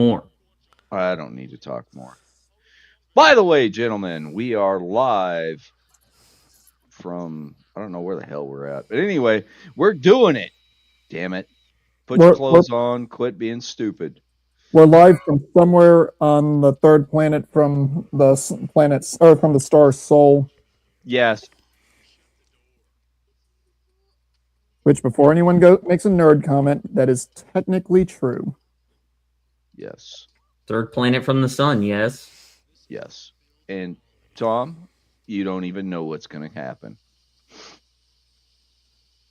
more. I don't need to talk more. By the way, gentlemen, we are live from I don't know where the hell we're at. But anyway, we're doing it. Damn it. Put your We're, we're, clothes on, quit being stupid. we're live from somewhere on the third planet from the planets or from the star Sol. Yes. Which, before anyone makes a nerd comment, that is technically true. Yes. Third planet from the sun, yes. Yes. And Tom, you don't even know what's going to happen.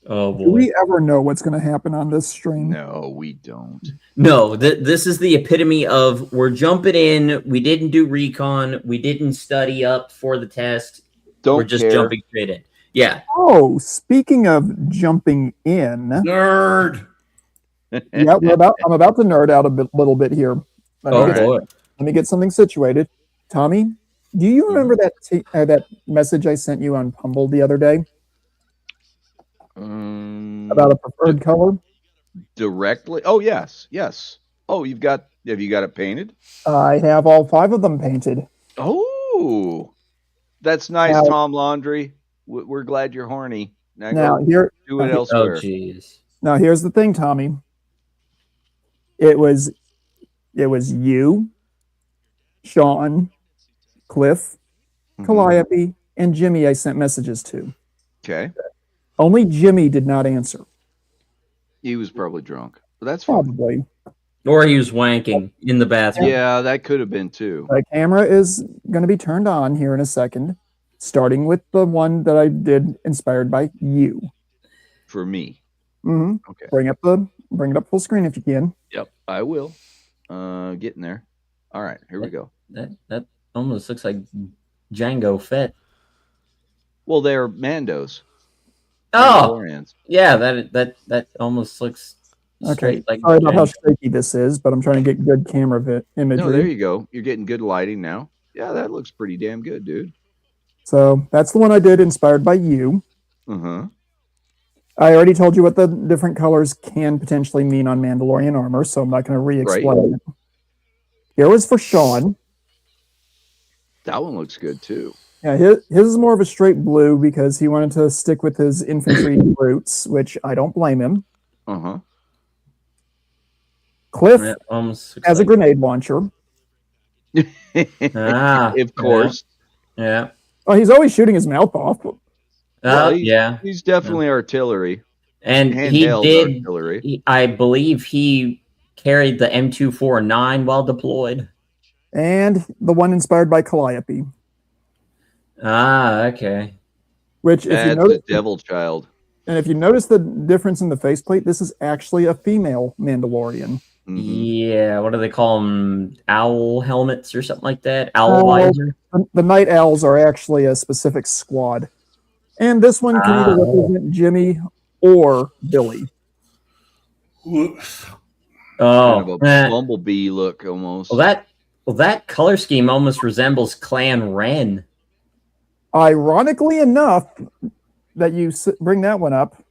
Oh boy. Do we ever know what's going to happen on this stream? No, we don't. No, this is the epitome of we're jumping in. We didn't do recon. We didn't study up for the test. We're just jumping straight in. Yeah. Oh, speaking of jumping in, nerd. Yeah, I'm about to nerd out a little bit here. Boy. Let me get something situated. Tommy, do you remember that message I sent you on Humble the other day about a preferred color? Directly? Oh, yes. Oh, have you got it painted? I have all 5 of them painted. Oh, that's nice, now, Tom Laundry. We're glad you're horny. Now here, do it elsewhere. Oh, jeez. Now here's the thing, Tommy. It was you, Sean, Cliff, Calliope, and Jimmy I sent messages to. Okay. Only Jimmy did not answer. He was probably drunk. But that's fine. Probably. Or he was wanking in the bathroom. Yeah, that could have been too. The camera is going to be turned on here in a second, starting with the one that I did inspired by you. For me. Mm-hmm. Okay. Bring it up full screen if you can. Yep, I will. Getting there. All right, here we go. That almost looks like Django Fett. Well, they're Mandos. Oh, yeah, that almost looks okay. Like sorry about how shaky this is, but I'm trying to get good camera imagery. No, there you go. You're getting good lighting now. Yeah, that looks pretty damn good, dude. So that's the one I did inspired by you. Uh-huh. I already told you what the different colors can potentially mean on Mandalorian armor, so I'm not going to re-explain it. Here was for Sean. That one looks good too. Yeah, his is more of a straight blue because he wanted to stick with his infantry roots, which I don't blame him. Uh-huh. Cliff has a grenade launcher. Of course. Yeah. Oh, he's always shooting his mouth off. He's definitely artillery. And he did artillery. I believe he carried the M249 while deployed. And the one inspired by Calliope. Ah, okay. Which, if you notice, the devil child. And if you notice the difference in the faceplate, this is actually a female Mandalorian. Mm-hmm. Yeah, what do they call them? Owl helmets or something like that? Owl visor? The Night Owls are actually a specific squad. And this one can either represent Jimmy or Billy. Oh, kind of a bumblebee look almost. Well, that color scheme almost resembles Clan Ren. Ironically enough, that you bring that one up,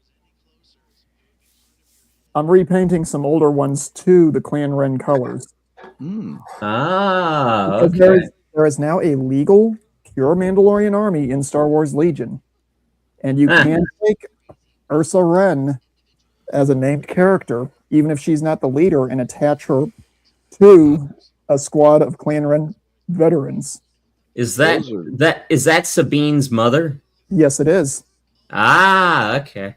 I'm repainting some older ones to the Clan Ren colors. Okay. There is now a legal, pure Mandalorian army in Star Wars Legion. And you can take Ursa Wren as a named character, even if she's not the leader, and attach her to a squad of Clan Ren veterans. Is that Sabine's mother? Yes, it is. Ah, okay.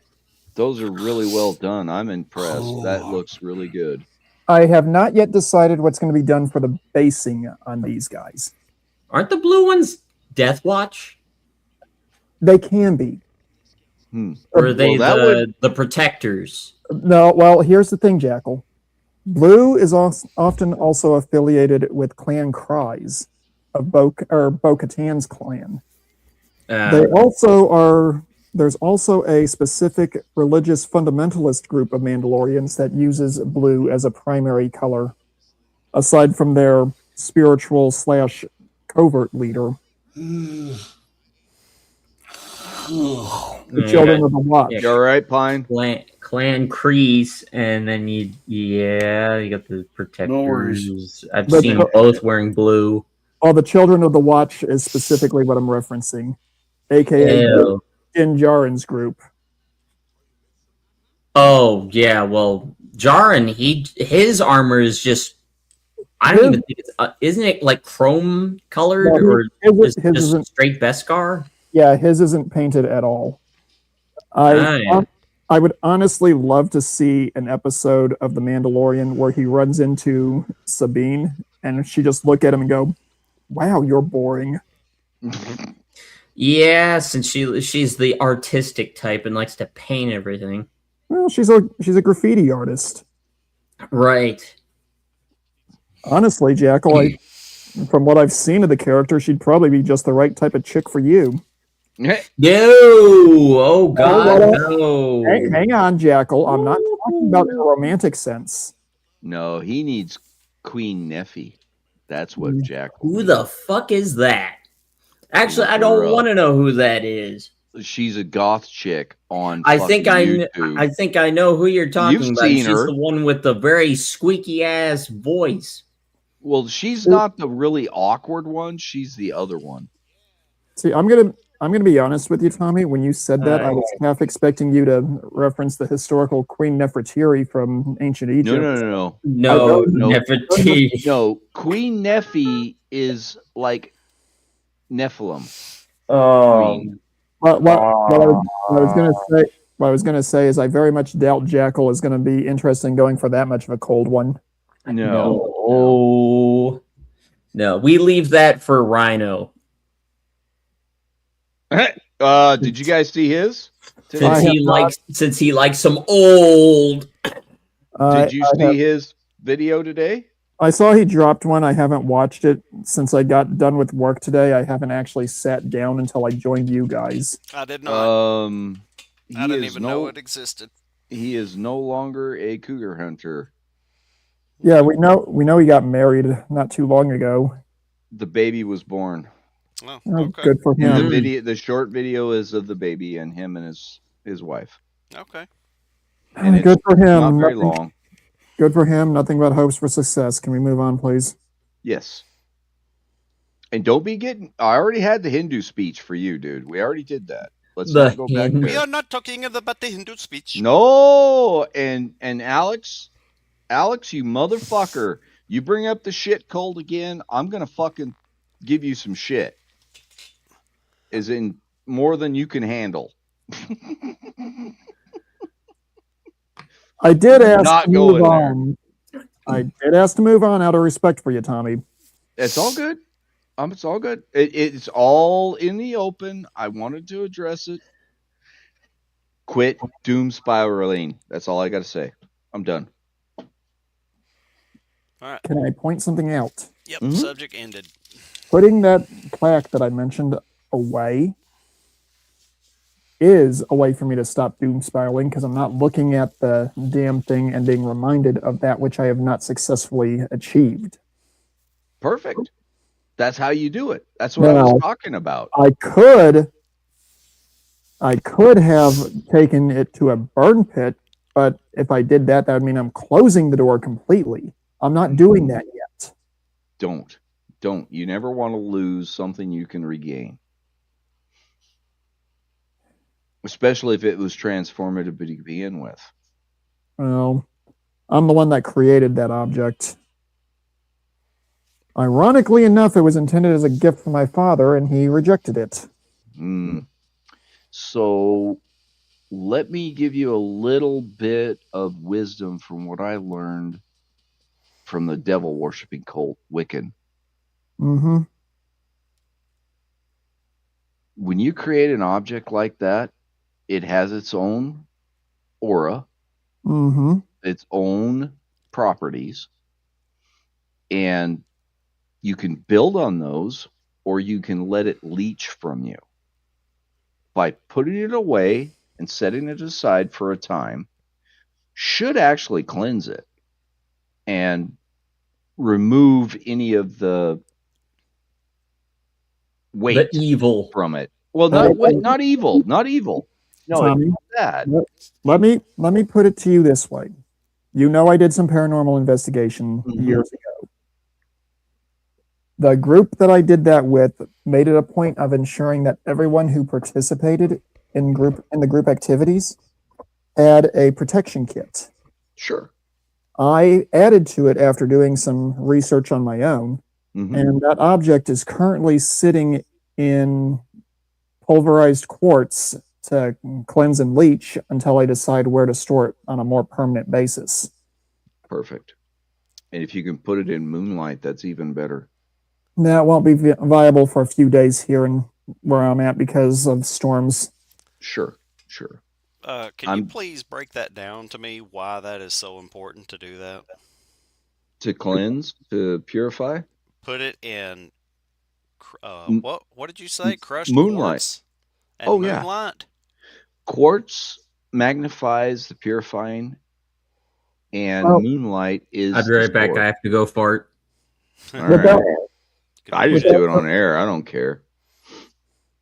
Those are really well done. I'm impressed. That looks really good. I have not yet decided what's going to be done for the basing on these guys. Aren't the blue ones Death Watch? They can be. Or are they the protectors? No, well, here's the thing, Jackal. Blue is often also affiliated with Clan Kryze of Bo-Katan's clan. There's also a specific religious fundamentalist group of Mandalorians that uses blue as a primary color, aside from their spiritual / covert leader. The Children of the Watch. You all right, Pine? Clan Kreese, and then you got the Protectors. No worries. I've seen both wearing blue. Oh, the Children of the Watch is specifically what I'm referencing, aka Din Djarin's group. Oh yeah, well, Djarin, his armor is just. I don't even think it's. Isn't it like chrome colored or just straight Beskar? Yeah, his isn't painted at all. I would honestly love to see an episode of The Mandalorian where he runs into Sabine and she just look at him and go, "Wow, you're boring." Yeah, since she's the artistic type and likes to paint everything. Well, she's a graffiti artist. Right. Honestly, Jackal, from what I've seen of the character, she'd probably be just the right type of chick for you. No! Oh God, no! Hang on, Jackal. I'm not talking about in a romantic sense. No, he needs Queen Neffy. That's what Jackal needs. The fuck is that? Actually, I don't want to know who that is. She's a goth chick on. I think I know who you're talking about. Seen her. She's the one with the very squeaky ass voice. Well, she's not the really awkward one. She's the other one. See, I'm gonna be honest with you, Tommy. When you said that, I was half expecting you to reference the historical Queen Nefertiti from ancient Egypt. No. Nefertiti. No, Queen Neffy is like Nephilim. What I was gonna say is I very much doubt Jackal is gonna be interested in going for that much of a cold one. No. We leave that for Rhino. Did you guys see his? Since he likes some old. Did you see his video today? I saw he dropped one. I haven't watched it since I got done with work today. I haven't actually sat down until I joined you guys. I did not. I didn't even know it existed. He is no longer a cougar hunter. Yeah, we know he got married not too long ago. The baby was born. Oh, okay. Good for him. The short video is of the baby and him and his wife. Okay. And good for him. Not very long. Good for him. Nothing but hopes for success. Can we move on, please? Yes. And don't be getting. I already had the Hindu speech for you, dude. We already did that. Let's not go back there. We are not talking about the Hindu speech. No. And Alex, you motherfucker. You bring up the shit cold again, I'm going to fucking give you some shit. As in more than you can handle. I did ask to move on. I did ask to move on out of respect for you, Tommy. It's all good. It's all good. It's all in the open. I wanted to address it. Quit doom spiraling. That's all I got to say. I'm done. All right. Can I point something out? Yep. Mm-hmm. Subject ended. Putting that plaque that I mentioned away is a way for me to stop doom spiraling because I'm not looking at the damn thing and being reminded of that which I have not successfully achieved. Perfect. That's how you do it. That's what I was talking about. I could have taken it to a burn pit, but if I did that, that would mean I'm closing the door completely. I'm not doing that yet. Don't. You never want to lose something you can regain. Especially if it was transformative to begin with. Well, I'm the one that created that object. Ironically enough, it was intended as a gift from my father, and he rejected it. So, let me give you a little bit of wisdom from what I learned from the devil-worshipping cult, Wiccan. Mm-hmm. When you create an object like that, it has its own aura, its own properties, and you can build on those, or you can let it leach from you. By putting it away and setting it aside for a time, should actually cleanse it and remove any of the weight evil from it. Well, not evil. Not evil. No, Tommy, it's not that. Let me put it to you this way. You know, I did some paranormal investigation years ago. The group that I did that with made it a point of ensuring that everyone who participated in the group activities had a protection kit. Sure. I added to it after doing some research on my own, and that object is currently sitting in pulverized quartz to cleanse and leach until I decide where to store it on a more permanent basis. Perfect. And if you can put it in moonlight, that's even better. That won't be viable for a few days here and where I'm at because of storms. Sure. Can you please break that down to me, why that is so important to do that? To cleanse, to purify? Put it in, what did you say? Crushed moonlight. Quartz and moonlight? Yeah. Quartz magnifies the purifying, and moonlight is... I'll be right back. I have to go fart. All right. I just do it on air. I don't care.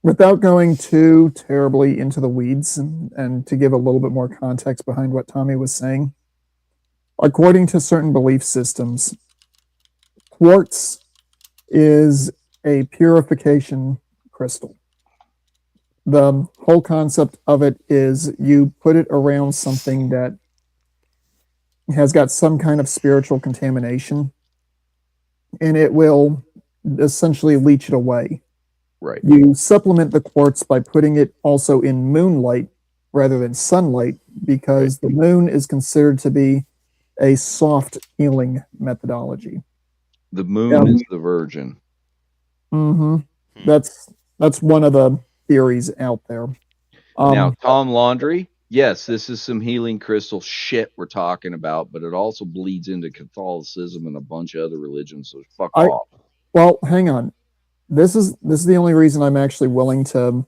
Without going too terribly into the weeds and to give a little bit more context behind what Tommy was saying, according to certain belief systems, quartz is a purification crystal. The whole concept of it is you put it around something that has got some kind of spiritual contamination, and it will essentially leach it away. Right. You supplement the quartz by putting it also in moonlight rather than sunlight, because the moon is considered to be a soft healing methodology. The moon is the virgin. That's one of the theories out there. Now, Tom Laundry, yes, this is some healing crystal shit we're talking about, but it also bleeds into Catholicism and a bunch of other religions, so fuck off. Well, hang on. This is the only reason I'm actually willing to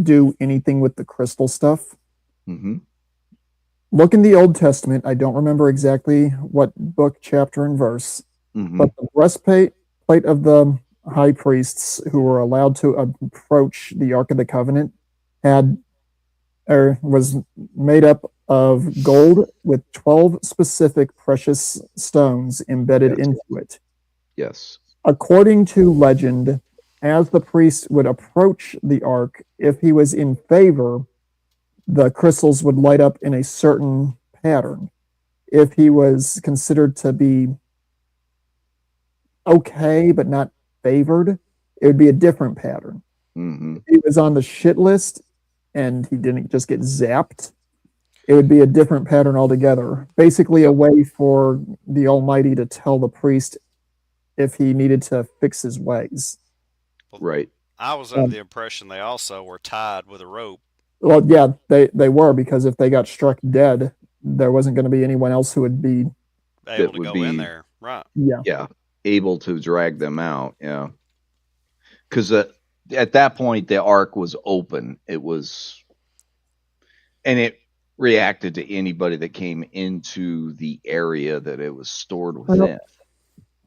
do anything with the crystal stuff. Look in the Old Testament. I don't remember exactly what book, chapter, and verse, but the breastplate of the high priests who were allowed to approach the Ark of the Covenant was made up of gold with 12 specific precious stones embedded into it. Yes. According to legend, as the priest would approach the ark, if he was in favor, the crystals would light up in a certain pattern. If he was considered to be okay but not favored, it would be a different pattern. If he was on the shit list and he didn't just get zapped, it would be a different pattern altogether. Basically a way for the Almighty to tell the priest if he needed to fix his ways. Right. I was under the impression they also were tied with a rope. Well, yeah, they were, because if they got struck dead, there wasn't going to be anyone else who would be able to go in there. Right. Yeah. Able to drag them out. Yeah. Because at that point, the ark was open. And it reacted to anybody that came into the area that it was stored within.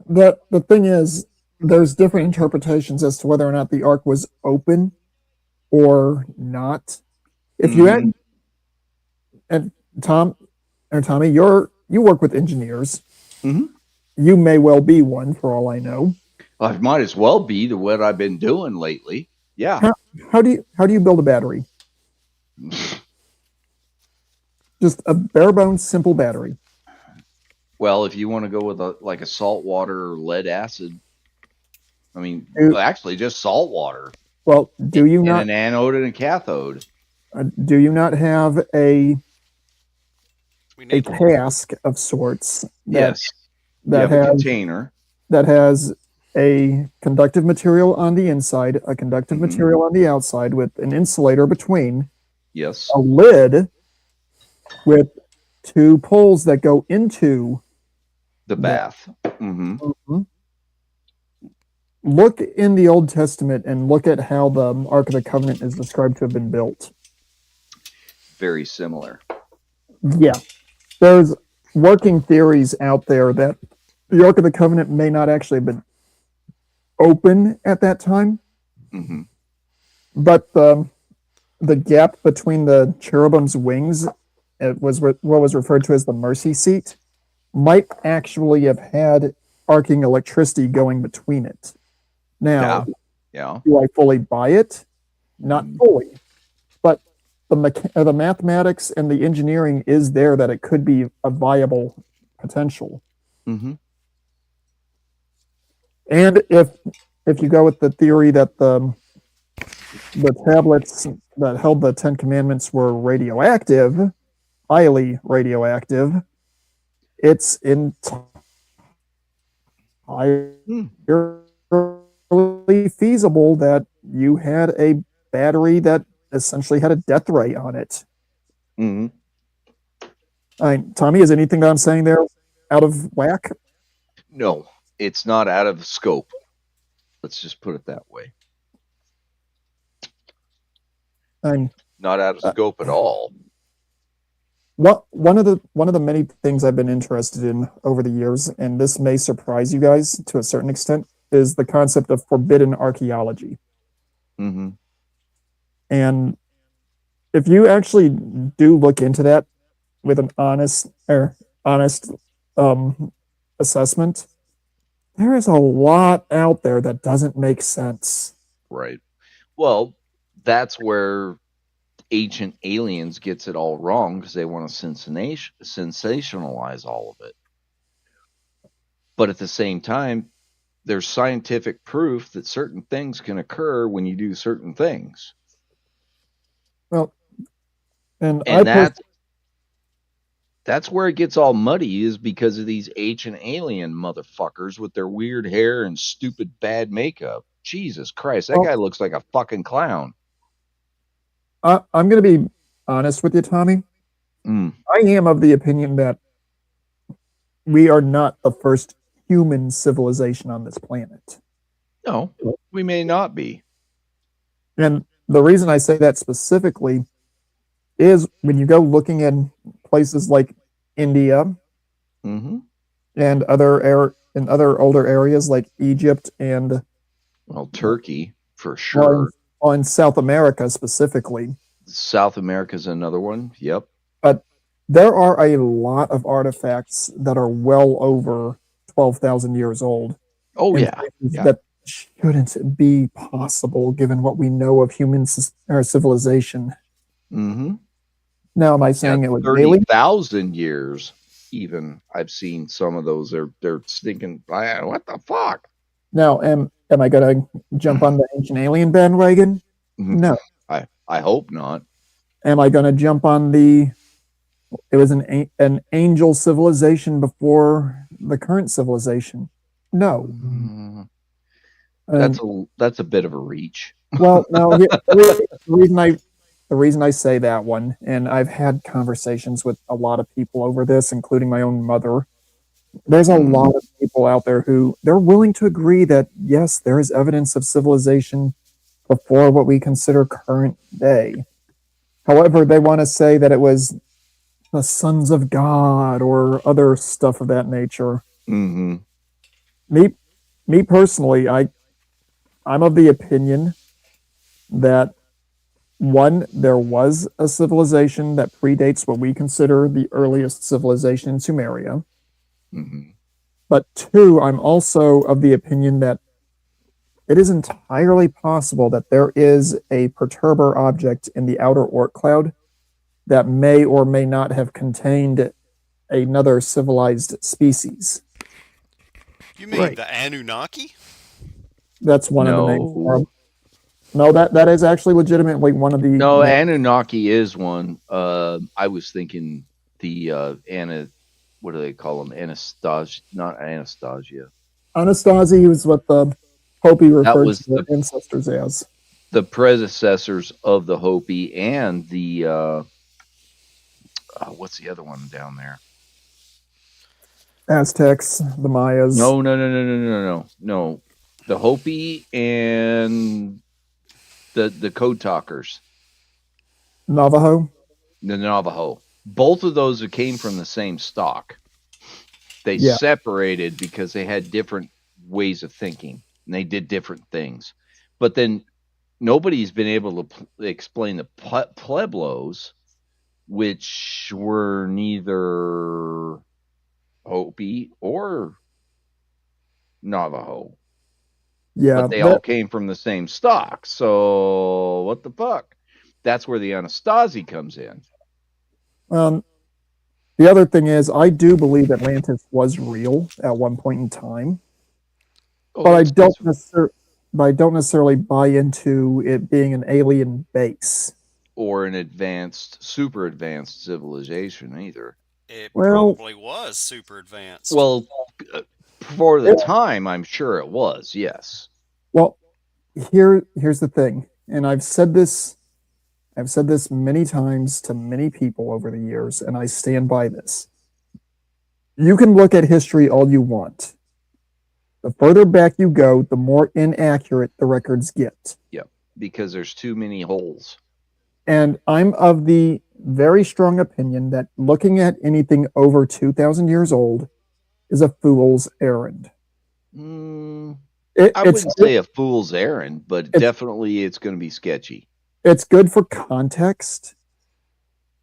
The thing is, there's different interpretations as to whether or not the ark was open or not. If you had, and Tommy, you work with engineers. You may well be one, for all I know. I might as well be to what I've been doing lately. Yeah. How do you build a battery? Just a bare bones, simple battery. Well, if you want to go with a salt water or lead acid, I mean, actually just salt water. Well, do you not an anode and a cathode? Do you not have a cask of sorts? Yes. That has a container that has a conductive material on the inside, a conductive material on the outside, with an insulator between. Yes. A lid with two poles that go into the bath. Look in the Old Testament and look at how the Ark of the Covenant is described to have been built. Very similar. Yeah. There's working theories out there that the Ark of the Covenant may not actually have been open at that time. But the gap between the cherubim's wings, it was what was referred to as the mercy seat, might actually have had arcing electricity going between it. Now, Yeah. do I fully buy it? Not fully, but the mathematics and the engineering is there that it could be a viable potential. Mm-hmm. And if you go with the theory that the tablets that held the Ten Commandments were radioactive, highly radioactive, it's entirely feasible that you had a battery that essentially had a death ray on it. Mm-hmm. Tommy, is anything that I'm saying there out of whack? No, it's not out of scope. Let's just put it that way. Not out of scope at all. One of the many things I've been interested in over the years, and this may surprise you guys to a certain extent, is the concept of forbidden archaeology. Mm-hmm. And if you actually do look into that with an honest assessment, there is a lot out there that doesn't make sense. Right. Well, that's where Ancient Aliens gets it all wrong because they want to sensationalize all of it. But at the same time, there's scientific proof that certain things can occur when you do certain things. Well, and that's where it gets all muddy, is because of these ancient alien motherfuckers with their weird hair and stupid bad makeup. Jesus Christ, that guy looks like a fucking clown. I'm going to be honest with you, Tommy. I am of the opinion that we are not the first human civilization on this planet. No, we may not be. And the reason I say that specifically is when you go looking at places like India and other older areas like Egypt and Turkey for sure. On South America specifically. South America is another one. Yep. But there are a lot of artifacts that are well over 12,000 years old. Oh, yeah. That shouldn't be possible given what we know of human civilization. Mm-hmm. Now, am I saying it was 30,000 years? Even I've seen some of those. They're thinking, what the fuck? Now, am I going to jump on the ancient alien bandwagon? No. I hope not. Am I going to jump on it was an angel civilization before the current civilization? No. That's a bit of a reach. Well, no, the reason I say that one, and I've had conversations with a lot of people over this, including my own mother. There's a lot of people out there who they're willing to agree that yes, there is evidence of civilization before what we consider current day. However, they want to say that it was the sons of God or other stuff of that nature. Mm-hmm. Me personally, I'm of the opinion that one, there was a civilization that predates what we consider the earliest civilization in Sumeria. Mm-hmm. But two, I'm also of the opinion that it is entirely possible that there is a perturber object in the outer Oort cloud that may or may not have contained another civilized species. You mean the Anunnaki? That's one of the names. No, that is actually legitimately one of the. No, Anunnaki is one. I was thinking the what do they call them? Anastasia, not Anastasia. Anastasia was what the Hopi referred to their ancestors as. The predecessors of the Hopi and the what's the other one down there? Aztecs, the Mayas. No. The Hopi and the Code Talkers. Navajo. The Navajo. Both of those came from the same stock. They separated because they had different ways of thinking and they did different things. But then nobody's been able to explain the Pueblos, which were neither Hopi or Navajo. Yeah, but they all came from the same stock. So what the fuck? That's where the Anastasi comes in. The other thing is, I do believe Atlantis was real at one point in time, but I don't necessarily buy into it being an alien base or an super advanced civilization either. It probably was super advanced. Well, for the time, I'm sure it was. Yes. Well, here's the thing, and I've said this many times to many people over the years, and I stand by this. You can look at history all you want. The further back you go, the more inaccurate the records get. Yep, because there's too many holes. And I'm of the very strong opinion that looking at anything over 2,000 years old is a fool's errand. I wouldn't say a fool's errand, but definitely it's going to be sketchy. It's good for context,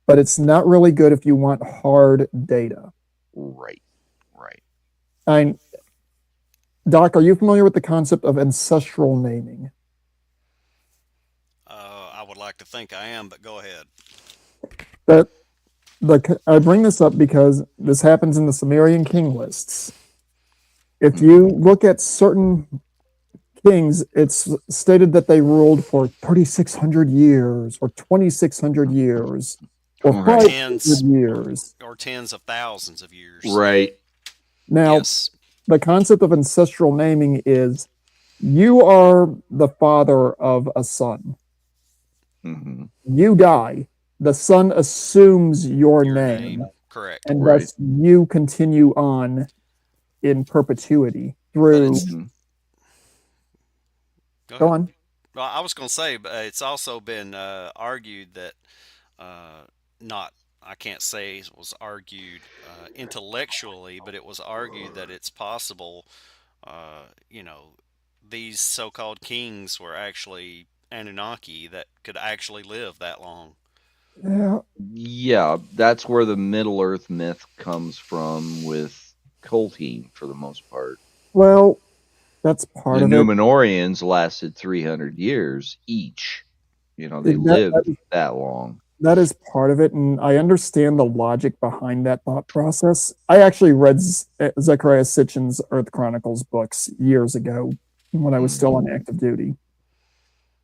but it's not really good if you want hard data. Right. Doc, are you familiar with the concept of ancestral naming? I would like to think I am, but go ahead. I bring this up because this happens in the Sumerian king lists. If you look at certain kings, it's stated that they ruled for 3,600 years or 2,600 years or 500 years. Or tens of thousands of years. Right. Now, the concept of ancestral naming is you are the father of a son. Mm-hmm. You die. The son assumes your name. Correct. And thus you continue on in perpetuity through. Go on. Well, I was going to say, it's also been argued that I can't say it was argued intellectually, but it was argued that it's possible, these so-called kings were actually Anunnaki that could actually live that long. Yeah, that's where the Middle Earth myth comes from with Coltine for the most part. Well, that's part of it. The Numenorians lasted 300 years each. They lived that long. That is part of it, and I understand the logic behind that thought process. I actually read Zechariah Sitchin's Earth Chronicles books years ago when I was still on active duty.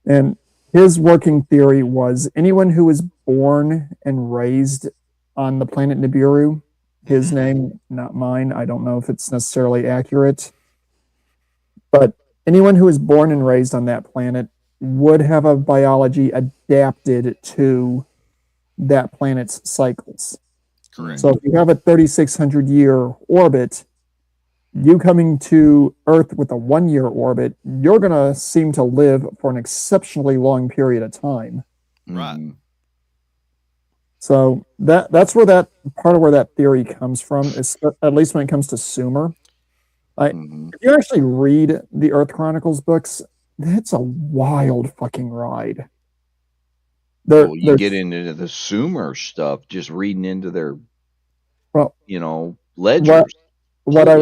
And his working theory was anyone who was born and raised on the planet Nibiru, his name, not mine, I don't know if it's necessarily accurate, but anyone who was born and raised on that planet would have a biology adapted to that planet's cycles. Correct. So if you have a 3,600 year orbit, you coming to Earth with a 1 year orbit, you're going to seem to live for an exceptionally long period of time. Right. So that's where that part of where that theory comes from, is at least when it comes to Sumer. If you actually read the Earth Chronicles books, it's a wild fucking ride. You get into the Sumer stuff, just reading into their, ledgers. What I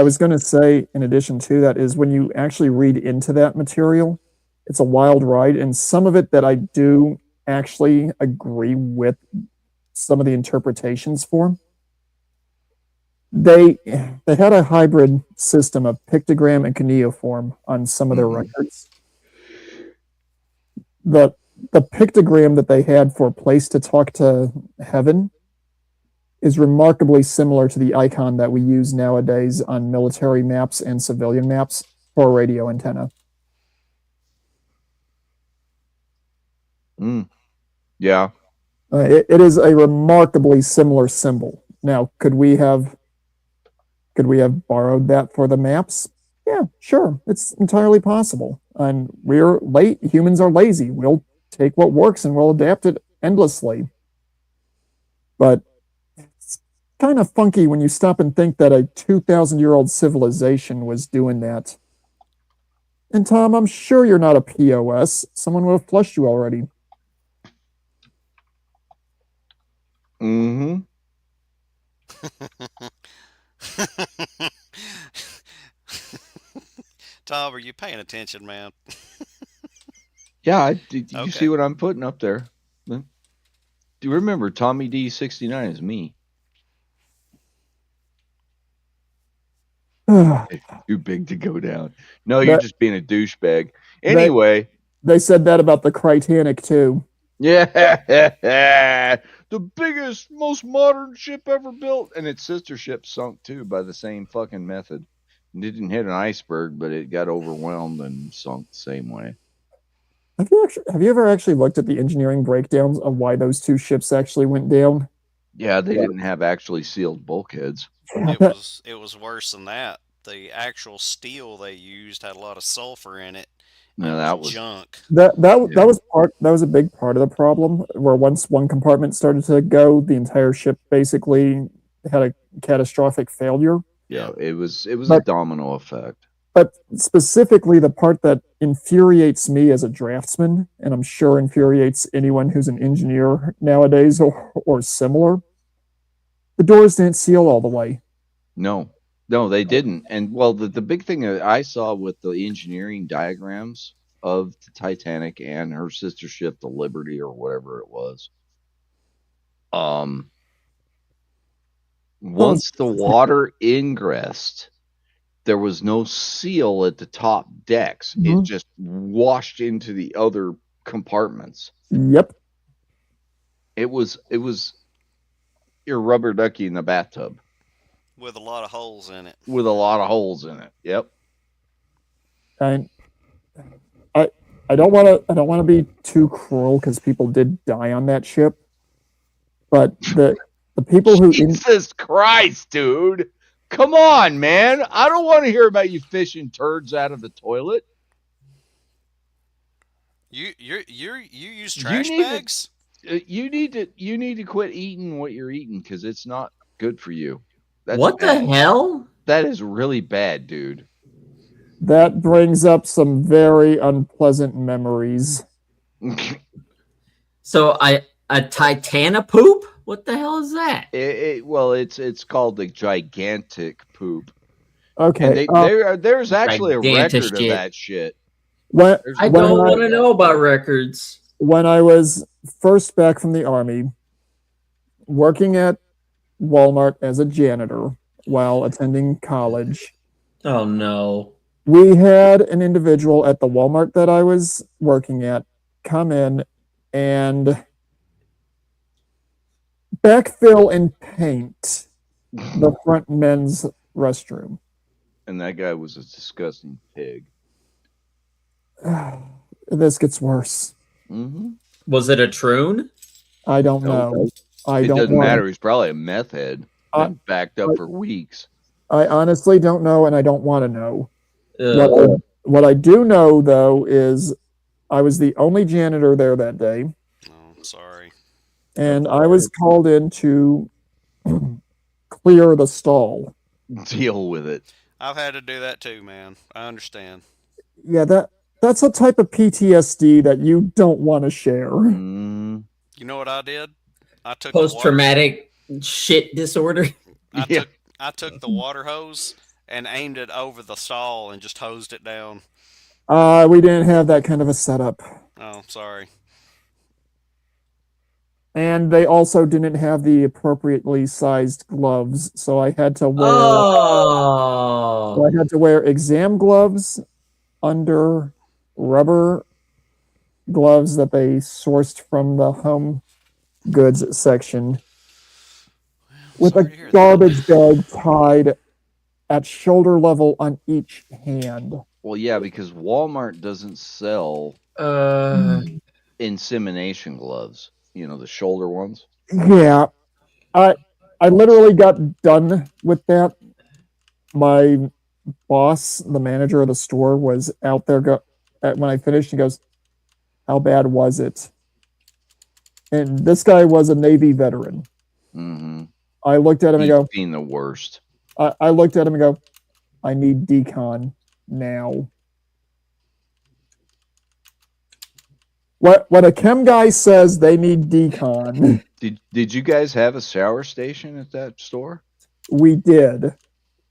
was going to say in addition to that is when you actually read into that material, it's a wild ride, and some of it that I do actually agree with some of the interpretations for. They had a hybrid system of pictogram and cuneiform on some of their records. The pictogram that they had for Place to Talk to Heaven is remarkably similar to the icon that we use nowadays on military maps and civilian maps for a radio antenna. Yeah. It is a remarkably similar symbol. Now, could we have borrowed that for the maps? Yeah, sure. It's entirely possible. And humans are lazy. We'll take what works and we'll adapt it endlessly. But it's kind of funky when you stop and think that a 2,000-year-old civilization was doing that. And Tom, I'm sure you're not a POS. Someone would have flushed you already. Mm-hmm. Tom, are you paying attention, man? Yeah, did you Okay. see what I'm putting up there? Do you remember Tommy D69 is me? Too big to go down. No, you're just being a douchebag. Anyway. They said that about the Titanic too. Yeah. The biggest, most modern ship ever built. And its sister ship sunk too by the same fucking method. It didn't hit an iceberg, but it got overwhelmed and sunk the same way. Have you ever actually looked at the engineering breakdowns of why those two ships actually went down? Yeah, they didn't have actually sealed bulkheads. It was worse than that. The actual steel they used had a lot of sulfur in it. No, that was junk. That was a big part of the problem. Where once one compartment started to go, the entire ship basically had a catastrophic failure. Yeah, it was a domino effect. But specifically, the part that infuriates me as a draftsman, and I'm sure infuriates anyone who's an engineer nowadays or similar, the doors didn't seal all the way. No, they didn't. And well, the big thing that I saw with the engineering diagrams of the Titanic and her sister ship, the Liberty or whatever it was, once the water ingressed, there was no seal at the top decks. Mm-hmm. It just washed into the other compartments. Yep. It was your rubber ducky in the bathtub. With a lot of holes in it. Yep. And I don't want to be too cruel because people did die on that ship. But the people who Jesus Christ, dude. Come on, man. I don't want to hear about you fishing turds out of the toilet. You use trash bags? You need to quit eating what you're eating because it's not good for you. That's what bad. The hell? That is really bad, dude. That brings up some very unpleasant memories. So a Titana poop? What the hell is that? It's called the gigantic poop. Okay. And there's actually a record of that shit. I don't want to know about records. When I was first back from the Army, working at Walmart as a janitor while attending college. Oh, no. We had an individual at the Walmart that I was working at come in and backfill and paint the front men's restroom. And that guy was a disgusting pig. This gets worse. Mm-hmm. Was it a troon? I don't know. It doesn't matter. He's probably a meth head. Been backed up for weeks. I honestly don't know, and I don't want to know. What I do know, though, is I was the only janitor there that day. Oh, sorry. And I was called in to clear the stall. Deal with it. I've had to do that too, man. I understand. Yeah, that's a type of PTSD that you don't want to share. Mm. You know what I did? I took post-traumatic shit disorder. I took the water hose and aimed it over the stall and just hosed it down. We didn't have that kind of a setup. Oh, sorry. And they also didn't have the appropriately sized gloves, so I had to wear. Oh. So I had to wear exam gloves under rubber gloves that they sourced from the home goods section, with a garbage bag tied at shoulder level on each hand. Well, yeah, because Walmart doesn't sell insemination gloves. You know, the shoulder ones. Yeah. I literally got done with that. My boss, the manager of the store, was out there when I finished. He goes, "How bad was it?" And this guy was a Navy veteran. Mm-hmm. I looked at him and go, "Being the worst." I looked at him and go, "I need decon now." When a chem guy says they need decon, Did you guys have a shower station at that store? we did.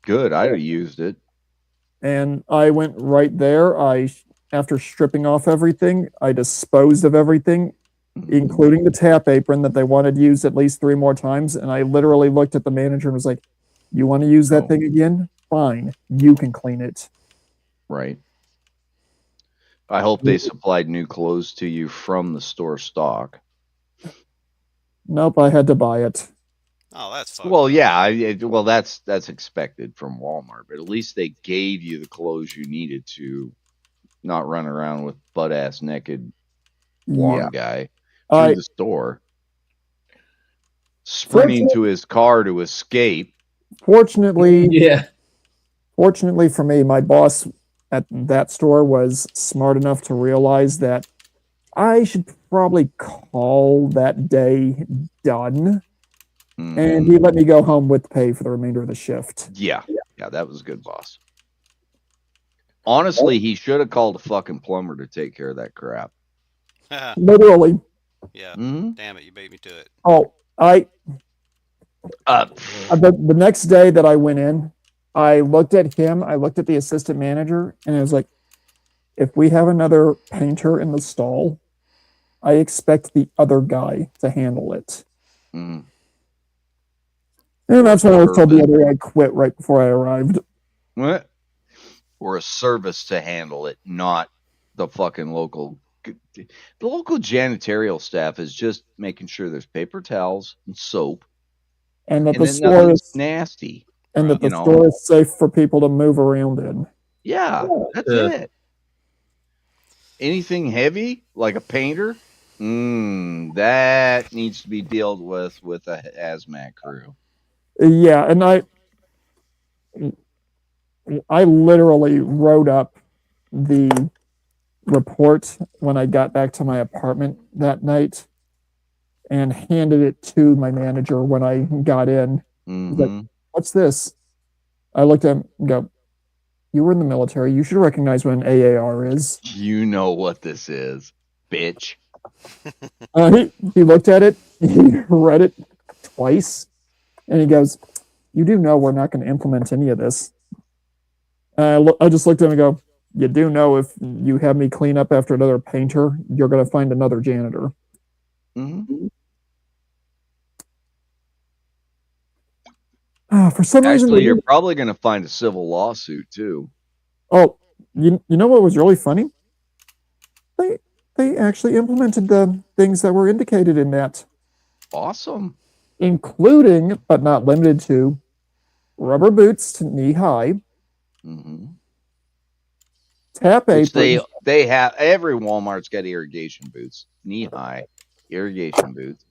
Good. I used it. And I went right there. After stripping off everything, I disposed of everything, including the tap apron that they wanted used at least 3 more times. And I literally looked at the manager and was like, "You want to use that thing again? Fine, you can clean it." Right. I hope they supplied new clothes to you from the store stock. Nope, I had to buy it. Oh, that's fun. Well, yeah. Well, that's expected from Walmart, but at least they gave you the clothes you needed to not run around with butt ass naked blonde guy through the store, sprinting to his car to escape. Fortunately, Yeah. Fortunately for me, my boss at that store was smart enough to realize that I should probably call that day done. And he let me go home with pay for the remainder of the shift. Yeah, that was a good boss. Honestly, he should have called a fucking plumber to take care of that crap. Literally. Yeah. Damn it, you beat me to it. Oh, the next day that I went in, I looked at him, I looked at the assistant manager, and I was like, if we have another painter in the stall, I expect the other guy to handle it. And that's when I was told the other guy quit right before I arrived. What? Or a service to handle it, not the fucking local. The local janitorial staff is just making sure there's paper towels and soap, and that the store is nasty, and that the store is safe for people to move around in. Yeah, that's it. Anything heavy like a painter, that needs to be dealt with a hazmat crew. Yeah, and I literally wrote up the report when I got back to my apartment that night and handed it to my manager when I got in. He's like, "What's this?" I looked at him and go, "You were in the military. You should recognize what an AAR is." You know what this is, bitch. He looked at it, he read it twice, and he goes, "You do know we're not going to implement any of this." I just looked at him and go, "You do know if you have me clean up after another painter, you're going to find another janitor." For some reason, you're probably going to find a civil lawsuit too. Oh, you know what was really funny? They actually implemented the things that were indicated in that. Awesome. Including, but not limited to, rubber boots to knee high. Tap aprons. They have, every Walmart's got irrigation boots, knee high irrigation boots.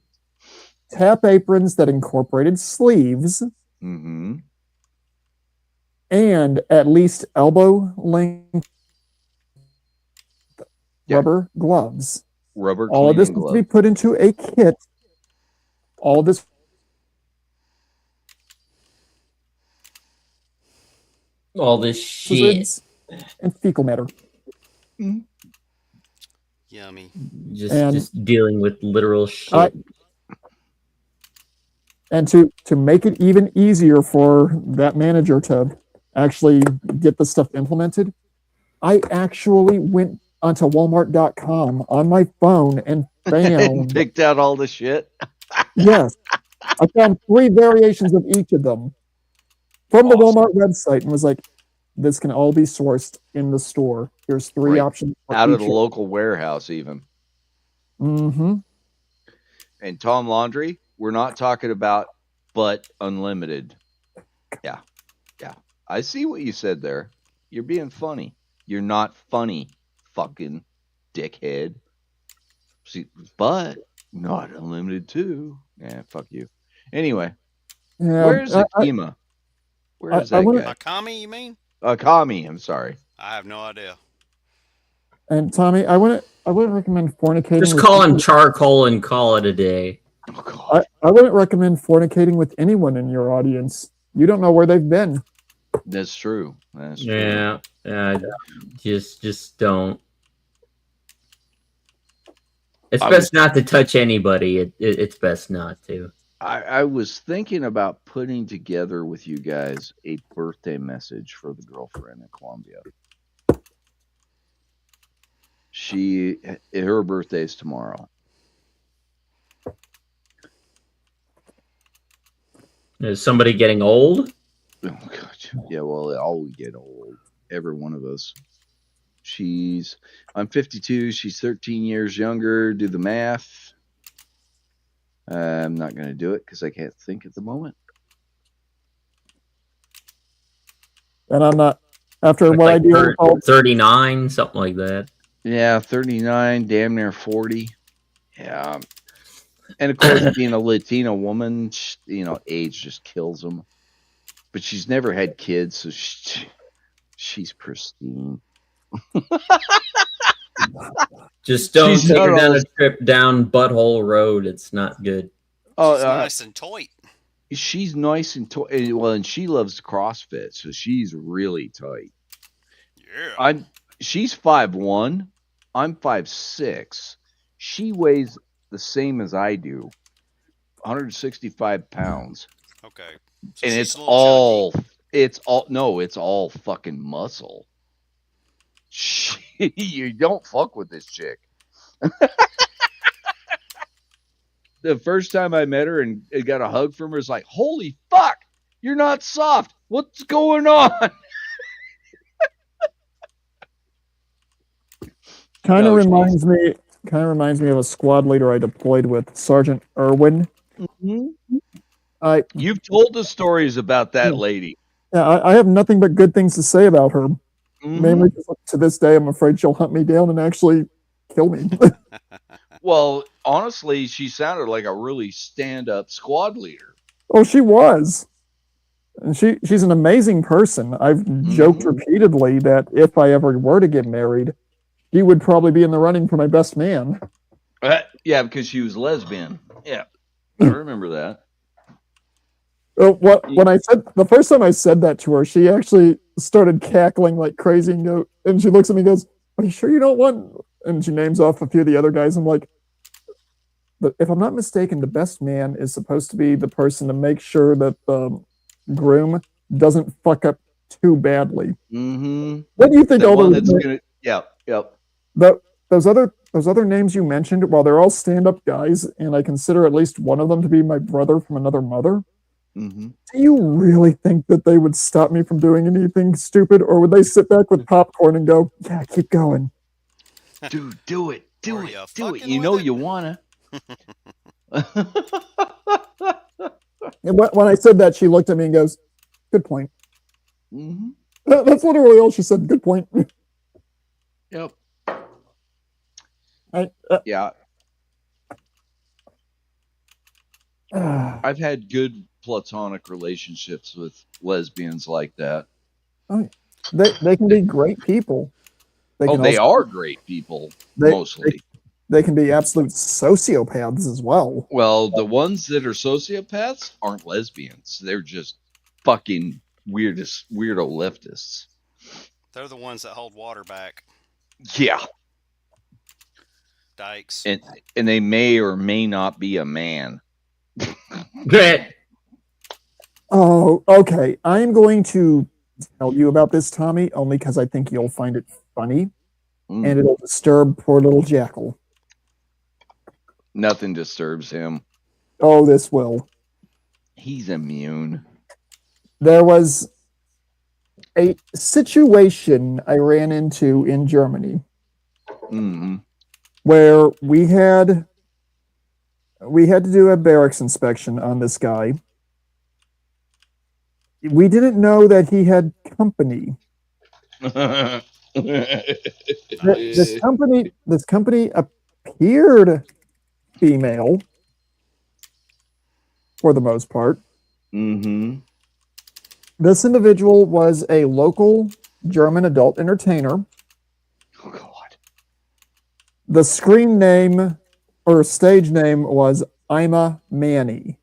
Tap aprons that incorporated sleeves. And at least elbow length rubber gloves. All of this needs to be put into a kit. All of this. All this shit. And fecal matter. Yummy. Just dealing with literal shit. And to make it even easier for that manager to actually get the stuff implemented, I actually went onto Walmart.com on my phone and found picked out all the shit. Yes, I found 3 variations of each of them from the Walmart website and was like, "This can all be sourced in the store. Here's 3 options out of the local warehouse, even." And Tom Laundry, we're not talking about but unlimited. Yeah. I see what you said there. You're being funny. You're not funny, fucking dickhead. See, but not unlimited too. Yeah, fuck you. Anyway, where's Akima? Where is that guy? Akami, you mean? Akami, I'm sorry. I have no idea. And Tommy, I wouldn't recommend fornicating. Just call him charcoal and call it a day. Oh, God. I wouldn't recommend fornicating with anyone in your audience. You don't know where they've been. That's true. Yeah. Just don't. It's best not to touch anybody. It's best not to. I was thinking about putting together with you guys a birthday message for the girlfriend in Colombia. Her birthday's tomorrow. Is somebody getting old? Oh God. Yeah, well, all we get old. Every one of us. I'm 52. She's 13 years younger. Do the math. I'm not going to do it because I can't think at the moment. And I'm not. After what I do, 39, something like that. Yeah, 39, damn near 40. Yeah. And of course, being a Latina woman, age just kills them. But she's never had kids, so she's pristine. Just don't take her down a trip down Butthole Road. It's not good. Oh, she's nice and tight. She's nice and tight. Well, and she loves CrossFit, so she's really tight. Yeah. She's 5'1". I'm 5'6". She weighs the same as I do, 165 pounds. Okay. So and it's all fucking muscle. You don't fuck with this chick. The first time I met her and got a hug from her, it's like, holy fuck, you're not soft. What's going on? Kind of reminds me of a squad leader I deployed with, Sergeant Irwin. Mm-hmm. You've told the stories about that lady. Yeah, I have nothing but good things to say about her. Mm-hmm. Mainly to this day, I'm afraid she'll hunt me down and actually kill me. Well, honestly, she sounded like a really stand-up squad leader. Oh, she was. And she's an amazing person. I've joked repeatedly that if I ever were to get married, she would probably be in the running for my best man. Yeah, because she was lesbian. Yeah, I remember that. When I said the first time I said that to her, she actually started cackling like crazy and she looks at me and goes, "Are you sure you don't want?" And she names off a few of the other guys. I'm like, but if I'm not mistaken, the best man is supposed to be the person to make sure that the groom doesn't fuck up too badly. Mm-hmm. What do you think? Those other names you mentioned, while they're all stand-up guys, and I consider at least one of them to be my brother from another mother. Mm-hmm. Do you really think that they would stop me from doing anything stupid, or would they sit back with popcorn and go, "Yeah, keep going"? Dude, do it. You know you wanna. And when I said that, she looked at me and goes, "Good point." Mm-hmm. That's literally all she said. Good point. Yep. Yeah. I've had good platonic relationships with lesbians like that. Oh, they can be great people. They are great people, mostly. They can be absolute sociopaths as well. Well, the ones that are sociopaths aren't lesbians. They're just fucking weirdo leftists. They're the ones that hold water back. Yeah. Dykes. And they may or may not be a man. Great. Oh, okay. I'm going to tell you about this, Tommy, only because I think you'll find it funny, and it'll disturb poor little Jackal. Nothing disturbs him. Oh, this will. He's immune. There was a situation I ran into in Germany where we had to do a barracks inspection on this guy. We didn't know that he had company. This company appeared female for the most part. Mm-hmm. This individual was a local German adult entertainer. Oh, God. The screen name or stage name was Ima Manny.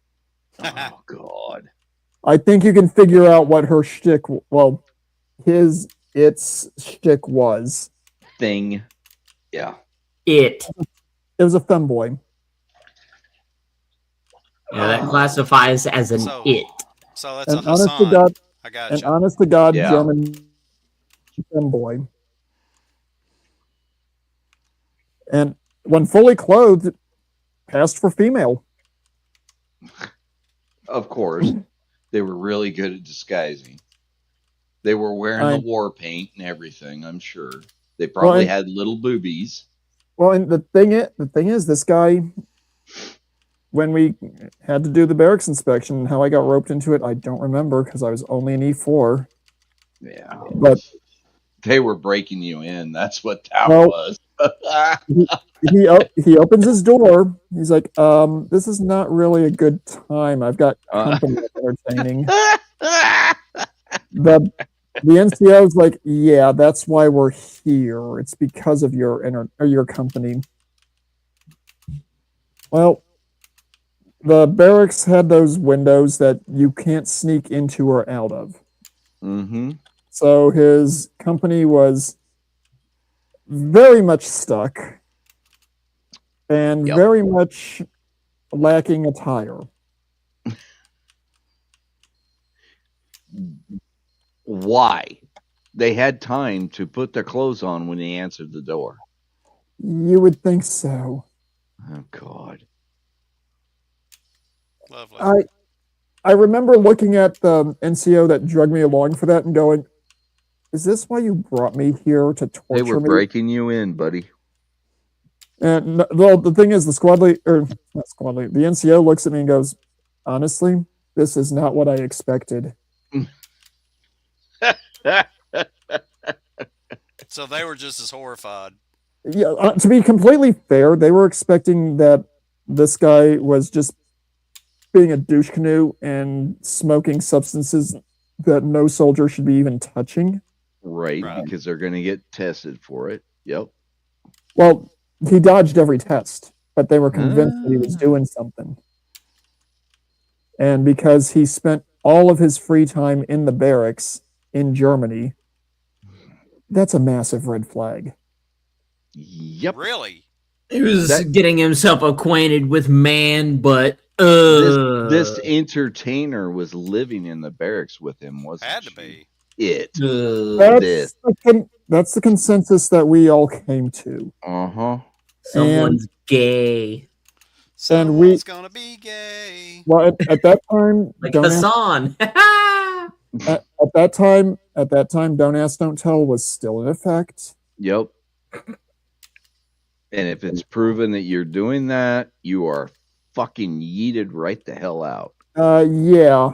Oh, God. I think you can figure out what her shtick, its shtick was. Thing. Yeah. It was a femboy. Yeah, that classifies as an it. So that's a Hassan. I got An honest to God Yeah. German femboy. And when fully clothed, passed for female. Of course, they were really good at disguising. They were wearing the war paint and everything, I'm sure. They probably had little boobies. Well, and the thing is, this guy, when we had to do the barracks inspection, how I got roped into it, I don't remember because I was only an E4. Yeah. But they were breaking you in. That's what that was. he opens his door. He's like, this is not really a good time. I've got company entertaining. The NCO's like, yeah, that's why we're here. It's because of your company. Well, the barracks had those windows that you can't sneak into or out of. Mm-hmm. So his company was very much stuck and very much lacking attire. Why? They had time to put their clothes on when they answered the door. You would think so. Oh, God. Lovely. I remember looking at the NCO that drugged me along for that and going, is this why you brought me here to torture me? They were breaking you in, buddy. And well, the thing is, the NCO looks at me and goes, honestly, this is not what I expected. So they were just as horrified. Yeah, to be completely fair, they were expecting that this guy was just being a douche canoe and smoking substances that no soldier should be even touching. Right, because they're going to get tested for it. Yep. Well, he dodged every test, but they were convinced that he was doing something. And because he spent all of his free time in the barracks in Germany, that's a massive red flag. Yep. Really? He was getting himself acquainted with man, but this entertainer was living in the barracks with him, wasn't Had to be. That's the consensus that we all came to. Someone's gay. Someone's gonna be gay. Well, at that time, like Hassan. at that time, Don't Ask, Don't Tell was still in effect. Yep. And if it's proven that you're doing that, you are fucking yeeted right the hell out. Yeah.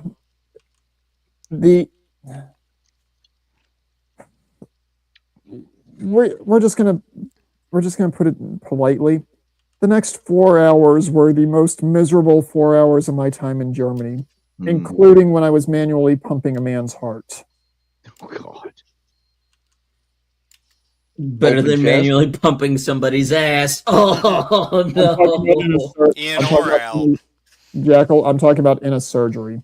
We're just gonna put it politely. The next 4 hours were the most miserable 4 hours of my time in Germany, including when I was manually pumping a man's heart. Oh, God. Better than manually pumping somebody's ass. Oh, no. In or out. Jackal, I'm talking about in a surgery.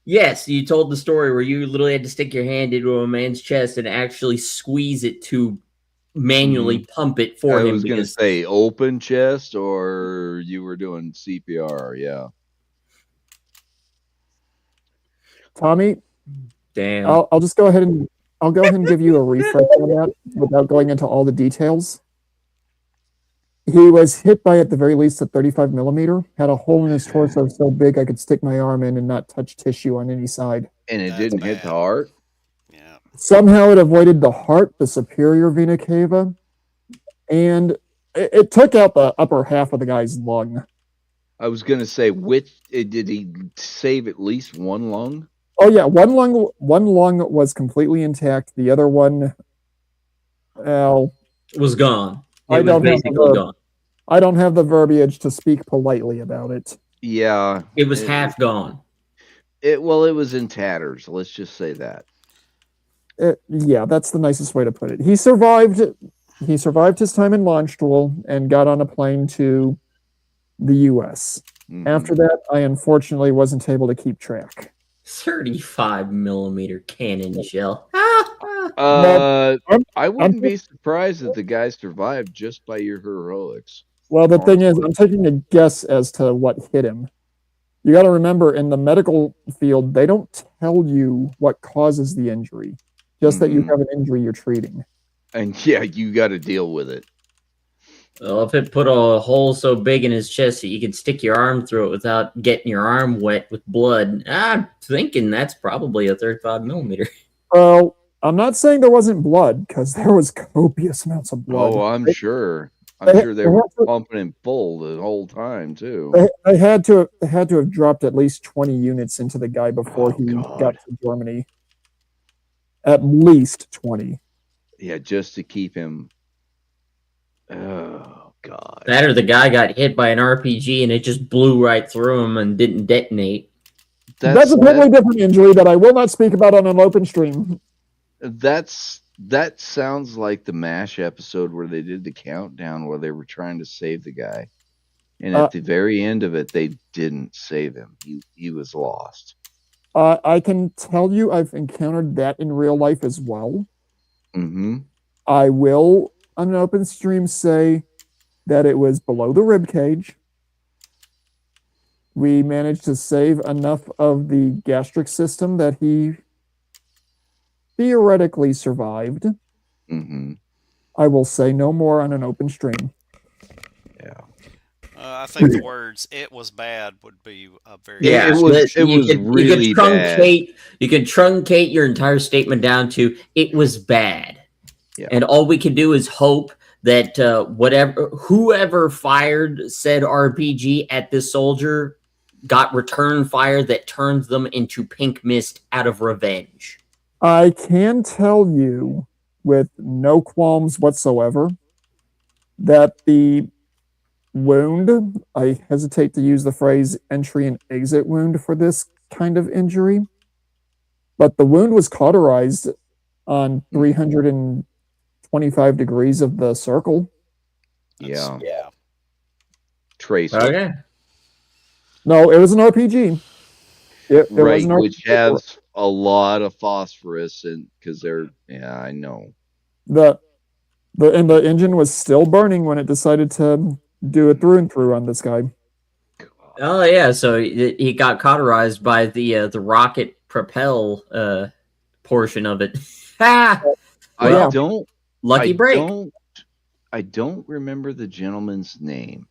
Yes, you told the story where you literally had to stick your hand into a man's chest and actually squeeze it to manually pump it for him. I was going to say open chest, or you were doing CPR, yeah. Tommy, damn. I'll just go ahead and give you a refresh on that without going into all the details. He was hit by, at the very least, a 35 millimeter. Had a hole in his torso so big I could stick my arm in and not touch tissue on any side. And it didn't hit the heart? Yeah. Somehow it avoided the heart, the superior vena cava, and it took out the upper half of the guy's lung. I was going to say, did he save at least one lung? Oh yeah, one lung was completely intact. The other one, was gone. I don't have the verbiage to speak politely about it. Yeah. It was half gone. It was in tatters. Let's just say that. Yeah, that's the nicest way to put it. He survived his time in Landstuhl and got on a plane to the U.S. After that, I unfortunately wasn't able to keep track. 35 millimeter cannon shell. I wouldn't be surprised if the guy survived just by your heroics. Well, the thing is, I'm taking a guess as to what hit him. You got to remember, in the medical field, they don't tell you what causes the injury, just that you have an injury you're treating. And yeah, you got to deal with it. Well, if it put a hole so big in his chest that you could stick your arm through it without getting your arm wet with blood, I'm thinking that's probably a 35 millimeter. Well, I'm not saying there wasn't blood, because there was copious amounts of blood. Oh, I'm sure. I'm sure they were pumping in full the whole time too. They had to have dropped at least 20 units into the guy before he got to Germany. At least 20. Yeah, just to keep him. Oh God. That or the guy got hit by an RPG and it just blew right through him and didn't detonate. That's a totally different injury that I will not speak about on an open stream. That sounds like the MASH episode where they did the countdown where they were trying to save the guy. And at the very end of it, they didn't save him. He was lost. I can tell you I've encountered that in real life as well. Mm-hmm. I will, on an open stream, say that it was below the rib cage. We managed to save enough of the gastric system that he theoretically survived. Mm-hmm. I will say no more on an open stream. Yeah. I think the words "it was bad" would be a very it was really bad. You could truncate your entire statement down to "it was bad," and all we can do is hope that whoever fired said RPG at this soldier got return fire that turns them into pink mist out of revenge. I can tell you with no qualms whatsoever that the wound, I hesitate to use the phrase entry and exit wound for this kind of injury, but the wound was cauterized on 325 degrees of the circle. Yeah. Tracer. Okay. No, it was an RPG. It right, was an RPG which has a lot of phosphorus, and because they're I know. The engine was still burning when it decided to do it through and through on this guy. Oh yeah, so he got cauterized by the rocket propel portion of it. Lucky break. I don't remember the gentleman's name,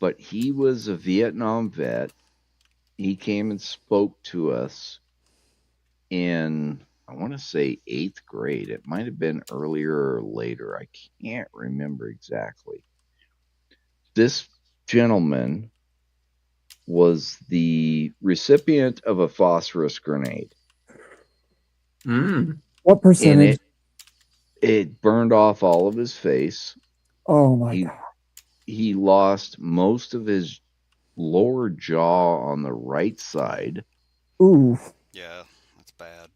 but he was a Vietnam vet. He came and spoke to us in, I want to say, 8th grade. It might have been earlier or later. I can't remember exactly. This gentleman was the recipient of a phosphorus grenade. What percentage? And it burned off all of his face. Oh my God. He lost most of his lower jaw on the right side. Ooh. Yeah, that's bad.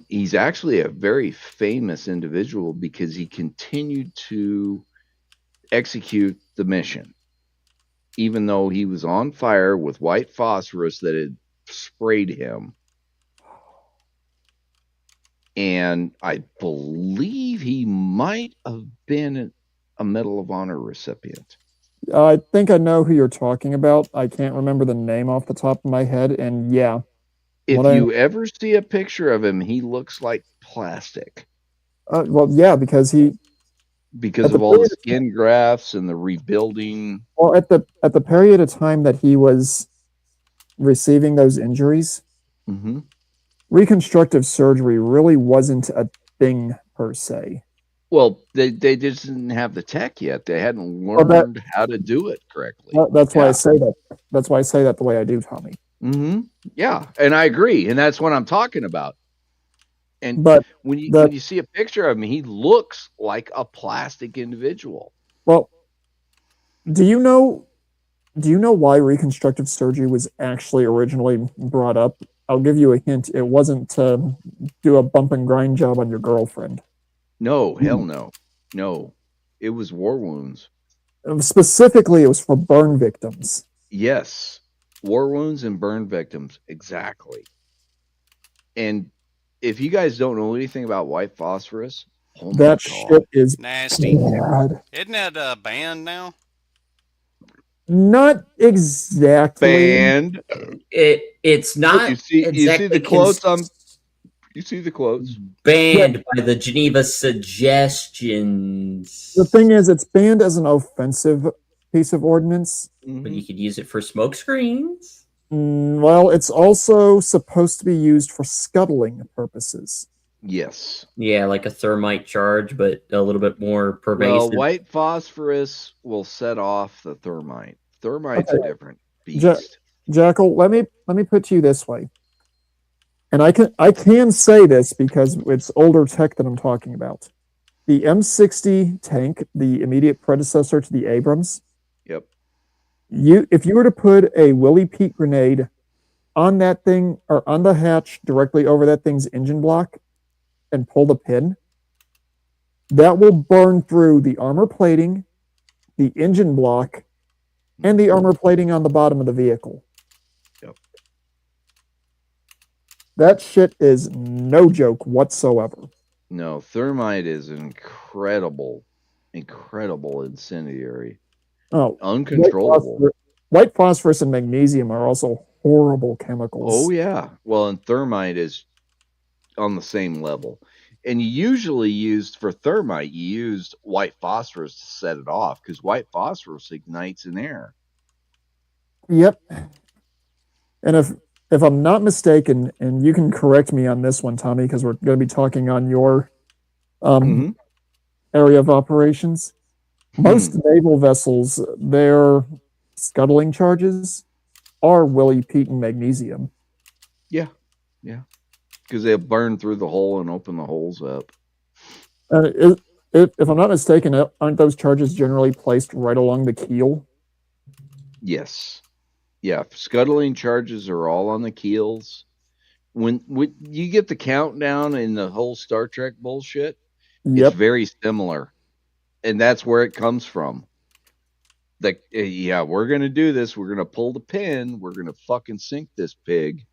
He's actually a very famous individual because he continued to execute the mission, even though he was on fire with white phosphorus that had sprayed him. And I believe he might have been a Medal of Honor recipient. I think I know who you're talking about. I can't remember the name off the top of my head. And yeah. If you ever see a picture of him, he looks like plastic. Well, yeah, because of all the skin grafts and the rebuilding. Well, at the period of time that he was receiving those injuries, reconstructive surgery really wasn't a thing per se. Well, they just didn't have the tech yet. They hadn't learned how to do it correctly. That's why I say that. That's why I say that the way I do, Tommy. Yeah, and I agree, and that's what I'm talking about. And when you see a picture of him, he looks like a plastic individual. Well, do you know why reconstructive surgery was actually originally brought up? I'll give you a hint. It wasn't to do a bump and grind job on your girlfriend. No, hell no. No. It was war wounds. Specifically, it was for burn victims. Yes. War wounds and burn victims. Exactly. And if you guys don't know anything about white phosphorus, Oh that shit is nasty. bad. Isn't that banned now? Not exactly. Banned. It's not You see exactly the quotes on. You see the quotes. banned by the Geneva Suggestions. The thing is, it's banned as an offensive piece of ordinance. But you could use it for smoke screens. Well, it's also supposed to be used for scuttling purposes. Yes. Yeah, like a thermite charge, but a little bit more pervasive. Well, white phosphorus will set off the thermite. Thermite's a different beast. Jackal, let me put to you this way. And I can say this because it's older tech that I'm talking about. The M60 tank, the immediate predecessor to the Abrams. Yep. If you were to put a Willie Pete grenade on that thing or on the hatch directly over that thing's engine block and pull the pin, that will burn through the armor plating, the engine block, and the armor plating on the bottom of the vehicle. Yep. That shit is no joke whatsoever. No, thermite is an incredible incendiary. Oh, uncontrollable. White phosphorus and magnesium are also horrible chemicals. Oh yeah. Well, and thermite is on the same level. And you usually used for thermite, you used white phosphorus to set it off because white phosphorus ignites in air. Yep. And if I'm not mistaken, and you can correct me on this one, Tommy, because we're going to be talking on your area of operations. Most naval vessels, their scuttling charges are Willie Pete and magnesium. Yeah. Yeah. Because they'll burn through the hole and open the holes up. If I'm not mistaken, aren't those charges generally placed right along the keel? Yes. Yeah, scuttling charges are all on the keels. When you get the countdown in the whole Star Trek bullshit, it's very similar. And that's where it comes from. Like, yeah, we're going to do this. We're going to pull the pin. We're going to fucking sink this pig.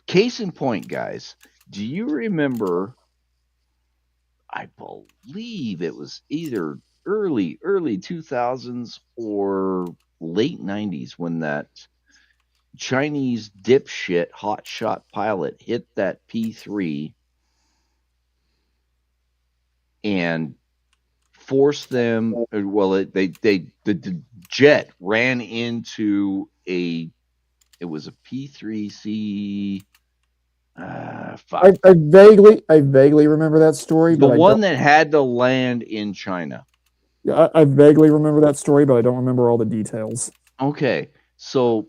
Case in point, guys, do you remember, I believe it was either early 2000s or late 90s when that Chinese dipshit hotshot pilot hit that P3 and forced them, well, the jet ran into it was a P3C. I vaguely remember that story. The one that had to land in China. Yeah, I vaguely remember that story, but I don't remember all the details. Okay, so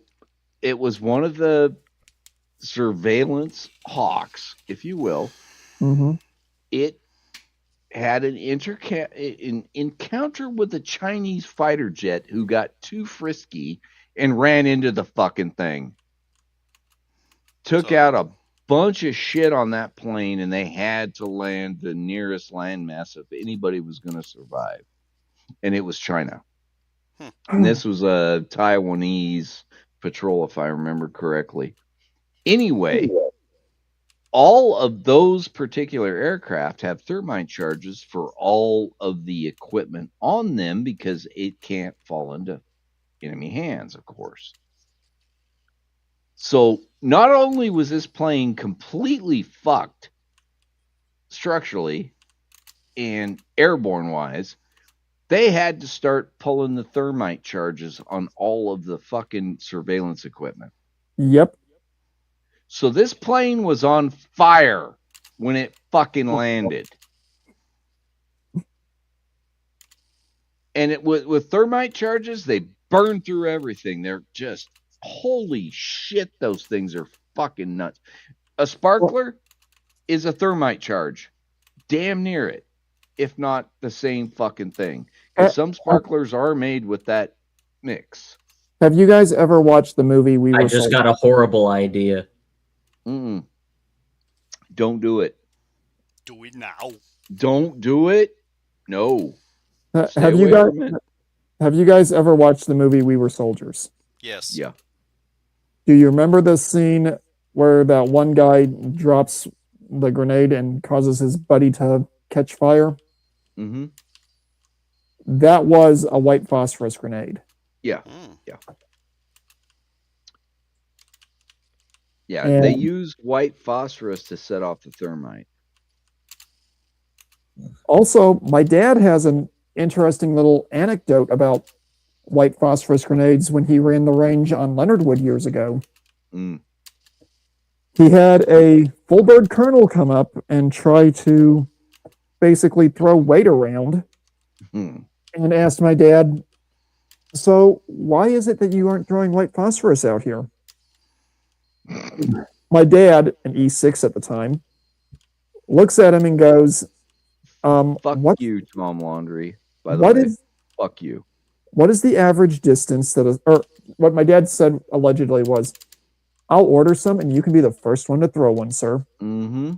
it was one of the surveillance hawks, if you will. Mm-hmm. It had an encounter with a Chinese fighter jet who got too frisky and ran into the fucking thing. Took out a bunch of shit on that plane, and they had to land the nearest landmass if anybody was going to survive. And it was China. And this was a Taiwanese patrol, if I remember correctly. Anyway, all of those particular aircraft have thermite charges for all of the equipment on them because it can't fall into enemy hands, of course. So not only was this plane completely fucked structurally and airborne wise, they had to start pulling the thermite charges on all of the fucking surveillance equipment. Yep. So this plane was on fire when it fucking landed. And it with thermite charges, they burn through everything. They're just, holy shit, those things are fucking nuts. A sparkler is a thermite charge. Damn near it. If not the same fucking thing. Because some sparklers are made with that mix. Have you guys ever watched the movie I just got a horrible idea. Don't do it. Do it now. Don't do it. No. Have you guys ever watched the movie We Were Soldiers? Yes. Yeah. Do you remember the scene where that one guy drops the grenade and causes his buddy to catch fire. Mm-hmm. That was a white phosphorus grenade. Yeah. Yeah. Yeah. And they use white phosphorus to set off the thermite. Also, my dad has an interesting little anecdote about white phosphorus grenades when he ran the range on Leonard Wood years ago. Mm. He had a full bird colonel come up and try to basically throw weight around and asked my dad, "So why is it that you aren't throwing white phosphorus out here?" My dad, an E6 at the time, looks at him and goes, Fuck you, Tom Laundry, by the way. Fuck you. What is the average distance that is, or what my dad said allegedly was, "I'll order some and you can be the first one to throw one, sir." Mm-hmm.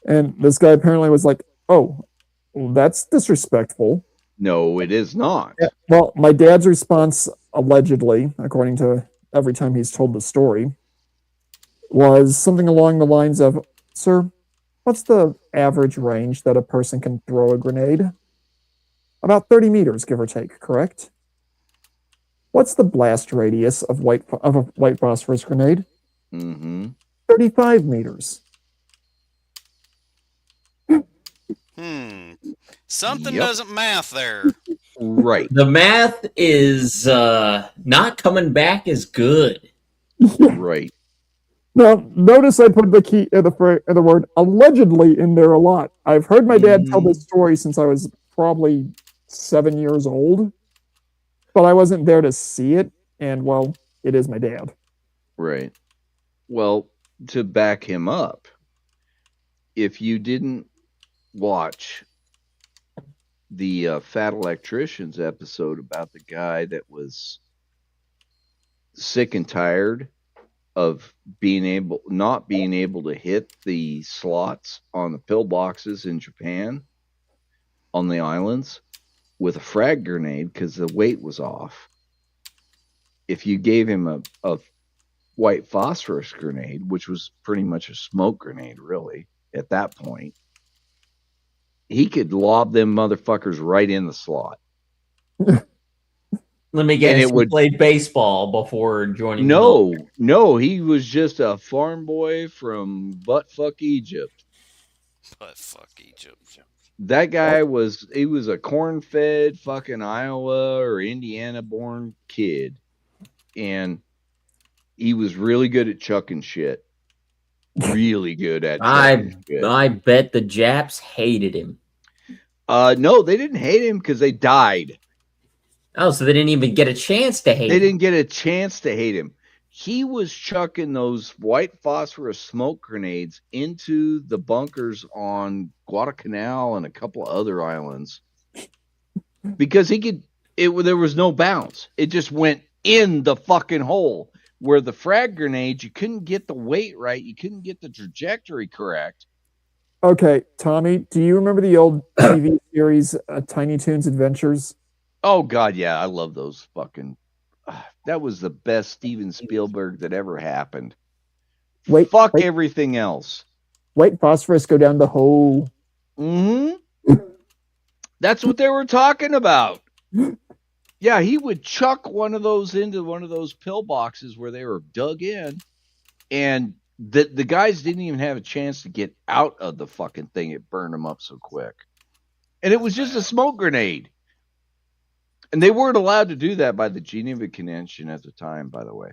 And this guy apparently was like, "Oh, well, that's disrespectful." No, it is not. Yeah. Well, my dad's response, allegedly, according to every time he's told the story, was something along the lines of, "Sir, what's the average range that a person can throw a grenade?" "About 30 meters, give or take, correct?" "What's the blast radius of a white phosphorus grenade?" Mm-hmm. 35 meters. Something doesn't math there. Right. The math is not coming back as good. Right. Now, notice I put the key, the word allegedly in there a lot. I've heard my dad tell this story since I was probably 7 years old, but I wasn't there to see it, and, well, it is my dad. Right. Well, to back him up, if you didn't watch the Fat Electricians episode about the guy that was sick and tired of not being able to hit the slots on the pillboxes in Japan on the islands with a frag grenade because the weight was off. If you gave him a white phosphorus grenade, which was pretty much a smoke grenade, really, at that point, he could lob them motherfuckers right in the slot. Let me guess, he played baseball before joining. No, he was just a farm boy from buttfuck Egypt. Buttfuck Egypt. That guy was a corn-fed fucking Iowa or Indiana-born kid, and he was really good at chucking shit. Really good at chucking shit. I bet the Japs hated him. No, they didn't hate him because they died. Oh, so they didn't even get a chance to hate him. They didn't get a chance to hate him. He was chucking those white phosphorus smoke grenades into the bunkers on Guadalcanal and a couple of other islands because there was no bounce. It just went in the fucking hole. Where the frag grenades, you couldn't get the weight right. You couldn't get the trajectory correct. Okay, Tommy, do you remember the old TV series Tiny Toons Adventures? Oh, God, yeah. I love those fucking... that was the best Steven Spielberg that ever happened. Fuck everything else. White phosphorus go down the hole. Mm-hmm. That's what they were talking about. Yeah, he would chuck one of those into one of those pillboxes where they were dug in, and the guys didn't even have a chance to get out of the fucking thing. It burned them up so quick. And it was just a smoke grenade. And they weren't allowed to do that by the Geneva Convention at the time, by the way.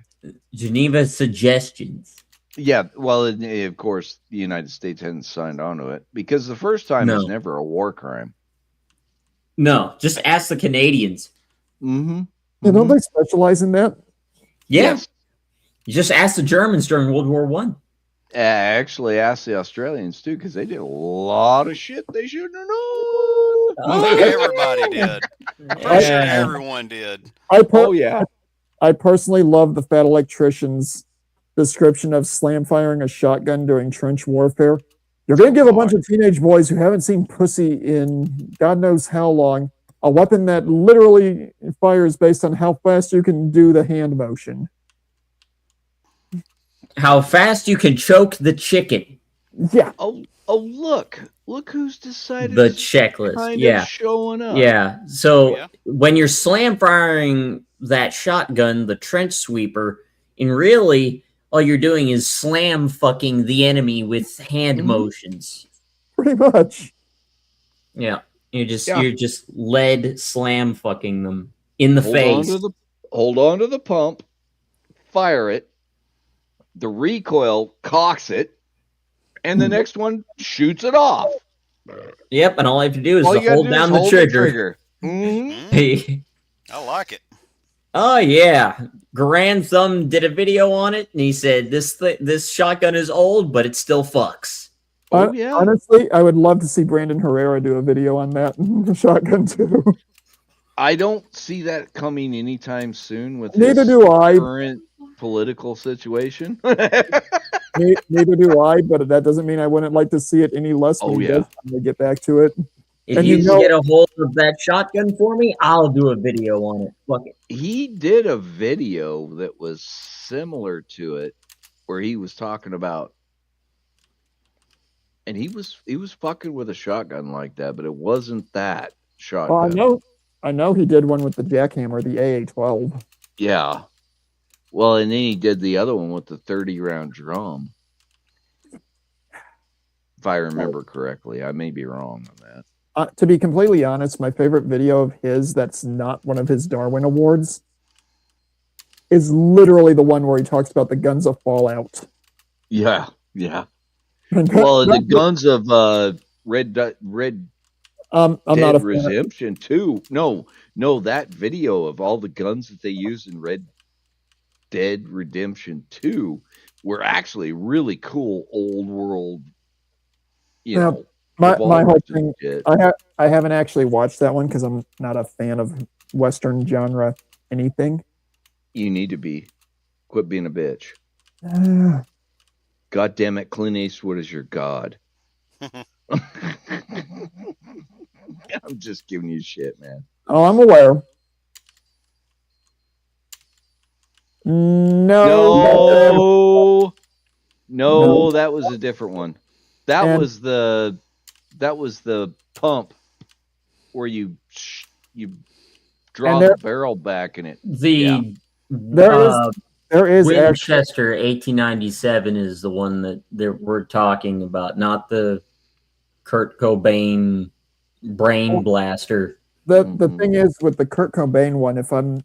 Geneva Suggestions. Yeah, well, of course, the United States hadn't signed on to it, because the first time is never a war crime. No, just ask the Canadians. Mm-hmm. Yeah, don't they specialize in that? Yeah. Yes. You just ask the Germans during World War I. Actually, ask the Australians, too, because they did a lot of shit they shouldn't have known. Everybody did. I'm sure everyone did. I personally love the Fat Electrician's description of slam firing a shotgun during trench warfare. You're going to give a bunch of teenage boys who haven't seen pussy in God knows how long a weapon that literally fires based on how fast you can do the hand motion. how fast you can choke the chicken. Yeah. Oh, look who's decided. The checklist. Kind Yeah. of showing up. Yeah. So Yeah. when you're slam firing that shotgun, the trench sweeper, and really all you're doing is slam fucking the enemy with hand motions. Pretty much. Yeah. You're just lead slam fucking them in the face. Hold on to the pump, fire it, the recoil cocks it, and the next one shoots it off. Yep, and all I have to do is hold down the trigger. Mm-hmm. I like it. Oh yeah, Grand Thumb did a video on it, and he said this shotgun is old, but it still fucks. Oh yeah. Honestly, I would love to see Brandon Herrera do a video on that shotgun too. I don't see that coming anytime soon with Neither his do I. current political situation. Neither do I, but that doesn't mean I wouldn't like to see it any less when he does finally get back to it. If you can get a hold of that shotgun for me, I'll do a video on it. Fuck it. He did a video that was similar to it, where he was talking about, and he was fucking with a shotgun like that, but it wasn't that shotgun. Well, I know he did one with the jackhammer, the AA-12. Yeah. Well, and then he did the other one with the 30-round drum. If I remember correctly. I may be wrong on that. To be completely honest, my favorite video of his that's not one of his Darwin Awards is literally the one where he talks about the guns of Fallout. Yeah. Well, the guns of Red I'm Dead not a Redemption 2. No, that video of all the guns that they used in Red Dead Redemption 2 were actually really cool old world, my whole thing. I haven't actually watched that one because I'm not a fan of Western genre anything. You need to be. Quit being a bitch. God damn it, Clint Eastwood is your god. I'm just giving you shit, man. Oh, I'm aware. No, that was a different one. That was the pump where you draw the barrel back in it. There is Winchester 1897 is the one that we're talking about, not the Kurt Cobain brain blaster. The thing is with the Kurt Cobain one, if I'm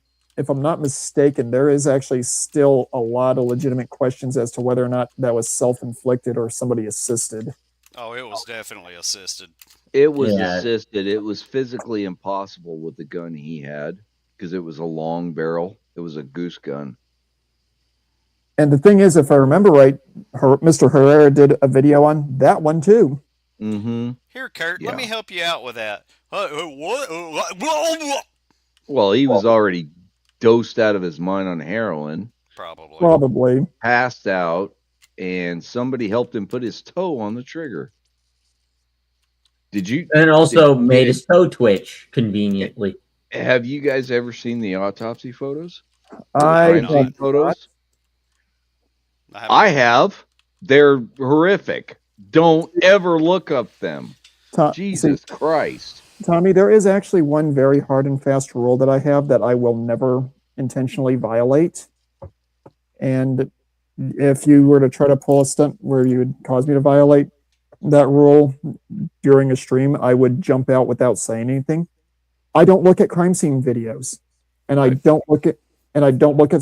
not mistaken, there is actually still a lot of legitimate questions as to whether or not that was self-inflicted or somebody assisted. Oh, it was definitely assisted. It was assisted. It was physically impossible with the gun he had because it was a long barrel. It was a goose gun. And the thing is, if I remember right, Mr. Herrera did a video on that one too. Mm-hmm. Here, Kurt, let me help you out with that. Well, he was already dosed out of his mind on heroin. Probably. Passed out, and somebody helped him put his toe on the trigger. And also made his toe twitch conveniently. Have you guys ever seen the autopsy photos? I have. They're horrific. Don't ever look up them. Jesus Christ. Tommy, there is actually one very hard and fast rule that I have that I will never intentionally violate. And if you were to try to pull a stunt where you would cause me to violate that rule during a stream, I would jump out without saying anything. I don't look at crime scene videos, and I don't look at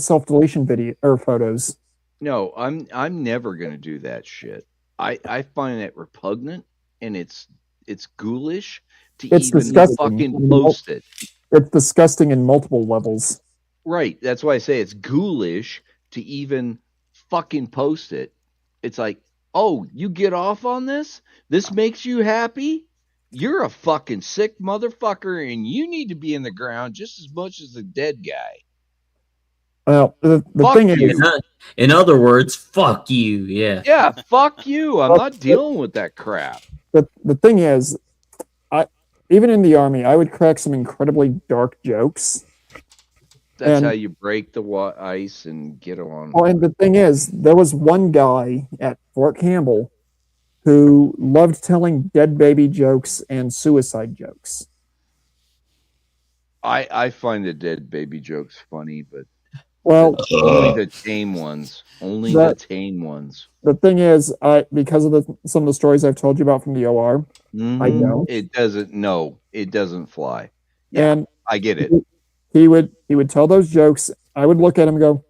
self-deletion video or photos. No, I'm never gonna do that shit. I find it repugnant, and it's ghoulish to even disgusting. Fucking post it. It's disgusting in multiple levels. Right. That's why I say it's ghoulish to even fucking post it. It's like, oh, you get off on this? This makes you happy? You're a fucking sick motherfucker, and you need to be in the ground just as much as the dead guy. Well, the thing is, in other words, fuck you. Yeah. Yeah, fuck you. I'm not dealing with that crap. The thing is, even in the army, I would crack some incredibly dark jokes. That's how you break the ice and get on. Well, and the thing is, there was one guy at Fort Campbell who loved telling dead baby jokes and suicide jokes. I find the dead baby jokes funny, but well, only the tame ones. Only the tame ones. The thing is, because of some of the stories I've told you about from the OR, I don't. It doesn't. No, it doesn't fly. Yeah, and I get it. He would tell those jokes. I would look at him and go,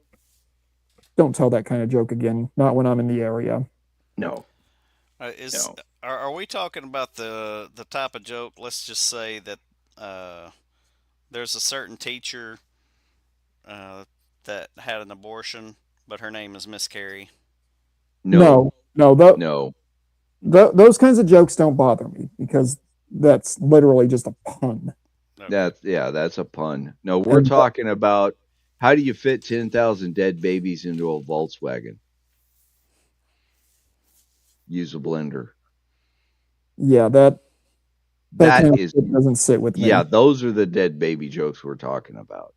"Don't tell that kind of joke again. Not when I'm in the area." No. No. Are we talking about the type of joke? Let's just say that there's a certain teacher that had an abortion, but her name is Miss Carey. No. Those kinds of jokes don't bother me because that's literally just a pun. Okay. That's a pun. No, we're talking about how do you fit 10,000 dead babies into a Volkswagen? Use a blender. Yeah, that kind of doesn't sit with me. Yeah, those are the dead baby jokes we're talking about.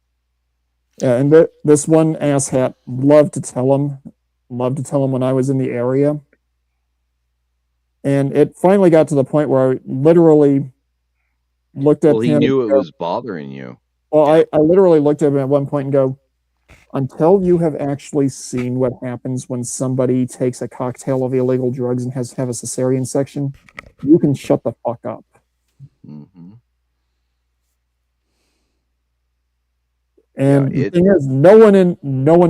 Yeah, and this one asshat loved to tell them when I was in the area. And it finally got to the point where I literally looked at him. Well, he knew it was bothering you. Well, I literally looked at him at one point and go, until you have actually seen what happens when somebody takes a cocktail of illegal drugs and has to have a cesarean section, you can shut the fuck up. Mm-hmm. And the thing is, no one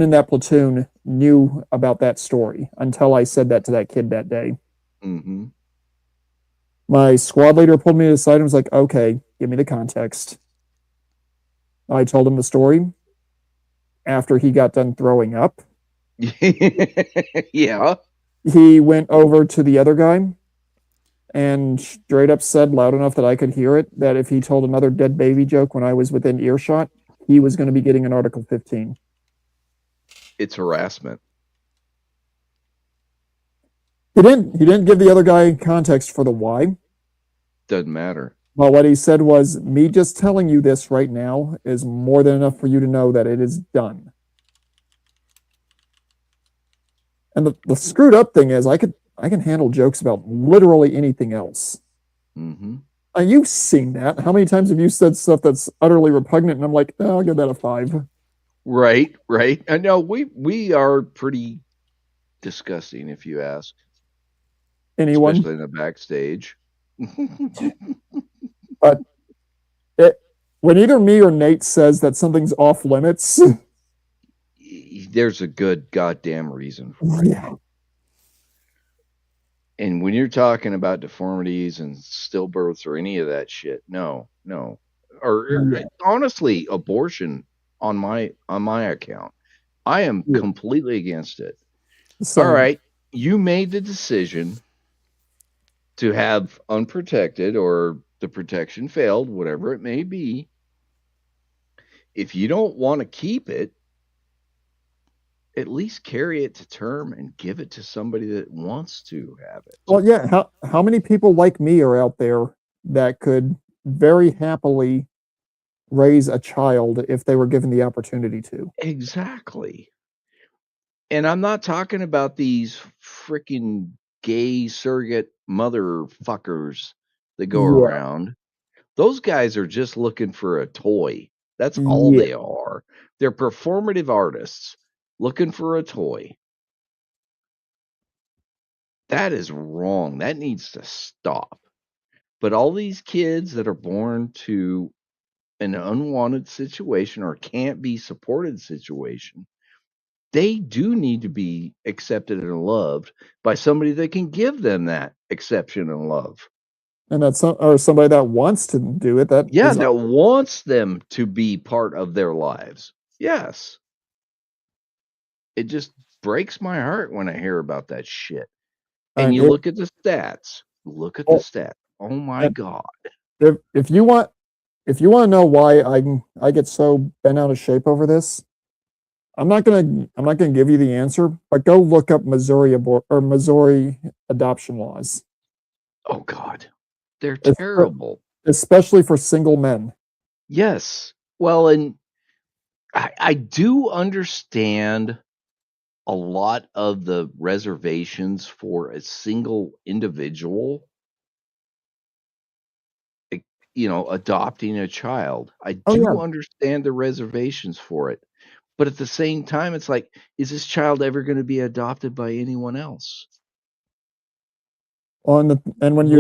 in that platoon knew about that story until I said that to that kid that day. Mm-hmm. My squad leader pulled me to the side and was like, "Okay, give me the context." I told him the story. After he got done throwing up, yeah, he went over to the other guy and straight up said loud enough that I could hear it that if he told another dead baby joke when I was within earshot, he was going to be getting an Article 15. It's harassment. He didn't give the other guy context for the why. Doesn't matter. Well, what he said was, me just telling you this right now is more than enough for you to know that it is done. And the screwed up thing is I can handle jokes about literally anything else. Mm-hmm. You've seen that. How many times have you said stuff that's utterly repugnant and I'm like, I'll give that a 5. Right. I know we are pretty disgusting if you ask. Anyone? Especially in the backstage. But when either me or Nate says that something's off limits, there's a good goddamn reason for it. Yeah. And when you're talking about deformities and stillbirths or any of that shit, no. Or honestly, abortion on my account, I am completely against it. All right, you made the decision to have unprotected or the protection failed, whatever it may be. If you don't want to keep it, at least carry it to term and give it to somebody that wants to have it. Well, yeah. How many people like me are out there that could very happily raise a child if they were given the opportunity to? Exactly. And I'm not talking about these freaking gay surrogate motherfuckers that go around. Those guys are just looking for a toy. That's all they are. They're performative artists looking for a toy. That is wrong. That needs to stop. But all these kids that are born to an unwanted situation or can't be supported situation, they do need to be accepted and loved by somebody that can give them that exception and love. And that's or somebody that wants to do it. That wants them to be part of their lives. Yes. It just breaks my heart when I hear about that shit. And you look at the stats. Look at the stats. Oh my God. If you want to know why I get so bent out of shape over this, I'm not gonna give you the answer, but go look up Missouri adoption laws. Oh God, they're terrible, especially for single men. Yes. Well, and I do understand a lot of the reservations for a single individual, adopting a child. I do understand the reservations for it. But at the same time, it's like, is this child ever going to be adopted by anyone else? And when you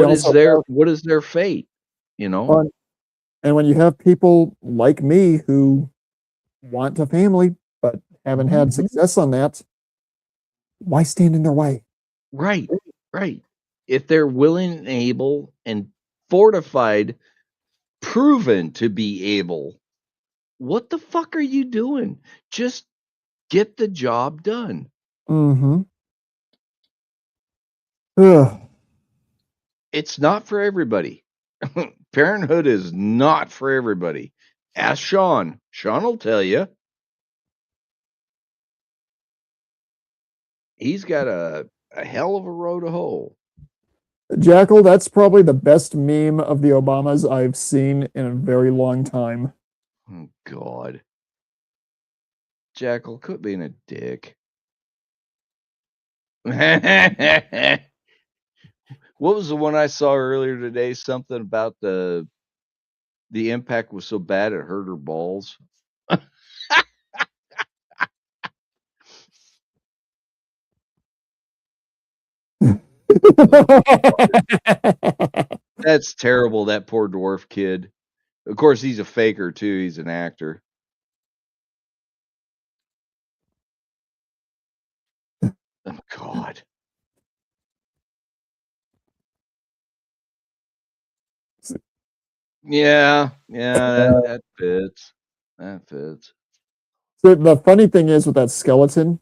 what is their fate? And when you have people like me who want a family but haven't had success on that, why stand in their way? Right. If they're willing and able and fortified, proven to be able, what the fuck are you doing? Just get the job done. Mm-hmm. It's not for everybody. Parenthood is not for everybody. Ask Sean. Sean will tell you. He's got a hell of a road to hoe. Jackal, that's probably the best meme of the Obamas I've seen in a very long time. Oh, God. Jackal, quit being a dick. What was the one I saw earlier today? Something about the impact was so bad it hurt her balls. That's terrible, that poor dwarf kid. Of course, he's a faker, too. He's an actor. Oh, God. Yeah, that fits. That fits. So the funny thing is with that skeleton.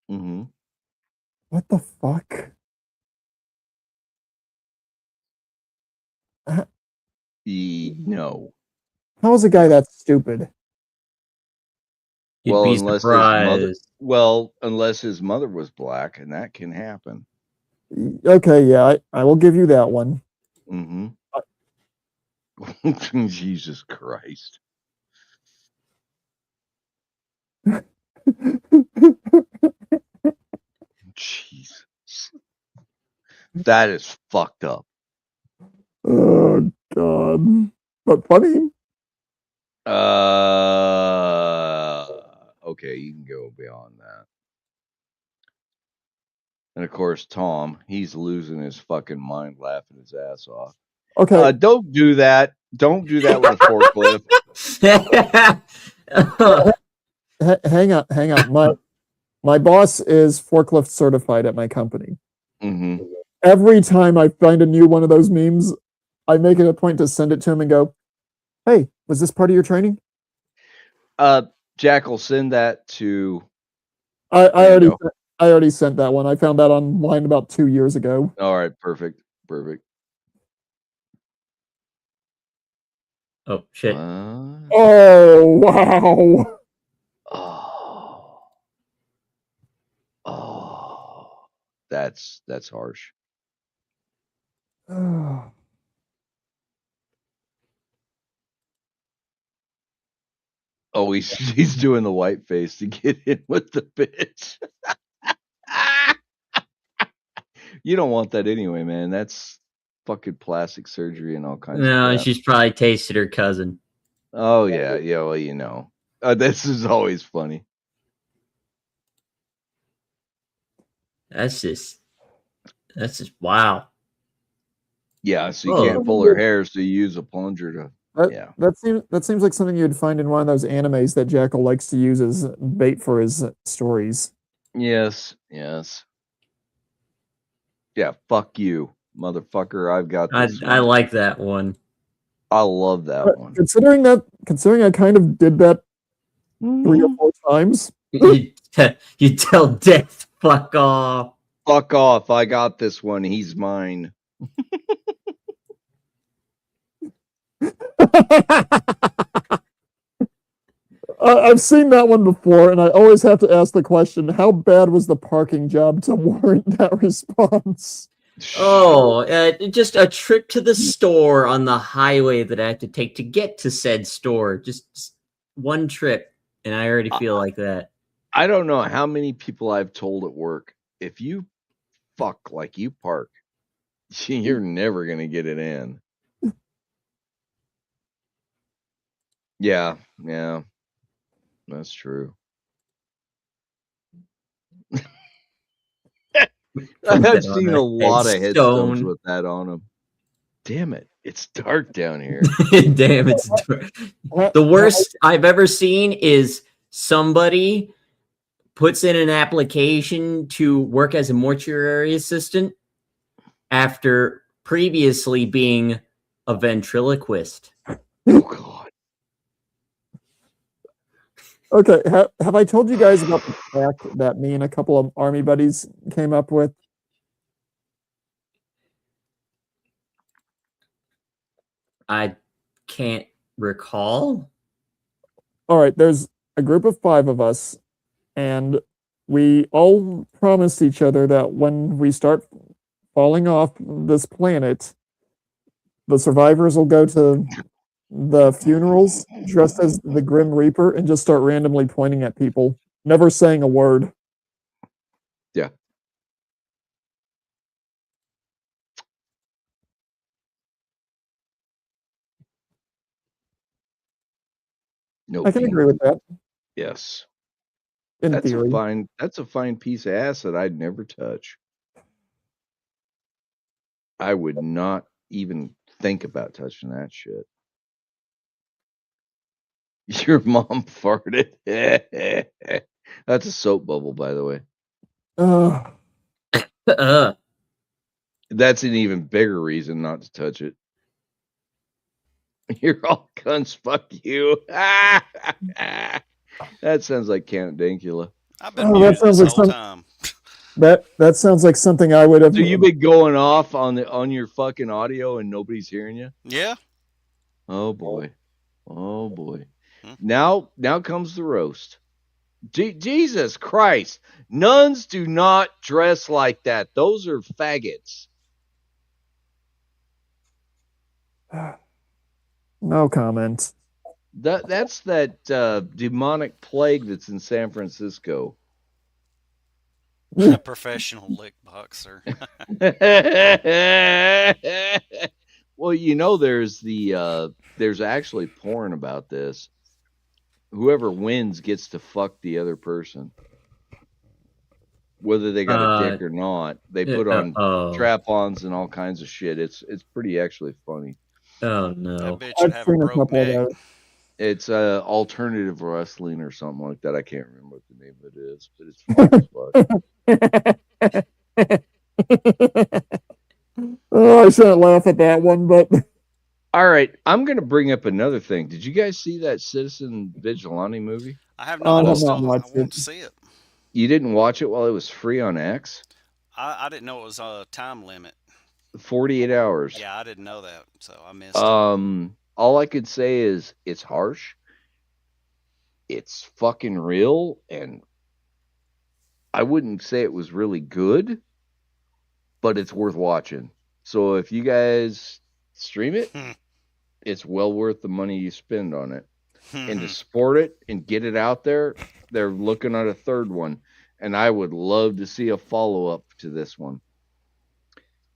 Mm-hmm. What the fuck? No. How is a guy that stupid? You'd be surprised. Unless his mother was black, and that can happen. Okay, yeah, I will give you that one. Mm-hmm. Jesus Christ. Jesus. That is fucked up. Oh, God. But funny. Okay, you can go beyond that. And of course, Tom, he's losing his fucking mind laughing his ass off. Okay. Don't do that. Don't do that with a forklift. Hang on. My boss is forklift certified at my company. Mm-hmm. Every time I find a new one of those memes, I make it a point to send it to him and go, "Hey, was this part of your training?" Jackal, send that to. I already sent that one. I found that online about 2 years ago. All right, perfect. Oh shit! Oh wow! Oh, that's harsh. Oh, he's doing the white face to get in with the bitch. You don't want that anyway, man. That's fucking plastic surgery and all kinds of crap. She's probably tasted her cousin. Oh yeah. Well, this is always funny. That's just wow. Yeah, so you can't pull her hair, so you use a plunger to. That seems like something you'd find in one of those animes that Jackal likes to use as bait for his stories. Yes. Yeah, fuck you, motherfucker. I've got this one. I like that one. I love that one. Considering I kind of did that 3 or 4 times. You tell Death, fuck off. Fuck off. I got this one. He's mine. I've seen that one before, and I always have to ask the question, how bad was the parking job to warrant that response? Oh, just a trip to the store on the highway that I have to take to get to said store. Just one trip, and I already feel like that. I don't know how many people I've told at work, if you fuck like you park, you're never going to get it in. Yeah, that's true. I've seen a lot of headstones with that on them. Damn it, it's dark down here. Damn, it's dark. The worst I've ever seen is somebody puts in an application to work as a mortuary assistant after previously being a ventriloquist. Oh, God. Okay, have I told you guys about the fact that me and a couple of army buddies came up with? I can't recall. All right, there's a group of 5 of us, and we all promised each other that when we start falling off this planet, the survivors will go to the funerals dressed as the Grim Reaper and just start randomly pointing at people, never saying a word. Yeah. No, I can agree with that. Yes. In theory. That's a fine piece of acid I'd never touch. I would not even think about touching that shit. Your mom farted. That's a soap bubble, by the way. That's an even bigger reason not to touch it. You're all cunts. Fuck you. That sounds like Canadancula. I've been muted this whole time. That sounds like something I would have. So you've been going off on your fucking audio and nobody's hearing you? Yeah. Oh boy. Oh boy. Now comes the roast. Jesus Christ. Nuns do not dress like that. Those are faggots. No comment. That's that demonic plague that's in San Francisco. A professional lick boxer. Well, you know, there's actually porn about this. Whoever wins gets to fuck the other person, whether they got a dick or not. They put on strap-ons and all kinds of shit. It's pretty actually funny. Oh no! That bitch should have a broke neck. It's alternative wrestling or something like that. I can't remember what the name of it is, but it's fun as fuck. Oh, I shouldn't laugh at that one, but all right, I'm going to bring up another thing. Did you guys see that Citizen Vigilante movie? I have not. I want to see it. You didn't watch it while it was free on X? I didn't know it was a time limit. 48 hours. Yeah, I didn't know that, so I missed it. All I could say is it's harsh. It's fucking real, and I wouldn't say it was really good, but it's worth watching. So if you guys stream it, it's well worth the money you spend on it. And to support it and get it out there, they're looking at a third one, and I would love to see a follow-up to this one.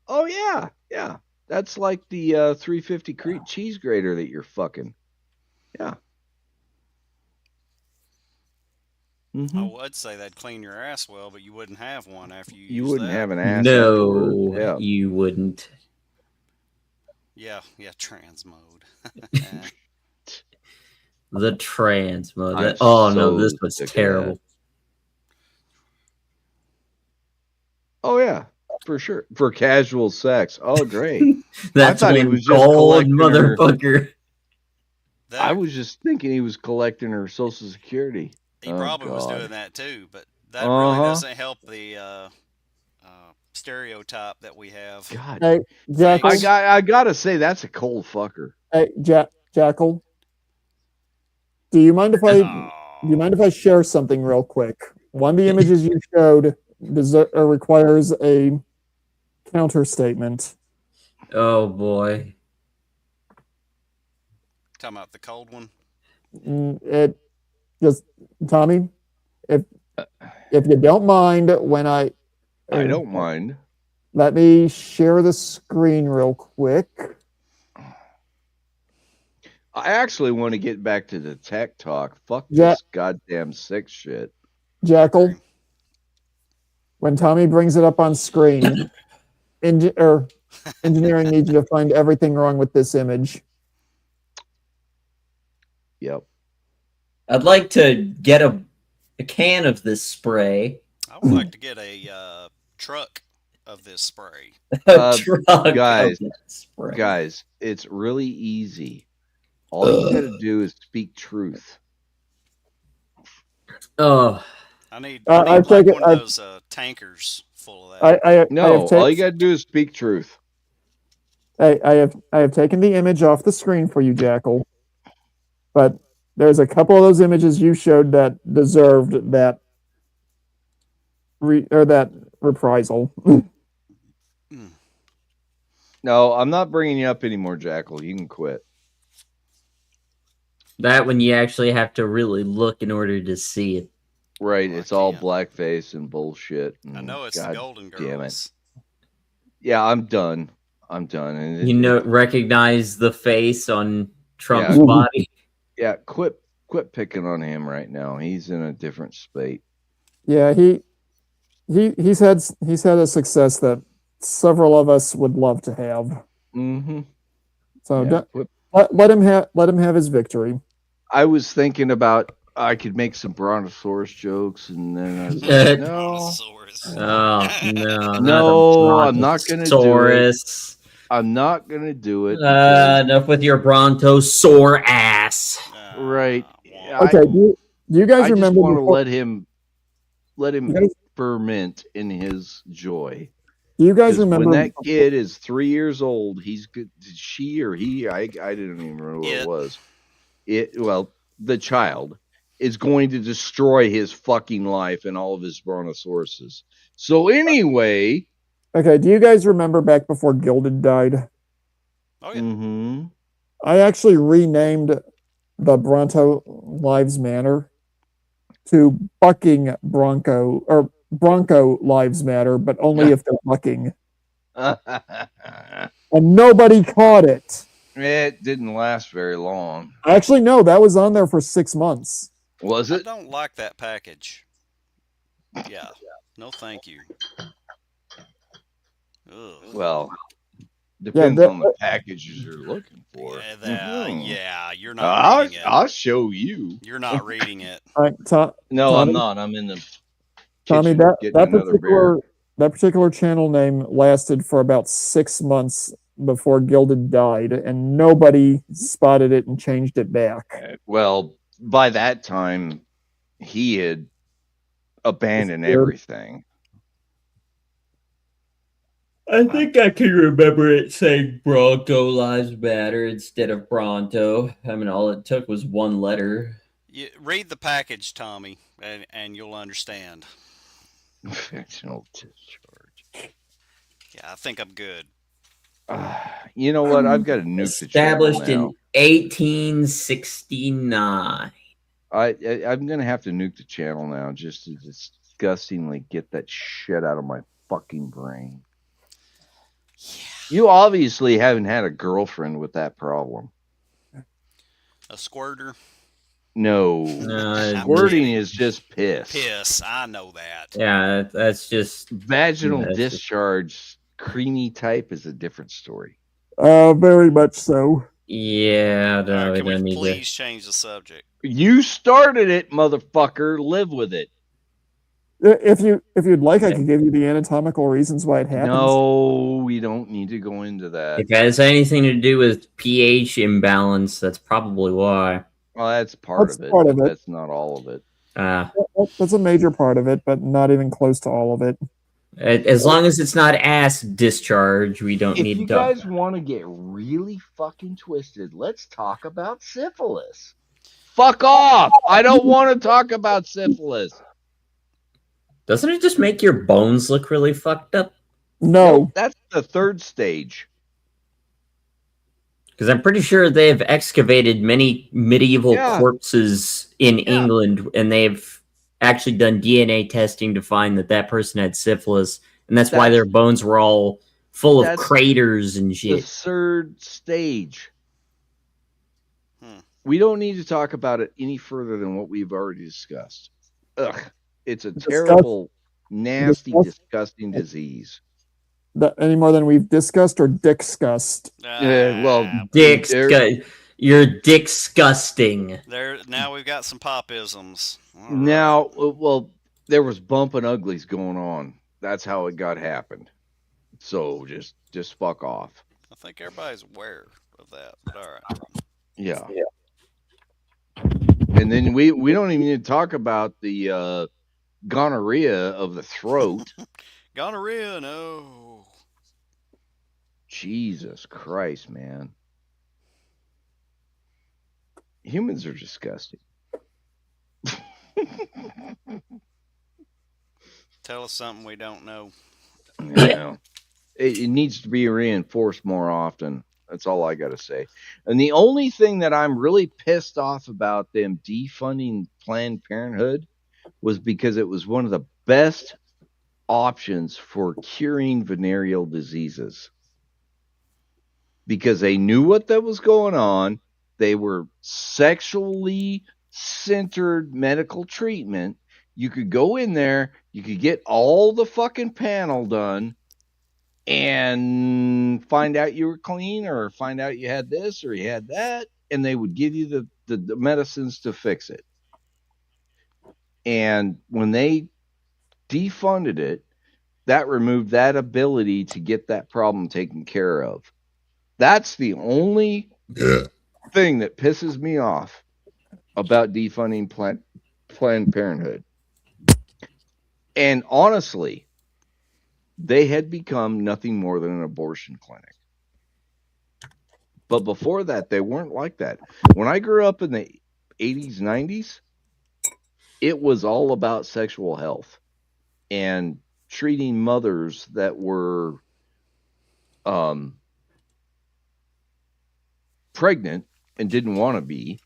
Oh, yeah. That's like the 350 cheese grater that you're fucking. Yeah. Mm-hmm. I would say that'd clean your ass well, but you wouldn't have one after you wouldn't that. have an ass. No, yeah. You wouldn't. Yeah, trans mode. The trans mode. No, this was terrible. Oh, yeah. For sure. For casual sex. Oh, great. That's I thought he was just collecting motherfucker. I was just thinking he was collecting her Social Security. He probably was doing that too, but that really doesn't help the stereotype that we have. God. Hey, Jackal. I gotta say that's a cold fucker. Hey, Jackal. Do you mind if I share something real quick? One of the images you showed requires a counter statement. Oh boy. Talking about the cold one. It just Tommy, if you don't mind, when I don't mind. Let me share the screen real quick. I actually want to get back to the tech talk. Fuck this goddamn sex shit. Jackal, when Tommy brings it up on screen, engineering needs you to find everything wrong with this image. Yep. I'd like to get a can of this spray. I would like to get a truck of this spray. A truck guys, of this spray. Guys, it's really easy. All you got to do is speak truth. Oh, I need like one of those tankers full of that. All you got to do is speak truth. I have taken the image off the screen for you, Jackal. But there's a couple of those images you showed that deserved that reprisal. No, I'm not bringing you up anymore, Jackal. You can quit. That when you actually have to really look in order to see it. Right, it's all blackface and bullshit. And I know it's the Golden Girls. Damn it. Yeah, I'm done. And recognize the face on Trump's body. Yeah, quit picking on him right now. He's in a different spate. Yeah, he's had a success that several of us would love to have. Mm-hmm. So let him have his victory. I was thinking about I could make some Brontosaurus jokes, and then I was like, no. No, I'm not going to do it. I'm not going to do it. Enough with your Brontosaur ass. Right. Okay, do you guys remember? I just want to let him ferment in his joy. Do you guys remember when that kid is 3 years old? He's good. She or he? I didn't even remember what it was. The child is going to destroy his fucking life and all of his brontosauruses. So anyway, okay. Do you guys remember back before Gilded died? Oh yeah. Mm-hmm. I actually renamed the Bronto Lives Matter to Bucking Bronco, or Bronco Lives Matter, but only if they're bucking. And nobody caught it. It didn't last very long. Actually, no, that was on there for 6 months. Was it? I don't like that package. Yeah. No, thank you. Ugh. Well, depends on the packages you're looking for. Yeah, you're not reading it. I'll show you. You're not reading it. All right, no, Tommy, I'm not. I'm in the Tommy, kitchen that particular channel name lasted for about 6 months before Gilded died, and nobody spotted it and changed it back. Well, by that time, he had abandoned everything. I think I can remember it saying Bronco Lives Matter instead of Bronto. I mean, all it took was one letter. Read the package, Tommy, and you'll understand. Fictional discharge. Yeah, I think I'm good. You know what? I've got a nuke established in 1869. I'm gonna have to nuke the channel now just to disgustingly get that shit out of my fucking brain. Yeah. You obviously haven't had a girlfriend with that problem. A squirter? No. Squirting is just piss. Piss, I know that. Yeah, that's just vaginal discharge. Creamy type is a different story. Very much so. Yeah, no, can we please change the subject? You started it, motherfucker. Live with it. If you'd like, I could give you the anatomical reasons why it happens. No, we don't need to go into that. If it has anything to do with pH imbalance, that's probably why. Well, that's part of it. That's not all of it. That's a major part of it, but not even close to all of it. As long as it's not ass discharge, we don't need to talk. If you guys want to get really fucking twisted, let's talk about syphilis. Fuck off! I don't want to talk about syphilis. Doesn't it just make your bones look really fucked up? No. Nope, that's the third stage. Because I'm pretty sure they have excavated many medieval corpses in England, and they've actually done DNA testing to find that person had syphilis, and that's why their bones were all full of craters and shit. The third stage. We don't need to talk about it any further than what we've already discussed. Ugh, it's a terrible, nasty, disgusting disease. Any more than we've discussed or discussed? Well, you're disgusting. Now we've got some popisms. Now, well, there was bumping uglies going on. That's how it happened. So just fuck off. I think everybody's aware of that, but all right. Yeah. And then we don't even need to talk about the gonorrhea of the throat. Gonorrhea, no. Jesus Christ, man. Humans are disgusting. Tell us something we don't know. Yeah. It needs to be reinforced more often. That's all I got to say. And the only thing that I'm really pissed off about them defunding Planned Parenthood was because it was one of the best options for curing venereal diseases. Because they knew what that was going on. They were sexually centered medical treatment. You could go in there, you could get all the fucking panel done and find out you were clean or find out you had this or you had that, and they would give you the medicines to fix it. And when they defunded it, that removed that ability to get that problem taken care of. That's the only thing that pisses me off about defunding Planned Parenthood. And honestly, they had become nothing more than an abortion clinic. But before that, they weren't like that. When I grew up in the 80s, 90s, it was all about sexual health and treating mothers that were pregnant and didn't want to be,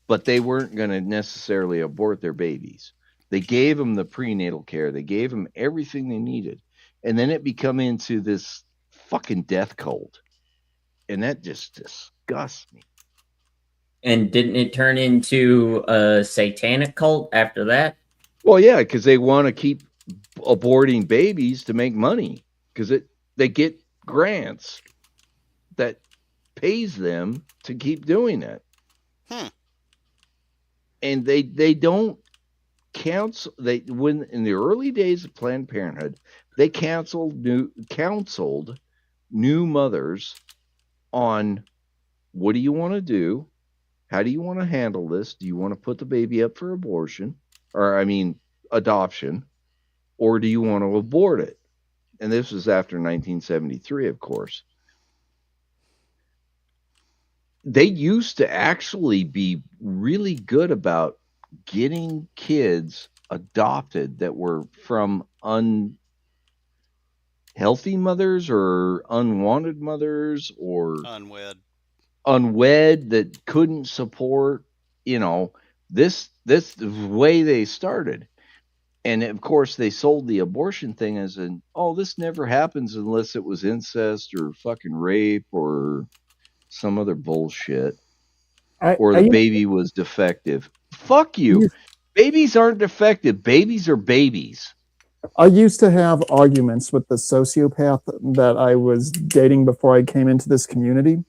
but they weren't going to necessarily abort their babies. They gave them the prenatal care. They gave them everything they needed. And then it became into this fucking death cult. And that just disgusts me. And didn't it turn into a satanic cult after that? Well, yeah, because they want to keep aborting babies to make money. Because they get grants that pays them to keep doing it. And they don't counsel. When in the early days of Planned Parenthood, they counseled new mothers on what do you want to do, how do you want to handle this? Do you want to put the baby up for adoption, or do you want to abort it? And this was after 1973, of course. They used to actually be really good about getting kids adopted that were from unhealthy mothers or unwanted mothers or unwed that couldn't support, this way they started. And of course they sold the abortion thing as this never happens unless it was incest or fucking rape or some other bullshit. Or the baby was defective. Fuck you. Babies aren't defective. Babies are babies. I used to have arguments with the sociopath that I was dating before I came into this community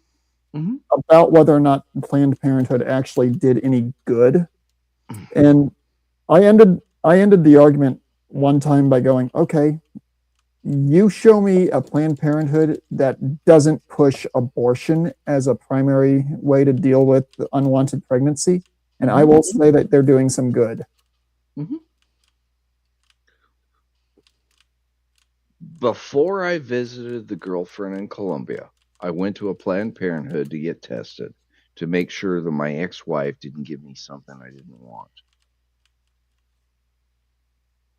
about whether or not Planned Parenthood actually did any good. And I ended the argument one time by going, okay, you show me a Planned Parenthood that doesn't push abortion as a primary way to deal with unwanted pregnancy, and I will say that they're doing some good. Before I visited the girlfriend in Colombia, I went to a Planned Parenthood to get tested to make sure that my ex-wife didn't give me something I didn't want.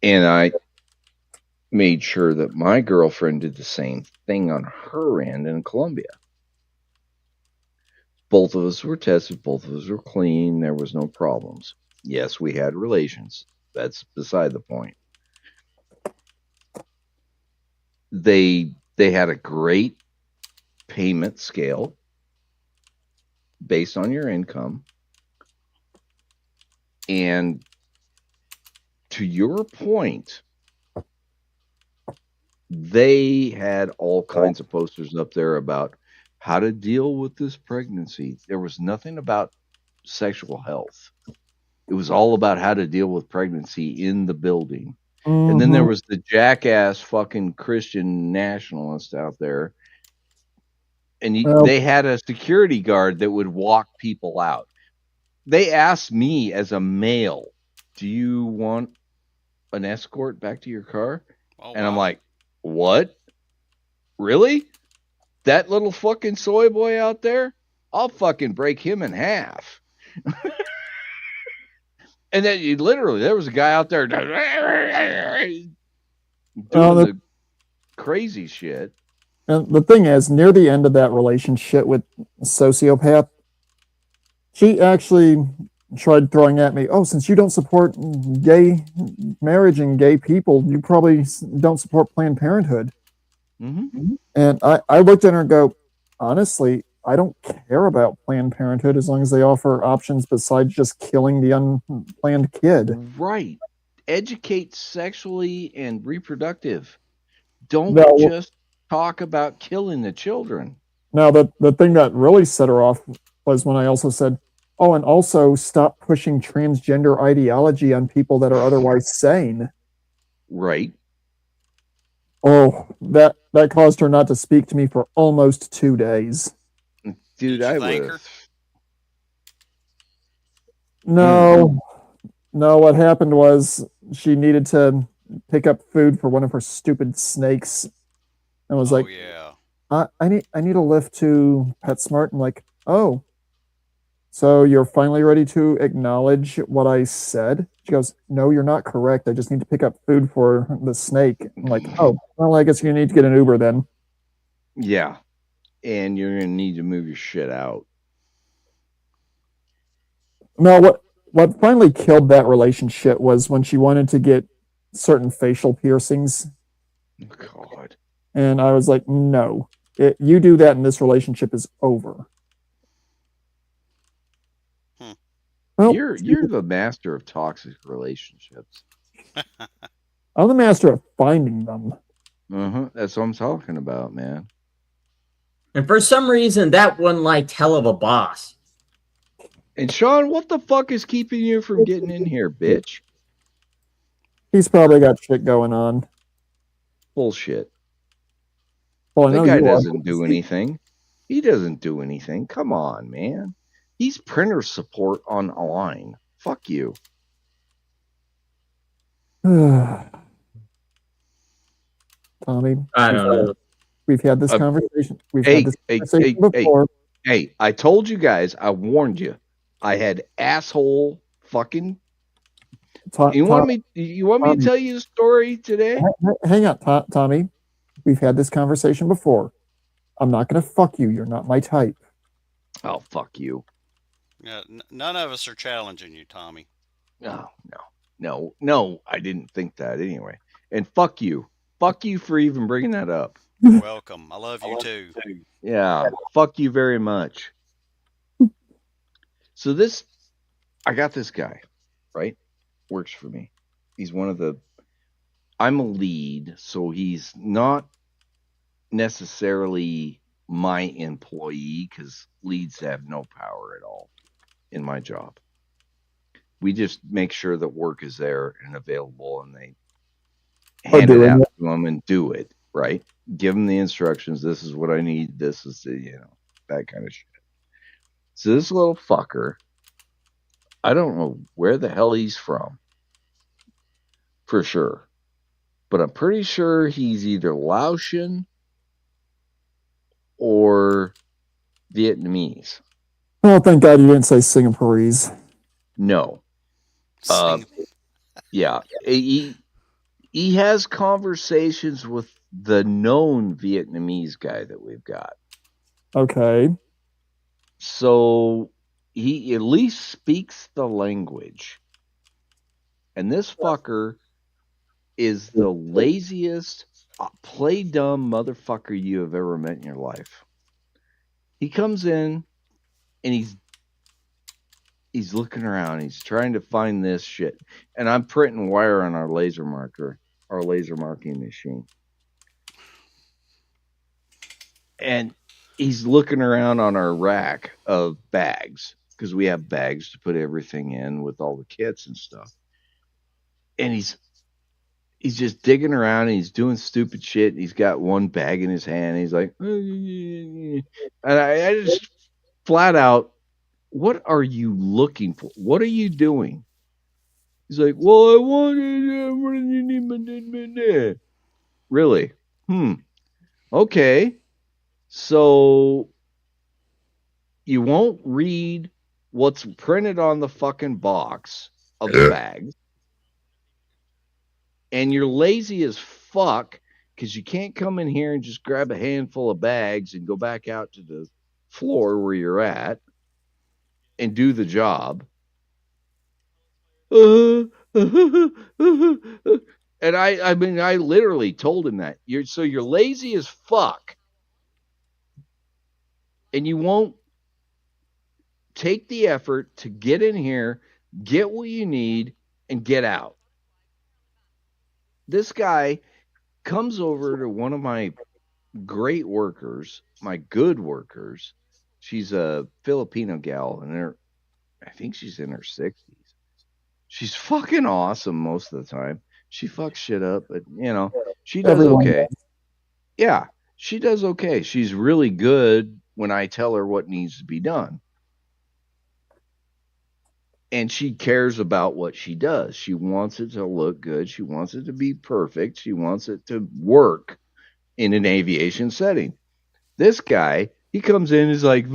And made sure that my girlfriend did the same thing on her end in Colombia. Both of us were tested. Both of us were clean. There was no problems. Yes, we had relations. That's beside the point. They had a great payment scale based on your income. And to your point, they had all kinds of posters up there about how to deal with this pregnancy. There was nothing about sexual health. It was all about how to deal with pregnancy in the building. Mm-hmm. And then there was the jackass fucking Christian nationalist out there. And they had a security guard that would walk people out. They asked me as a male, do you want an escort back to your car? Oh, and wow. I'm like, what? Really? That little fucking soy boy out there? I'll fucking break him in half. And then literally, there was a guy out there doing the crazy shit. And the thing is, near the end of that relationship with sociopath, she actually tried throwing at me, oh, since you don't support gay marriage and gay people, you probably don't support Planned Parenthood. Mm-hmm. And I looked at her and go, honestly, I don't care about Planned Parenthood as long as they offer options besides just killing the unplanned kid. Right. Educate sexually and reproductive. Don't just talk about killing the children. Now, the thing that really set her off was when I also said, oh, and also stop pushing transgender ideology on people that are otherwise sane. Right. Oh, that caused her not to speak to me for almost 2 days. Dude, I would. No, what happened was she needed to pick up food for one of her stupid snakes. And was like, yeah. I need a lift to PetSmart. I'm like, oh, so you're finally ready to acknowledge what I said? She goes, no, you're not correct. I just need to pick up food for the snake. I'm like, oh, well, I guess you need to get an Uber then. Yeah. And you're going to need to move your shit out. No, what finally killed that relationship was when she wanted to get certain facial piercings. God. And I was like, no, you do that and this relationship is over. Well, you're the master of toxic relationships. I'm the master of finding them. That's what I'm talking about, man. And for some reason, that one liked hell of a boss. And Sean, what the fuck is keeping you from getting in here, bitch? He's probably got shit going on. Bullshit. Well, that guy doesn't do anything. He doesn't do anything. Come on, man. He's printer support online. Fuck you. Tommy, I don't know. We've had this conversation. We've had this conversation before. Hey, I told you guys. I warned you. I had asshole fucking. You want me to tell you the story today? Hang on, Tommy. We've had this conversation before. I'm not going to fuck you. You're not my type. Oh, fuck you. Yeah, none of us are challenging you, Tommy. No. I didn't think that anyway. And fuck you. Fuck you for even bringing that up. You're welcome. I love you too. Yeah. Fuck you very much. So I got this guy, right? Works for me. He's I'm a lead, so he's not necessarily my employee because leads have no power at all in my job. We just make sure that work is there and available, and they hand it out to them and do it, right? Give them the instructions. This is what I need. This is that kind of shit. So this little fucker, I don't know where the hell he's from, for sure. But I'm pretty sure he's either Laotian or Vietnamese. Oh, thank God you didn't say Singaporese. No. Yeah. He has conversations with the known Vietnamese guy that we've got. Okay. So he at least speaks the language. And this fucker is the laziest, play dumb motherfucker you have ever met in your life. He comes in and he's looking around. He's trying to find this shit. And I'm printing wire on our laser marking machine. And he's looking around on our rack of bags because we have bags to put everything in with all the kits and stuff. And he's just digging around and he's doing stupid shit. He's got one bag in his hand. He's like, and I just flat out, what are you looking for? What are you doing? He's like, well, I wanted. Really? Okay. So you won't read what's printed on the fucking box of the bags. And you're lazy as fuck because you can't come in here and just grab a handful of bags and go back out to the floor where you're at and do the job. And I mean, I literally told him that. You're lazy as fuck. And you won't take the effort to get in here, get what you need, and get out. This guy comes over to one of my great workers, my good workers. She's a Filipino gal, and I think she's in her 60s. She's fucking awesome most of the time. She fucks shit up, but she does okay. Yeah, she does okay. She's really good when I tell her what needs to be done. And she cares about what she does. She wants it to look good. She wants it to be perfect. She wants it to work in an aviation setting. This guy, he comes in, is like, and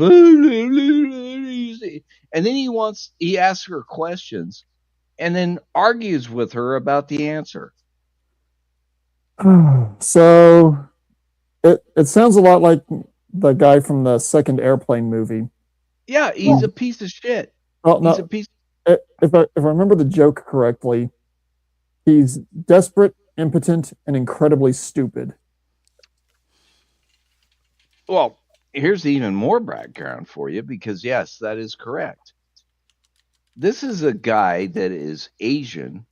then he asks her questions and then argues with her about the answer. So it sounds a lot like the guy from the second Airplane movie. Yeah, he's a piece of shit. Well, no, if I remember the joke correctly, he's desperate, impotent, and incredibly stupid. Well, here's even more background for you because, yes, that is correct. This is a guy that is Asian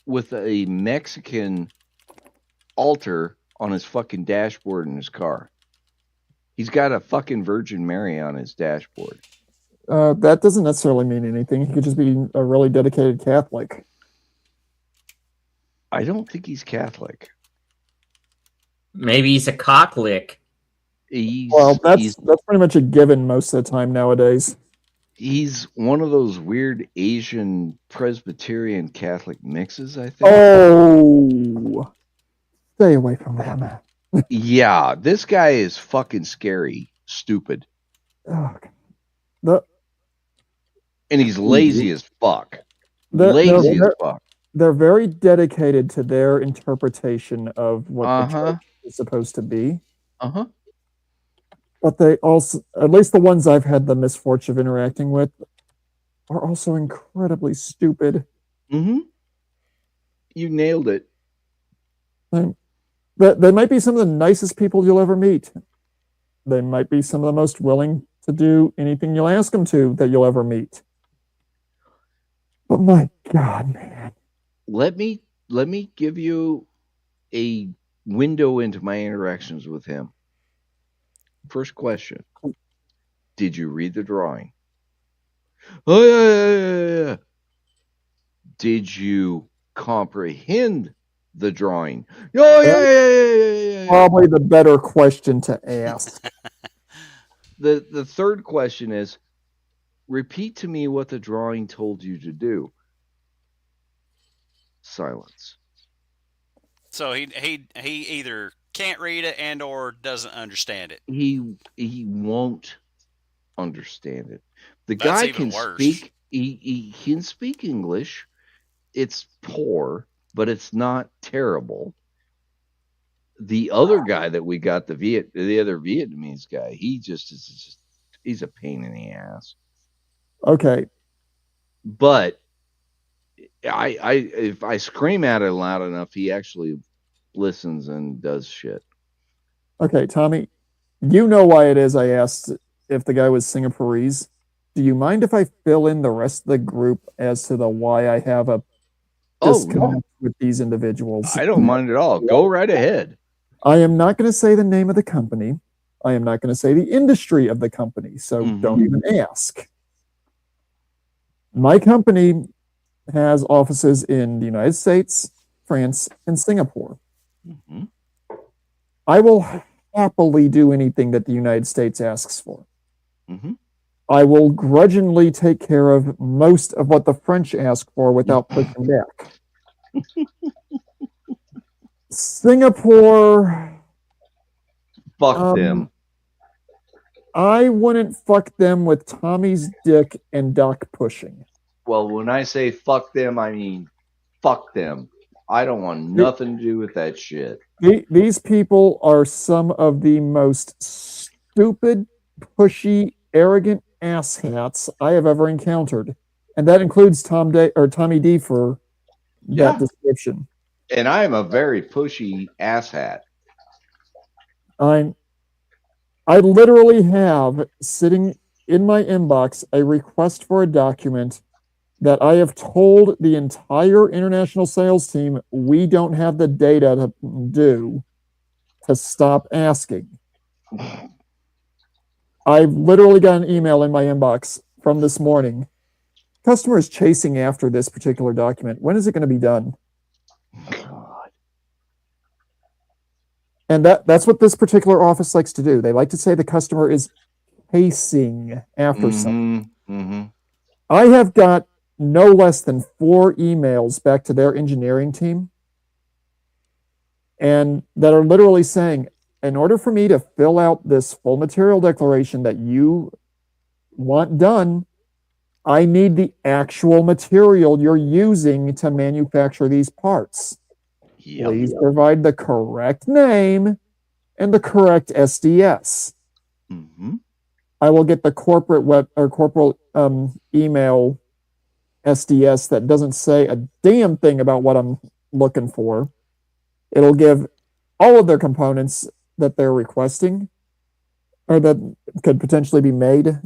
with a Mexican altar on his fucking dashboard in his car. He's got a fucking Virgin Mary on his dashboard. That doesn't necessarily mean anything. He could just be a really dedicated Catholic. I don't think he's Catholic. Maybe he's a cocklick. Well, that's pretty much a given most of the time nowadays. He's one of those weird Asian Presbyterian Catholic mixes, I think. Oh, stay away from that. Yeah, this guy is fucking scary, stupid. Oh, and he's lazy as fuck. Lazy as fuck. They're very dedicated to their interpretation of what the church is supposed to be. But they also, at least the ones I've had the misfortune of interacting with, are also incredibly stupid. You nailed it. They might be some of the nicest people you'll ever meet. They might be some of the most willing to do anything you'll ask them to that you'll ever meet. But my God, man. Let me give you a window into my interactions with him. First question. Did you read the drawing? Oh, yeah. Did you comprehend the drawing? Oh, yeah. Probably the better question to ask. The third question is, repeat to me what the drawing told you to do. Silence. So he either can't read it and or doesn't understand it. He won't understand it. The That's guy even can worse. speak. He can speak English. It's poor, but it's not terrible. The other guy that we got, the other Vietnamese guy, he's a pain in the ass. Okay. But if I scream at it loud enough, he actually listens and does shit. Okay, Tommy, you know why it is I asked if the guy was Singaporese. Do you mind if I fill in the rest of the group as to the why I have a disconnect with these individuals? I don't mind at all. Go right ahead. I am not going to say the name of the company. I am not going to say the industry of the company, so don't even ask. My company has offices in the United States, France, and Singapore. I will happily do anything that the United States asks for. I will grudgingly take care of most of what the French ask for without pushing back. Singapore, fuck them. I wouldn't fuck them with Tommy's dick and Doc pushing. Well, when I say fuck them, I mean fuck them. I don't want nothing to do with that shit. These people are some of the most stupid, pushy, arrogant asshats I have ever encountered. And that includes Tommy D for that description. And I am a very pushy asshat. I literally have sitting in my inbox a request for a document that I have told the entire international sales team we don't have the data to do to stop asking. I've literally got an email in my inbox from this morning. Customer is chasing after this particular document. When is it going to be done? God. And that's what this particular office likes to do. They like to say the customer is chasing after something. I have got no less than 4 emails back to their engineering team, and that are literally saying, in order for me to fill out this full material declaration that you want done, I need the actual material you're using to manufacture these parts. Please provide the correct name and the correct SDS. I will get the corporate email SDS that doesn't say a damn thing about what I'm looking for. It'll give all of their components that they're requesting or that could potentially be made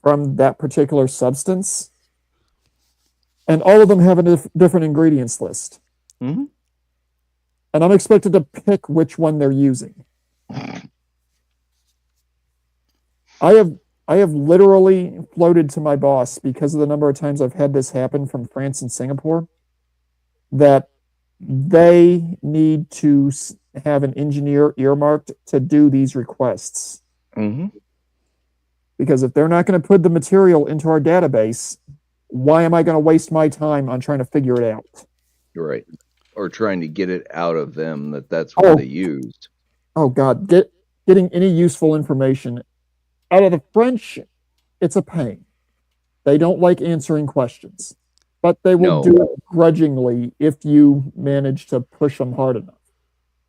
from that particular substance. And all of them have a different ingredients list. And I'm expected to pick which one they're using. I have literally floated to my boss because of the number of times I've had this happen from France and Singapore that they need to have an engineer earmarked to do these requests. Because if they're not going to put the material into our database, why am I going to waste my time on trying to figure it out? You're right. Or trying to get it out of them that's what they used. Oh God, getting any useful information out of the French, it's a pain. They don't like answering questions, but they will do it grudgingly if you manage to push them hard enough.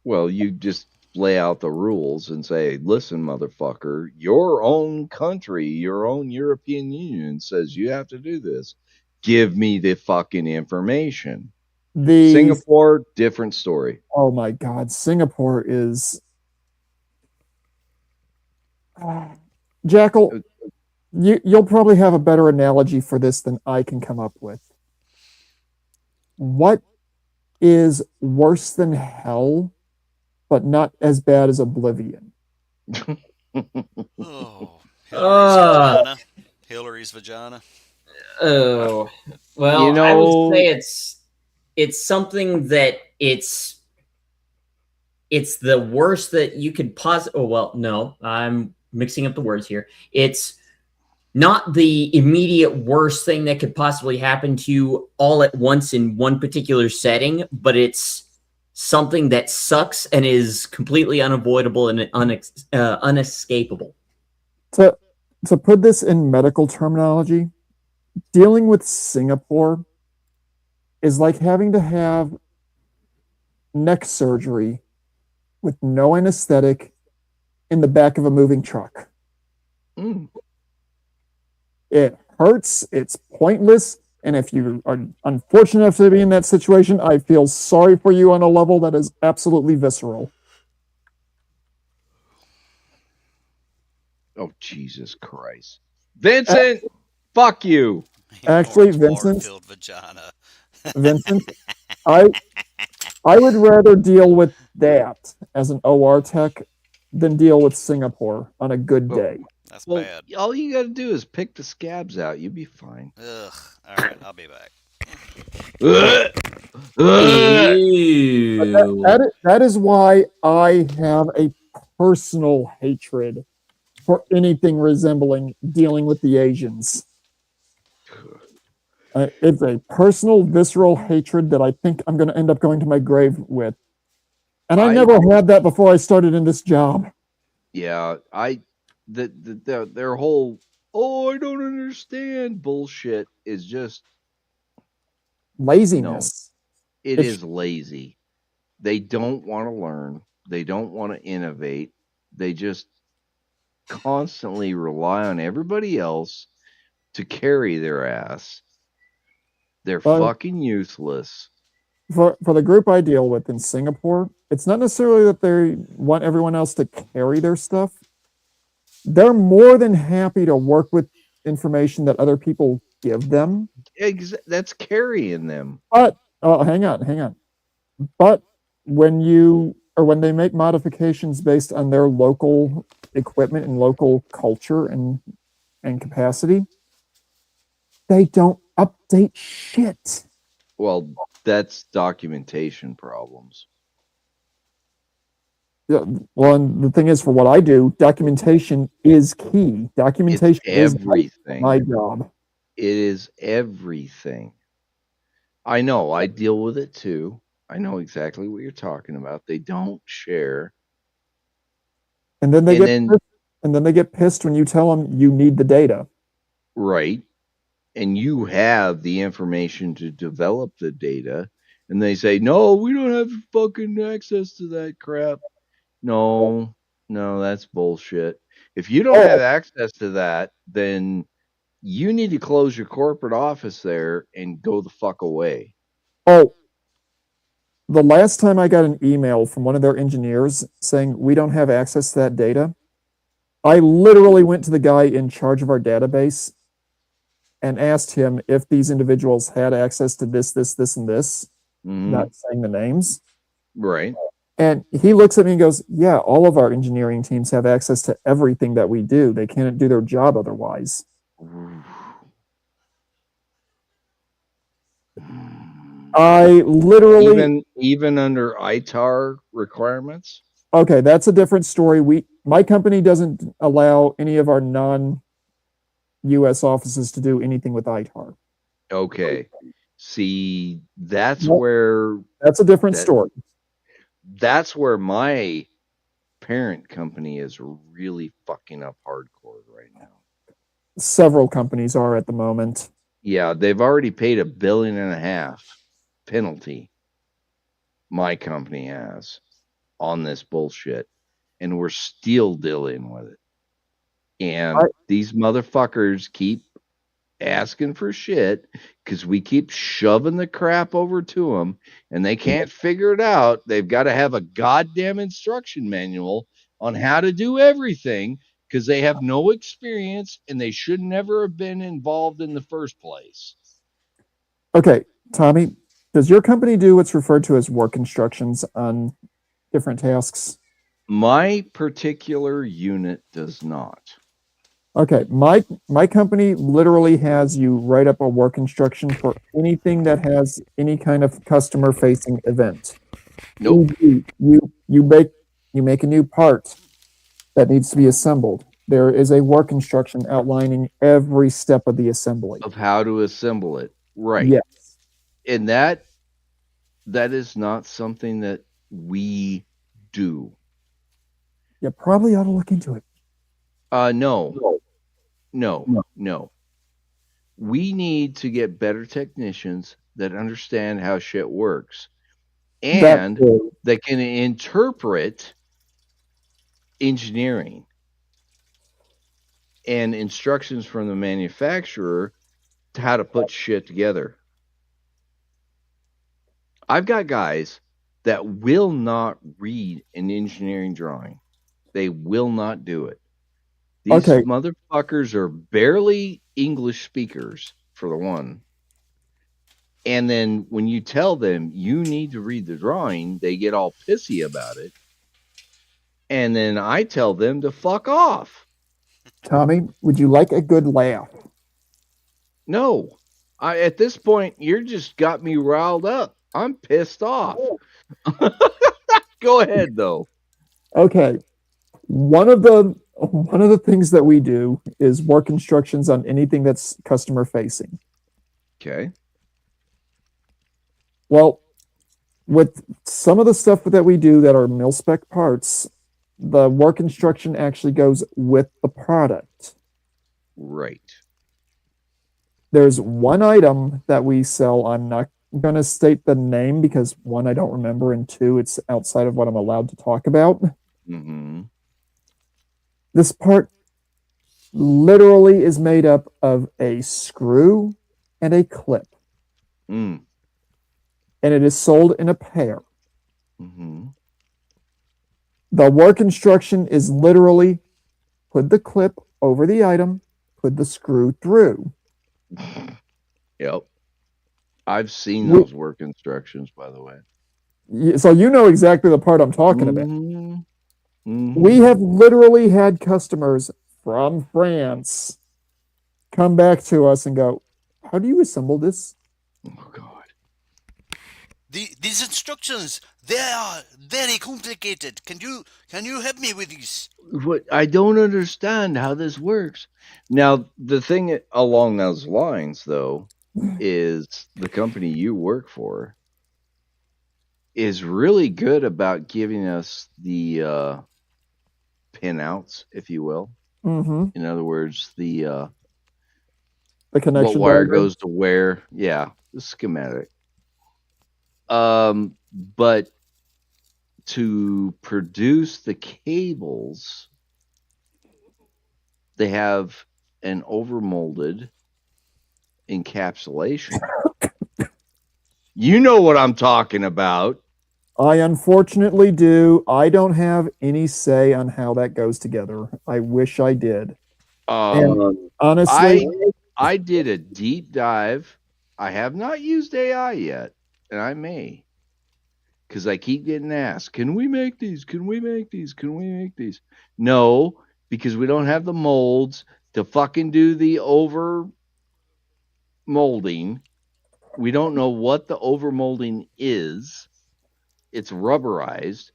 Well, you just lay out the rules and say, listen, motherfucker, your own country, your own European Union says you have to do this. Give me the fucking information. Singapore, different story. Oh my God, Singapore is... Jackal, you'll probably have a better analogy for this than I can come up with. What is worse than hell, but not as bad as oblivion? Hillary's vagina. Oh, well, I would say it's something that it's the worst that you could possibly. Oh, well, no, I'm mixing up the words here. It's not the immediate worst thing that could possibly happen to you all at once in one particular setting, but it's something that sucks and is completely unavoidable and unescapable. To put this in medical terminology, dealing with Singapore is like having to have neck surgery with no anesthetic in the back of a moving truck. It hurts, it's pointless, and if you are unfortunate enough to be in that situation, I feel sorry for you on a level that is absolutely visceral. Oh, Jesus Christ. Vincent, fuck you. Actually, Vincent, vagina. Vincent, I would rather deal with that as an OR tech than deal with Singapore on a good day. That's Well, bad. all you got to do is pick the scabs out. You'll be fine. Ugh. All right, I'll be back. That is why I have a personal hatred for anything resembling dealing with the Asians. It's a personal, visceral hatred that I think I'm going to end up going to my grave with. And I never had that before I started in this job. Yeah, their whole I don't understand bullshit is just laziness. No, it is lazy. They don't want to learn. They don't want to innovate. They just constantly rely on everybody else to carry their ass. They're fucking useless. For the group I deal with in Singapore, it's not necessarily that they want everyone else to carry their stuff. They're more than happy to work with information that other people give them. That's carrying them. But hang on. But when they make modifications based on their local equipment and local culture and capacity, they don't update shit. Well, that's documentation problems. Yeah, well, and the thing is, for what I do, documentation is key. Documentation is everything. My job. It is everything. I know. I deal with it too. I know exactly what you're talking about. They don't share. And then they get pissed when you tell them you need the data. Right. And you have the information to develop the data, and they say, "No, we don't have fucking access to that crap." No, that's bullshit. If you don't have access to that, then you need to close your corporate office there and go the fuck away. Oh, the last time I got an email from one of their engineers saying we don't have access to that data, I literally went to the guy in charge of our database and asked him if these individuals had access to this, and this, not saying the names. Right. And he looks at me and goes, yeah, all of our engineering teams have access to everything that we do. They can't do their job otherwise. I literally even under ITAR requirements. Okay, that's a different story. My company doesn't allow any of our non-U.S. offices to do anything with ITAR. Okay, see, that's a different story. That's where my parent company is really fucking up hardcore right now. Several companies are at the moment. Yeah, they've already paid $1.5 billion penalty. My company has on this bullshit, and we're still dealing with it. And these motherfuckers keep asking for shit because we keep shoving the crap over to them, and they can't figure it out. They've got to have a goddamn instruction manual on how to do everything because they have no experience and they should never have been involved in the first place. Okay, Tommy, does your company do what's referred to as work instructions on different tasks? My particular unit does not. Okay, my company literally has you write up a work instruction for anything that has any kind of customer facing event. Nope. You make a new part that needs to be assembled. There is a work instruction outlining every step of the assembly. Of how to assemble it. Right. Yes. And that is not something that we do. You probably ought to look into it. No. We need to get better technicians that understand how shit works. and that can interpret engineering and instructions from the manufacturer to how to put shit together. I've got guys that will not read an engineering drawing. They will not do it. These motherfuckers are barely English speakers, for the one. And then when you tell them you need to read the drawing, they get all pissy about it. And then I tell them to fuck off. Tommy, would you like a good laugh? No. At this point, you just got me riled up. I'm pissed off. Go ahead, though. Okay. One of the things that we do is work instructions on anything that's customer facing. Okay. Well, with some of the stuff that we do that are mil-spec parts, the work instruction actually goes with the product. Right. There's one item that we sell. I'm not going to state the name because, one, I don't remember, and two, it's outside of what I'm allowed to talk about. Mm-hmm. This part literally is made up of a screw and a clip. Mm. And it is sold in a pair. Mm-hmm. The work instruction is literally put the clip over the item, put the screw through. Yep. I've seen those work instructions, by the way. So you know exactly the part I'm talking about. Mm-hmm. We have literally had customers from France come back to us and go, how do you assemble this? Oh, God. These instructions, they are very complicated. Can you help me with these? What I don't understand how this works. Now, the thing along those lines, though, is the company you work for is really good about giving us the pinouts, if you will. Mm-hmm. In other words, the connection what wire goes to where. Yeah, the schematic. But to produce the cables, they have an overmolded encapsulation. You know what I'm talking about. I unfortunately do. I don't have any say on how that goes together. I wish I did. And honestly, I did a deep dive. I have not used AI yet, and I may. Because I keep getting asked, can we make these? Can we make these? Can we make these? No, because we don't have the molds to fucking do the over molding. We don't know what the over molding is. It's rubberized.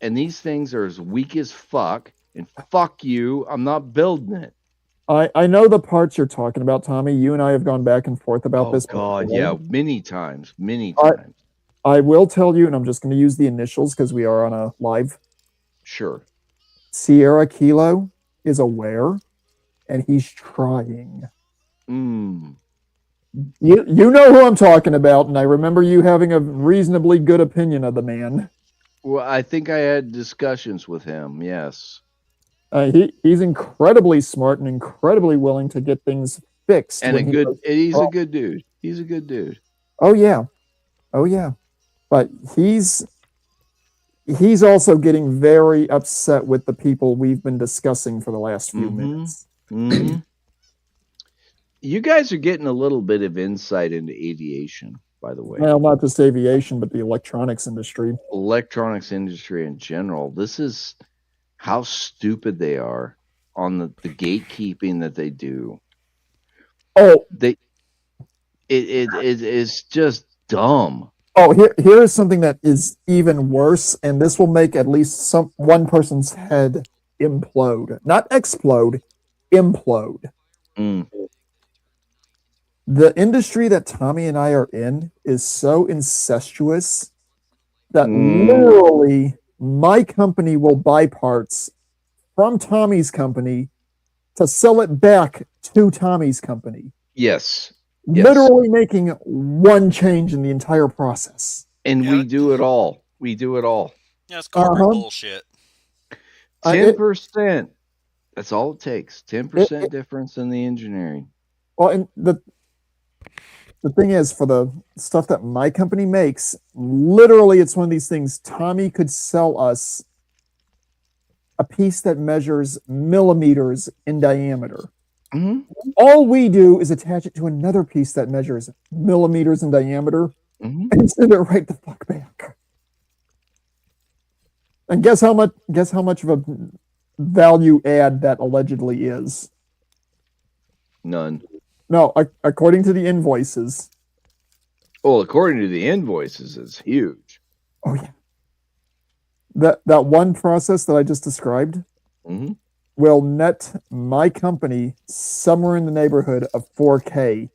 And these things are as weak as fuck. And fuck you, I'm not building it. I know the parts you're talking about, Tommy. You and I have gone back and forth about this. Oh, God, yeah, many times. I will tell you, and I'm just going to use the initials because we are on a live. Sure. Sierra Kilo is aware, and he's trying. Mm. You know who I'm talking about, and I remember you having a reasonably good opinion of the man. Well, I think I had discussions with him, yes. He's incredibly smart and incredibly willing to get things fixed. And he's a good dude. He's a good dude. Oh, yeah. But he's also getting very upset with the people we've been discussing for the last few minutes. Mm-hmm. You guys are getting a little bit of insight into aviation, by the way. Well, not just aviation, but the electronics industry. Electronics industry in general. This is how stupid they are on the gatekeeping that they do. Oh, it is just dumb. Oh, here is something that is even worse, and this will make at least one person's head implode. Not explode, implode. Mm. The industry that Tommy and I are in is so incestuous that literally my company will buy parts from Tommy's company to sell it back to Tommy's company. Yes. Literally making one change in the entire process. And we do it all. We do it all. That's corporate bullshit. 10%. That's all it takes. 10% difference in the engineering. Well, and the thing is, for the stuff that my company makes, literally, it's one of these things. Tommy could sell us a piece that measures millimeters in diameter. Mm-hmm. All we do is attach it to another piece that measures millimeters in diameter and send it right the fuck back. And guess how much of a value add that allegedly is? None. No, according to the invoices. Well, according to the invoices, it's huge. Oh yeah. That one process that I just described will net my company somewhere in the neighborhood of $4,000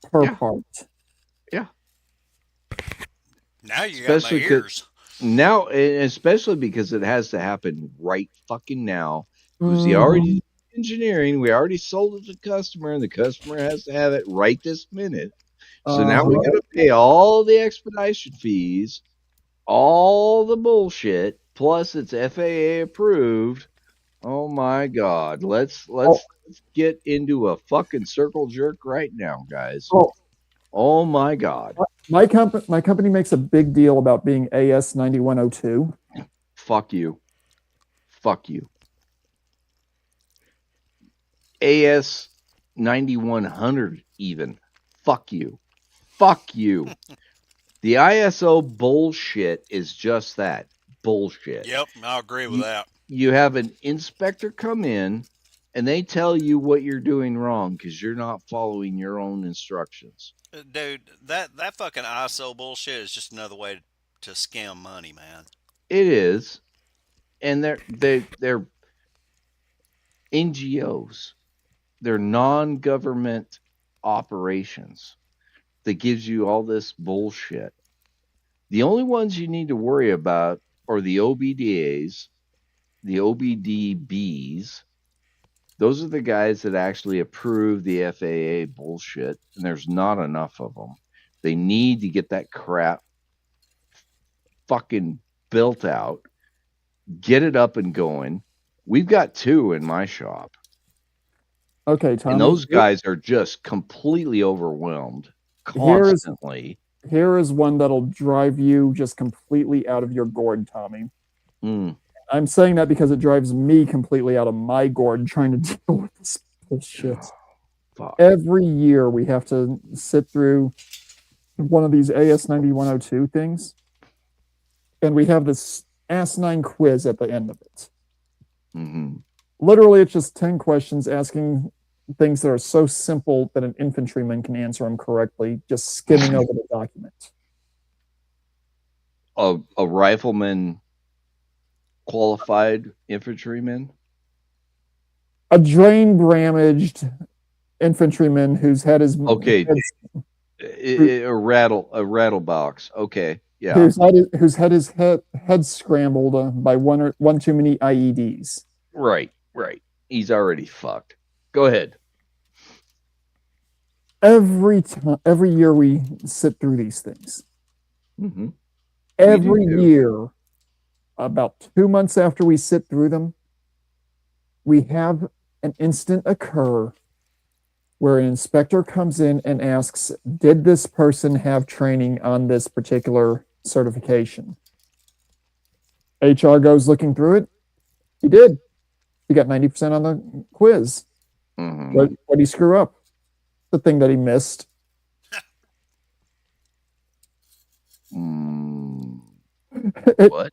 per part. Yeah. Now you got my ears. Now, especially because it has to happen right fucking now. Because he already did engineering, we already sold it to the customer, and the customer has to have it right this minute. So now we got to pay all the expedition fees, all the bullshit, plus it's FAA approved. Oh my God! Let's get into a fucking circle jerk right now, guys. Oh my God! My company makes a big deal about being AS 9102. Fuck you. Fuck you. AS 9100 even. Fuck you. Fuck you. The ISO bullshit is just that. Bullshit. Yep, I agree with that. You have an inspector come in and they tell you what you're doing wrong because you're not following your own instructions. Dude, that fucking ISO bullshit is just another way to scam money, man. It is. And they're NGOs. They're non-government operations that gives you all this bullshit. The only ones you need to worry about are the OBDAs, the OBDBs. Those are the guys that actually approve the FAA bullshit, and there's not enough of them. They need to get that crap fucking built out, get it up and going. We've got 2 in my shop. Okay, Tommy. And those guys are just completely overwhelmed constantly. Here is one that'll drive you just completely out of your gourd, Tommy. I'm saying that because it drives me completely out of my gourd trying to deal with this bullshit. Every year we have to sit through one of these AS 9102 things, and we have this asinine quiz at the end of it. Literally, it's just 10 questions asking things that are so simple that an infantryman can answer them correctly, just skimming over the document. A rifleman, qualified infantryman? A drain-damaged infantryman who's had his... Okay. A rattle box. Okay. Yeah. Who's had his head scrambled by one too many IEDs. Right. He's already fucked. Go ahead. Every year we sit through these things. Every year, about 2 months after we sit through them, we have an incident occur where an inspector comes in and asks, did this person have training on this particular certification? HR goes looking through it. He did. He got 90% on the quiz. What did he screw up? The thing that he missed. What?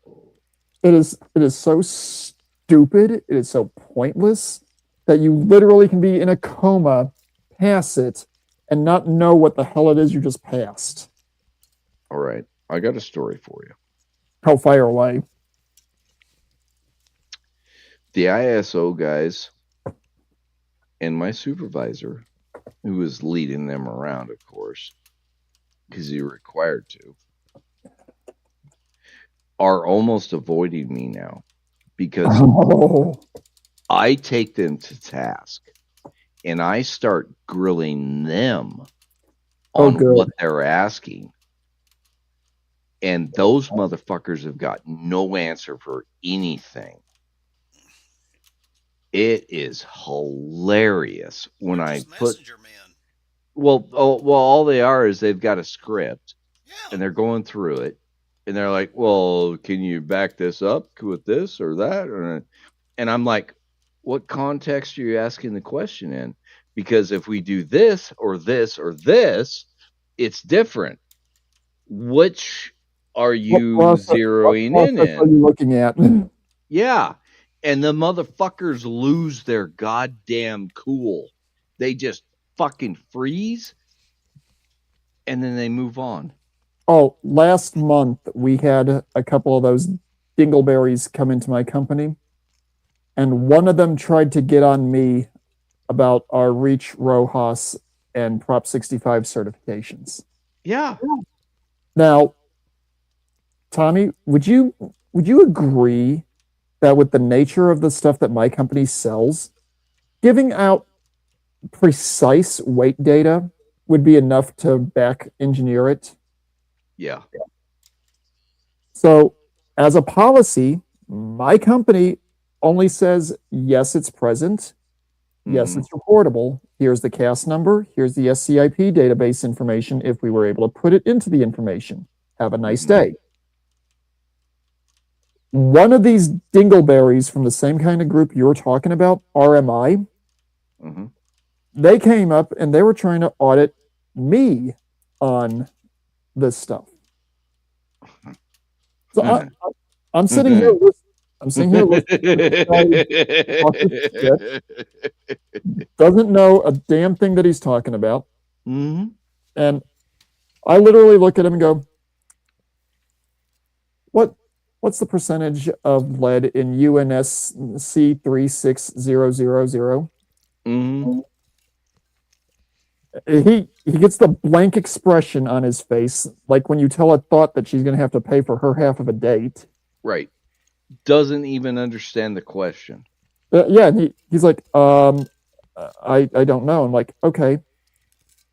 It is so stupid. It is so pointless that you literally can be in a coma, pass it, and not know what the hell it is you just passed. All right. I got a story for you. How fire away. The ISO guys and my supervisor, who was leading them around, of course, because he required to, are almost avoiding me now because I take them to task and I start grilling them on what they're asking. And those motherfuckers have got no answer for anything. It is hilarious when They're I just put. messenger men. Well, all they are is they've got a script Yeah. and they're going through it, and they're like, "Well, can you back this up with this or that?" And I'm like, "What context are you asking the question in? Because if we do this or this or this, it's different. Which are you What zeroing process are in?" you looking at? Yeah. And the motherfuckers lose their goddamn cool. They just fucking freeze and then they move on. Oh, last month we had a couple of those dingleberries come into my company, and one of them tried to get on me about our Reach, RoHS, and Prop 65 certifications. Yeah. Now, Tommy, would you agree that with the nature of the stuff that my company sells, giving out precise weight data would be enough to back engineer it? Yeah. So, as a policy, my company only says, yes, it's present. Yes, it's reportable. Here's the CAS number. Here's the SCIP database information if we were able to put it into the information. Have a nice day. One of these dingleberries from the same kind of group you're talking about, RMI, they came up and they were trying to audit me on this stuff. So I'm sitting here. I'm sitting here listening to this guy talk this shit. Doesn't know a damn thing that he's talking about. And I literally look at him and go, what's the percentage of lead in UNSC 36000? He gets the blank expression on his face, like when you tell a thought that she's going to have to pay for her half of a date. Right. Doesn't even understand the question. Yeah, and he's like, I don't know. I'm like, okay,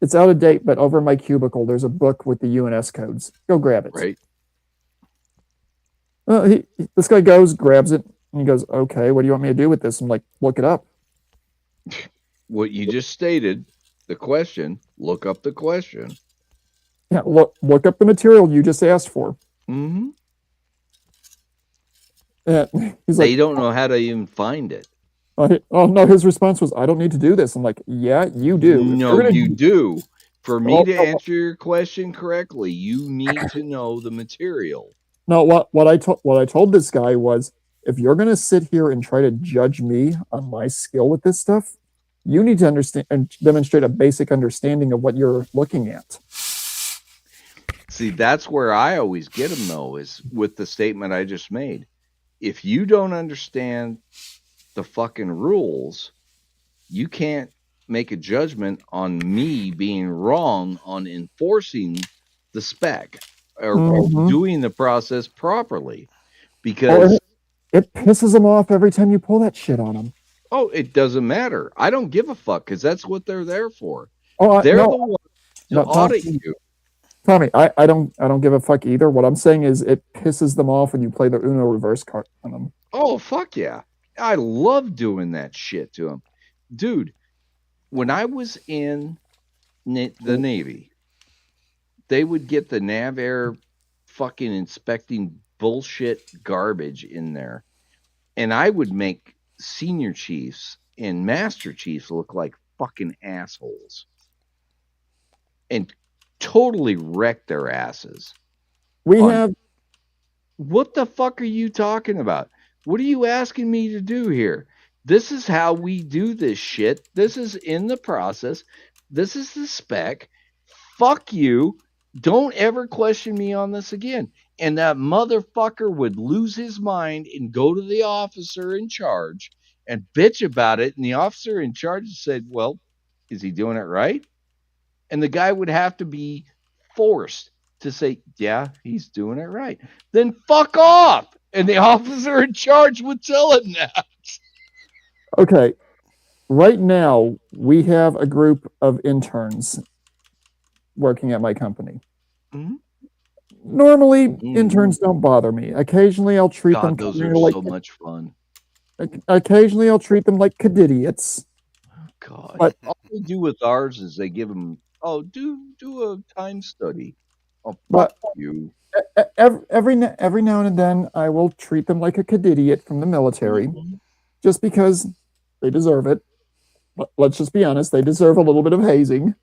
it's out of date, but over in my cubicle, there's a book with the UNS codes. Go grab it. Right. This guy goes, grabs it, and he goes, okay, what do you want me to do with this? I'm like, look it up. What you just stated, the question, look up the question. Yeah, look up the material you just asked for. Yeah, he's like, they don't know how to even find it. Oh no, his response was, I don't need to do this. I'm like, yeah, you do. No, you do. For me to answer your question correctly, you need to know the material. No, what I told this guy was, if you're going to sit here and try to judge me on my skill with this stuff, you need to understand and demonstrate a basic understanding of what you're looking at. See, that's where I always get them, though, is with the statement I just made. If you don't understand the fucking rules, you can't make a judgment on me being wrong on enforcing the spec or doing the process properly, because it pisses them off every time you pull that shit on them. Oh, it doesn't matter. I don't give a fuck, because that's what they're there for. Oh, they're the ones to audit you. Tommy, I don't give a fuck either. What I'm saying is it pisses them off when you play the Uno reverse card on them. Oh, fuck yeah. I love doing that shit to them. Dude, when I was in the Navy, they would get the NavAir fucking inspecting bullshit garbage in there. And I would make senior chiefs and master chiefs look like fucking assholes. And totally wreck their asses. What the fuck are you talking about? What are you asking me to do here? This is how we do this shit. This is in the process. This is the spec. Fuck you. Don't ever question me on this again. And that motherfucker would lose his mind and go to the officer in charge and bitch about it. And the officer in charge said, well, is he doing it right? And the guy would have to be forced to say, yeah, he's doing it right. Then fuck off. And the officer in charge would tell him that. Okay. Right now, we have a group of interns working at my company. Normally, interns don't bother me. Occasionally, I'll treat them. God, those are like, so much fun. Occasionally, I'll treat them like idiots. God, But all they do with ours is they give them, oh, do a time study. Oh, But- fuck you. every now and then, I will treat them like a idiot from the military, just because they deserve it. But let's just be honest; they deserve a little bit of hazing.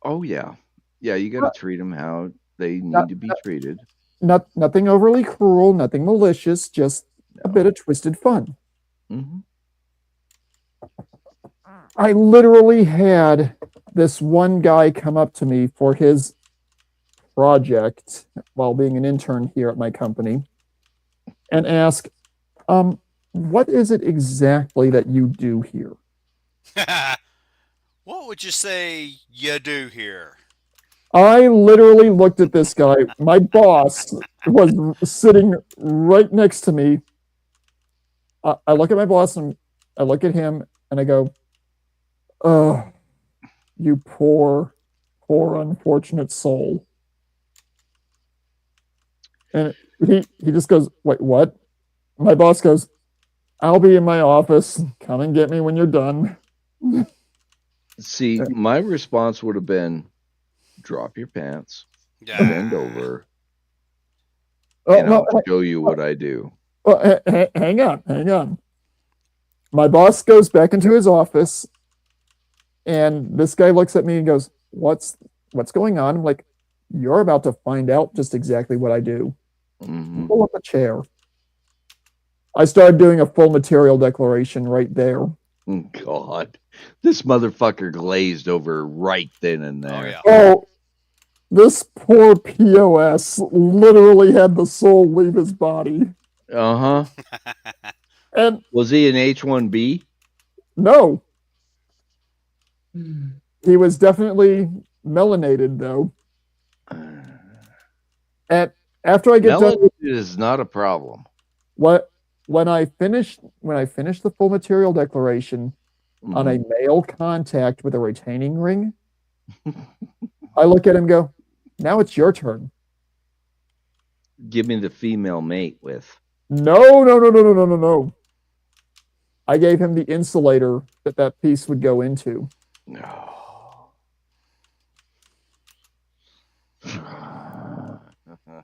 Oh yeah, yeah. You got to treat them how they need to be treated. Nothing overly cruel, nothing malicious, just a bit of twisted fun. Mm-hmm. I literally had this one guy come up to me for his project while being an intern here at my company and ask, what is it exactly that you do here? What would you say you do here? I literally looked at this guy. My boss was sitting right next to me. I look at my boss and I look at him and I go, oh, you poor unfortunate soul. And he just goes, wait, what? My boss goes, I'll be in my office. Come and get me when you're done. See, my response would have been, drop your pants, bend over, and I'll show you what I do. Well, hang on. My boss goes back into his office, and this guy looks at me and goes, what's going on? I'm like, you're about to find out just exactly what I do. Mm-hmm. Pull up a chair. I started doing a full material declaration right there. God, this motherfucker glazed over right then and there. Oh, yeah. Oh, this poor POS literally had the soul leave his body. Uh-huh. And was he an H-1B? No. He was definitely melanated, though. And after I get done, is not a problem. When I finish the full material declaration on a male contact with a retaining ring, I look at him and go, now it's your turn. Give me the female mate with. No. I gave him the insulator that piece would go into. No.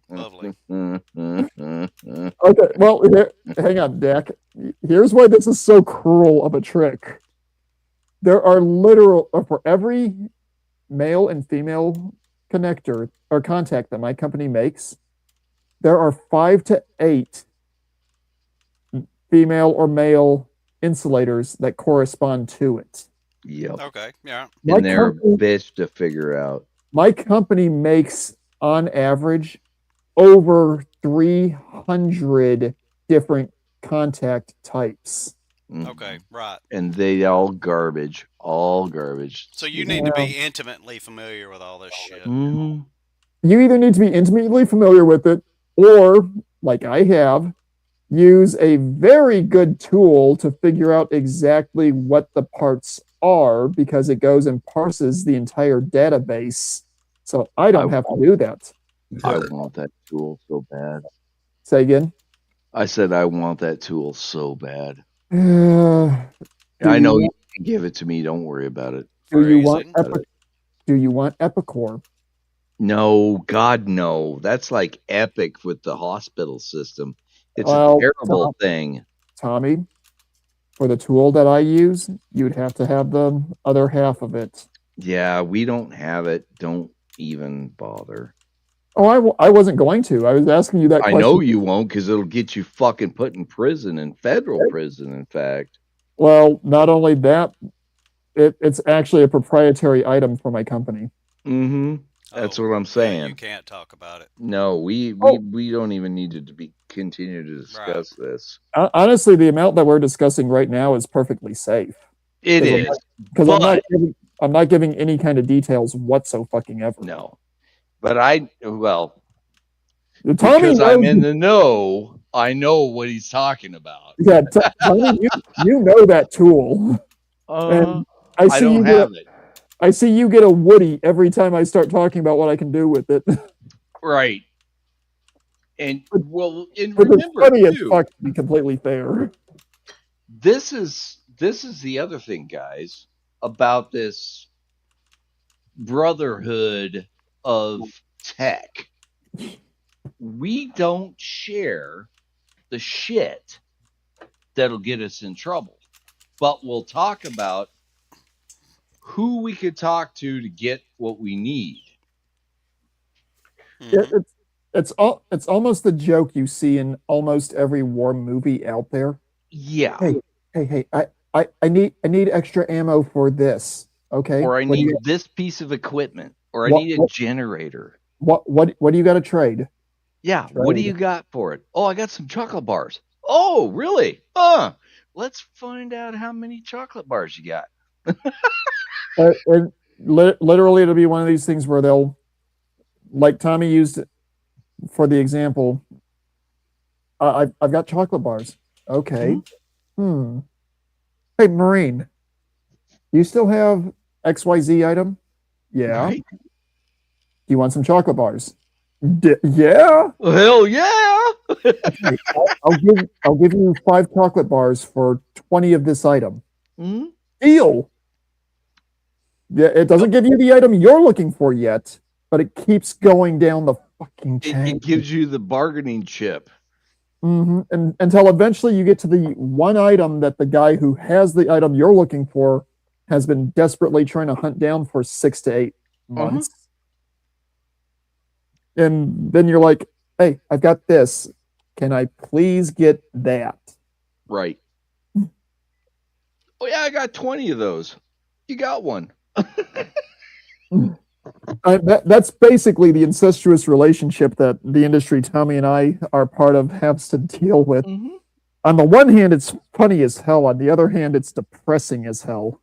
Lovely. Okay, well, hang on, Dak. Here's why this is so cruel of a trick. There are for every male and female connector or contact that my company makes, there are 5 to 8 female or male insulators that correspond to it. Yep. Okay, yeah. And they're a bitch to figure out. My company makes, on average, over 300 different contact types. Okay, right. And they all garbage. So you need to be intimately familiar with all this shit. Mm-hmm. You either need to be intimately familiar with it, or, like I have, use a very good tool to figure out exactly what the parts are, because it goes and parses the entire database. So I don't have to do that. I want that tool so bad. Say again? I said I want that tool so bad. Do I know you can give it to me. Don't worry about it. Do you want Epicor? No, God, no. That's like Epic with the hospital system. It's a terrible thing. Tommy, for the tool that I use, you'd have to have the other half of it. Yeah, we don't have it. Don't even bother. Oh, I wasn't going to. I was asking you that question. I know you won't, because it'll get you fucking put in prison, in federal prison, in fact. Well, not only that, it's actually a proprietary item for my company. Mm-hmm. That's what I'm saying. You can't talk about it. No, we don't even need to continue to discuss this. Honestly, the amount that we're discussing right now is perfectly safe. It is. Because I'm not giving any kind of details whatsoever. No. But Tommy, because I'm in the know, I know what he's talking about. Yeah, Tommy, you know that tool. And I don't have it. I see you get a Woody every time I start talking about what I can do with it. Right. And but remember it's funny as too, fuck to be completely fair. this is the other thing, guys, about this brotherhood of tech. We don't share the shit that'll get us in trouble, but we'll talk about who we could talk to get what we need. Mhm. It's almost the joke you see in almost every war movie out there. Yeah. Hey, I need extra ammo for this. Okay. Or I What do need you this piece of equipment, or I what need a what generator. what do you got to trade? Yeah, what do Trade. you got for it? Oh, I got some chocolate bars. Oh, really? Let's find out how many chocolate bars you got. And literally, it'll be one of these things where they'll, like Tommy used for the example. I've got chocolate bars. Okay. Hey, Marine, you still have XYZ item? Yeah. Right? Do you want some chocolate bars? Yeah. Hell yeah! Okay. I'll give you 5 chocolate bars for 20 of this item. Mhm. Deal. Yeah, it doesn't give you the item you're looking for yet, but it keeps going down the fucking chain. It gives you the bargaining chip. And until eventually you get to the one item that the guy who has the item you're looking for has been desperately trying to hunt down for 6 to 8 months. And then you're like, hey, I've got this. Can I please get that? Right. Oh, yeah, I got 20 of those. You got one. That's basically the incestuous relationship that the industry Tommy and I are part of has to deal with. On the one hand, it's funny as hell. On the other hand, it's depressing as hell.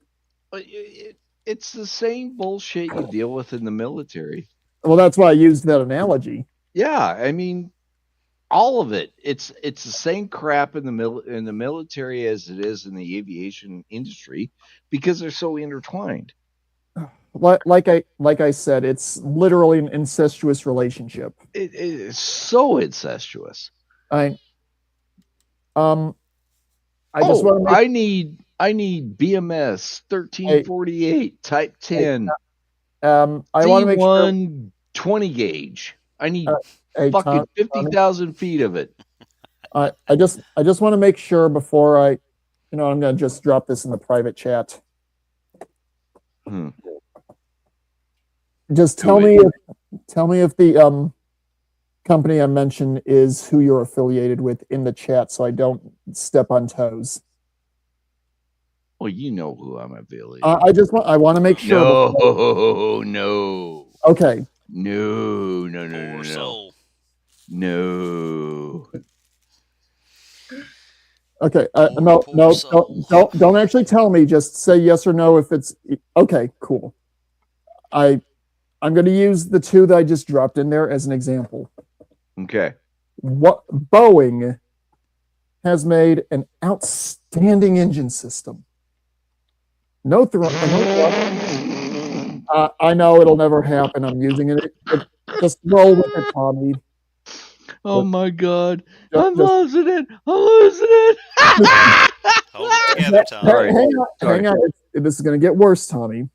It's the same bullshit you deal with in the military. Well, that's why I used that analogy. Yeah, I mean, all of it. It's the same crap in the military as it is in the aviation industry because they're so intertwined. Like I said, it's literally an incestuous relationship. It is so incestuous. I just want to make, I need BMS 1348 Type 10. I want to make sure. 20 gauge. I need Tom, 50,000 feet of it. I just want to make sure before I'm going to just drop this in the private chat. Just tell me if the company I mentioned is who you're affiliated with in the chat, so I don't step on toes. Well, you know who I'm affiliated. I want to make sure. No. Okay. No. Okay. No. Don't actually tell me. Just say yes or no if it's okay. Cool. I'm going to use the 2 that I just dropped in there as an example. Okay. What Boeing has made an outstanding engine system. No throttle. I know it'll never happen. I'm using it. Just roll with it, Tommy. Oh my God! I'm losing it. Hold it together, Tommy. Hang on. This is going to get worse, Tommy.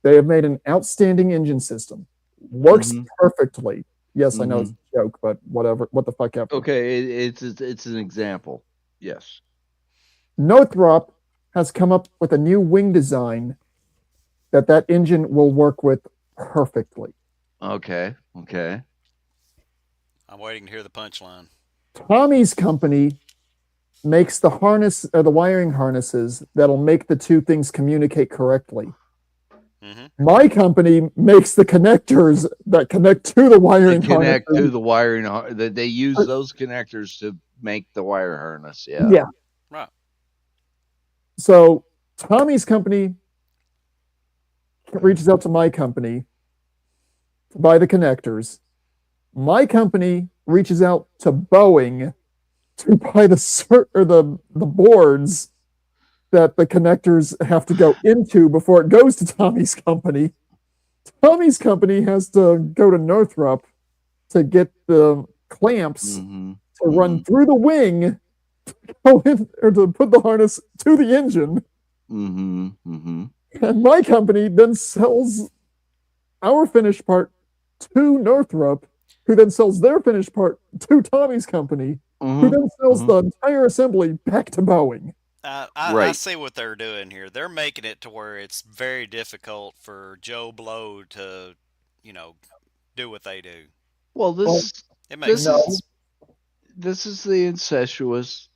They have made an outstanding engine system. Works perfectly. Yes, I know it's a joke, but whatever. What the fuck ever. Okay, it's an example. Yes. Northrop has come up with a new wing design that engine will work with perfectly. Okay. I'm waiting to hear the punchline. Tommy's company makes the harness or the wiring harnesses that'll make the 2 things communicate correctly. My company makes the connectors that connect to the wiring harness. To the wiring. They use those connectors to make the wire harness. Yeah. Yeah. Right. So Tommy's company reaches out to my company to buy the connectors. My company reaches out to Boeing to buy the boards that the connectors have to go into before it goes to Tommy's company. Tommy's company has to go to Northrop to get the clamps Mm-hmm. to run through the wing, or to put the harness to the engine. Mm-hmm. Mm-hmm. And my company then sells our finished part to Northrop, who then sells their finished part to Tommy's company, who then sells the entire assembly back to Boeing. I see what they're doing here. They're making it to where it's very difficult for Joe Blow to, do what they do. Well, It makes sense. This is the incestuous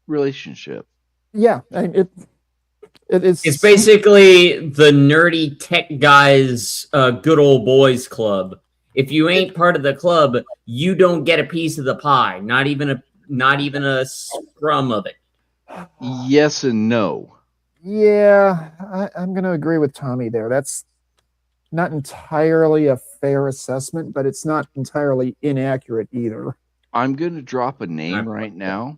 relationship. Yeah, and it's basically the nerdy tech guys good old boys club. If you ain't part of the club, you don't get a piece of the pie, not even a scrum of it. Yes and no. Yeah, I'm going to agree with Tommy there. That's not entirely a fair assessment, but it's not entirely inaccurate either. I'm going to drop a name right now,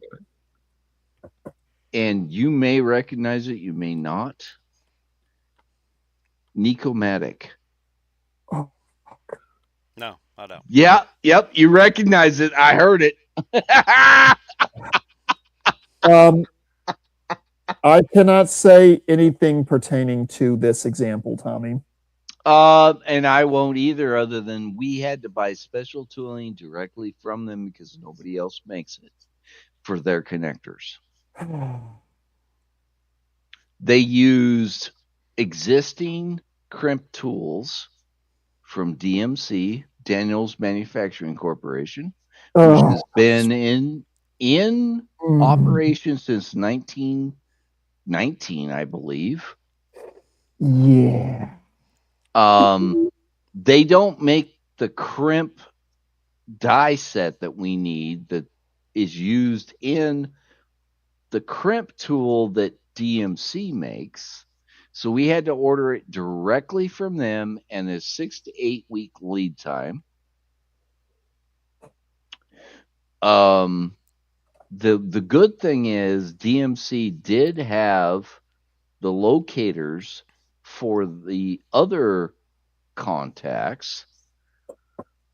and you may recognize it, you may not. Nicomatic. Oh. No, I don't. Yeah, yep, you recognize it. I heard it. I cannot say anything pertaining to this example, Tommy. And I won't either, other than we had to buy special tooling directly from them because nobody else makes it for their connectors. They used existing crimp tools from DMC, Daniels Manufacturing Corporation, which has been in operation since 1919, I believe. Yeah. They don't make the crimp die set that we need that is used in the crimp tool that DMC makes. So we had to order it directly from them, and a 6 to 8 week lead time. The good thing is DMC did have the locators for the other contacts,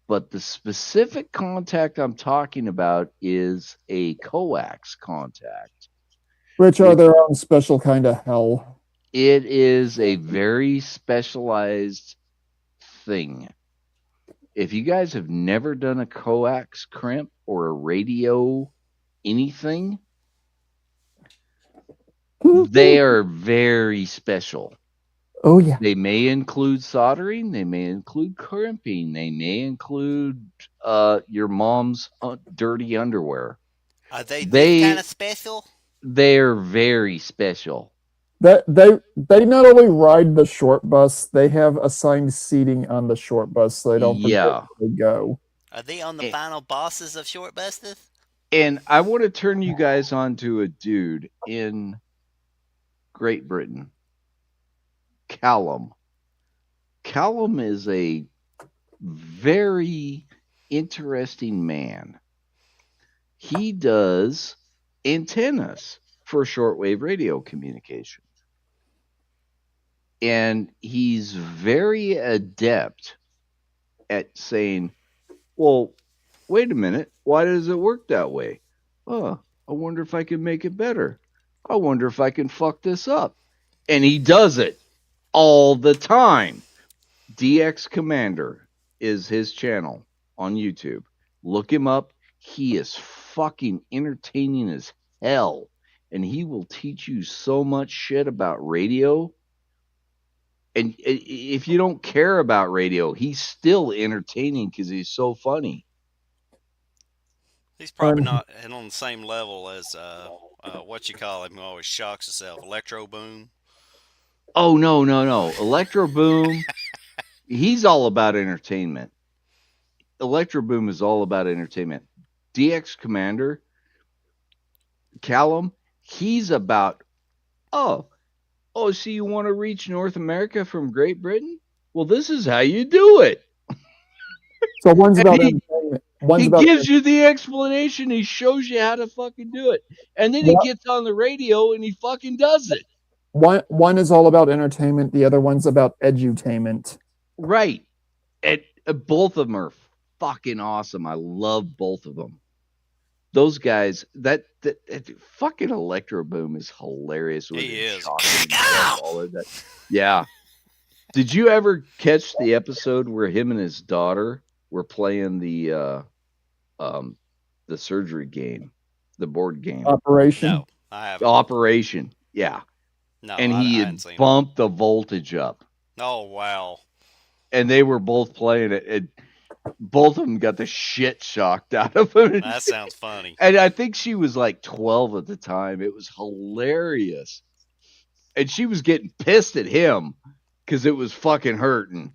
but the specific contact I'm talking about is a coax contact, which are their own special kind of hell. It is a very specialized thing. If you guys have never done a coax crimp or a radio anything, they are very special. Oh, yeah. They may include soldering. They may include crimping. They may include your mom's dirty underwear. Are they this kind of special? They're very special. They not only ride the short bus, they have assigned seating on the short bus so they don't forget to go. Are they on the final bosses of short buses? And I want to turn you guys on to a dude in Great Britain. Callum. Callum is a very interesting man. He does antennas for shortwave radio communication. And he's very adept at saying, well, wait a minute, why does it work that way? Oh, I wonder if I can make it better. I wonder if I can fuck this up. And he does it all the time. DX Commander is his channel on YouTube. Look him up. He is fucking entertaining as hell. And he will teach you so much shit about radio. And if you don't care about radio, he's still entertaining because he's so funny. He's probably not on the same level as what you call him, who always shocks himself, Electro Boom. Oh, no. Electro Boom, he's all about entertainment. Electro Boom is all about entertainment. DX Commander, Callum, he's about, so you want to reach North America from Great Britain? Well, this is how you do it. So one's about entertainment. He gives you the explanation. He shows you how to fucking do it. And then he gets on the radio and he fucking does it. One is all about entertainment. The other one's about edutainment. Right. Both of them are fucking awesome. I love both of them. Those guys, that fucking Electro Boom is hilarious with He his is. shotgun and all of that. Yeah. Did you ever catch the episode where him and his daughter were playing the surgery game, the board game? Operation. No, I haven't. Operation. Yeah. No, And I he hadn't had seen it. bumped the voltage up. Oh, wow. And they were both playing it, and both of them got the shit shocked out of them. That sounds funny. And I think she was like 12 at the time. It was hilarious. And she was getting pissed at him because it was fucking hurting.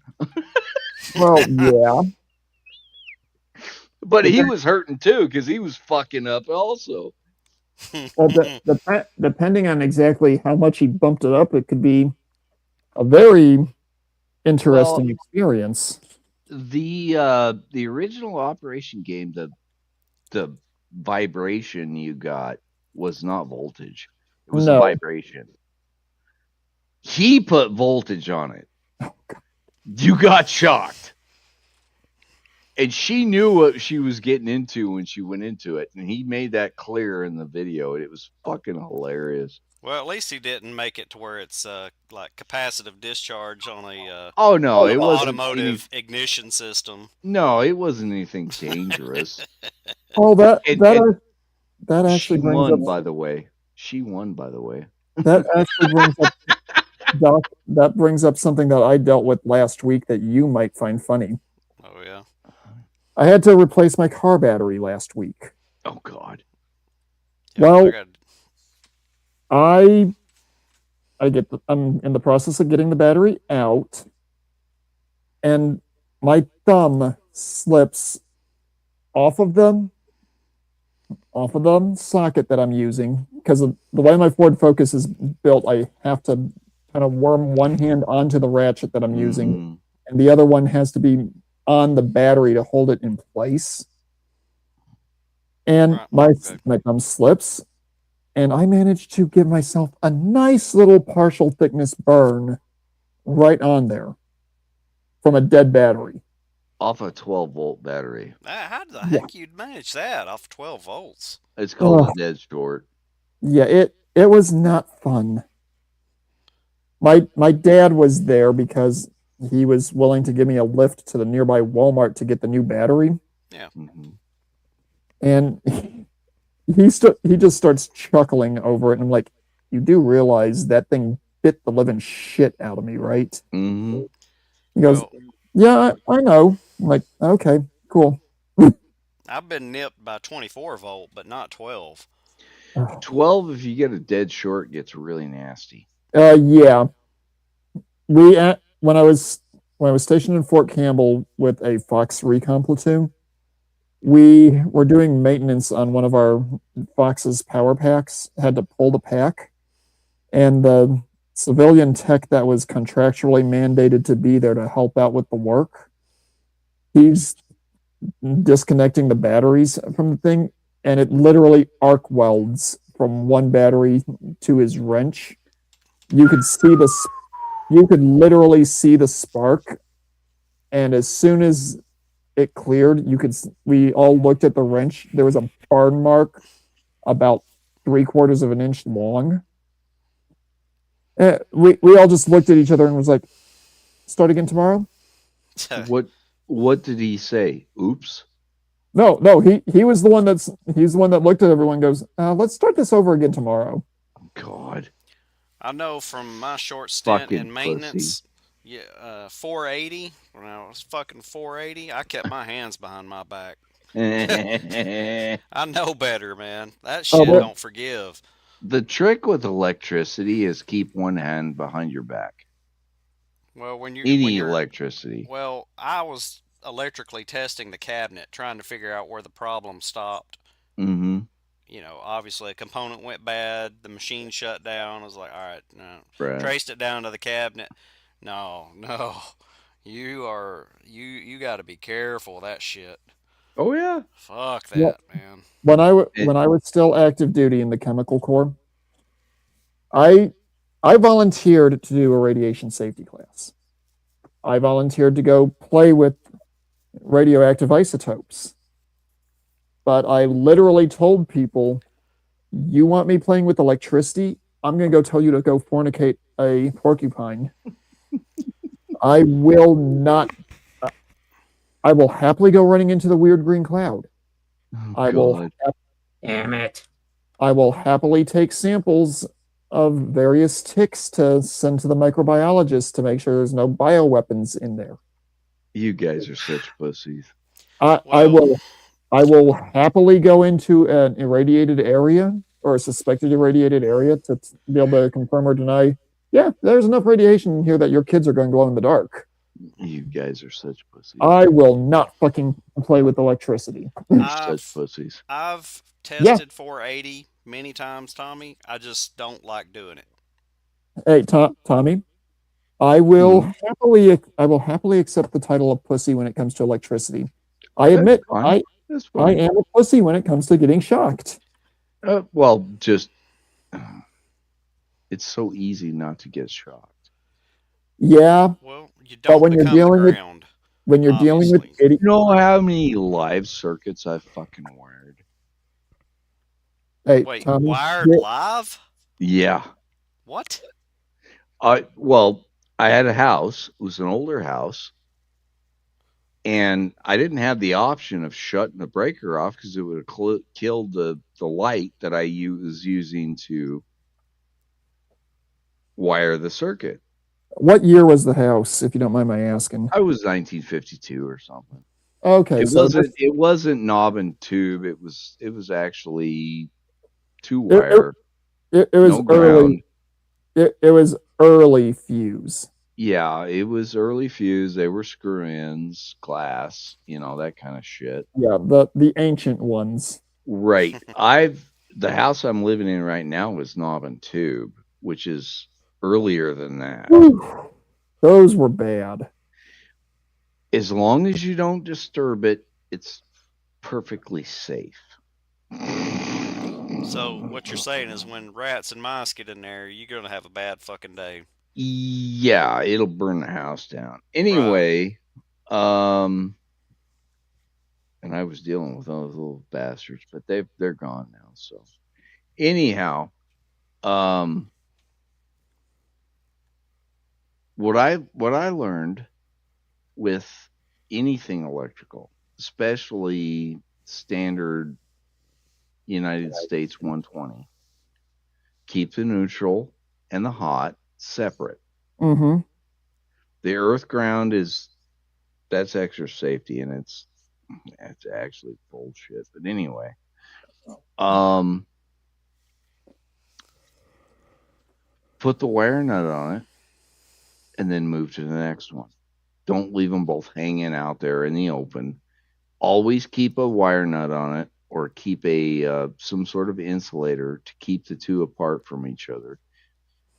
Well, yeah. But he was hurting too because he was fucking up also. Well, depending on exactly how much he bumped it up, it could be a very interesting experience. The original Operation game, the vibration you got was not voltage. It was a vibration. He put voltage on it. Oh, God. You got shocked. And she knew what she was getting into when she went into it. And he made that clear in the video. And it was fucking hilarious. Well, at least he didn't make it to where it's like capacitive discharge on a oh, no, it wasn't automotive ignition system. No, it wasn't anything dangerous. Oh, that actually she brings won, up, by the way. She won, by the way. That actually brings up, Doc, that brings up something that I dealt with last week that you might find funny. Oh, yeah. I had to replace my car battery last week. Oh, God. Yeah, well, I'm in the process of getting the battery out, and my thumb slips off of the socket that I'm using because of the way my Ford Focus is built. I have to kind of worm one hand onto the ratchet that I'm using, and the other one has to be on the battery to hold it in place. And my thumb slips, and I managed to give myself a nice little partial thickness burn right on there from a dead battery. Off a 12-volt battery. How the heck you'd manage that off 12 volts? It's called a dead short. Yeah, it was not fun. My dad was there because he was willing to give me a lift to the nearby Walmart to get the new battery. Yeah. Mm-hmm. And he just starts chuckling over it, and I'm like, you do realize that thing bit the living shit out of me, right? Mm-hmm. He goes, yeah, I know. I'm like, okay, cool. I've been nipped by 24 volt, but not 12. 12, if you get a dead short, gets really nasty. Yeah. When I was stationed in Fort Campbell with a Fox recon platoon, we were doing maintenance on one of our Fox's power packs. Had to pull the pack, and the civilian tech that was contractually mandated to be there to help out with the work, he's disconnecting the batteries from the thing, and it literally arc welds from one battery to his wrench. You could literally see the spark, and as soon as it cleared, we all looked at the wrench. There was a burn mark about 3/4 of an inch long. We all just looked at each other and was like, start again tomorrow? What did he say? Oops. No, he was the one that looked at everyone and goes, let's start this over again tomorrow. God. I know from my short stint fucking in maintenance, 480, when I was fucking 480, I kept my hands behind my back. I know better, man. That shit don't forgive. The trick with electricity is keep one hand behind your back. Well, when you're electricity. Well, I was electrically testing the cabinet, trying to figure out where the problem stopped. Mm-hmm. You know, obviously a component went bad, the machine shut down. I was like, all right, no. Right. Traced it down to the cabinet. No, you got to be careful of that shit. Oh yeah, fuck that, man. When I was still active duty in the chemical corps, I volunteered to do a radiation safety class. I volunteered to go play with radioactive isotopes. But I literally told people, you want me playing with electricity? I'm going to go tell you to go fornicate a porcupine. I will not. I will happily go running into the weird green cloud. God. Damn it. I will happily take samples of various ticks to send to the microbiologist to make sure there's no bioweapons in there. You guys are such pussies. I will happily go into an irradiated area or a suspected irradiated area to be able to confirm or deny, yeah, there's enough radiation in here that your kids are going to glow in the dark. You guys are such pussies. I will not fucking play with electricity. You're such pussies. I've tested 480 many times, Tommy. I just don't like doing it. Hey, Tommy, I will happily accept the title of pussy when it comes to electricity. I admit I am a pussy when it comes to getting shocked. Well, just it's so easy not to get shocked. Yeah. Well, you don't when become you're dealing the ground. When you're dealing with you know how many live circuits I've fucking wired? Hey, wait, Tommy, wired live? Yeah. What? Well, I had a house. It was an older house. And I didn't have the option of shutting the breaker off because it would have killed the light that I was using to wire the circuit. What year was the house, if you don't mind my asking? I was 1952 or something. Okay, it wasn't knob and tube. It was actually two wire. It was early. It was early fuse. Yeah, it was early fuse. They were screw-ins, glass, that kind of shit. Yeah, the ancient ones. Right. The house I'm living in right now is knob and tube, which is earlier than that. Whew. Those were bad. As long as you don't disturb it, it's perfectly safe. So what you're saying is when rats and mice get in there, you're going to have a bad fucking day. Yeah, it'll burn the house down. Anyway, and I was dealing with those little bastards, but they're gone now. So anyhow, what I learned with anything electrical, especially standard United States 120, keep the neutral and the hot separate. Mm-hmm. The earth ground that's extra safety, and it's actually bullshit. But anyway, put the wire nut on it, and then move to the next one. Don't leave them both hanging out there in the open. Always keep a wire nut on it, or keep some sort of insulator to keep the two apart from each other.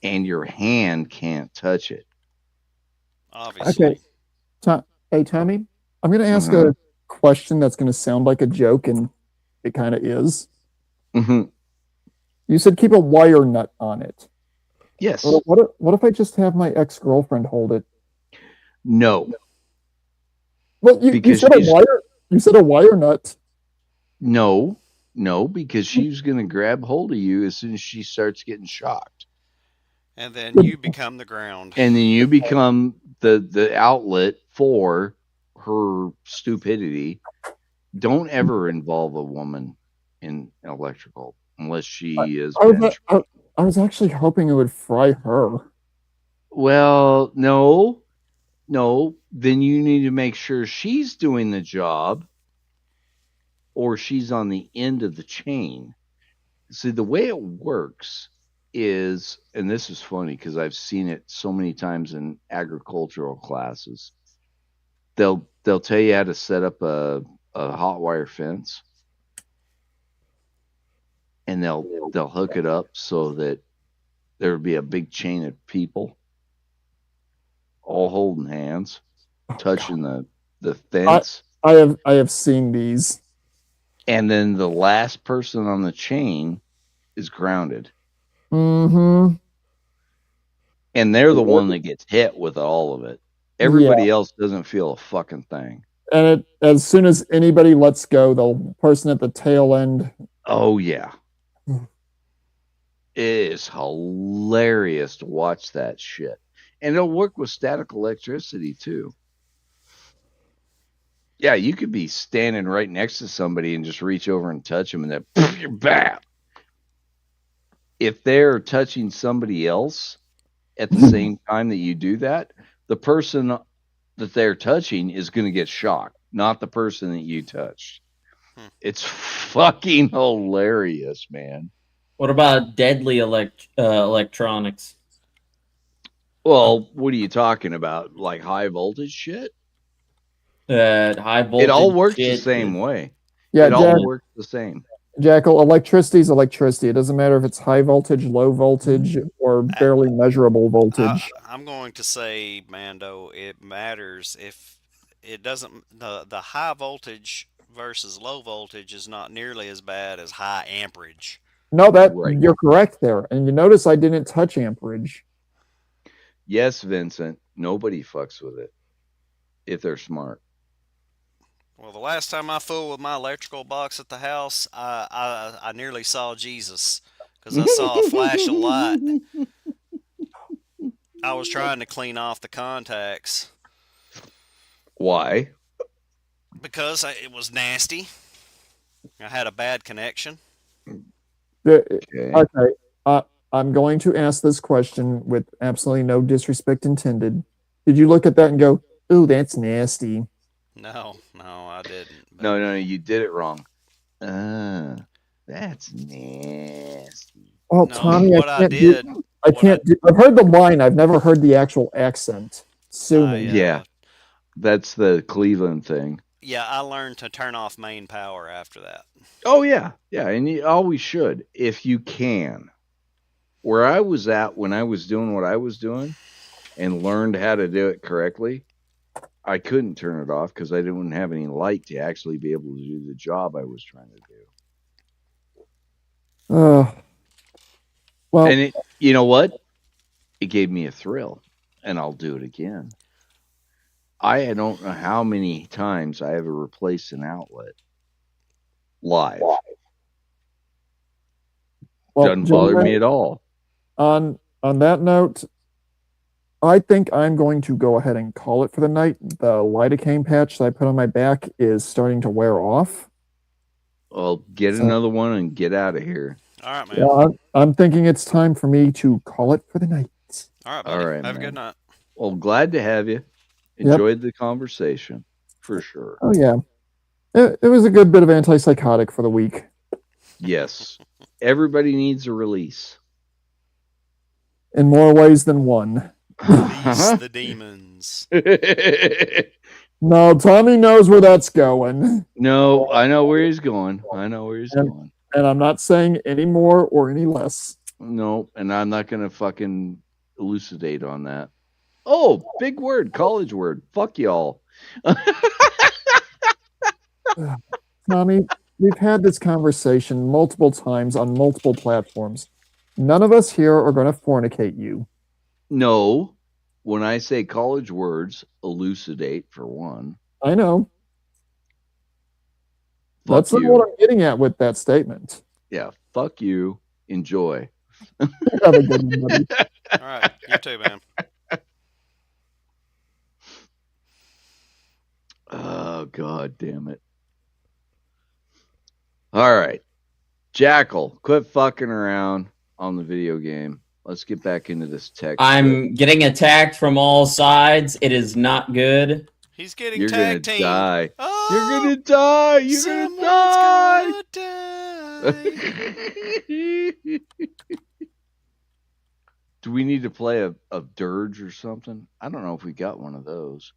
And your hand can't touch it. Obviously. Okay. Hey, Tommy, I'm going to ask a question that's going to sound like a joke, and it kind of is. Mm-hmm. You said keep a wire nut on it. Yes. What if I just have my ex-girlfriend hold it? No. Well, you said a wire nut. No, because she's going to grab hold of you as soon as she starts getting shocked. And then you become the ground. And then you become the outlet for her stupidity. Don't ever involve a woman in electrical unless she is. I was actually hoping it would fry her. Well, no. Then you need to make sure she's doing the job, or she's on the end of the chain. See, the way it works is, and this is funny because I've seen it so many times in agricultural classes. They'll tell you how to set up a hot wire fence, and they'll hook it up so that there'll be a big chain of people all holding hands, touching the fence. I have seen these. And then the last person on the chain is grounded. Mm-hmm. And they're the one that gets hit with all of it. Everybody else doesn't feel a fucking thing. And as soon as anybody lets go, the person at the tail end. Oh yeah. It is hilarious to watch that shit. And it'll work with static electricity too. Yeah, you could be standing right next to somebody and just reach over and touch them and then you're back. If they're touching somebody else at the same time that you do that, the person that they're touching is going to get shocked, not the person that you touched. It's fucking hilarious, man. What about deadly electronics? Well, what are you talking about? Like high voltage shit? High voltage. It all works shit. the same way. Yeah, it all works the same. Jackal, electricity is electricity. It doesn't matter if it's high voltage, low voltage, or barely measurable voltage. I'm going to say, Mando, it matters if it doesn't. The high voltage versus low voltage is not nearly as bad as high amperage. No, you're correct there. And you notice I didn't touch amperage. Yes, Vincent. Nobody fucks with it if they're smart. Well, the last time I fooled with my electrical box at the house, I nearly saw Jesus because I saw a flash of light. I was trying to clean off the contacts. Why? Because it was nasty. I had a bad connection. Okay. I'm going to ask this question with absolutely no disrespect intended. Did you look at that and go, "Ooh, that's nasty"? No, I didn't. But... No, you did it wrong. That's nasty. Oh, no, Tommy, what I did. I've heard the line. I've never heard the actual accent. Sue me. Yeah, that's the Cleveland thing. Yeah, I learned to turn off main power after that. Oh yeah, and you always should if you can. Where I was at when I was doing what I was doing and learned how to do it correctly, I couldn't turn it off because I didn't have any light to actually be able to do the job I was trying to do. Well, and you know what? It gave me a thrill, and I'll do it again. I don't know how many times I ever replaced an outlet live. Well, doesn't bother me at all. On that note, I think I'm going to go ahead and call it for the night. The lidocaine patch that I put on my back is starting to wear off. Well, get another one and get out of here. All right, man. Yeah, I'm thinking it's time for me to call it for the night. All right, buddy. Have a good night. Well, glad to have you. Enjoyed the conversation, for sure. Oh, yeah. It was a good bit of antipsychotic for the week. Yes. Everybody needs a release. In more ways than one. Release the demons. No, Tommy knows where that's going. No, I know where he's going. And I'm not saying any more or any less. No, and I'm not going to fucking elucidate on that. Oh, big word, college word. Fuck y'all. Tommy, we've had this conversation multiple times on multiple platforms. None of us here are going to fornicate you. No. When I say college words, elucidate for one. I know. That's not what I'm getting at with that statement. Yeah, fuck you. Enjoy. Have a good one, buddy. All right, you too, man. Oh, God damn it. All right. Jackal, quit fucking around on the video game. Let's get back into this tech. I'm getting attacked from all sides. It is not good. He's getting tag team. Die. Oh, you're gonna die. You're gonna die. Do we need to play a dirge or something? I don't know if we got one of those.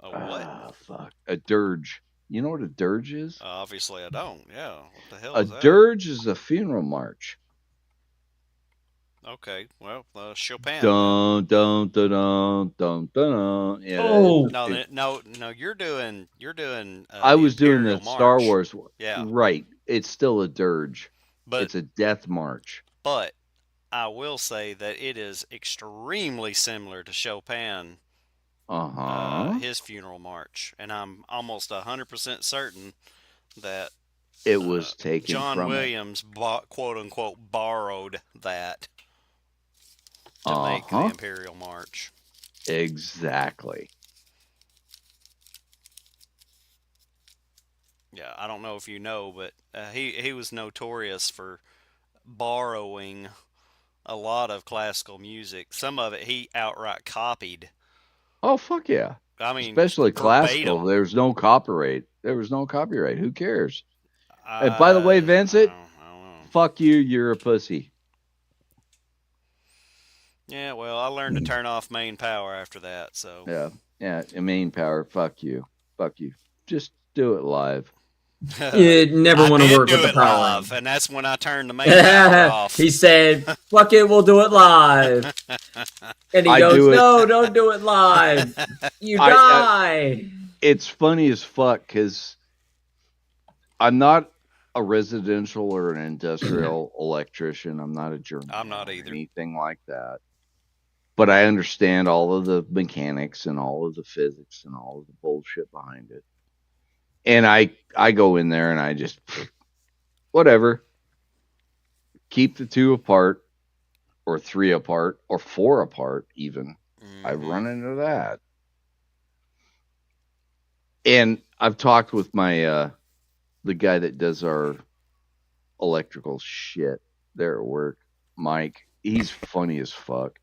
A what? Fuck. A dirge. You know what a dirge is? Obviously I don't. Yeah. What the hell is that? A dirge is a funeral march. Okay, well, Chopin. Dun dun dun dun dun dun. Yeah. Oh no! You're doing. I was doing the March. Star Wars. Yeah. Right. It's still a dirge, but it's a death march. But I will say that it is extremely similar to Chopin his funeral march, and I'm almost 100% certain that it was taken John from Williams, quote unquote, borrowed that to make the Imperial March. Exactly. Yeah, I don't know if you know, but he was notorious for borrowing a lot of classical music. Some of it he outright copied. Oh, fuck yeah. I mean, especially classical. verbatim. There's no copyright. There was no copyright. Who cares? And by the way, Vincent, I don't know. Fuck you. You're a pussy. Yeah, well, I learned to turn off main power after that. So yeah, main power. Fuck you. Just do it live. You never want to work with the power live, and that's when I turned the main power off. He said, "Fuck it, we'll do it live." And he goes, "No, don't do it live. You die." It's funny as fuck because I'm not a residential or an industrial electrician. I'm not a journeyman. I'm not either. Anything like that. But I understand all of the mechanics and all of the physics and all of the bullshit behind it. And I go in there and I just, whatever. Keep the 2 apart or 3 apart or 4 apart even. Mm-hmm. I've run into that. And I've talked with my, the guy that does our electrical shit there at work, Mike. He's funny as fuck.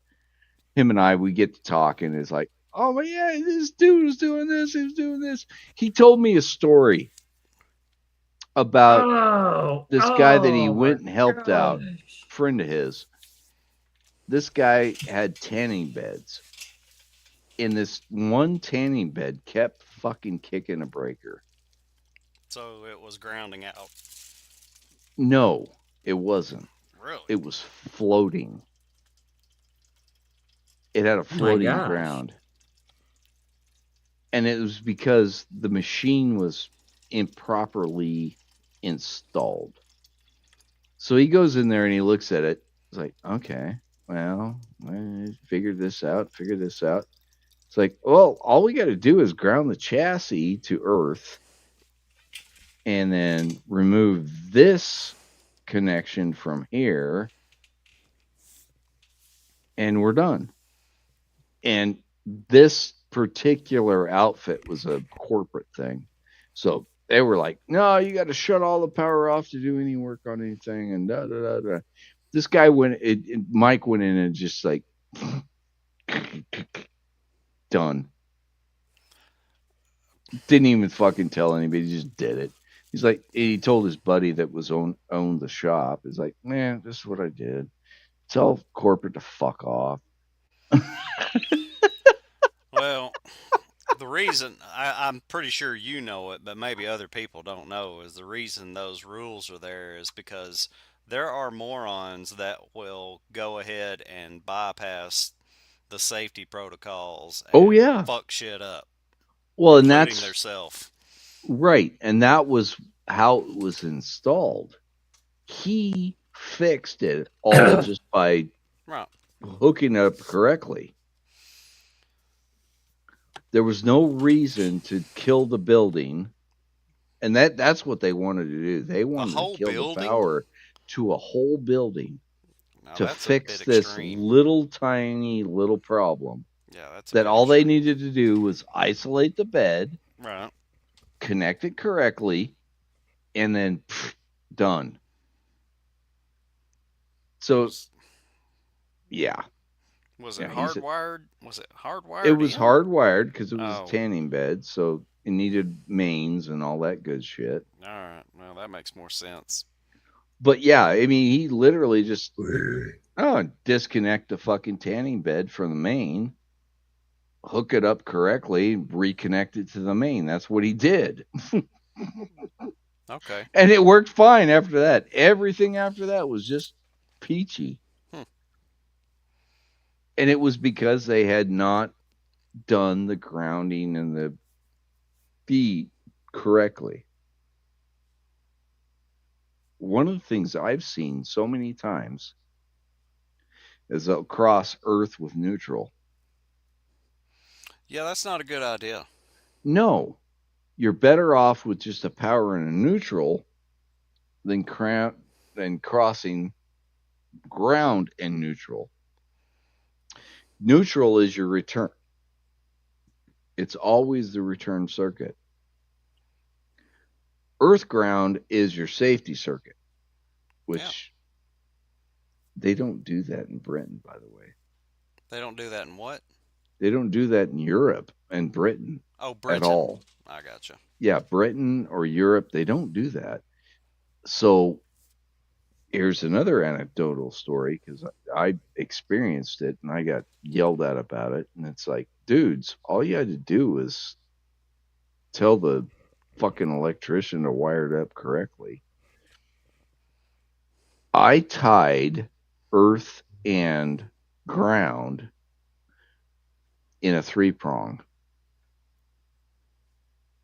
Him and I, we get to talking. It's like, oh, yeah, this dude was doing this. He was doing this. He told me a story about this guy that he went and helped out, friend of his. This guy had tanning beds. And this one tanning bed kept fucking kicking a breaker. So it was grounding out. No, it wasn't. Really? It was floating. It had a floating ground. And it was because the machine was improperly installed. So he goes in there and he looks at it. He's like, okay, well, I figured this out. It's like, well, all we got to do is ground the chassis to earth and then remove this connection from here, and we're done. And this particular outfit was a corporate thing. So they were like, no, you got to shut all the power off to do any work on anything. And da, da, da, da. This guy Mike went in and just like, done. Didn't even fucking tell anybody. He just did it. He's like, he told his buddy that was owned the shop. He's like, man, this is what I did. Tell corporate to fuck off. Well, the reason, I'm pretty sure you know it, but maybe other people don't know, is the reason those rules are there is because there are morons that will go ahead and bypass the safety protocols and fuck shit up. Well, and that's their self. Right. And that was how it was installed. He fixed it all just by hooking it up correctly. There was no reason to kill the building. And that's what they wanted to do. They wanted to kill the power to a whole building to fix this tiny little problem. Yeah, that's that all they needed to do was isolate the bed, right? Connect it correctly, and then done. So, yeah. Was it hardwired? Was it hardwired? It was hardwired because it was a tanning bed, so it needed mains and all that good shit. All right, well that makes more sense. But yeah, I mean, he literally just disconnect the fucking tanning bed from the main, hook it up correctly, reconnect it to the main. That's what he did. Okay. And it worked fine after that. Everything after that was just peachy. And it was because they had not done the grounding and the feet correctly. One of the things I've seen so many times is they'll cross Earth with neutral. Yeah, that's not a good idea. No, you're better off with just a power and a neutral than crossing ground and neutral. Neutral is your return. It's always the return circuit. Earth ground is your safety circuit, which they don't do that in Britain, by the way. They don't do that in what? They don't do that in Europe and Britain Oh, at Britain. all. I gotcha. Yeah, Britain or Europe, they don't do that. So here's another anecdotal story because I experienced it and I got yelled at about it. And it's like, dudes, all you had to do was tell the fucking electrician to wire it up correctly. I tied earth and ground in a 3-prong.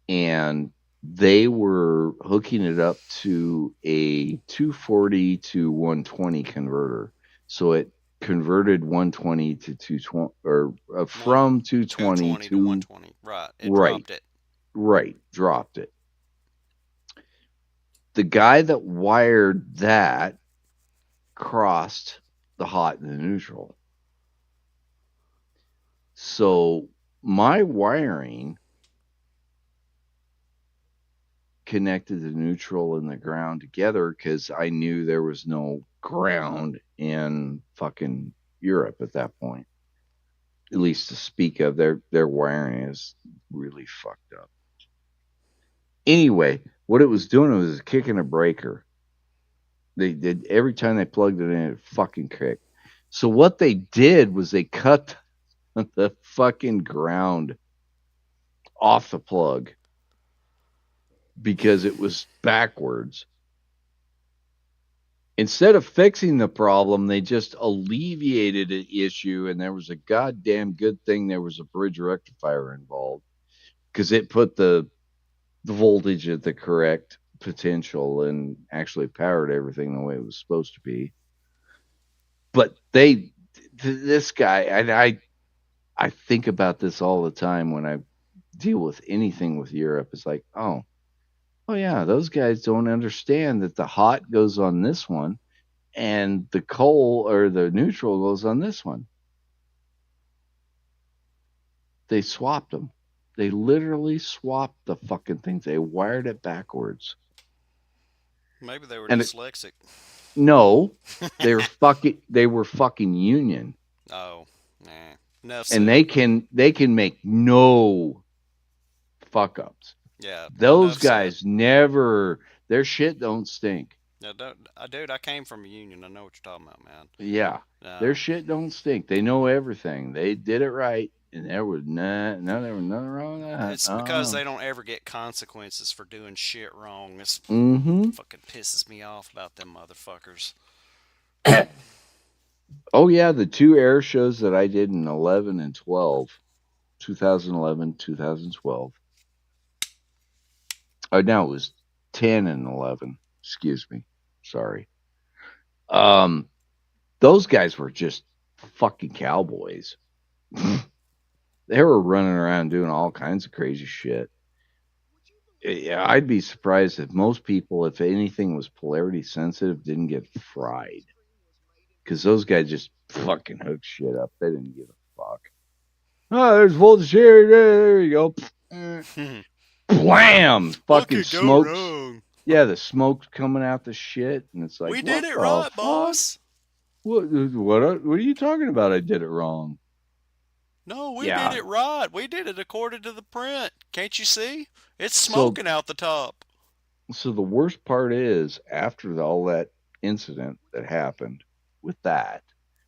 And they were hooking it up to a 240 to 120 converter. So it converted 120 to 220 or from 220 to 120. Right. It right, dropped it. Right. Dropped it. The guy that wired that crossed the hot and the neutral. So my wiring connected the neutral and the ground together because I knew there was no ground in fucking Europe at that point. At least to speak of, their wiring is really fucked up. Anyway, what it was doing was kicking a breaker. They did every time they plugged it in, it fucking kicked. So what they did was they cut the fucking ground off the plug because it was backwards. Instead of fixing the problem, they just alleviated an issue, and there was a goddamn good thing there was a bridge rectifier involved because it put the voltage at the correct potential and actually powered everything the way it was supposed to be. But this guy, and I think about this all the time when I deal with anything with Europe. It's like, oh yeah, those guys don't understand that the hot goes on this one and the coal or the neutral goes on this one. They swapped them. They literally swapped the fucking things. They wired it backwards. Maybe they were dyslexic. No, they were fucking union. Oh, nah. No, and they can make no fuck ups. Yeah, those guys never. Their shit don't stink. Yeah, dude, I came from a union. I know what you're talking about, man. Yeah, their shit don't stink. They know everything. They did it right, and there was there was nothing wrong with that. It's because they don't ever get consequences for doing shit wrong. It's fucking pisses me off about them motherfuckers. Oh yeah, the 2 air shows that I did in 11 and 12, 2011, 2012. Oh, no, it was 10 and 11. Excuse me. Sorry. Those guys were just fucking cowboys. They were running around doing all kinds of crazy shit. Yeah, I'd be surprised if most people, if anything was polarity sensitive, didn't get fried. Because those guys just fucking hooked shit up. They didn't give a fuck. Oh, there's voltage here. There you go. Blam! Fucking smoke. Yeah, the smoke's coming out the shit, and it's like, we did it right, boss. What are you talking about? I did it wrong. No, we did it right. We did it according to the print. Can't you see? It's smoking out the top. So the worst part is, after all that incident that happened with that,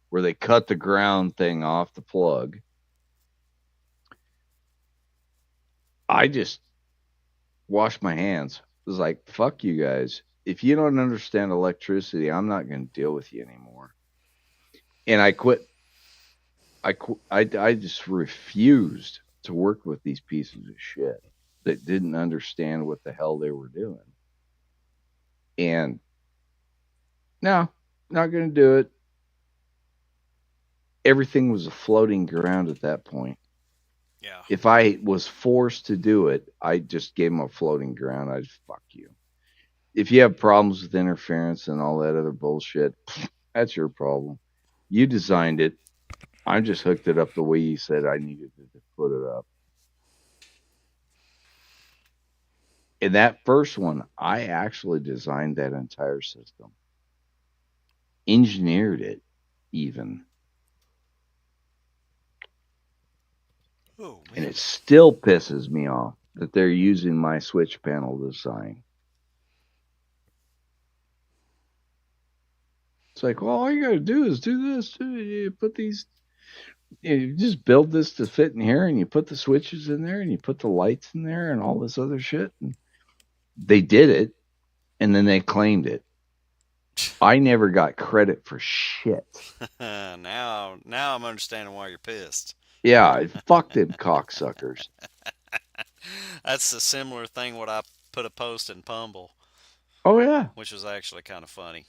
where they cut the ground thing off the plug, I just washed my hands. It was like, fuck you guys. If you don't understand electricity, I'm not going to deal with you anymore. And I quit. I just refused to work with these pieces of shit that didn't understand what the hell they were doing. And no, not going to do it. Everything was a floating ground at that point. Yeah. If I was forced to do it, I just gave them a floating ground. I'd fuck you. If you have problems with interference and all that other bullshit, that's your problem. You designed it. I just hooked it up the way you said I needed to put it up. In that first one, I actually designed that entire system, engineered it even. Oh And man. it still pisses me off that they're using my switch panel design. It's like, well, all you got to do is do this. You put these, you just build this to fit in here, and you put the switches in there, and you put the lights in there, and all this other shit. And they did it, and then they claimed it. I never got credit for shit. now I'm understanding why you're pissed. Yeah, fuck them cocksuckers. That's a similar thing what I put a post in Pumble, Oh yeah, which was actually kind of funny.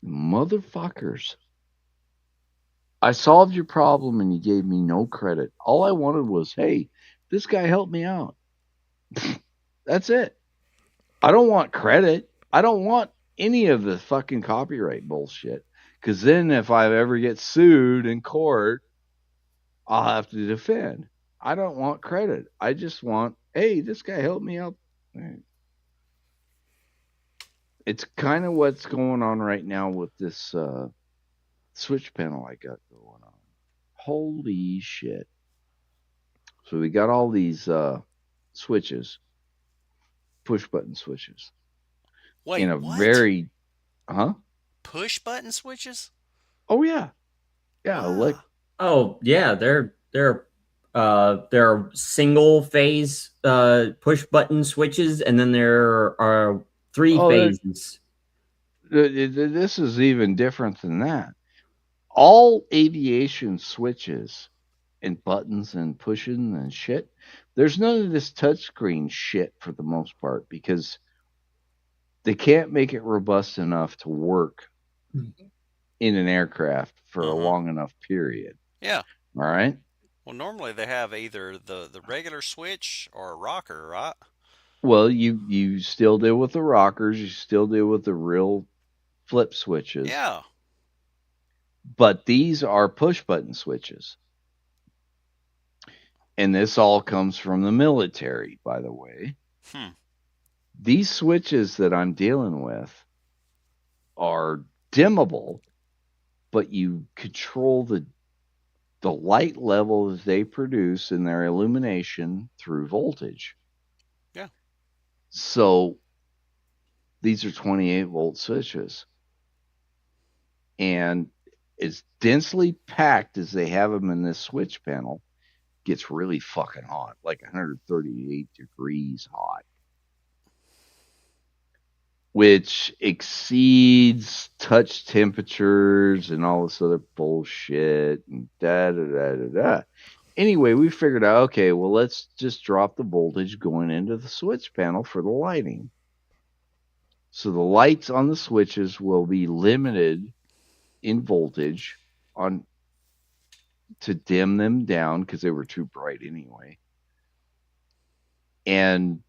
motherfuckers. I solved your problem and you gave me no credit. All I wanted was, hey, this guy helped me out. That's it. I don't want credit. I don't want any of the fucking copyright bullshit. Because then if I ever get sued in court, I'll have to defend. I don't want credit. I just want, hey, this guy helped me out. It's kind of what's going on right now with this switch panel I got going on. Holy shit. So we got all these switches, push button switches, Wait, in a what? very, huh? Push button switches? Oh yeah, yeah. Wow. Oh yeah, there are single phase push button switches, and then there are three Oh, phases. this is even different than that. All aviation switches and buttons and pushing and shit. There's none of this touchscreen shit for the most part because they can't make it robust enough to work in an aircraft for a Uh-huh. long enough period. Yeah. All right. Well, normally they have either the regular switch or a rocker, right? Well, you still deal with the rockers, you still deal with the real flip switches, Yeah. but these are push button switches. And this all comes from the military, by the way. These switches that I'm dealing with are dimmable, but you control the light level that they produce in their illumination through voltage. Yeah. So these are 28-volt switches. And as densely packed as they have them in this switch panel, gets really fucking hot, like 138 degrees hot, which exceeds touch temperatures and all this other bullshit and da da da da da. Anyway, we figured out, okay, well, let's just drop the voltage going into the switch panel for the lighting. So the lights on the switches will be limited in voltage on to dim them down because they were too bright anyway. And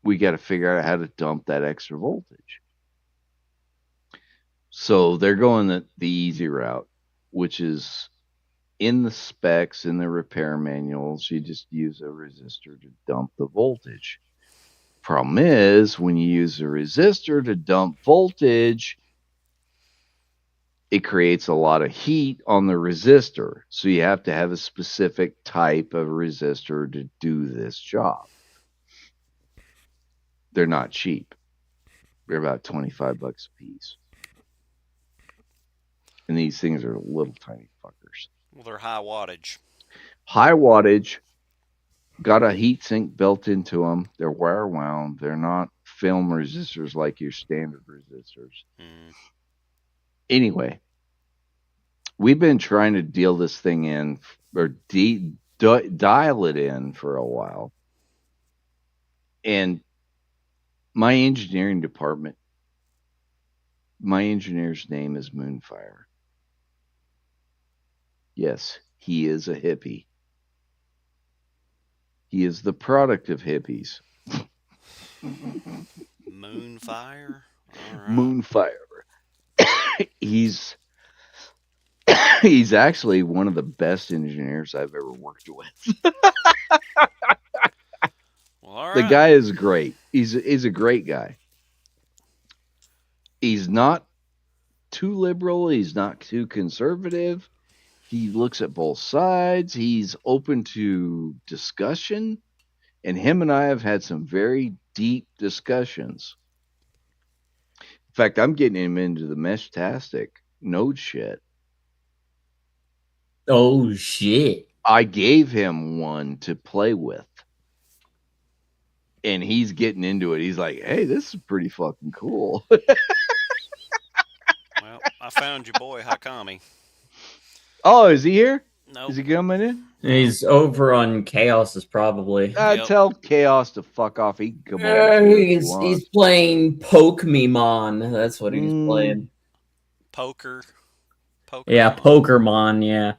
we got to figure out how to dump that extra voltage. So they're going the easy route, which is in the specs, in the repair manuals, you just use a resistor to dump the voltage. Problem is, when you use a resistor to dump voltage, it creates a lot of heat on the resistor. So you have to have a specific type of resistor to do this job. They're not cheap. They're about $25 a piece. And these things are little tiny fuckers. Well, they're high wattage. High wattage, got a heat sink built into them. They're wire wound. They're not film resistors like your standard resistors. Anyway, we've been trying to deal this thing in or dial it in for a while. And my engineering department, my engineer's name is Moonfire. Yes, he is a hippie. He is the product of hippies. Moonfire. All right. Moonfire. he's he's actually one of the best engineers I've ever worked with. Well, all The right. guy is great. He's a great guy. He's not too liberal, he's not too conservative. He looks at both sides. He's open to discussion, and him and I have had some very deep discussions. In fact, I'm getting him into the Meshtastic node shit. Oh shit! I gave him one to play with, and he's getting into it. He's like, "Hey, this is pretty fucking cool." Well, I found your boy Hakami. Oh, is he here? Nope. Is he coming in? He's over on Chaos's probably. Yep. Tell Chaos to fuck off. He can come over too if he He's wants. playing Pokemon. That's what he's playing. Poker. Yeah, Pokemon. Yeah.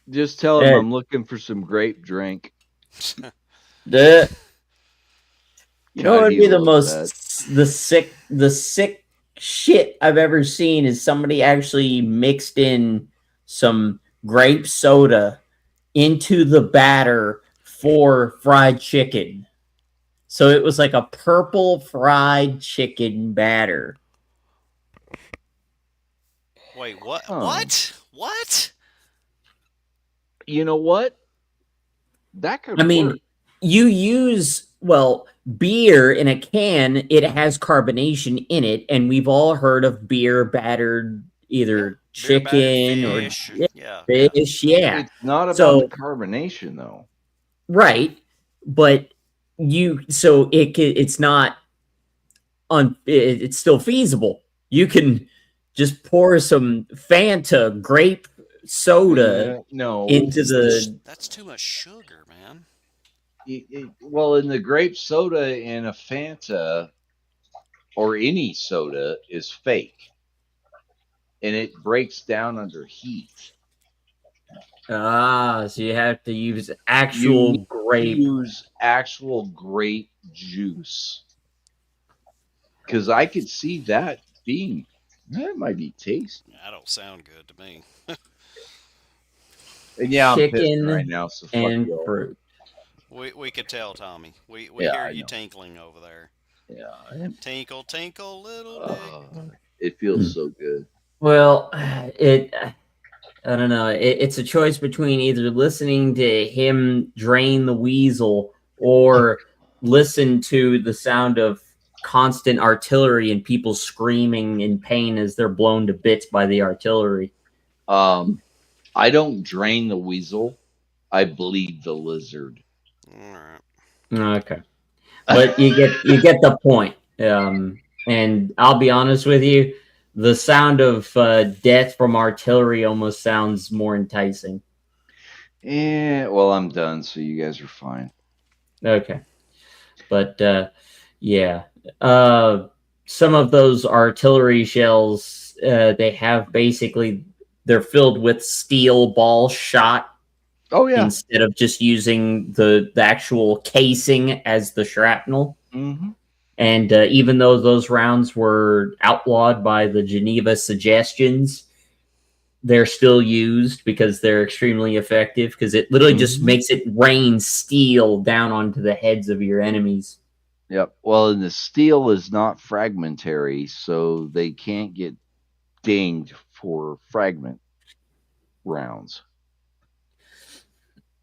Just tell him I'm looking for some grape drink. The you know God, what would he be the loves most the sick shit I've ever seen is somebody actually mixed in some grape soda into the batter for fried chicken. So it was like a purple fried chicken batter. Wait, what? Oh. What? You know what? That could I mean, work. you use, well, beer in a can, it has carbonation in it, and we've all heard of beer battered either chicken or fish. Yeah. fish. Yeah. It's not about So, the carbonation, though. right. But so it's not, it's still feasible. You can just pour some Fanta grape soda No. into the. That's too much sugar, man. Well, in the grape soda in a Fanta or any soda is fake, and it breaks down under heat. So you have to use actual grape. Use actual grape juice, because I could see that might be tasty. That don't sound good to me. And yeah, I'm Chicken pissing right now, so fuck and you all. fruit. We could tell, Tommy. We Yeah, hear I you know. tinkling over there. Yeah, Tinkle, tinkle, little dick. it feels so good. Well, I don't know. It's a choice between either listening to him drain the weasel or listen to the sound of constant artillery and people screaming in pain as they're blown to bits by the artillery. I don't drain the weasel. I bleed the lizard. All right. Okay, but you get the point. And I'll be honest with you, the sound of death from artillery almost sounds more enticing. Yeah, well, I'm done, so you guys are fine. Okay, but yeah, some of those artillery shells, they have they're filled with steel ball shot. Oh yeah. Instead of just using the actual casing as the shrapnel. Mm-hmm. And even though those rounds were outlawed by the Geneva Suggestions, they're still used because they're extremely effective because it literally just makes it rain steel down onto the heads of your enemies. Yep. Well, and the steel is not fragmentary, so they can't get dinged for fragment rounds.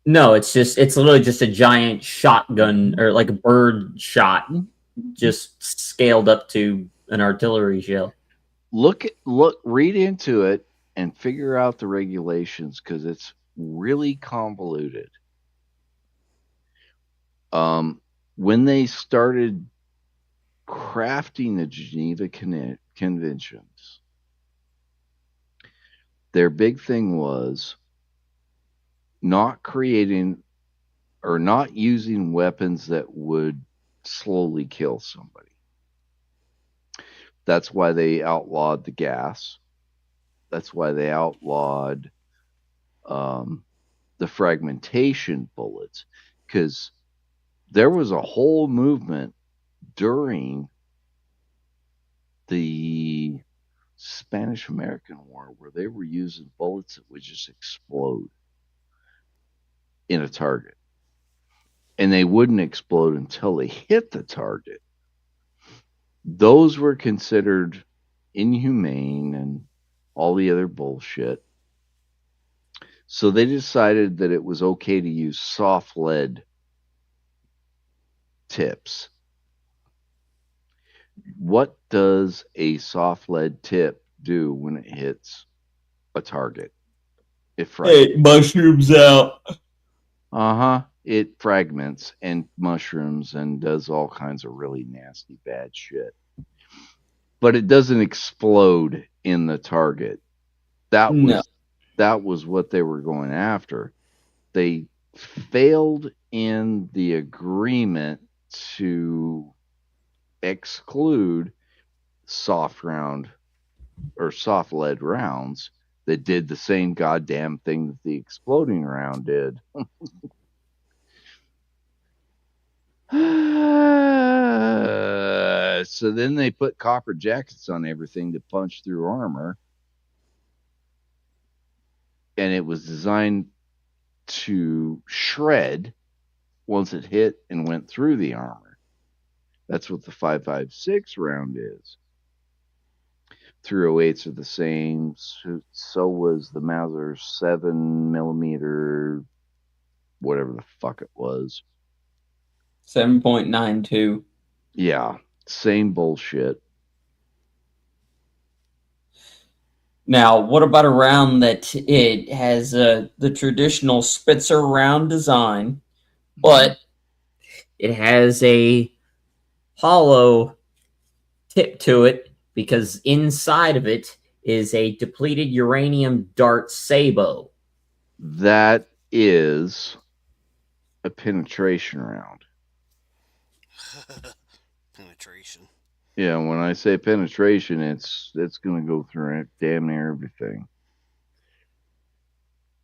No, it's literally just a giant shotgun or like a bird shot, just scaled up to an artillery shell. Read into it and figure out the regulations because it's really convoluted. When they started crafting the Geneva Conventions, their big thing was not creating or not using weapons that would slowly kill somebody. That's why they outlawed the gas. That's why they outlawed the fragmentation bullets, because there was a whole movement during the Spanish American War where they were using bullets that would just explode in a target. And they wouldn't explode until they hit the target. Those were considered inhumane and all the other bullshit. So they decided that it was okay to use soft lead tips. What does a soft lead tip do when it hits a target? It mushrooms out. It fragments and mushrooms and does all kinds of really nasty, bad shit. But it doesn't explode in the target. That was what they were going after. They failed in the agreement to exclude soft round or soft lead rounds that did the same goddamn thing that the exploding round did. So then they put copper jackets on everything to punch through armor. And it was designed to shred once it hit and went through the armor. That's what the 5.56 round is. 308s are the same. So was the Mauser 7mm, whatever the fuck it was. 7.92. Yeah, same bullshit. Now, what about a round that it has the traditional Spitzer round design, but it has a hollow tip to it because inside of it is a depleted uranium dart sabot? That is a penetration round. Penetration. Yeah, when I say penetration, it's going to go through damn near everything.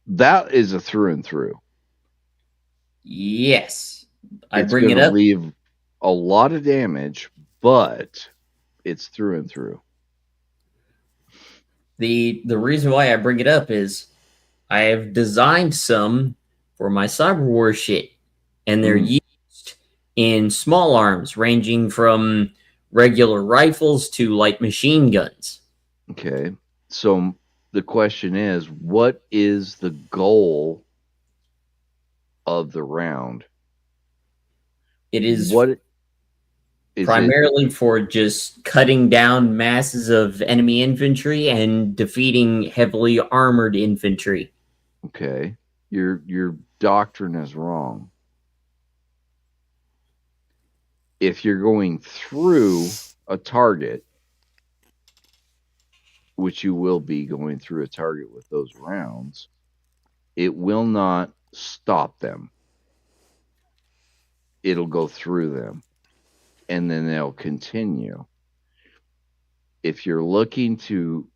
That is a through and through. Yes. It's going to leave a lot of damage, but it's through and through. The reason why I bring it up is I have designed some for my Cyber War shit, and they're used in small arms, ranging from regular rifles to light machine guns. Okay. So the question is, what is the goal of the round? It is primarily for just cutting down masses of enemy infantry and defeating heavily armored infantry. Okay. Your doctrine is wrong. If you're going through a target, which you will be going through a target with those rounds, it will not stop them. It'll go through them, and then they'll continue. If you're looking to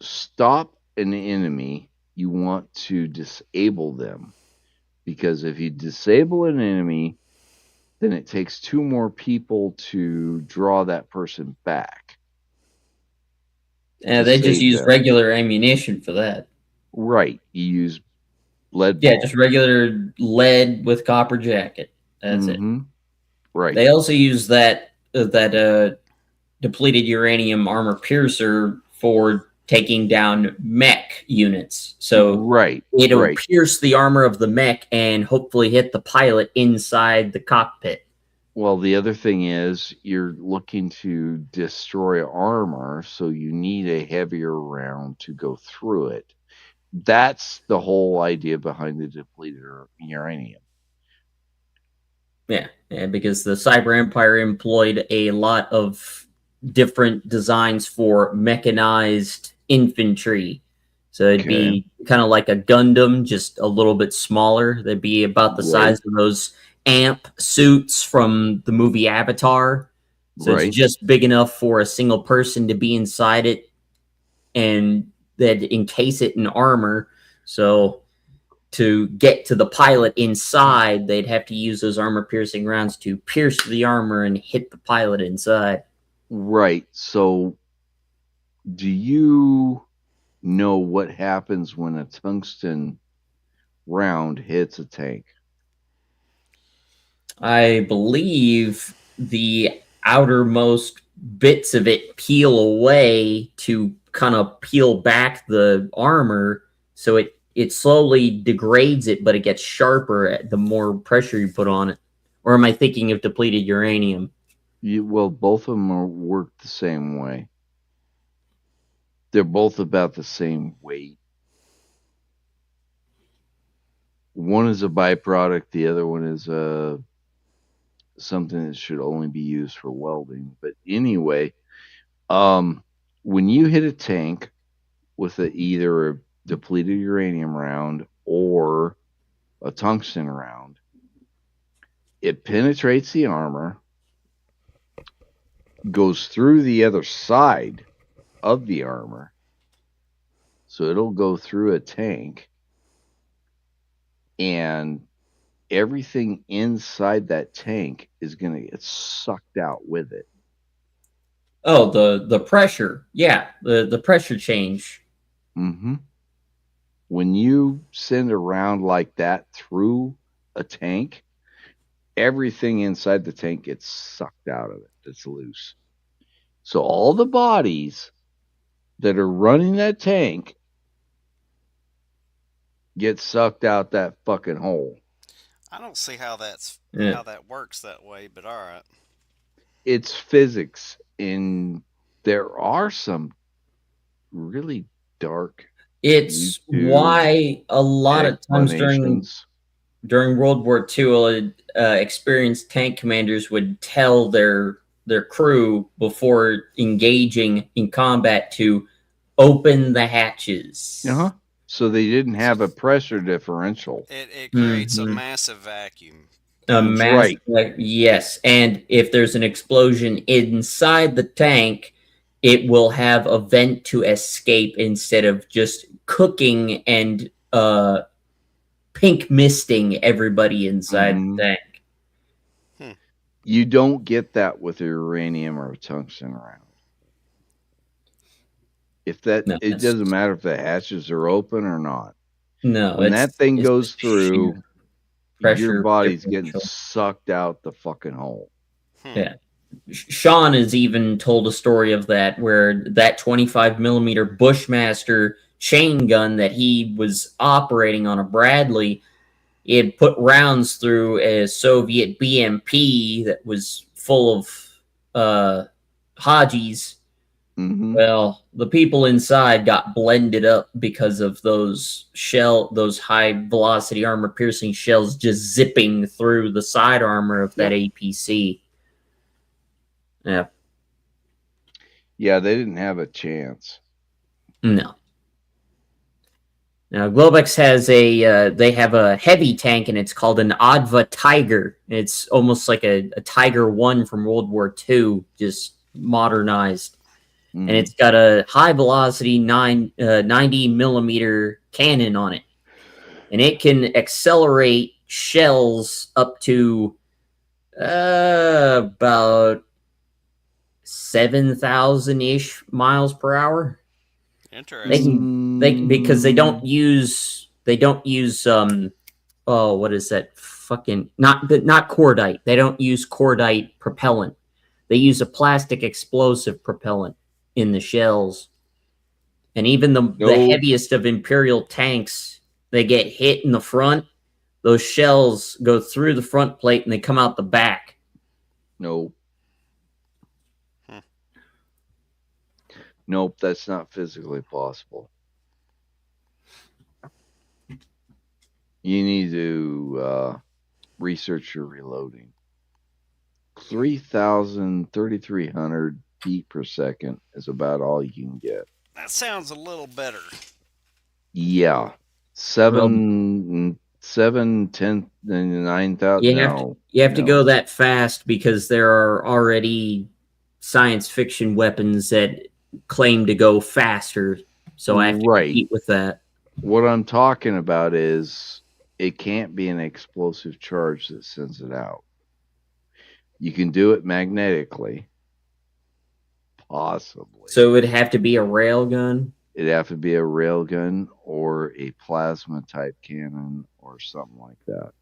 stop an enemy, you want to disable them. Because if you disable an enemy, then it takes 2 more people to draw that person back. They just use regular ammunition for that. Right. You use lead ball. Yeah, just regular lead with copper jacket. That's it. Right. They also use that depleted uranium armor piercer for taking down mech units. So it'll pierce the armor of the mech and hopefully hit the pilot inside the cockpit. Well, the other thing is you're looking to destroy armor, so you need a heavier round to go through it. That's the whole idea behind the depleted uranium. Yeah, because the Cyber Empire employed a lot of different designs for mechanized infantry. So it'd be kind of like a Gundam, just a little bit smaller. They'd be about the size of those amp suits from the movie Avatar. So it's just big enough for a single person to be inside it and that encase it in armor. So to get to the pilot inside, they'd have to use those armor-piercing rounds to pierce the armor and hit the pilot inside. Right. So, do you know what happens when a tungsten round hits a tank? I believe the outermost bits of it peel away to kind of peel back the armor, so it slowly degrades it, but it gets sharper the more pressure you put on it. Or am I thinking of depleted uranium? Well, both of them work the same way. They're both about the same weight. One is a byproduct, the other one is something that should only be used for welding. But anyway, when you hit a tank with either a depleted uranium round or a tungsten round, it penetrates the armor, goes through the other side of the armor, so it'll go through a tank, and everything inside that tank is going to get sucked out with it. Oh, the pressure. Yeah, the pressure change. Mm-hmm. When you send a round like that through a tank, everything inside the tank gets sucked out of it. It's loose. So all the bodies that are running that tank get sucked out that fucking hole. I don't see how how that works that way, but all right. It's physics, and there are some really dark. It's YouTube why a lot of times explanations. during World War II, experienced tank commanders would tell their crew before engaging in combat to open the hatches. Uh-huh. So they didn't have a pressure differential. It creates a massive vacuum. Right. Yes, and if there's an explosion inside the tank, it will have a vent to escape instead of just cooking and pink misting everybody inside the tank. You don't get that with a uranium or a tungsten round. It doesn't matter if the hatches are open or not. No, when that thing goes through, your body's getting sucked out the fucking hole. Yeah. Sean has even told a story of that, where that 25 millimeter Bushmaster chain gun that he was operating on a Bradley, it put rounds through a Soviet BMP that was full of Hajis. Well, the people inside got blended up because of those high velocity armor piercing shells just zipping through the side armor of that APC. Yeah. Yeah, they didn't have a chance. No. Now, Globex has they have a heavy tank, and it's called an Adva Tiger. It's almost like a Tiger 1 from World War II, just modernized. And it's got a high velocity 90 millimeter cannon on it. And it can accelerate shells up to about 7,000-ish miles per hour. Interesting. Because they don't use what is that fucking not cordite. They don't use cordite propellant. They use a plastic explosive propellant in the shells. And even the heaviest of Imperial tanks, they get hit in the front. Those shells go through the front plate and they come out the back. Nope, that's not physically possible. You need to research your reloading. 3,300 feet per second is about all you can get. That sounds a little better. Yeah. 7, 10, 9,000. You have to go that fast because there are already science fiction weapons that claim to go faster. So I have to compete with that. What I'm talking about is It can't be an explosive charge that sends it out. You can do it magnetically, possibly. So it would have to be a rail gun? It'd have to be a railgun or a plasma type cannon or something like that.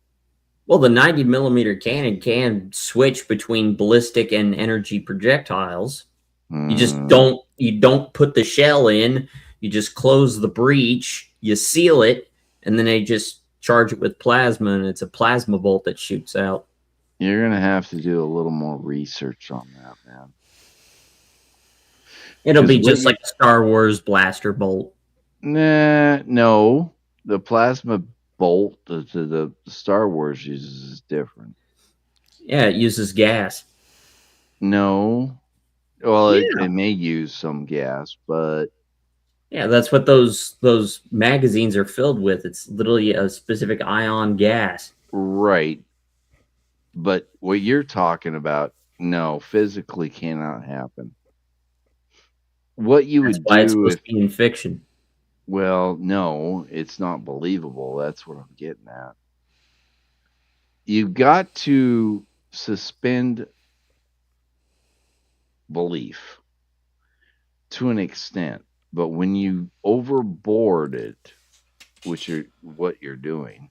Well, the 90 millimeter cannon can switch between ballistic and energy projectiles. You just don't put the shell in. You just close the breech, you seal it, and then they just charge it with plasma, and it's a plasma bolt that shoots out. You're going to have to do a little more research on that, man. It'll be just like a Star Wars blaster bolt. No. The plasma bolt that the Star Wars uses is different. Yeah, it uses gas. No. Well, it may use some gas, but... Yeah, that's what those magazines are filled with. It's literally a specific ion gas. Right. But what you're talking about, no, physically cannot happen. What you would do it's supposed to be in fiction. Well, no, it's not believable. That's what I'm getting at. You've got to suspend belief to an extent, but when you overboard it, which is what you're doing,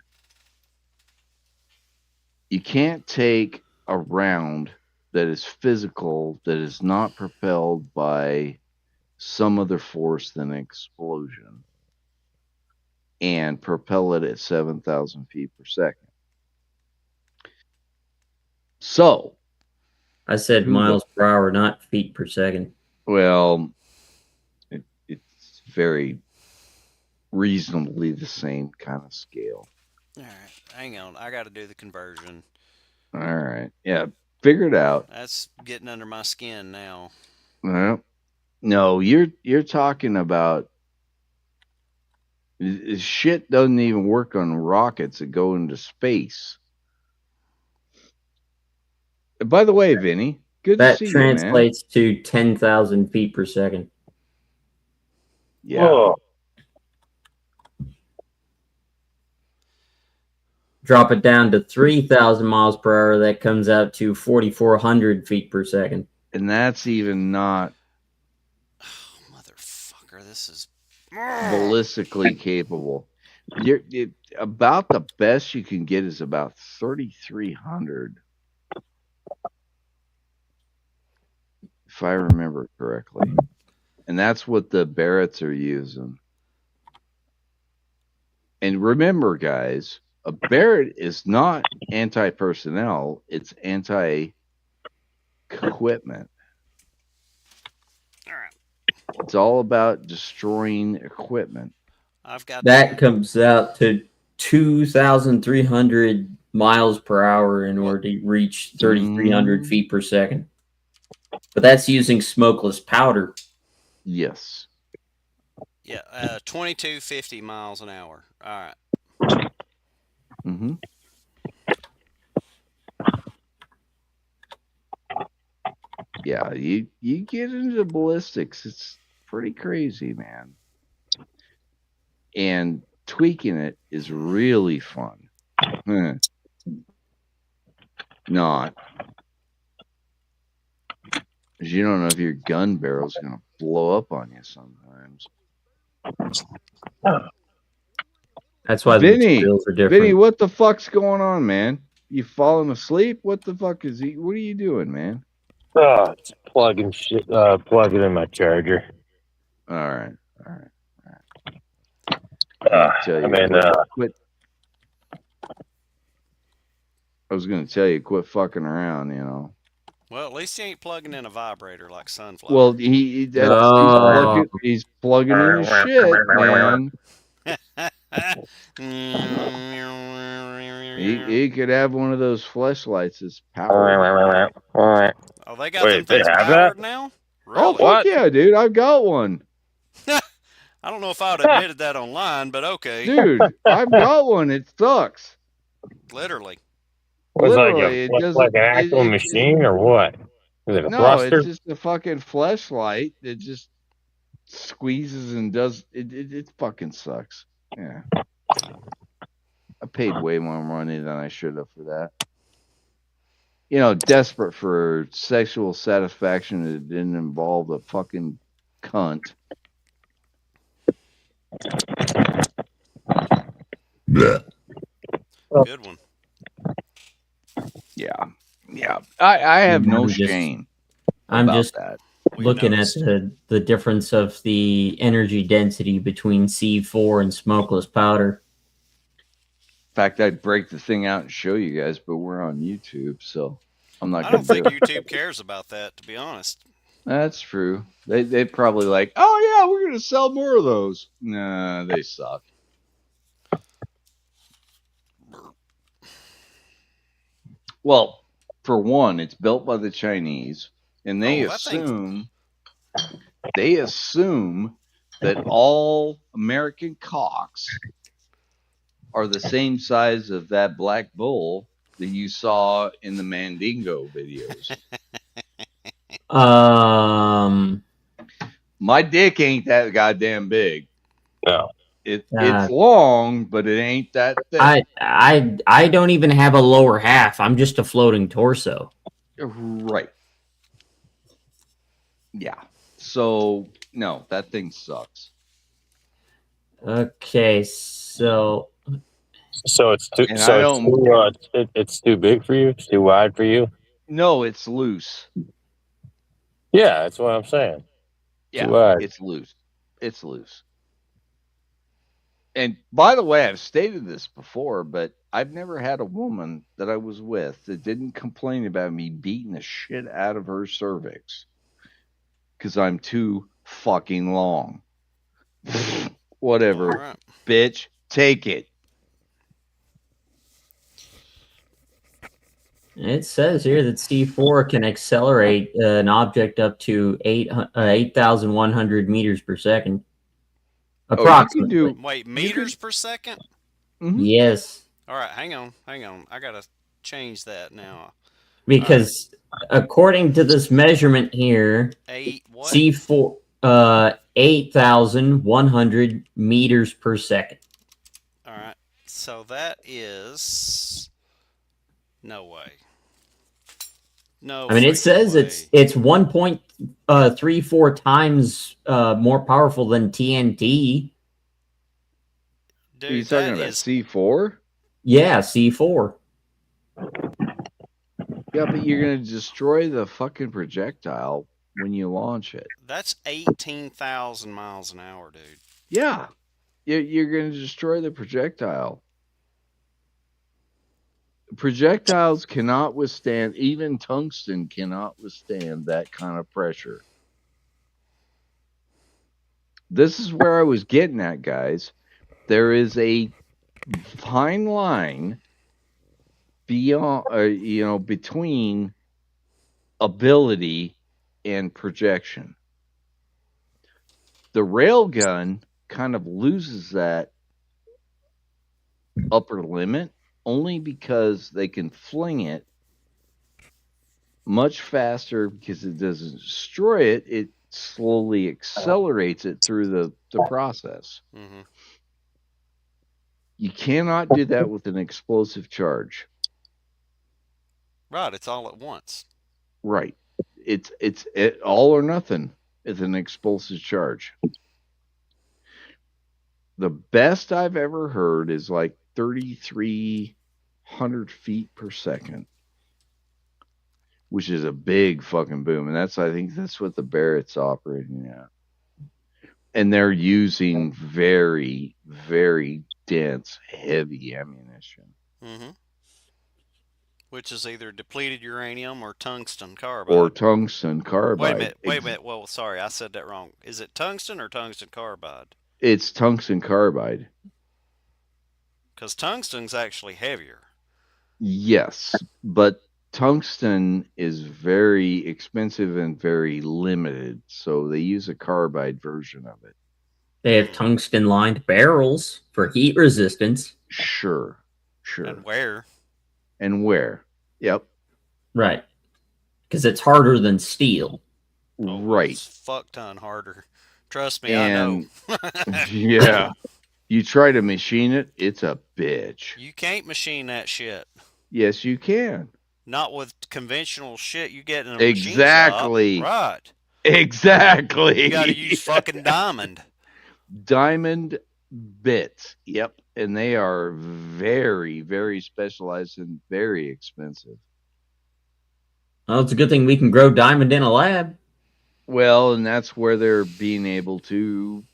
you can't take a round that is physical, that is not propelled by some other force than an explosion, and propel it at 7,000 feet per second. So, I said miles per hour, not feet per second. Well, it's very reasonably the same kind of scale. All right, hang on. I got to do the conversion. All right. Yeah, figure it out. That's getting under my skin now. Well, no, you're talking about shit doesn't even work on rockets that go into space. By the way, Vinny, good to see you, man. That translates to 10,000 feet per second. Yeah. Oh. Drop it down to 3,000 miles per hour. That comes out to 4,400 feet per second. And that's even not... Oh, motherfucker, this is... ballistically capable. About the best you can get is about 3,300. If I remember correctly. And that's what the Barretts are using. And remember, guys, a Barrett is not anti-personnel, it's anti-equipment. All right. It's all about destroying equipment. That comes out to 2,300 miles per hour in order to reach 3,300 feet per second. But that's using smokeless powder. Yes. Yeah, 2250 miles an hour. All right. Mm-hmm. Yeah, you get into the ballistics, it's pretty crazy, man. And tweaking it is really fun. Not. Because you don't know if your gun barrel's going to blow up on you sometimes. That's why the materials are different. Vinny, what the fuck's going on, man? You falling asleep? What the fuck is he? What are you doing, man? It's plugging shit. Plug it in my charger. All right. Quit. I was going to tell you, quit fucking around, you know. Well, at least he ain't plugging in a vibrator like Sunflower. Well, he's plugging in his shit, man. He could have one of those fleshlights that's powered. Oh, they got them things powered now? Really? Oh, fuck yeah, dude. I've got one. I don't know if I would have admitted that online, but okay. Dude, I've got one. It sucks. Literally. Was it like an actual machine or what? Is it a thruster? It's just a fucking fleshlight that just squeezes and does it fucking sucks. Yeah. paid way more money than I should have for that. You know, desperate for sexual satisfaction that didn't involve a fucking cunt. Good one. Yeah. I have no shame about that. Looking at the difference of the energy density between C4 and smokeless powder. In fact, I'd break the thing out and show you guys, but we're on YouTube, so I'm not I going don't to think YouTube cares about that, to be honest. That's true. They probably like, oh yeah, we're going to sell more of those. Nah, they suck. Well, for one, it's built by the Chinese, and they assume that all American cocks are the same size of that black bull that you saw in the Mandingo videos. My dick ain't that goddamn big. No. It's long, but it ain't that thick. I don't even have a lower half. I'm just a floating torso. Right. Yeah. So no, that thing sucks. Okay, so it's too it's too big for you. It's too wide for you. No, it's loose. Yeah, that's what I'm saying. Yeah, it's loose. It's loose. And by the way, I've stated this before, but I've never had a woman that I was with that didn't complain about me beating the shit out of her cervix because I'm too fucking long. Whatever. Right. Bitch, take it. It says here that C4 can accelerate an object up to 8,100 meters per second. Approximately. Wait, meters per second? Mm-hmm. Yes. All right, hang on. I gotta change that now. Because according to this measurement here, C4 8,100 meters per second. All right, so that is no way. No. I mean, it says way. it's 1.34 times more powerful than TNT. Dude, are you talking about C4? Yeah, C4. Yeah, but you're going to destroy the fucking projectile when you launch it. That's 18,000 miles an hour, dude. Yeah. You're going to destroy the projectile. Projectiles cannot withstand, even tungsten cannot withstand that kind of pressure. This is where I was getting at, guys. There is a fine line beyond, between ability and projection. The railgun kind of loses that upper limit only because they can fling it much faster because it doesn't destroy it. It slowly accelerates it through the process. Mm-hmm. You cannot do that with an explosive charge. Right, it's all at once. Right. It's all or nothing is an explosive charge. The best I've ever heard is like 3,300 feet per second, which is a big fucking boom. And I think that's what the Barrett's operating at. And they're using very, very dense, heavy ammunition. Mm-hmm. Which is either depleted uranium or tungsten carbide. Wait a minute. Well, sorry, I said that wrong. Is it tungsten or tungsten carbide? It's tungsten carbide. Because tungsten's actually heavier. Yes, but tungsten is very expensive and very limited, so they use a carbide version of it. They have tungsten-lined barrels for heat resistance. Sure. And where? Yep. Right. Because it's harder than steel. Right. It's fuck ton harder. Trust me, I know. Yeah. You try to machine it, it's a bitch. You can't machine that shit. Yes, you can. Not with conventional shit you get in a Exactly. machine shop. Right. Exactly. You got to use fucking diamond. Diamond bits. Yep. And they are very, very specialized and very expensive. Well, it's a good thing we can grow diamond in a lab. Well, and that's where they're being able to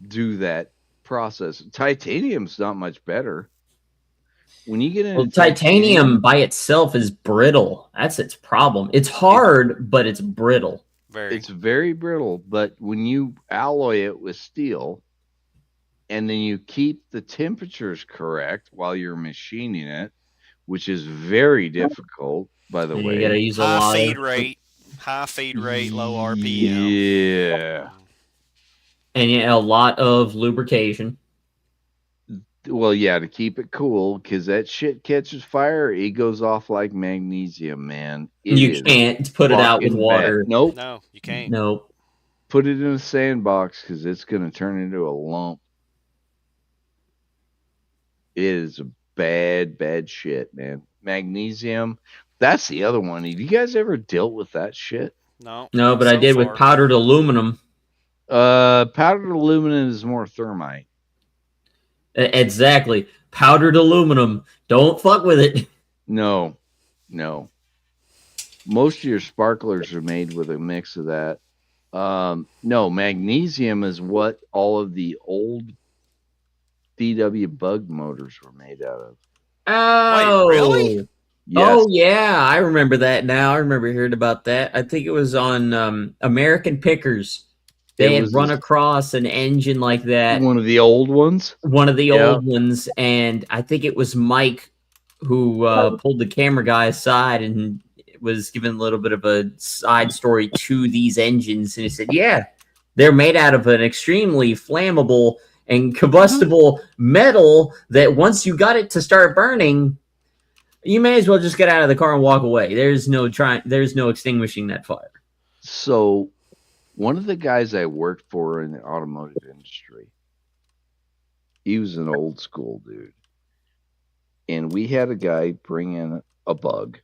do that process. Titanium's not much better. When you get into titanium by itself is brittle. That's its problem. It's hard, but it's brittle. It's very brittle, but when you alloy it with steel and then you keep the temperatures correct while you're machining it, which is very difficult, by the way. You gotta use high feed rate, low RPM. Yeah. And a lot of lubrication. Well, yeah, to keep it cool, because that shit catches fire, it goes off like magnesium, man. You can't put it out with water. Bad. Nope. No, you can't. Nope. Put it in a sandbox because it's going to turn into a lump. It is a bad, bad shit, man. Magnesium. That's the other one. Have you guys ever dealt with that shit? No. No, but I did with powdered aluminum. Powdered aluminum is more thermite. Exactly. Powdered aluminum. Don't fuck with it. No. Most of your sparklers are made with a mix of that. No, magnesium is what all of the old VW bug motors were made out of. Oh, wait, really? Yes. Oh, yeah. I remember that now. I remember hearing about that. I think it was on American Pickers. They had run across an engine like that. One of the old ones? One of the old ones. And I think it was Mike who pulled the camera guy aside and was giving a little bit of a side story to these engines. And he said, yeah, they're made out of an extremely flammable and combustible metal that once you got it to start burning, you may as well just get out of the car and walk away. There's no extinguishing that fire. So one of the guys I worked for in the automotive industry, he was an old school dude. And we had a guy bring in a bug,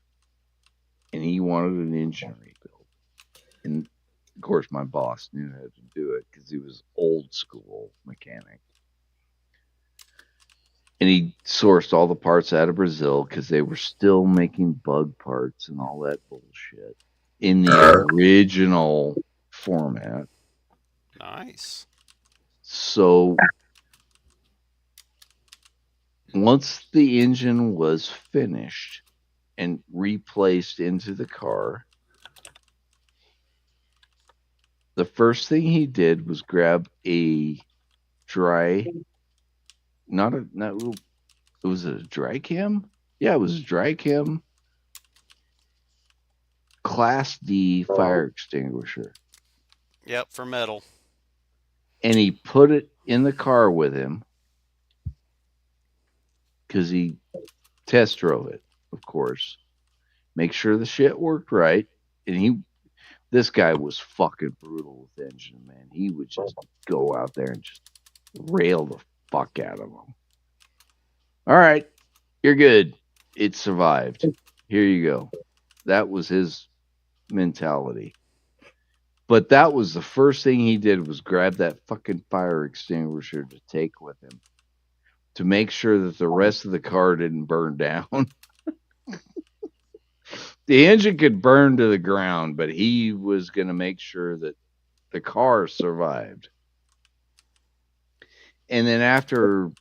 and he wanted an engine rebuild. And of course, my boss knew how to do it because he was old school mechanic. And he sourced all the parts out of Brazil because they were still making bug parts and all that bullshit in the original format. Nice. So once the engine was finished and replaced into the car, the first thing he did was grab a dry, it was a dry chem? Yeah, it was a dry chem Class D fire extinguisher. Yep, for metal. And he put it in the car with him because he test drove it, of course. Make sure the shit worked right. And this guy was fucking brutal with the engine, man. He would just go out there and just rail the fuck out of them. All right, you're good. It survived. Here you go. That was his mentality. But that was the first thing he did was grab that fucking fire extinguisher to take with him to make sure that the rest of the car didn't burn down. The engine could burn to the ground, but he was going to make sure that the car survived. And then after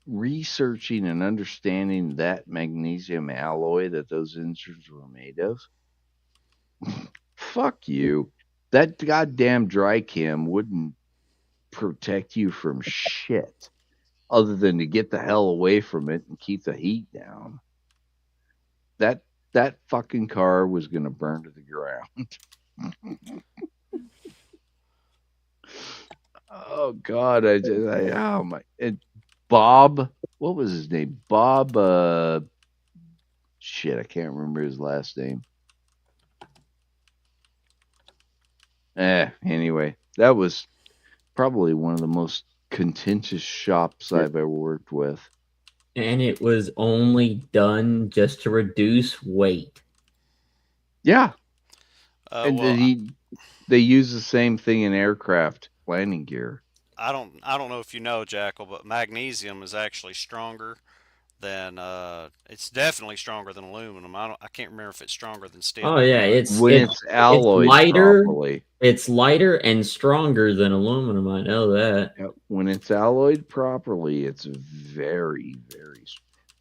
researching and understanding that magnesium alloy that those engines were made of, fuck you. That goddamn dry chem wouldn't protect you from shit other than to get the hell away from it and keep the heat down. That fucking car was going to burn to the ground. Oh God! Oh my! And Bob, what was his name? Bob. Shit, I can't remember his last name. Anyway, that was probably one of the most contentious shops I've ever worked with. And it was only done just to reduce weight. Yeah. And they use the same thing in aircraft landing gear. I don't know if you know, Jackal, but magnesium is actually stronger than it's definitely stronger than aluminum. I can't remember if it's stronger than steel. Oh yeah, it's alloyed lighter. Properly. It's lighter and stronger than aluminum. I know that. When it's alloyed properly, it's very, very.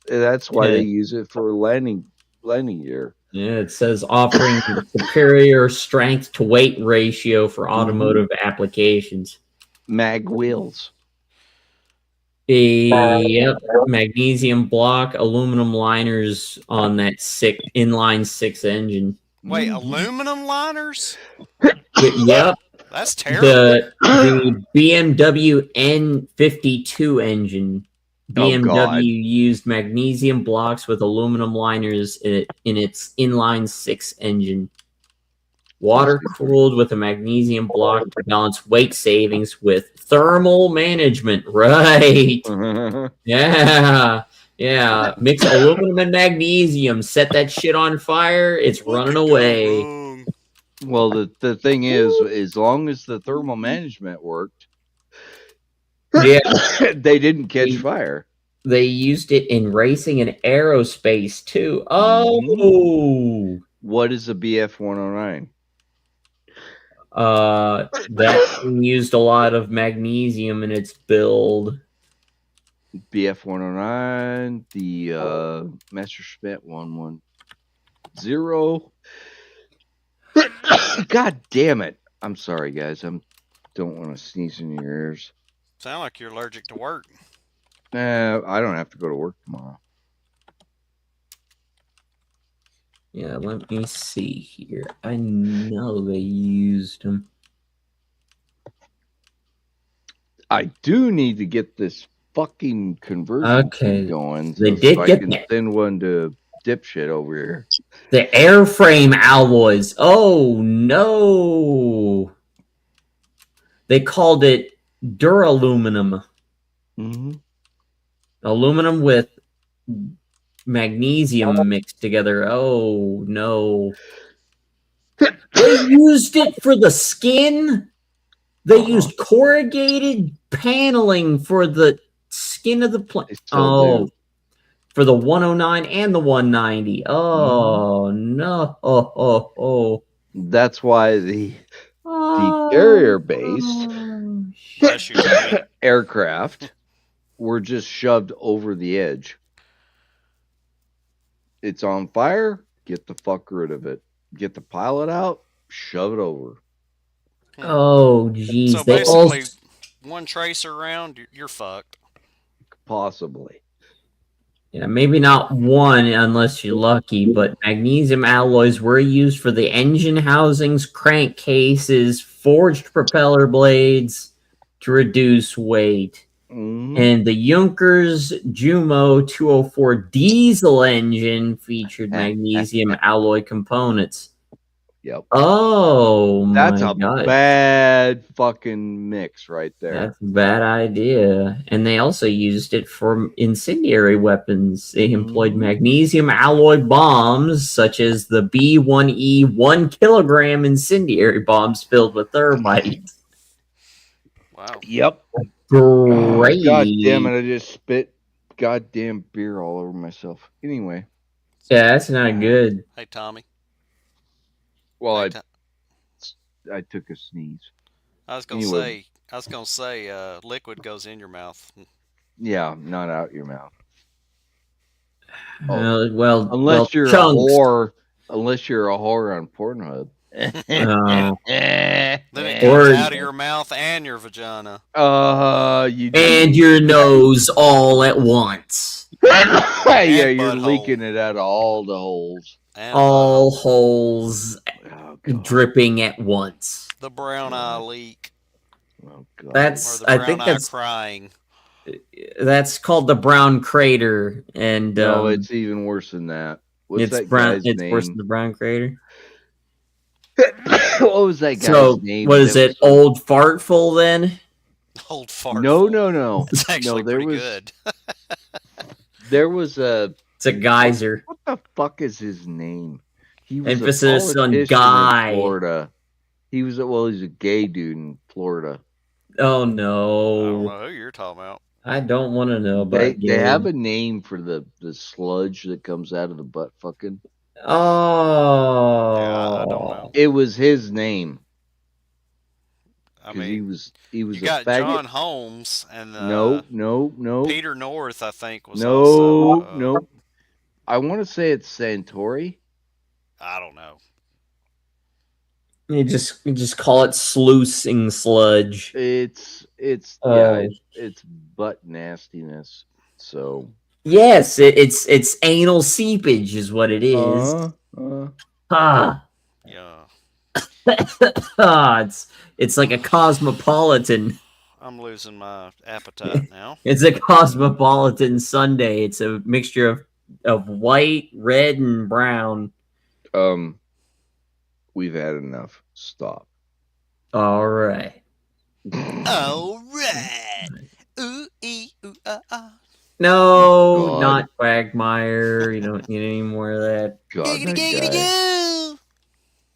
That's why they use it for landing gear. Yeah, it says offering superior strength to weight ratio for automotive applications. Mag wheels. Yep, magnesium block, aluminum liners on that inline 6 engine. Wait, aluminum liners? Yep. That's terrible. The BMW N52 engine. BMW used magnesium blocks with aluminum liners in its inline 6 engine. Water cooled with a magnesium block to balance weight savings with thermal management. Right. Yeah. Mix aluminum and magnesium. Set that shit on fire. It's running away. Well, the thing is, as long as the thermal management worked, they didn't catch fire. They used it in racing and aerospace too. Oh. What is a BF 109? That used a lot of magnesium in its build. BF 109, the Messerschmitt 110. God damn it! I'm sorry, guys. Don't want to sneeze in your ears. Sound like you're allergic to work. I don't have to go to work tomorrow. Yeah, let me see here. I know they used them. I do need to get this fucking conversion thing going. They did I can send one to dipshit over here. The airframe alloys. Oh no! They called it duraluminum. Aluminum with magnesium mixed together. Oh no! They used it for the skin. They used corrugated paneling for the skin of the plane. For the 109 and the 190. Oh no! That's why the carrier-based aircraft were just shoved over the edge. It's on fire. Get the fuck rid of it. Get the pilot out. Shove it over. Oh, geez. So basically, one tracer round, you're fucked. Possibly. Yeah, maybe not one unless you're lucky, but magnesium alloys were used for the engine housings, crankcases, forged propeller blades to reduce weight. And the Junkers Jumo 204 diesel engine featured magnesium alloy components. Yep. Oh, that's my a God. bad fucking mix right there. That's a bad idea. And they also used it for incendiary weapons. They employed magnesium alloy bombs, such as the B1E 1 kilogram incendiary bombs filled with thermite. Wow. Yep. Great. God damn it, I just spit goddamn beer all over myself. Anyway. Yeah, that's not good. Hey, Tommy. Well, I took a sneeze. I was gonna say, liquid goes in your mouth. Yeah, not out your mouth. Unless you're chunks. Unless you're a whore on Pornhub. Then it comes out of your mouth and your vagina. And your nose all at once. Yeah, you're leaking it out of all the holes. All holes dripping at once. The brown eye leak. Oh, God. That's crying. That's called the brown crater, and no, it's even worse than that. What's that guy's name? It's worse than the brown crater. What was that guy's name? What is it? Old Fartful then? Old fart. No. It's actually there pretty was, good. There was a. It's a geyser. What the fuck is his name? He was Emphasis a on politician guy. in Florida. He's a gay dude in Florida. Oh I don't no! know who you're talking about. I don't want to know about. They have a name for the sludge that comes out of the butt fucking. Oh, Yeah, I don't know. It was his name. I Because mean, he was you a got faggot. John Holmes and No. Peter North, I think, was also. No. I want to say it's Santori. I don't know. you just call it sluicing sludge. It's butt nastiness. So Yes, it's anal seepage is what it is. Ah, Yeah. it's like a cosmopolitan. I'm losing my appetite now. It's a cosmopolitan sundae. It's a mixture of white, red, and brown. We've had enough. Stop. All right. All right. Ooh, ee, ooh, ah. No, God. not Quagmire. You don't need any more of that. God, Giggity, that giggity, guy. goo.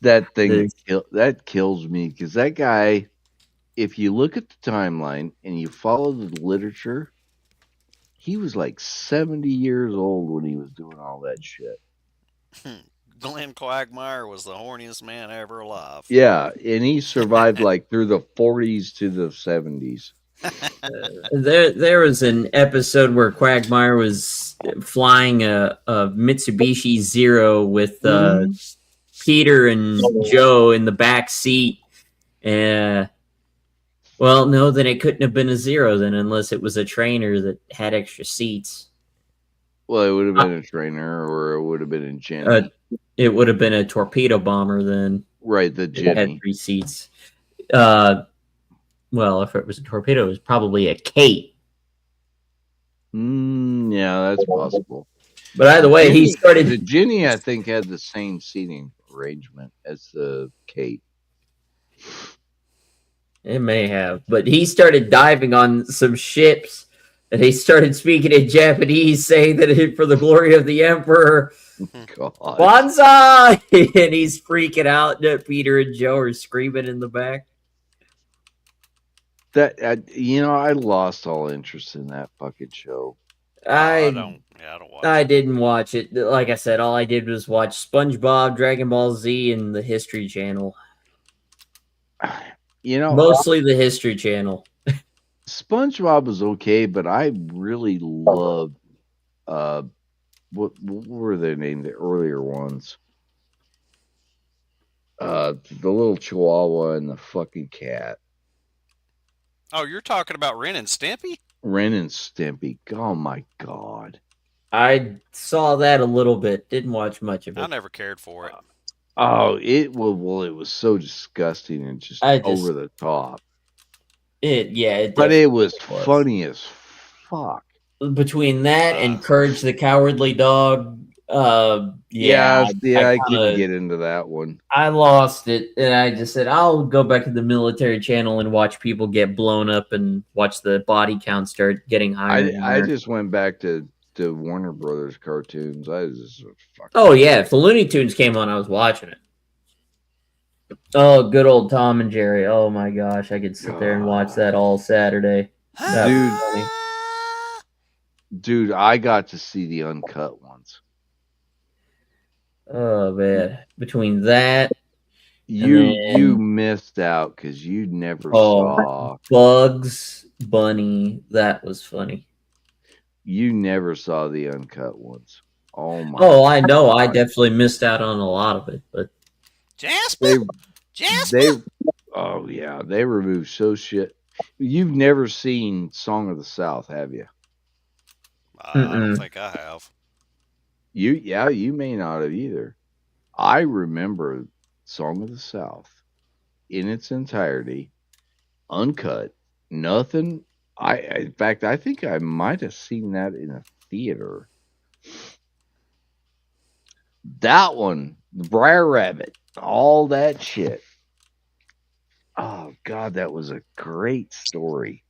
That thing It's- that kills me because that guy. If you look at the timeline and you follow the literature, he was like 70 years old when he was doing all that shit. Glenn Quagmire was the horniest man ever alive. Yeah, and he survived like through the 40s to the 70s. There was an episode where Quagmire was flying a Mitsubishi Zero with Peter and Joe in the back seat. Well, no, then it couldn't have been a Zero then, unless it was a trainer that had extra seats. Well, it would have been a trainer, or it would have been a Jenny. It would have been a torpedo bomber then. Right, the It had Jenny. 3 seats. Well, if it was a torpedo, it was probably a Kate. Yeah, that's possible. But either way, he started. The Jenny, I think, had the same seating arrangement as the Kate. It may have, but he started diving on some ships, and he started speaking in Japanese, saying that for the glory of the Emperor, God. Banzai! And he's freaking out that Peter and Joe are screaming in the back. That I lost all interest in that fucking show. I don't watch I it. didn't watch it. Like I said, all I did was watch SpongeBob, Dragon Ball Z, and the History Channel. Mostly the History Channel. SpongeBob was okay, but I really loved what were they named? The earlier ones. The little Chihuahua and the fucking cat. Oh, you're talking about Ren and Stimpy? Ren and Stimpy. Oh my god. I saw that a little bit. Didn't watch much of it. I never cared for it. Oh, it was so disgusting and just over the top. But it was funny as fuck. Between that and Courage the Cowardly Dog, I couldn't get into that one. I lost it, and I just said I'll go back to the military channel and watch people get blown up and watch the body count start getting higher. I just went back to Warner Brothers cartoons. I was just oh yeah, if the Looney Tunes came on, I was watching it. Oh, good old Tom and Jerry. Oh my gosh, I could sit there and watch that all Saturday. Dude, I got to see the uncut ones. Oh man, between that, you missed out because you never saw Bugs Bunny. That was funny. You never saw the uncut ones. Oh my! Oh, I know. God. I definitely missed out on a lot of it, but Jasper. Oh yeah, they removed so shit. You've never seen Song of the South, have you? I don't think I have. You may not have either. I remember Song of the South in its entirety, uncut, nothing. In fact, I think I might have seen that in a theater. That one, Briar Rabbit, all that shit. Oh God, that was a great story.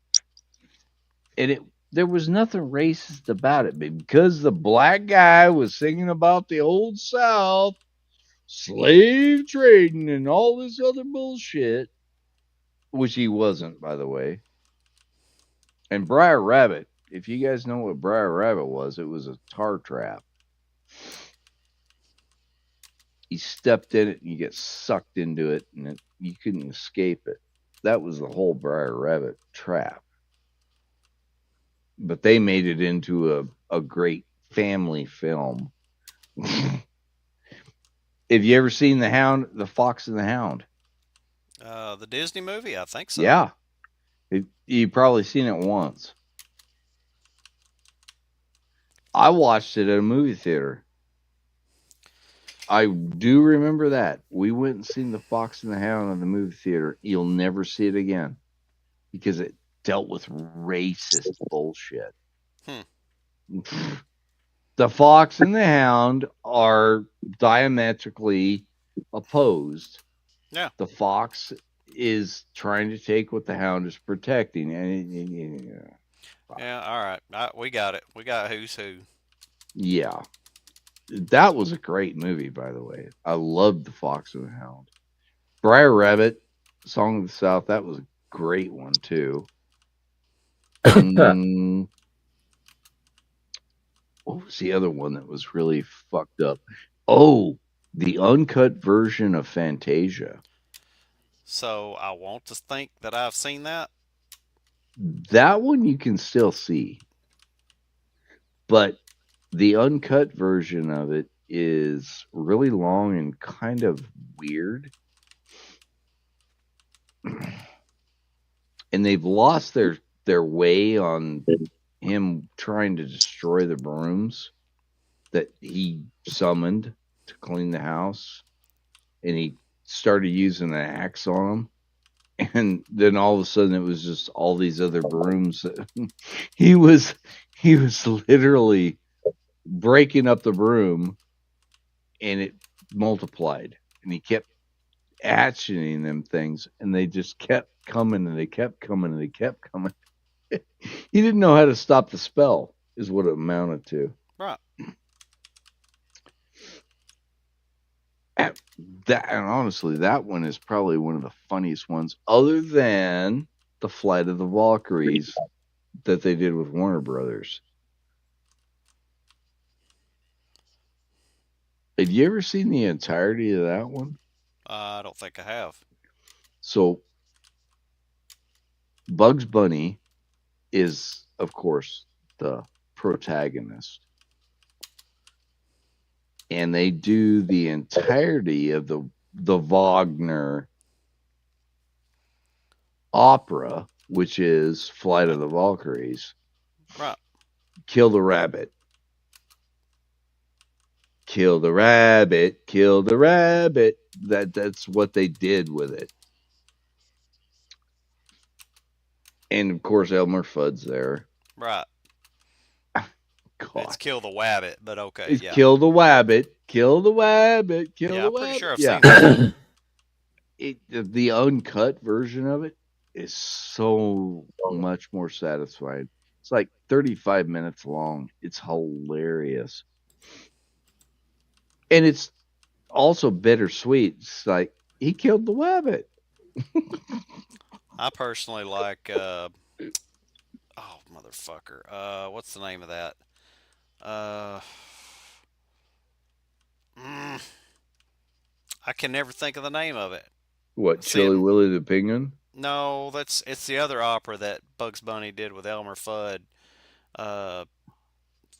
And there was nothing racist about it, but because the black guy was singing about the old South, slave trading, and all this other bullshit, which he wasn't, by the way. And Briar Rabbit, if you guys know what Briar Rabbit was, it was a tar trap. You stepped in it and you get sucked into it, and you couldn't escape it. That was the whole Briar Rabbit trap. But they made it into a great family film. Have you ever seen The Fox and the Hound? The Disney movie? I think so. Yeah. You've probably seen it once. I watched it at a movie theater. I do remember that. We went and seen The Fox and the Hound in the movie theater. You'll never see it again because it dealt with racist bullshit. The Fox and the Hound are diametrically opposed. Yeah. The fox is trying to take what the hound is protecting. Yeah, all right. We got it. We got who's who. Yeah. That was a great movie, by the way. I loved The Fox and the Hound. Briar Rabbit, Song of the South, that was a great one, too. What was the other one that was really fucked up? Oh, the uncut version of Fantasia. So I want to think that I've seen that. That one you can still see. But the uncut version of it is really long and kind of weird. And they've lost their way on him trying to destroy the brooms that he summoned to clean the house. And he started using an axe on them. And then all of a sudden it was just all these other brooms. He was literally breaking up the broom, and it multiplied. And he kept actioning them things, and they just kept coming, and they kept coming, and they kept coming. He didn't know how to stop the spell, is what it amounted to. Right. And honestly, that one is probably one of the funniest ones, other than the Flight of the Valkyries that they did with Warner Brothers. Have you ever seen the entirety of that one? I don't think I have. So, Bugs Bunny is, of course, the protagonist. And they do the entirety of the Wagner opera, which is Flight of the Valkyries. Right. Kill the rabbit. Kill the rabbit. Kill the rabbit. That's what they did with it. And of course, Elmer Fudd's there. Right. God. It's Kill the Wabbit, but okay. It's yeah. Kill the Wabbit. Kill the Wabbit. Kill the I'm Wabbit. pretty sure I've seen that. The uncut version of it is so much more satisfying. It's like 35 minutes long. It's hilarious. And it's also bittersweet. It's like, he killed the wabbit. I personally like, oh, motherfucker. What's the name of that? I can never think of the name of it. What, Chili Willy the Penguin? No, it's the other opera that Bugs Bunny did with Elmer Fudd.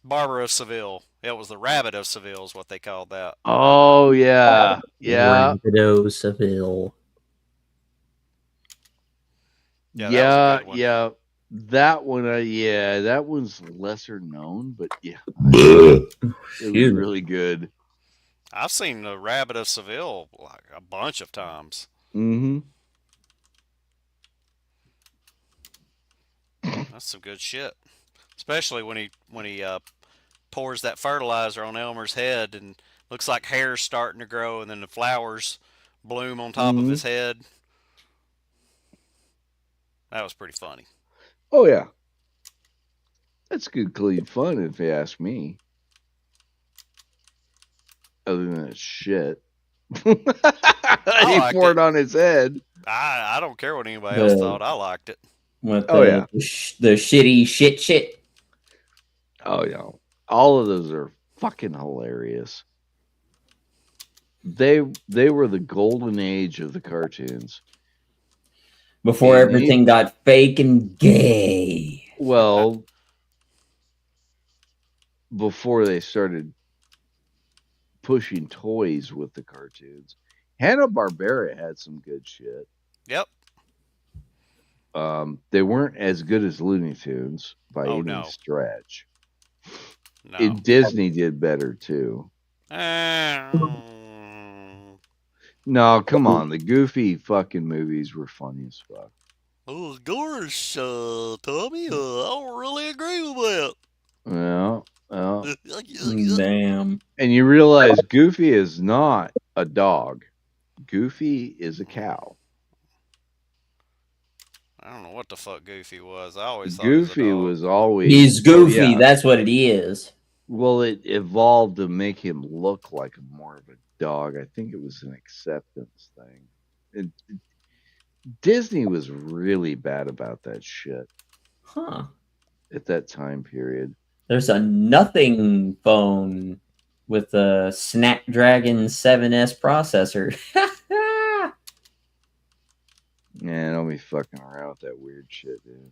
Barber of Seville. It was the Rabbit of Seville is what they called that. Oh, yeah. Yeah. Rabbit of Seville. Yeah. That one, that one's lesser known, but yeah. It was really good. I've seen the Rabbit of Seville like a bunch of times. Mm-hmm. That's some good shit. Especially when he pours that fertilizer on Elmer's head and looks like hair's starting to grow and then the flowers bloom on top of his head. That was pretty funny. Oh, yeah. That's good, clean fun, if you ask me. Other than that shit. He poured on his head. I don't care what anybody else thought. I liked it. With the shitty shit. Oh, yeah. All of those are fucking hilarious. They were the golden age of the cartoons. Before everything got fake and gay. Well, before they started pushing toys with the cartoons. Hanna-Barbera had some good shit. Yep. They weren't as good as Looney Tunes by any stretch. No. Disney did better too. No, come on. The Goofy fucking movies were funny as fuck. Oh, gosh, Tommy, I don't really agree with that. Well, damn. And you realize Goofy is not a dog. Goofy is a cow. I don't know what the fuck Goofy was. I always thought Goofy was always... He's goofy. That's what it is. Well, it evolved to make him look like more of a dog. I think it was an acceptance thing. Disney was really bad about that shit. Huh. At that time period. There's a nothing phone with a Snapdragon 7S processor. Yeah, don't be fucking around with that weird shit, dude.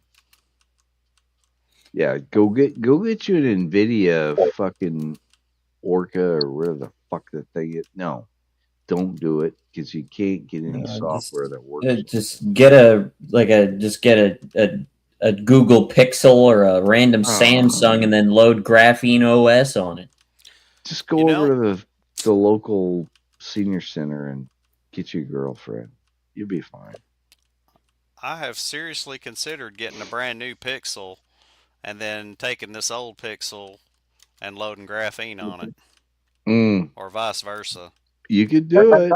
Yeah, go get you an NVIDIA fucking Orca or whatever the fuck that thing is. No, don't do it because you can't get any software that works. Just get a Google Pixel or a random Samsung and then load Graphene OS on it. Just go over to the local senior center and get you a girlfriend. You'll be fine. I have seriously considered getting a brand new Pixel and then taking this old Pixel and loading Graphene on it. Or vice versa. You could do it.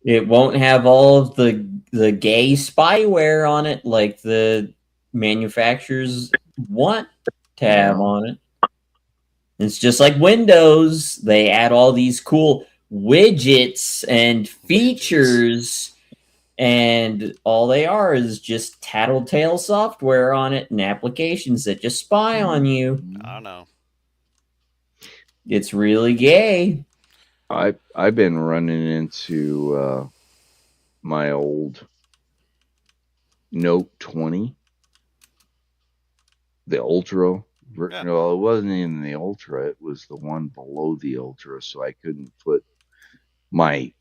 It won't have all of the gay spyware on it like the manufacturers want to have on it. It's just like Windows. They add all these cool widgets and features, and all they are is just tattletale software on it and applications that just spy on you. I know. It's really gay. I've been running into my old Note 20, the Ultra. Yeah. No, it wasn't even the Ultra. It was the one below the Ultra, so I couldn't put my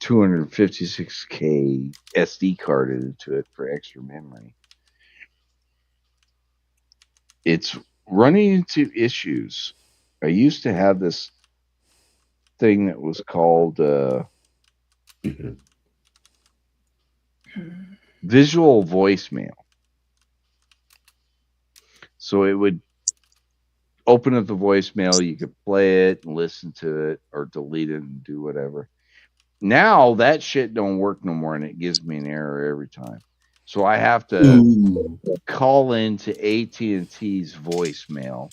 256K SD card into it for extra memory. It's running into issues. I used to have this thing that was called visual voicemail. So it would open up the voicemail, you could play it and listen to it or delete it and do whatever. Now that shit don't work no more and it gives me an error every time. So I have to call into AT&T's voicemail.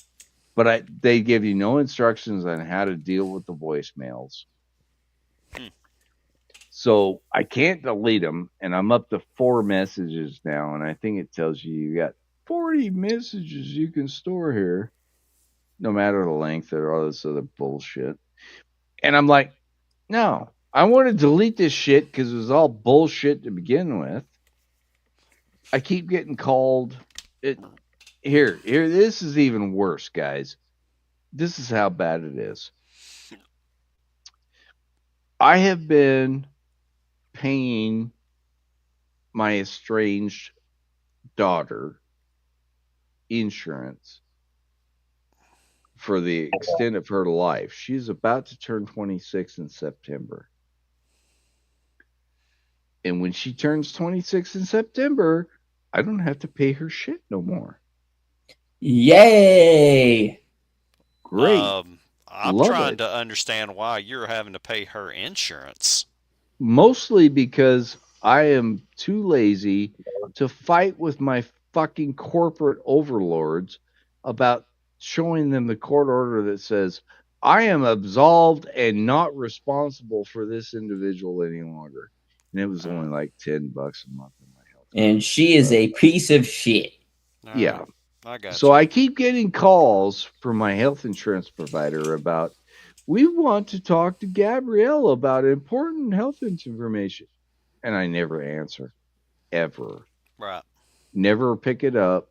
But they give you no instructions on how to deal with the voicemails. So I can't delete them, and I'm up to 4 messages now, and I think it tells you got 40 messages you can store here, no matter the length or all this other bullshit. And I'm like, no, I want to delete this shit because it was all bullshit to begin with. I keep getting called. Here, this is even worse, guys. This is how bad it is. I have been paying my estranged daughter insurance for the extent of her life. She's about to turn 26 in September. And when she turns 26 in September, I don't have to pay her shit no more. Yay! Great. I'm trying to understand why you're having to pay her insurance. Mostly because I am too lazy to fight with my fucking corporate overlords about showing them the court order that says, I am absolved and not responsible for this individual any longer. And it was only like $10 a month in my health. And she is a piece of shit. Yeah. I got so you. I keep getting calls from my health insurance provider about, we want to talk to Gabrielle about important health information. And I never answer. Ever. Right. Never pick it up.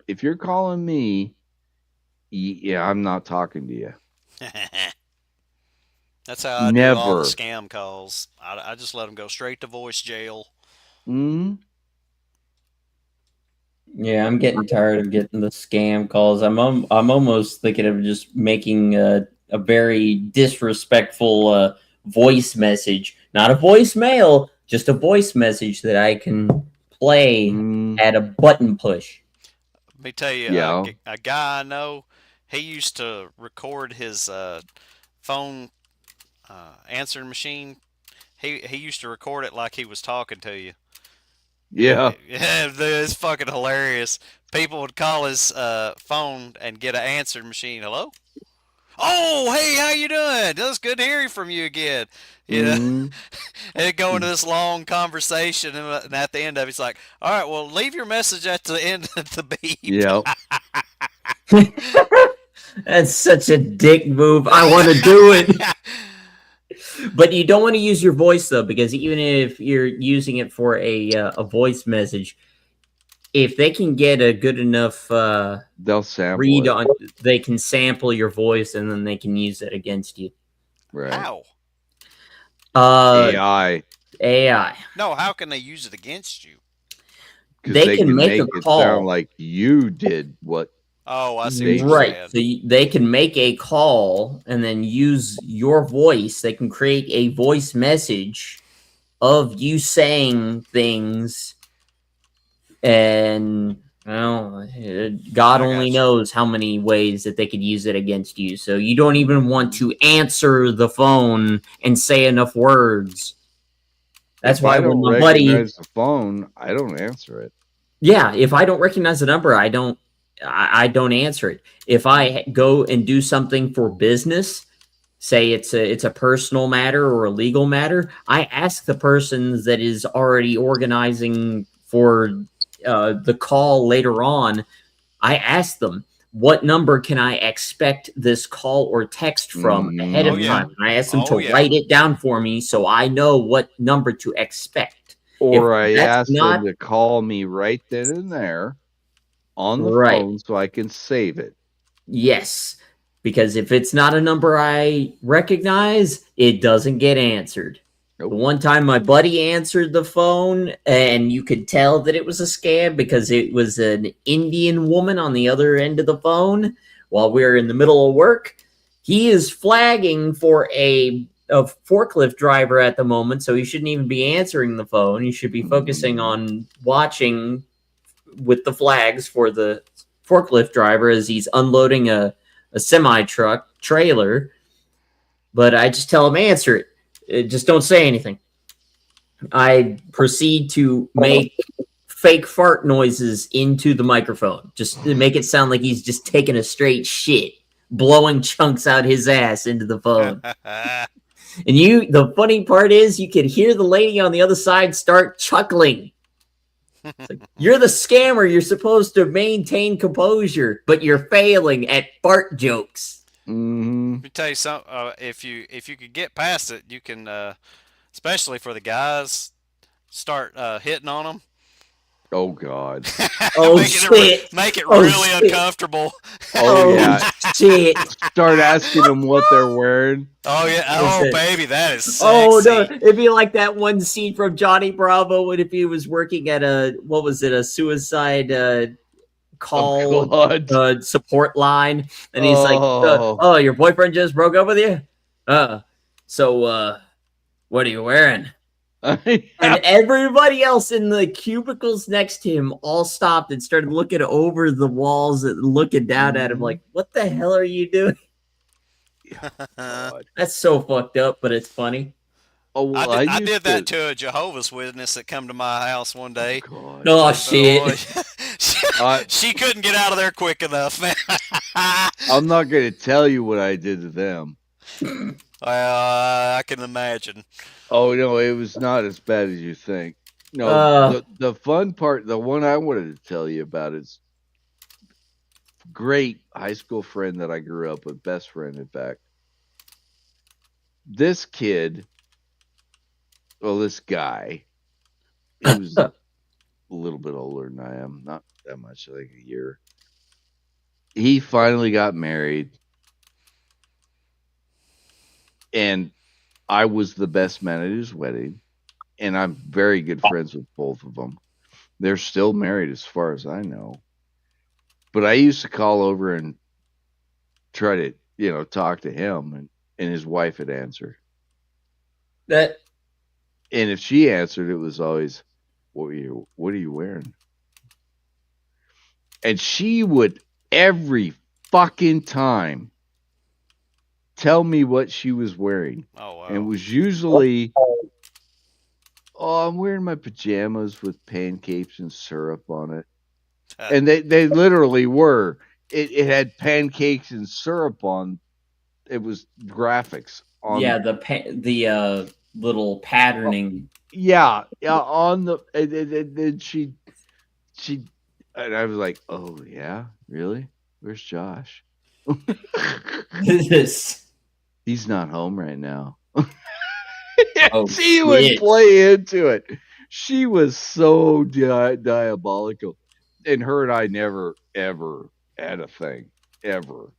If you're calling me, yeah, I'm not talking to you. That's how I do all the scam calls. I just let them go straight to voice jail. Mm-hmm. Yeah, I'm getting tired of getting the scam calls. I'm almost thinking of just making a very disrespectful voice message, not a voicemail, just a voice message that I can play at a button push. Let me tell you, a guy I know, he used to record his phone answering machine. He used to record it like he was talking to you. Yeah. It's fucking hilarious. People would call his phone and get an answering machine. Hello? Oh, hey, how you doing? It's good hearing from you again. You know? And it'd go into this long conversation, and at the end of it, it's like, all right, well, leave your message at the end of the beep. Yeah. That's such a dick move. I want to do it. But you don't want to use your voice, though, because even if you're using it for a voice message, if they can get a good enough they'll sample read it. on, they can sample your voice and then they can use it against you. Right. How? AI. No, how can they use it against you? Because they can make it sound like you did what. Oh, I see what right. So they can make a call and then use your voice. They can create a voice message of you saying things, and well, God only knows how many ways that they could use it against you. So you don't even want to answer the phone and say enough words. That's why when my buddy recognize the phone, I don't answer it. Yeah, if I don't recognize the number, I don't answer it. If I go and do something for business, say it's a personal matter or a legal matter, I ask the person that is already organizing for the call later on, I ask them, what number can I expect this call or text from ahead of time? And I ask them to write it down for me so I know what number to expect. Or I ask them to call me right then and there on the phone so I can save it. Yes, because if it's not a number I recognize, it doesn't get answered. Nope. One time my buddy answered the phone and you could tell that it was a scam because it was an Indian woman on the other end of the phone while we were in the middle of work. He is flagging for a forklift driver at the moment, so he shouldn't even be answering the phone. He should be focusing on watching with the flags for the forklift driver as he's unloading a semi-truck trailer. But I just tell him, answer it. Just don't say anything. I proceed to make fake fart noises into the microphone, just to make it sound like he's just taking a straight shit, blowing chunks out his ass into the phone. And the funny part is you could hear the lady on the other side start chuckling. Like, you're the scammer. You're supposed to maintain composure, but you're failing at fart jokes. Let me tell you something. If you could get past it, you can, especially for the guys, start hitting on them. Oh God! Make it really uncomfortable. Oh yeah! Shit! Start asking them what they're wearing. Oh yeah! Oh baby, that is sexy. Oh no! It'd be like that one scene from Johnny Bravo when if he was working at a suicide call support line, and he's like, "Oh, your boyfriend just broke up with you? So what are you wearing?" And everybody else in the cubicles next to him all stopped and started looking over the walls and looking down at him like, "What the hell are you doing?" That's so fucked up, but it's funny. Oh, well, I did that to a Jehovah's Witness that come to my house one day. Oh shit! She couldn't get out of there quick enough, man. I'm not going to tell you what I did to them. I can imagine. Oh no, it was not as bad as you think. No, the fun part, the one I wanted to tell you about is great high school friend that I grew up with, best friend, in fact. This kid, this guy, he was a little bit older than I am, not that much, like a year. He finally got married, and I was the best man at his wedding, and I'm very good friends with both of them. They're still married as far as I know. But I used to call over and try to, talk to him, and his wife had answered. And if she answered, it was always, what are you wearing? And she would every fucking time tell me what she was wearing. Oh, wow. And it was usually, I'm wearing my pajamas with pancakes and syrup on it. And they literally were. It had pancakes and syrup on. It was graphics on. Yeah, the little patterning. Yeah, on the and she and I was like, oh yeah, really? Where's Josh? He's not home right now. She would play into it. She was so diabolical. And her and I never, ever had a thing. Ever.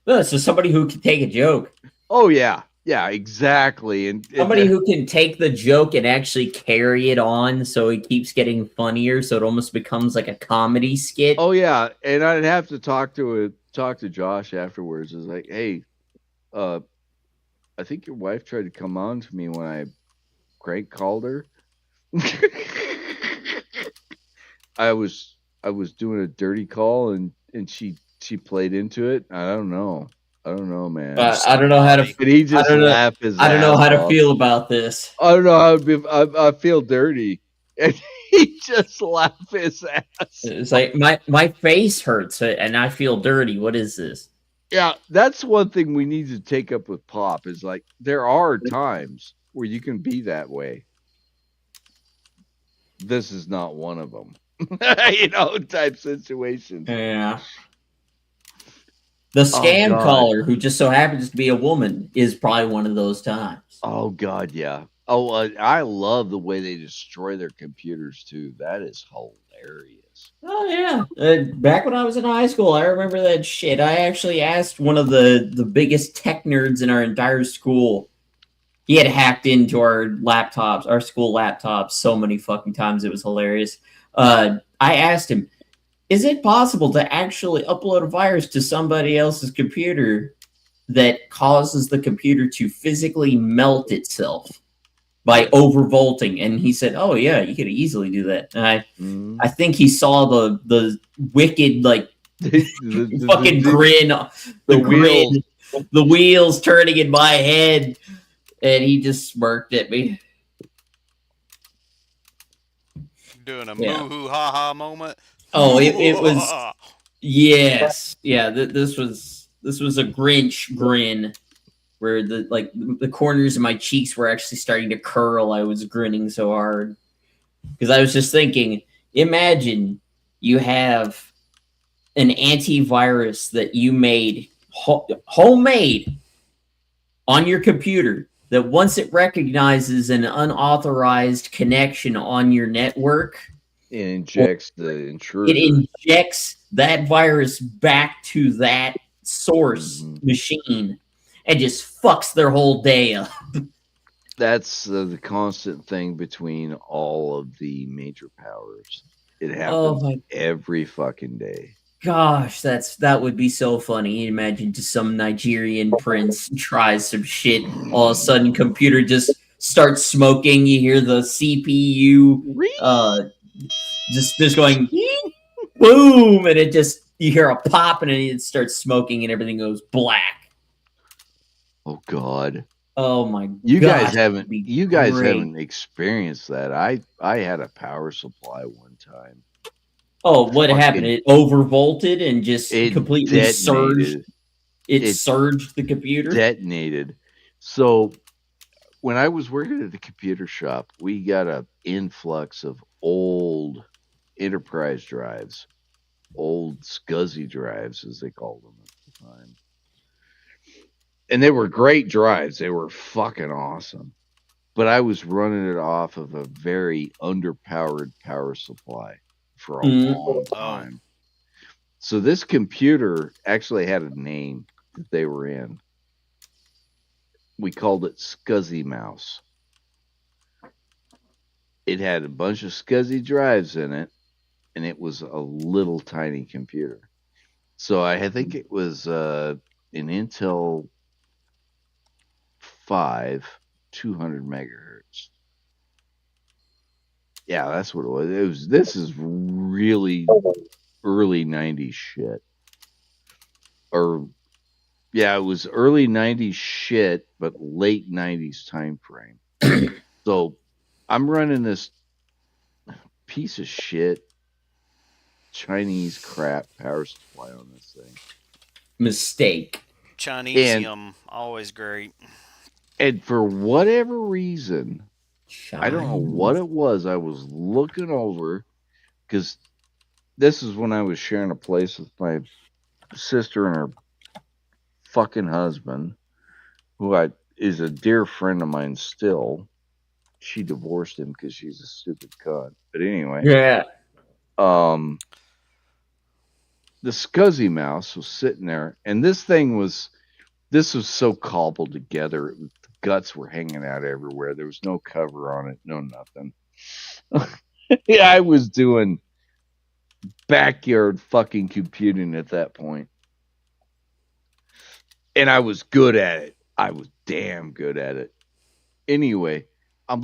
So somebody who can take a joke. Oh, yeah. Yeah, exactly. And somebody who can take the joke and actually carry it on so it keeps getting funnier, so it almost becomes like a comedy skit. Oh, yeah. And I'd have to talk to Josh afterwards. It's like, hey, I think your wife tried to come on to me when I crank called her. I was doing a dirty call and she played into it. I don't know, man. I don't know how to. Did he just laugh his I don't know ass how to off? feel about this. I don't know how to be. I feel dirty, and he just laughed his ass. It's like my face hurts and I feel dirty. What is this? Yeah, that's one thing we need to take up with Pop. Is like there are times where you can be that way. This is not one of them. Type situation. Yeah. The scam caller, who just so happens to be a woman, is probably one of those times. Oh, God, yeah. Oh, I love the way they destroy their computers, too. That is hilarious. Oh, yeah. Back when I was in high school, I remember that shit. I actually asked one of the biggest tech nerds in our entire school. He had hacked into our school laptops, so many fucking times. It was hilarious. I asked him, is it possible to actually upload a virus to somebody else's computer that causes the computer to physically melt itself by overvolting? And he said, oh, yeah, you could easily do that. And I think he saw the wicked, like, fucking grin. The wheels turning in my head. And he just smirked at me. Doing a moo-hoo ha-ha moment. Oh, it was, yes, yeah. This was a Grinch grin, where the corners of my cheeks were actually starting to curl. I was grinning so hard because I was just thinking. Imagine you have an antivirus that you made homemade on your computer. That once it recognizes an unauthorized connection on your network, it injects the intruder. It injects that virus back to that source machine and just fucks their whole day up. That's the constant thing between all of the major powers. It happens every fucking day. Gosh, that would be so funny. You imagine just some Nigerian prince tries some shit, all of a sudden computer just starts smoking. You hear the CPU just going boom, and you hear a pop, and it starts smoking, and everything goes black. Oh God! Oh my God! You guys haven't experienced that. I had a power supply one time. Oh, what happened? It overvolted and just completely detonated. surged. It surged the computer. Detonated. So when I was working at the computer shop, we got an influx of old enterprise drives, old SCSI drives, as they called them at the time. And they were great drives. They were fucking awesome. But I was running it off of a very underpowered power supply for a long time. So this computer actually had a name that they were in. We called it SCSI Mouse. It had a bunch of SCSI drives in it, and it was a little tiny computer. So I think it was an Intel 5, 200 megahertz. Yeah, that's what it was. This is really early 90s shit. Or yeah, it was early 90s shit, but late 90s time frame. So I'm running this piece of shit Chinese crap power supply on this thing. Mistake. Chinesium, always great. And for whatever reason, I don't know what it was. I was looking over because this is when I was sharing a place with my sister and her fucking husband, who is a dear friend of mine still. She divorced him because she's a stupid cunt. But anyway, yeah. The SCSI Mouse was sitting there, and this was so cobbled together. The guts were hanging out everywhere. There was no cover on it, no nothing. Yeah, I was doing backyard fucking computing at that point. And I was good at it. I was damn good at it. Anyway, I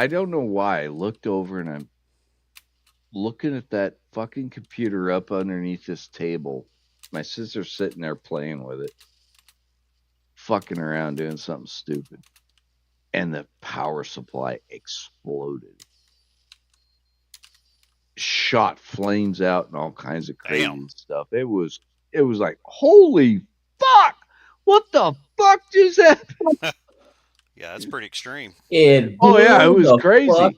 don't know why. I looked over and I'm looking at that fucking computer up underneath this table. My sister's sitting there playing with it, fucking around doing something stupid. And the power supply exploded. Shot flames out and all kinds of crazy stuff. It was like, holy fuck! What the fuck just happened? Yeah, that's pretty extreme. It was crazy.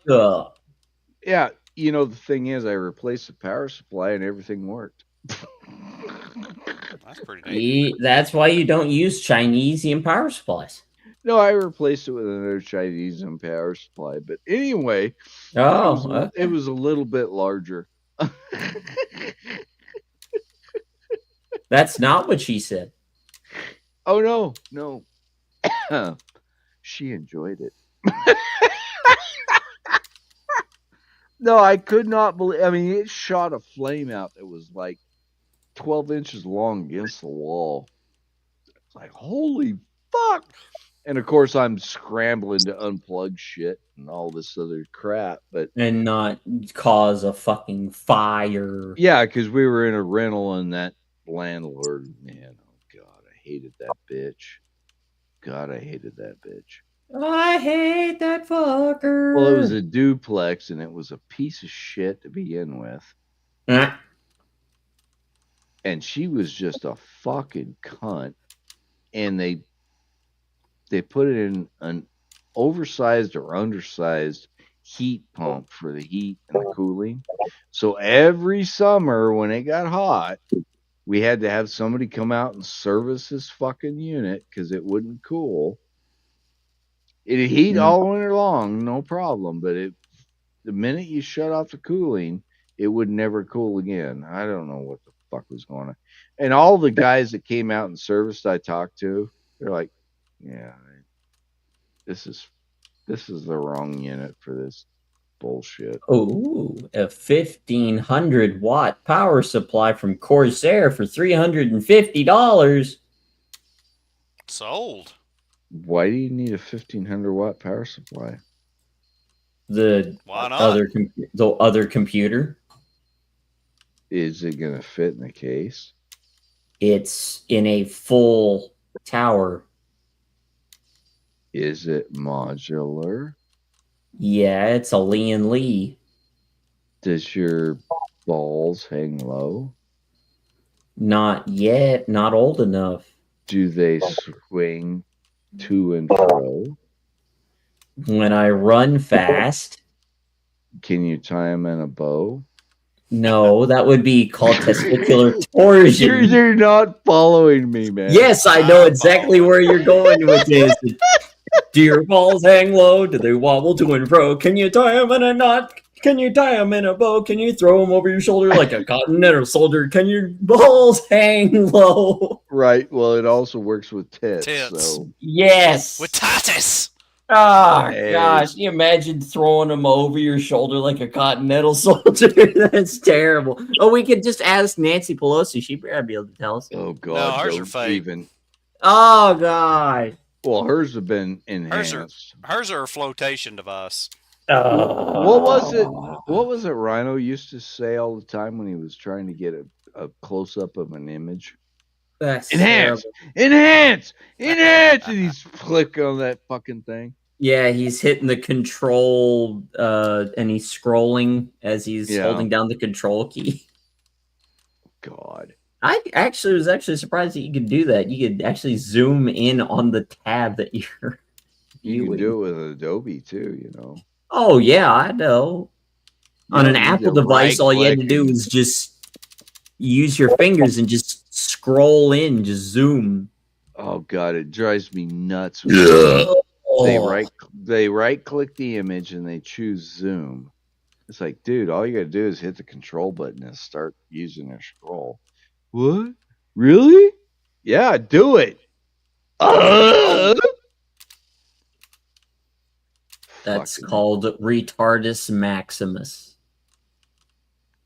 Yeah, the thing is, I replaced the power supply and everything worked. That's pretty neat. That's why you don't use Chinesium power supplies. No, I replaced it with another Chinesium power supply. But anyway, it was a little bit larger. That's not what she said. Oh, no. She enjoyed it. No, I could not believe. I mean, it shot a flame out that was like 12 inches long against the wall. It's like, holy fuck. And of course, I'm scrambling to unplug shit and all this other crap, and not cause a fucking fire. Yeah, because we were in a rental, and that landlord, man, oh god, I hated that bitch. God, I hated that bitch. I hate that fucker. Well, it was a duplex, and it was a piece of shit to begin with. And she was just a fucking cunt. And they put it in an oversized or undersized heat pump for the heat and the cooling. So every summer when it got hot, we had to have somebody come out and service this fucking unit because it wouldn't cool. It'd heat all winter long, no problem. But the minute you shut off the cooling, it would never cool again. I don't know what the fuck was going on. And all the guys that came out and serviced I talked to, they're like, yeah, this is the wrong unit for this bullshit. Oh, a 1,500-watt power supply from Corsair for $350. Sold. Why do you need a 1,500-watt power supply? Why not? The other computer. Is it going to fit in the case? It's in a full tower. Is it modular? Yeah, it's a Lee and Lee. Does your balls hang low? Not yet. Not old enough. Do they swing to and fro? When I run fast. Can you tie them in a bow? No, that would be called testicular torsion. You're not following me, man. Yes, I know exactly where you're going with this. Do your balls hang low? Do they wobble to and fro? Can you tie them in a knot? Can you tie them in a bow? Can you throw them over your shoulder like a continental soldier? Can your balls hang low? Right. Well, it also works with tits. So. Yes. With tatis. Oh, gosh. Can you imagine throwing them over your shoulder like a continental soldier? That's terrible. Oh, we could just ask Nancy Pelosi. She'd probably be able to tell us. Oh, God. No, hers are fake. Oh, God. Well, hers have been enhanced. Hers are a flotation device. What was it Rhino used to say all the time when he was trying to get a close-up of an image? That's enhance, terrible. enhance, and he's clicking on that fucking thing. Yeah, he's hitting the control, and he's scrolling as he's holding down the control key. God. I actually was surprised that you could do that. You could actually zoom in on the tab that you're You can do it with Adobe too, you know. Oh yeah, I know. On an Apple device, all you had to do was just use your fingers and just scroll in, just zoom. Oh God, it drives me nuts. Yeah. They right click the image and they choose zoom. It's like, dude, all you gotta do is hit the control button and start using a scroll. What? Really? Yeah, do it. That's called retardus maximus.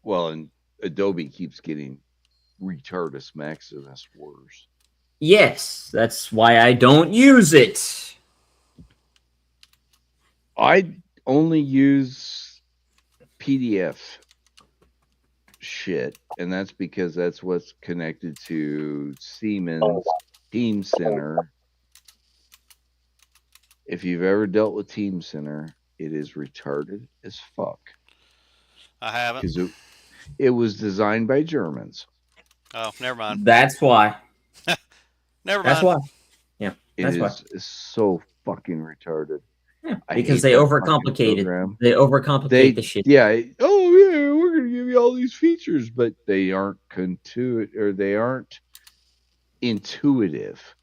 Well, and Adobe keeps getting retardus maximus worse. Yes, that's why I don't use it. I only use PDF shit, and that's because that's what's connected to Siemens Team Center. If you've ever dealt with Team Center, it is retarded as fuck. I haven't. Because it was designed by Germans. Oh, never mind. That's why. Never mind. That's why. Yeah, that's why. It's so fucking retarded. Yeah, because they overcomplicate it. They overcomplicate the shit. Yeah. Oh yeah, we're gonna give you all these features, but they aren't they aren't intuitive.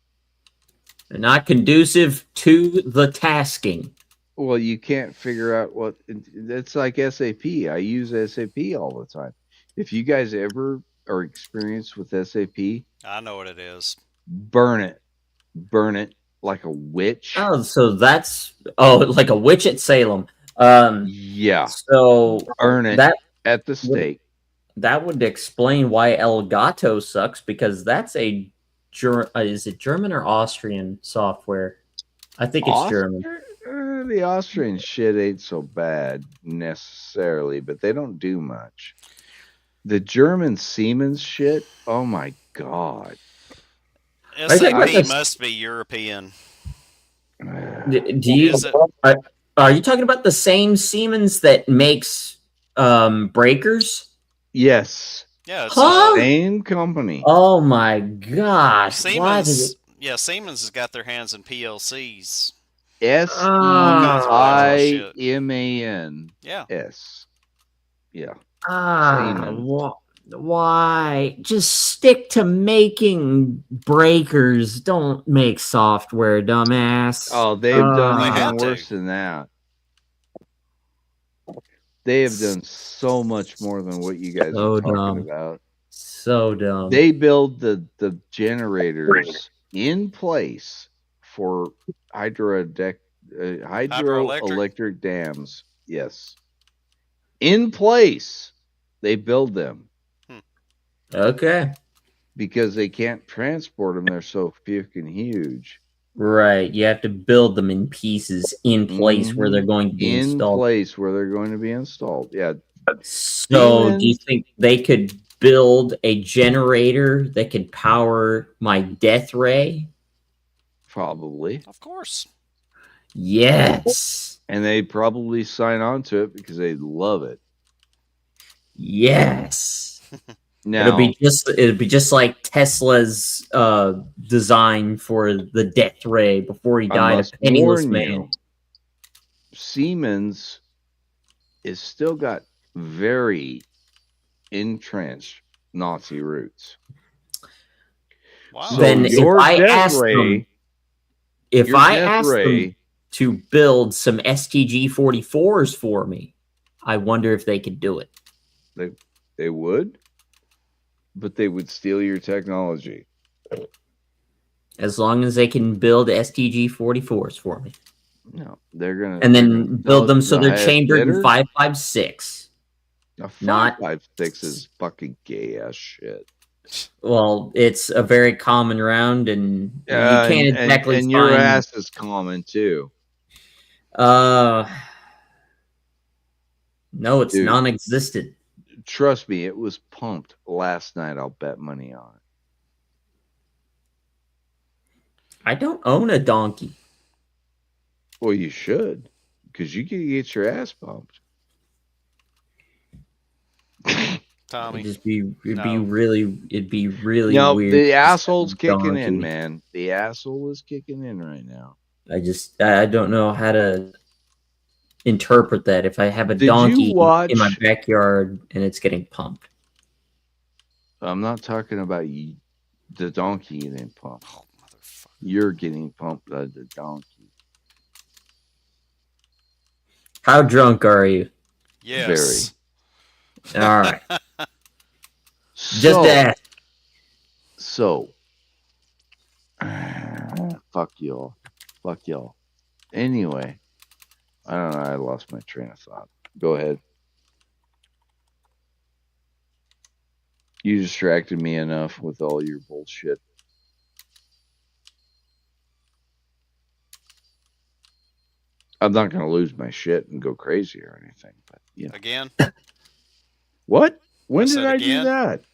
They're not conducive to the tasking. Well, you can't figure out what it's like. SAP. I use SAP all the time. If you guys ever are experienced with SAP, I know what it is. Burn it like a witch. Oh, so that's like a witch at Salem. Yeah. So burn it at the stake. That would explain why Elgato sucks, because that's a is it German or Austrian software? I think it's German. The Austrian shit ain't so bad necessarily, but they don't do much. The German Siemens shit, oh my God. SAP must be European. Do you? Are you talking about the same Siemens that makes breakers? Yes. Yeah, it's the same company. Oh my gosh! Siemens. Yeah, Siemens has got their hands in PLCs. SEIMAN. Yeah. S. Yeah. Why? Just stick to making breakers. Don't make software, dumbass. Oh, they've done even worse than that. They have done so much more than what you guys are talking about. So dumb. They build the generators in place for hydroelectric dams. Yes. In place. They build them. Okay. Because they can't transport them. They're so fucking huge. Right. You have to build them in pieces in place where they're going to be installed. In place where they're going to be installed. Yeah. So do you think they could build a generator that could power my death ray? Probably. Of course. Yes. And they'd probably sign on to it because they love it. Yes. Now, it'll be just like Tesla's design for the death ray before he died a penniless man. Siemens is still got very entrenched Nazi roots. Wow. So Then if I asked them to build some STG-44s for me, I wonder if they could do it. They would, but they would steal your technology. As long as they can build STG-44s for me. No, they're gonna and then build them so they're chambered in 5.56. A 5.56 is fucking gay ass shit. Well, it's a very common round, and you can't exactly and your ass is common too. No, it's non-existent. Trust me, it was pumped last night. I'll bet money on it. I don't own a donkey. Well, you should, because you can get your ass pumped. Tommy, it'd be really no, weird. The asshole's kicking in, man. The asshole is kicking in right now. I don't know how to interpret that. If I have a donkey in my backyard and it's getting pumped, I'm not talking about you, the donkey getting pumped. Oh, motherfucker! You're getting pumped by the donkey. How drunk are you? Yes. Very. All right. Just ask. So, fuck y'all. Fuck y'all. Anyway, I don't know. I lost my train of thought. Go ahead. You distracted me enough with all your bullshit. I'm not going to lose my shit and go crazy or anything, but Again? What? When did I do that?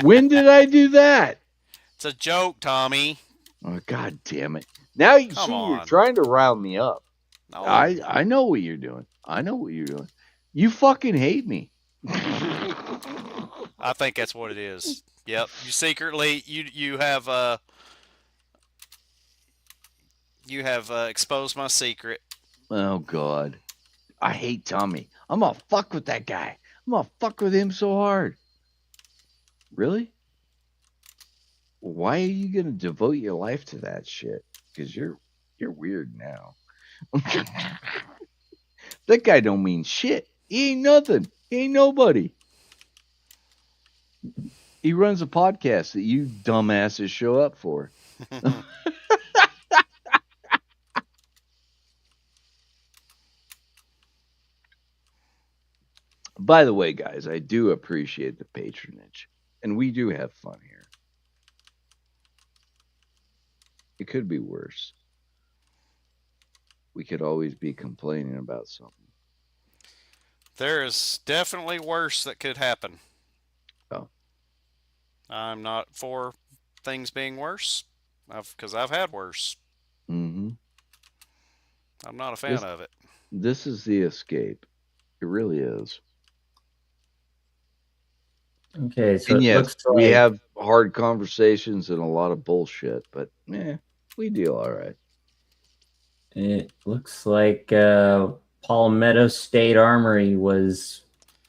When did I do that? It's a joke, Tommy. Oh, God damn it. Now you're trying to rile me up. No. I know what you're doing. I know what you're doing. You fucking hate me. I think that's what it is. Yep. You secretly you have exposed my secret. Oh God. I hate Tommy. I'm gonna fuck with that guy. I'm gonna fuck with him so hard. Really? Why are you gonna devote your life to that shit? Because you're weird now. That guy don't mean shit. He ain't nothing. He ain't nobody. He runs a podcast that you dumbasses show up for. By the way, guys, I do appreciate the patronage. And we do have fun here. It could be worse. We could always be complaining about something. There is definitely worse that could happen. Oh. I'm not for things being worse, because I've had worse. Mm-hmm. I'm not a fan of it. This is the escape. It really is. Okay, so and yes, looks like we have hard conversations and a lot of bullshit, but we deal all right. It looks like Palmetto State Armory was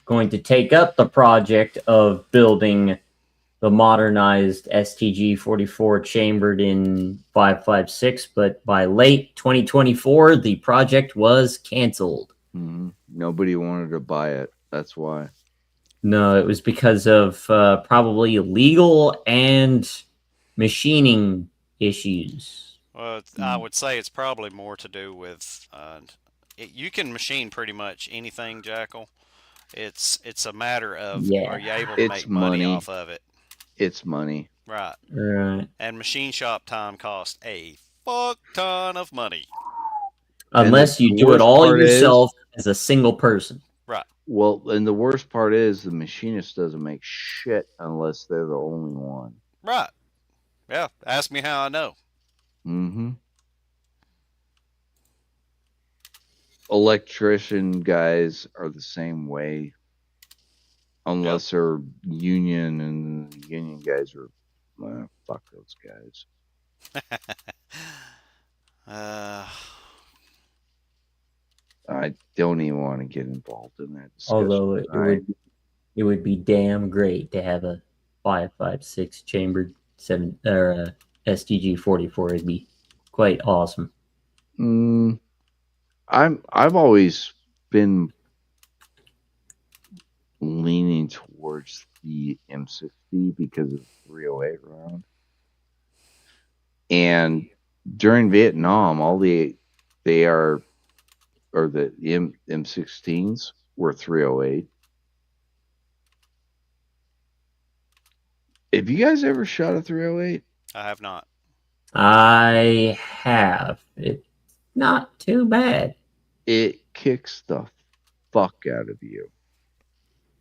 going to take up the project of building the modernized STG-44 chambered in 5.56, but by late 2024, the project was canceled. Mm-hmm. Nobody wanted to buy it. That's why. No, it was because of probably legal and machining issues. Well, I would say it's probably more to do with you can machine pretty much anything, Jackal. It's a matter of are you able to make money off of it? It's money. Right. Right. And machine shop time costs a fuck ton of money. Unless you do it all yourself as a single person. Right. Well, and the worst part is the machinist doesn't make shit unless they're the only one. Right. Yeah. Ask me how I know. Mm-hmm. Electrician guys are the same way. unless they're union, and the union guys are fuck those guys. I don't even want to get involved in that discussion. Although it would be damn great to have a 5.56 chambered STG 44. It'd be quite awesome. I've always been leaning towards the M60 because of the 308 round. And during Vietnam, all the M16s were 308. Have you guys ever shot a 308? I have not. I have. It's not too bad. It kicks the fuck out of you.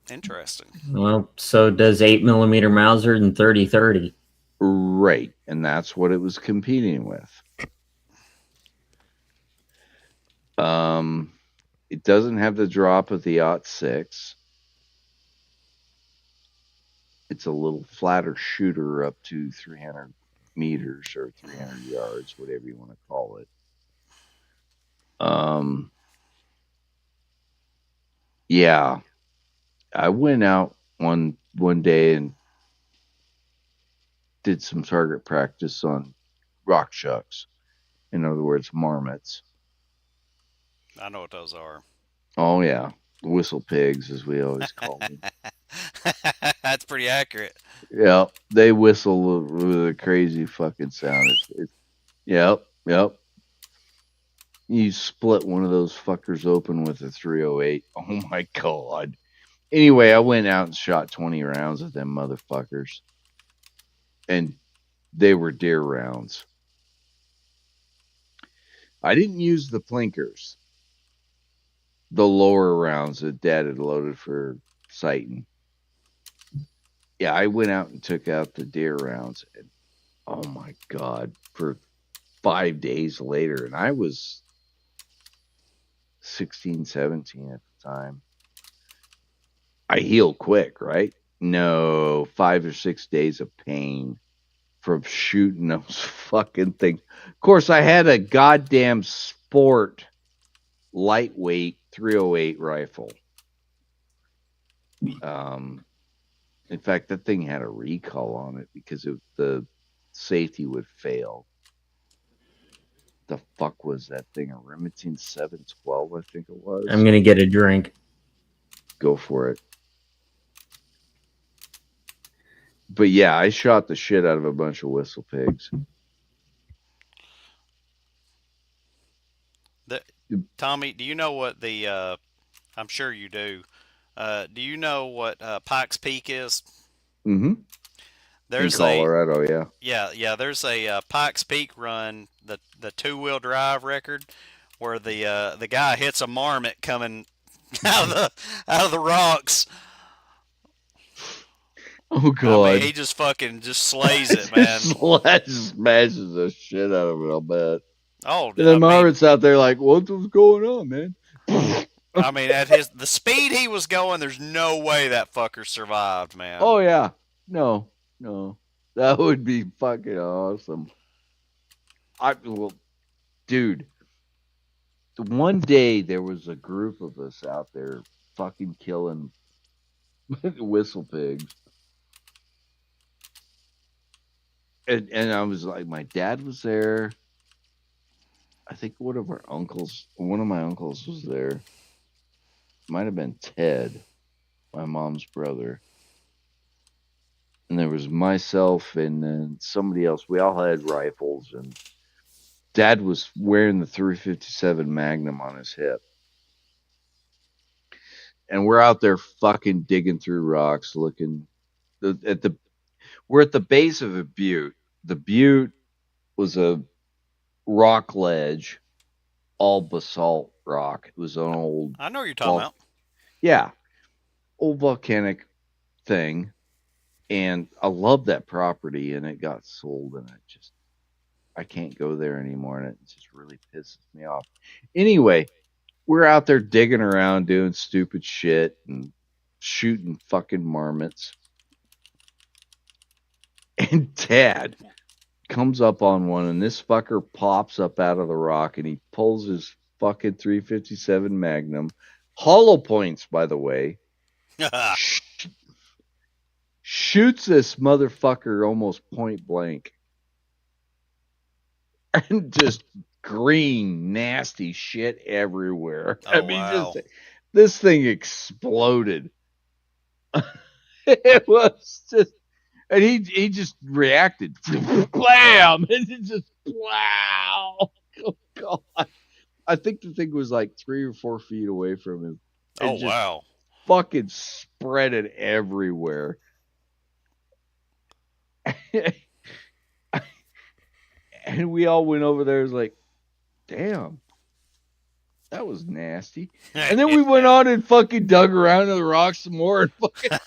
Interesting. Well, so does 8mm Mauser and 30-30. Right, and that's what it was competing with. It doesn't have the drop of the .6. It's a little flatter shooter up to 300 meters or 300 yards, whatever you want to call it. Yeah, I went out one day and did some target practice on rock shucks. In other words, marmots. I know what those are. Oh yeah, whistle pigs, as we always call them. That's pretty accurate. Yeah, they whistle with a crazy fucking sound. Yep. You split one of those fuckers open with a 308. Oh my god. Anyway, I went out and shot 20 rounds of them motherfuckers. And they were deer rounds. I didn't use the plinkers. The lower rounds that Dad had loaded for sighting. Yeah, I went out and took out the deer rounds. And oh my god, for 5 days later, and I was 16, 17 at the time. I healed quick, right? No, 5 or 6 days of pain from shooting those fucking things. Of course, I had a goddamn sport lightweight 308 rifle. In fact, that thing had a recall on it because the safety would fail. The fuck was that thing? A Remington 712, I think it was. I'm gonna get a drink. Go for it. But yeah, I shot the shit out of a bunch of whistle pigs. Tommy, do you know what the? I'm sure you do. Do you know what Pikes Peak is? Mm-hmm. There's in Colorado, yeah. There's a Pikes Peak run, the 2-wheel drive record, where the guy hits a marmot coming out of the rocks. Oh god! I mean, he just fucking slays it, man. Smashes the shit out of it. I'll bet. Oh, and then Marvin's out there like, what's going on, man? I mean, at the speed he was going, there's no way that fucker survived, man. Oh yeah, no, that would be fucking awesome. Dude, one day there was a group of us out there fucking killing whistle pigs. And I was like, my dad was there. I think one of my uncles was there. Might have been Ted, my mom's brother. And there was myself and then somebody else. We all had rifles, and Dad was wearing the 357 Magnum on his hip. And we're out there fucking digging through rocks, looking we're at the base of a butte. The butte was a rock ledge, all basalt rock. It was an old... I know what you're talking about. Yeah. Old volcanic thing. And I love that property, and it got sold, and I can't go there anymore, and it just really pisses me off. Anyway, we're out there digging around doing stupid shit, and shooting fucking marmots. And Dad comes up on one, and this fucker pops up out of the rock, and he pulls his fucking 357 Magnum, hollow points, by the way, shoots this motherfucker almost point blank, and just green, nasty shit everywhere. Oh, wow. This thing exploded. It was just, and he just reacted, blam, and it just, wow, oh God. I think the thing was like 3 or 4 feet away from him. Oh, wow. Fucking spread it everywhere. And we all went over there, was like, damn, that was nasty. And then we went on and fucking dug around in the rocks some more and fucking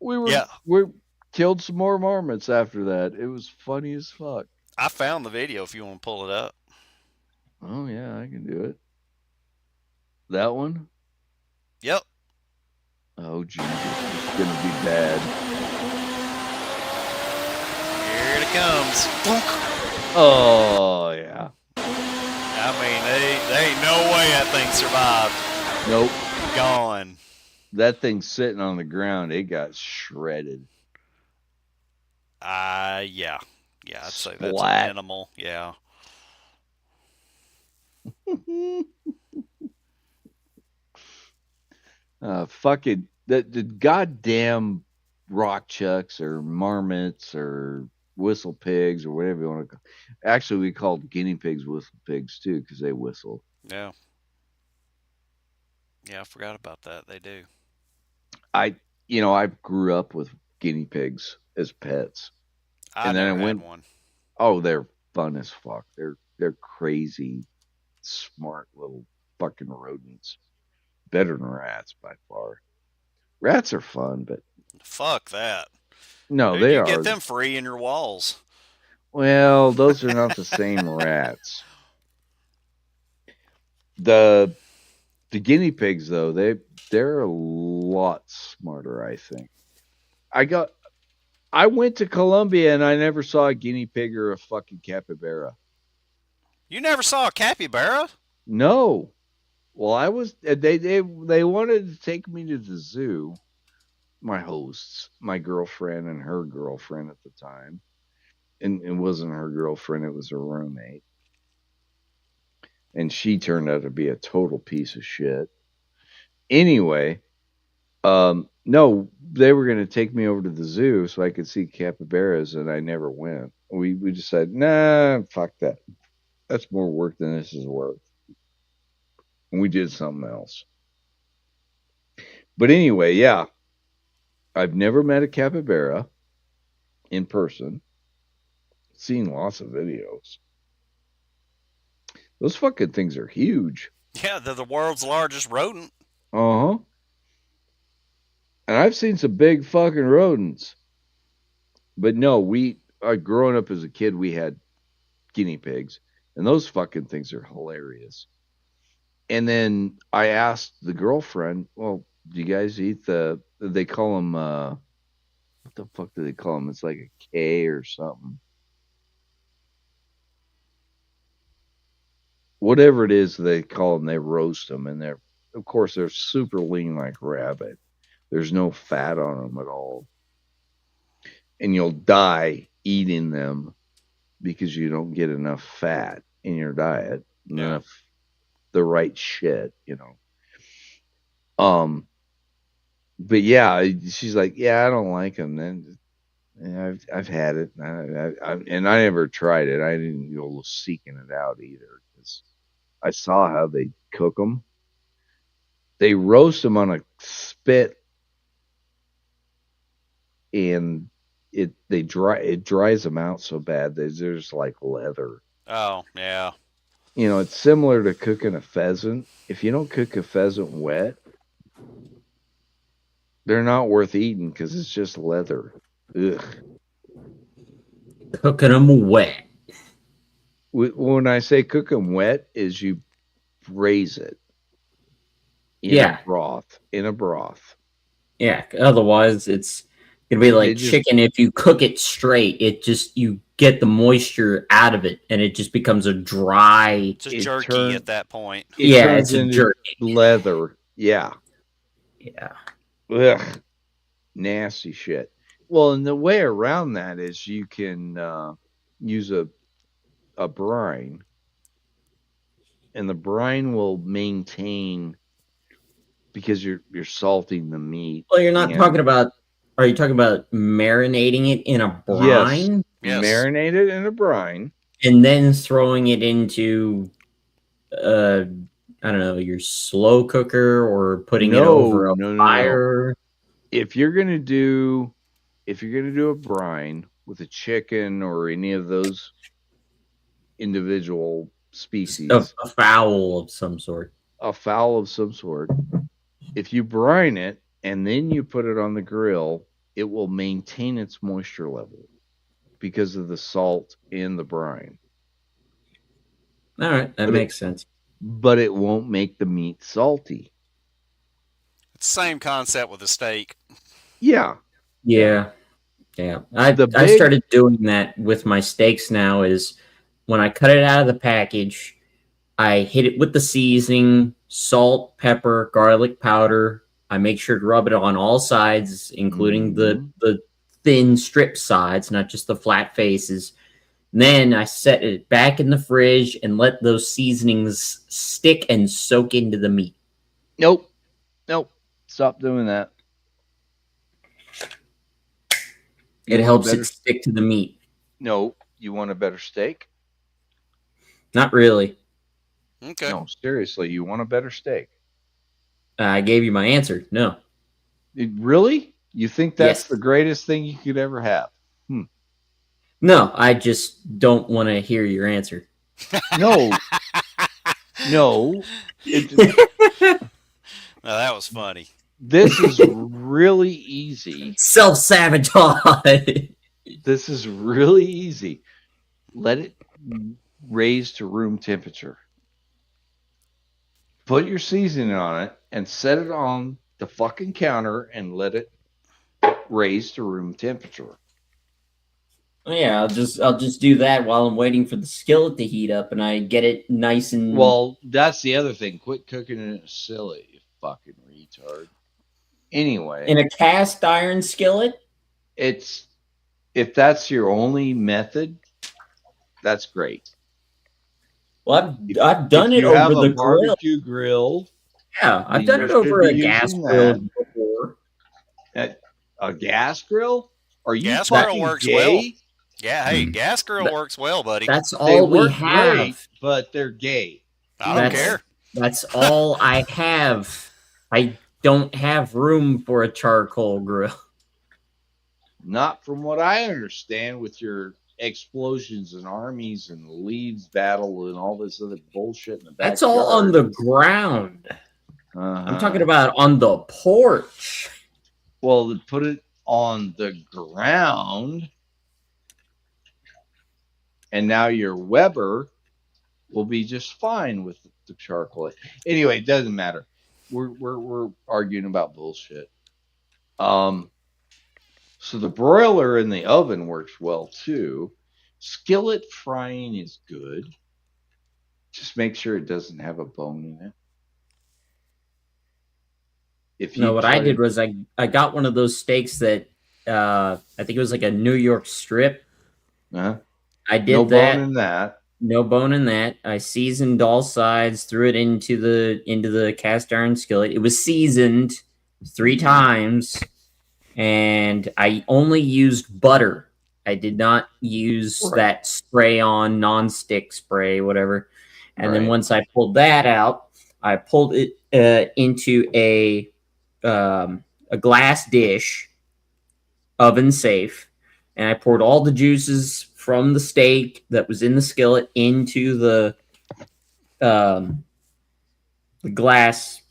we killed some more marmots after that. It was funny as fuck. I found the video if you want to pull it up. Oh yeah, I can do it. That one? Yep. Oh Jesus, it's gonna be bad. Here it comes. Oh yeah. I mean, there ain't no way that thing survived. Nope. Gone. That thing's sitting on the ground. It got shredded. Yeah. Yeah, I'd say that's minimal. Yeah. Fucking the goddamn rock chucks or marmots or whistle pigs or whatever you want to call. Actually, we called guinea pigs whistle pigs too because they whistle. Yeah. Yeah, I forgot about that. They do. I grew up with guinea pigs as pets. And then I went one. Oh, they're fun as fuck. They're crazy, smart little fucking rodents. Better than rats by far. Rats are fun, but fuck that. No, they are. You get them free in your walls. Well, those are not the same rats. The guinea pigs, though, they're a lot smarter, I think. I went to Colombia and I never saw a guinea pig or a fucking capybara. You never saw a capybara? No. Well, they wanted to take me to the zoo. My hosts, my girlfriend and her girlfriend at the time. And it wasn't her girlfriend, it was her roommate. And she turned out to be a total piece of shit. Anyway, no, they were going to take me over to the zoo so I could see capybaras, and I never went. We decided, nah, fuck that. That's more work than this is worth. And we did something else. But anyway, yeah. I've never met a capybara in person. Seen lots of videos. Those fucking things are huge. Yeah, they're the world's largest rodent. Uh-huh. And I've seen some big fucking rodents. But no, growing up as a kid, we had guinea pigs. And those fucking things are hilarious. And then I asked the girlfriend, well, do you guys eat they call them, what the fuck do they call them? It's like a K or something. Whatever it is they call them, they roast them. And of course, they're super lean like rabbit. There's no fat on them at all. And you'll die eating them because you don't get enough fat in your diet. Yeah. Enough the right shit, But yeah, she's like, yeah, I don't like them. Then I've had it, and I never tried it. I didn't go seeking it out either because I saw how they cook them. They roast them on a spit, and it dries them out so bad they're just like leather. Oh yeah. It's similar to cooking a pheasant. If you don't cook a pheasant wet, they're not worth eating because it's just leather. Ugh. Cooking them wet. When I say cook them wet, is you braise it. in a broth. In a broth. Yeah, otherwise it's gonna be like chicken. If you cook it straight, you get the moisture out of it, and it just becomes a dry. It's a jerky at that point. It turns into jerky. Leather. Yeah. Yeah. Ugh. Nasty shit. Well, and the way around that is you can use a brine, and the brine will maintain, because you're salting the meat. Well, you're not talking about. Are you talking about marinating it in a brine? Yes. Marinate it in a brine, and then throwing it into, I don't know, your slow cooker or putting it over a fire. No. If you're gonna do a brine with a chicken or any of those individual species, a fowl of some sort. If you brine it and then you put it on the grill, it will maintain its moisture level because of the salt in the brine. All right, that makes sense. But it won't make the meat salty. It's the same concept with a steak. Yeah. I started doing that with my steaks now. Is when I cut it out of the package, I hit it with the seasoning, salt, pepper, garlic powder. I make sure to rub it on all sides, including the thin strip sides, not just the flat faces. And then I set it back in the fridge and let those seasonings stick and soak into the meat. Nope. Stop doing that. It helps it stick to the meat. No, you want a better steak? Not really. Okay. No, seriously, you want a better steak? I gave you my answer. No. Really? You think that's the greatest thing you could ever have? No, I just don't want to hear your answer. No. Now that was funny. This is really easy. Self-sabotage. This is really easy. Let it raise to room temperature. Put your seasoning on it and set it on the fucking counter and let it raise to room temperature. Yeah, I'll just do that while I'm waiting for the skillet to heat up and I get it nice and... Well, that's the other thing. Quit cooking in a skillet, you fucking retard. Anyway. In a cast iron skillet? If that's your only method, that's great. Well, I've done it over the barbecue grill. Yeah, I've done it over a gas grill before. A gas grill? Are you gas grill works well? Yeah, hey, gas grill works well, buddy. That's all we have. Great, but they're gay. I don't care. That's all I have. I don't have room for a charcoal grill. Not from what I understand with your explosions and armies and Leeds battle and all this other bullshit in the back. That's all on the ground. I'm talking about on the porch. Well, put it on the ground, and now your Weber will be just fine with the charcoal. Anyway, it doesn't matter. We're arguing about bullshit. So the broiler in the oven works well too. Skillet frying is good. Just make sure it doesn't have a bone in it. What I did was I got one of those steaks that I think it was like a New York strip. Uh-huh. I did no that. Bone in that. No bone in that. I seasoned all sides, threw it into the cast iron skillet. It was seasoned 3 times, and I only used butter. I did not use that spray-on non-stick spray, whatever. And then once I pulled that out, I pulled it into a glass dish, oven safe, and I poured all the juices from the steak that was in the skillet into the glass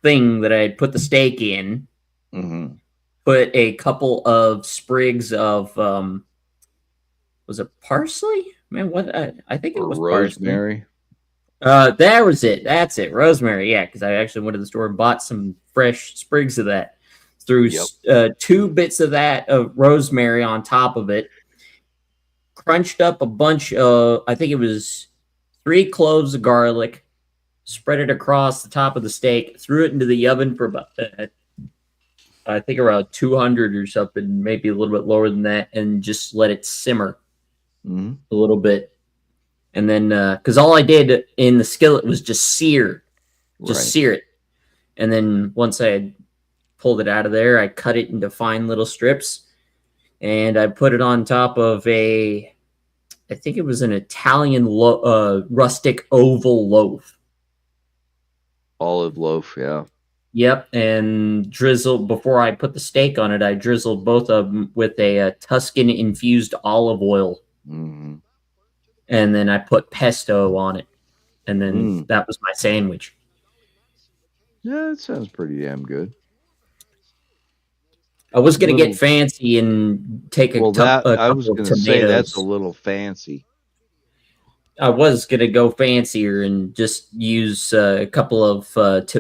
thing that I had put the steak in. Mm-hmm. Put a couple of sprigs of was it parsley? Man, what I think it was rosemary. That was it. That's it. Rosemary. Yeah, because I actually went to the store and bought some fresh sprigs of that. Threw 2 bits of that of rosemary on top of it. Crunched up a bunch of, I think it was 3 cloves of garlic. Spread it across the top of the steak. Threw it into the oven for about, I think around 200 or something, maybe a little bit lower than that, and just let it simmer a little bit. And then, because all I did in the skillet was just sear it. And then once I had pulled it out of there, I cut it into fine little strips, and I put it on top of I think it was an Italian rustic oval loaf. Olive loaf, yeah. Yep, and before I put the steak on it, I drizzled both of them with a Tuscan infused olive oil. Mm-hmm. And then I put pesto on it. And then that was my sandwich. Yeah, that sounds pretty damn good. I was going to get fancy and take a couple I was going to say that's a little fancy. I was going to go fancier and just use a couple of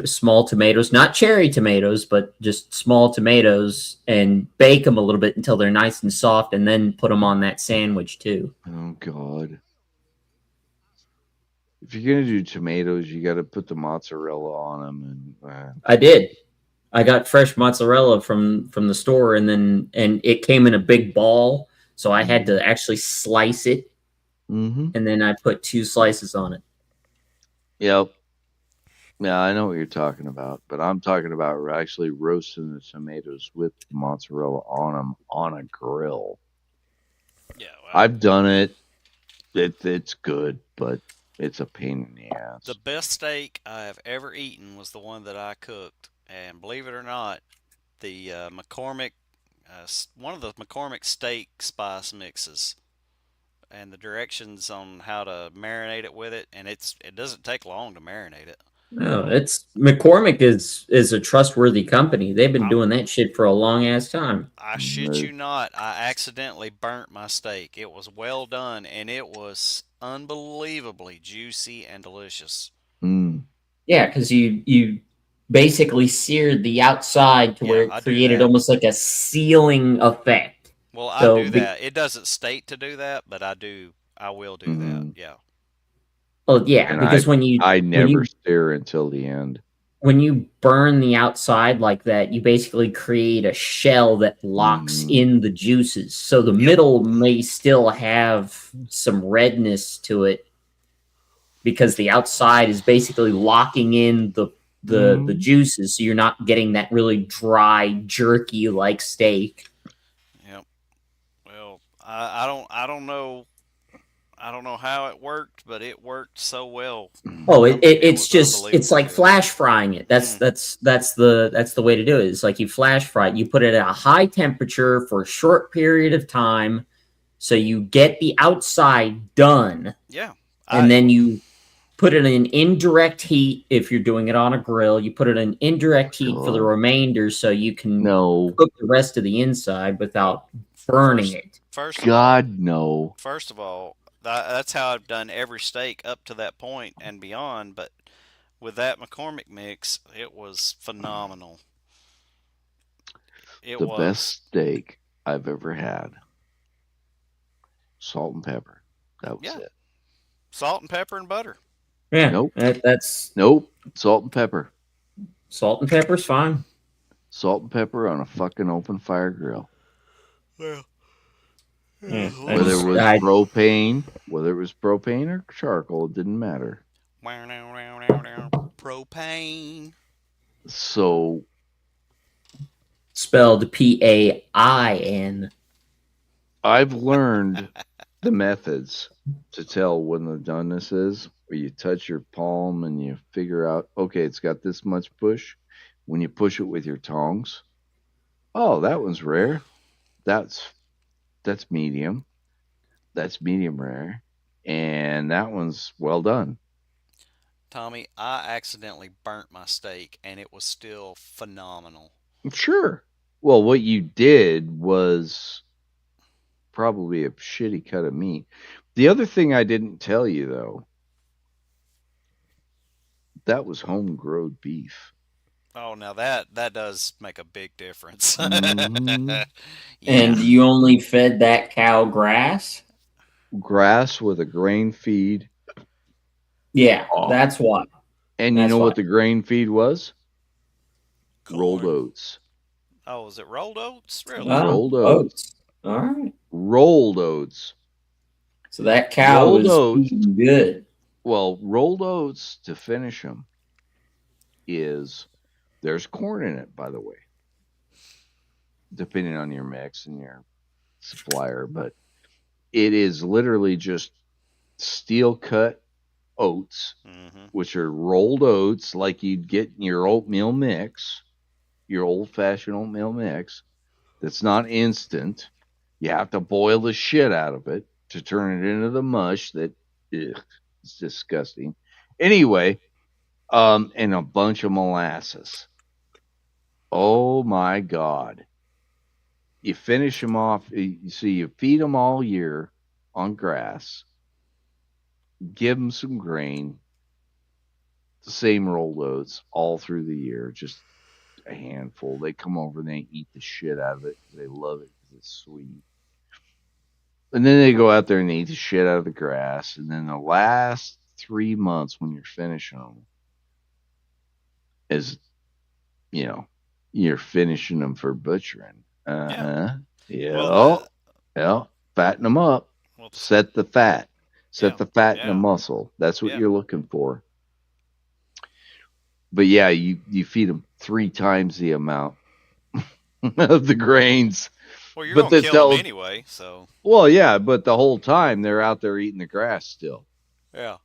small tomatoes, not cherry tomatoes, but just small tomatoes, and bake them a little bit until they're nice and soft, and then put them on that sandwich too. Oh, God. If you're going to do tomatoes, you got to put the mozzarella on them. And I did. I got fresh mozzarella from the store, and it came in a big ball, so I had to actually slice it. Mm-hmm. And then I put 2 slices on it. Yep. Yeah, I know what you're talking about, but I'm talking about actually roasting the tomatoes with mozzarella on them on a grill. Yeah, well, I've done it. It's good, but it's a pain in the ass. The best steak I've ever eaten was the one that I cooked, and believe it or not, the McCormick, one of the McCormick steak spice mixes, and the directions on how to marinate it with it, and it doesn't take long to marinate it. No, it's McCormick is a trustworthy company. They've been doing that shit for a long ass time. I shit you not, I accidentally burnt my steak. It was well done, and it was unbelievably juicy and delicious. Yeah, because you basically seared the outside to where it created almost like a sealing effect. Well, I do that. It doesn't state to do that, but I will do that. Yeah. Well, yeah, and because I never stare until the end. When you burn the outside like that, you basically create a shell that locks in the juices. So the middle may still have some redness to it because the outside is basically locking in the juices, so you're not getting that really dry, jerky like steak. Yep. Well, I don't know how it worked, but it worked so well. Oh, it's like flash frying it. That's the way to do it. It's like you flash fry it. You put it at a high temperature for a short period of time, so you get the outside done. Yeah. And then you put it in indirect heat. If you're doing it on a grill, you put it in indirect heat for the remainder, so you can cook the rest of the inside without burning it. First of all, that's how I've done every steak up to that point and beyond. But with that McCormick mix, it was phenomenal. The best steak I've ever had. Salt and pepper. That was it. Salt and pepper and butter. Yeah. Nope. That's Salt and pepper. Salt and pepper's fine. Salt and pepper on a fucking open fire grill. Well. Yeah, whether it was propane or charcoal, it didn't matter. Propane. So spelled PAIN. I've learned the methods to tell when the doneness is, where you touch your palm and you figure out, okay, it's got this much push. When you push it with your tongs, oh, that one's rare. That's medium. That's medium rare. And that one's well done. Tommy, I accidentally burnt my steak, and it was still phenomenal. Sure. Well, what you did was probably a shitty cut of meat. The other thing I didn't tell you, though, that was home-grown beef. Oh, now that does make a big difference. Mhm. And you only fed that cow grass? Grass with a grain feed. Yeah, that's why. And you know what the grain feed was? Rolled Corn. oats. Oh, is it rolled oats? Really? Rolled oats. All right. Rolled oats. So that cow Rolled is oats. eating good. Well, rolled oats, to finish them, there's corn in it, by the way, depending on your mix and your supplier, but it is literally just steel cut oats, which are rolled oats like you'd get in your oatmeal mix, your old-fashioned oatmeal mix. That's not instant. You have to boil the shit out of it to turn it into the mush that is disgusting. Anyway, and a bunch of molasses. Oh my God. You finish them off. So you feed them all year on grass, give them some grain, the same rolled oats all through the year, just a handful. They come over and they eat the shit out of it. They love it because it's sweet. And then they go out there and they eat the shit out of the grass. And then the last 3 months when you're finishing them is, you're finishing them for butchering. Yeah. Fatten them up. Set the fat. Set the fat in the muscle. That's what you're looking for. But yeah, you feed them 3 times the amount of the grains. Well, you're going to kill them anyway, so. Well, yeah, but the whole time they're out there eating the grass still. Yeah.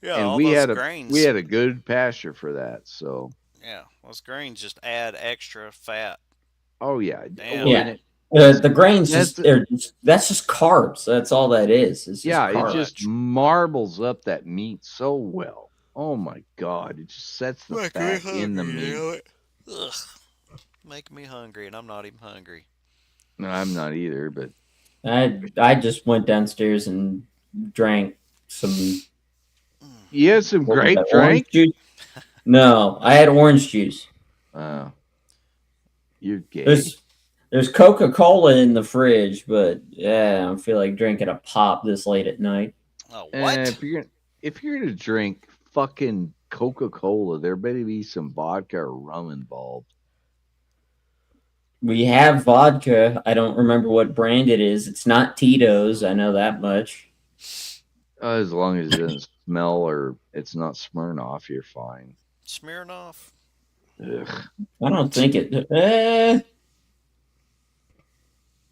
Yeah, and all we those had grains. We had a good pasture for that, so. Yeah, those grains just add extra fat. Oh, yeah. Well, the grains that's just carbs. That's all that is. It's just carbs. It just marbles up that meat so well. Oh, my God. It just sets the fat in the meat. Ugh. Making me hungry, and I'm not even hungry. No, I'm not either, but I just went downstairs and drank some. You had some grape drink? Juice? No, I had orange juice. You're gay. There's Coca-Cola in the fridge, but yeah, I don't feel like drinking a pop this late at night. Oh, what? If you're gonna drink fucking Coca-Cola, there better be some vodka or rum involved. We have vodka. I don't remember what brand it is. It's not Tito's. I know that much. As long as it doesn't smell or it's not Smirnoff, you're fine. Smirnoff? Ugh. I don't think it.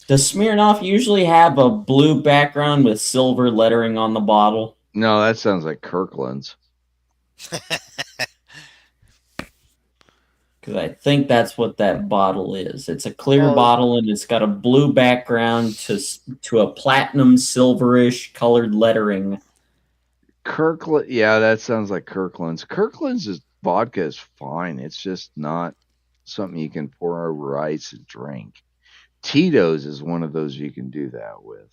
Does Smirnoff usually have a blue background with silver lettering on the bottle? No, that sounds like Kirkland's. Because I think that's what that bottle is. It's a clear bottle and it's got a blue background to a platinum silverish colored lettering. Kirkland, yeah, that sounds like Kirkland's. Kirkland's vodka is fine. It's just not something you can pour over ice and drink. Tito's is one of those you can do that with.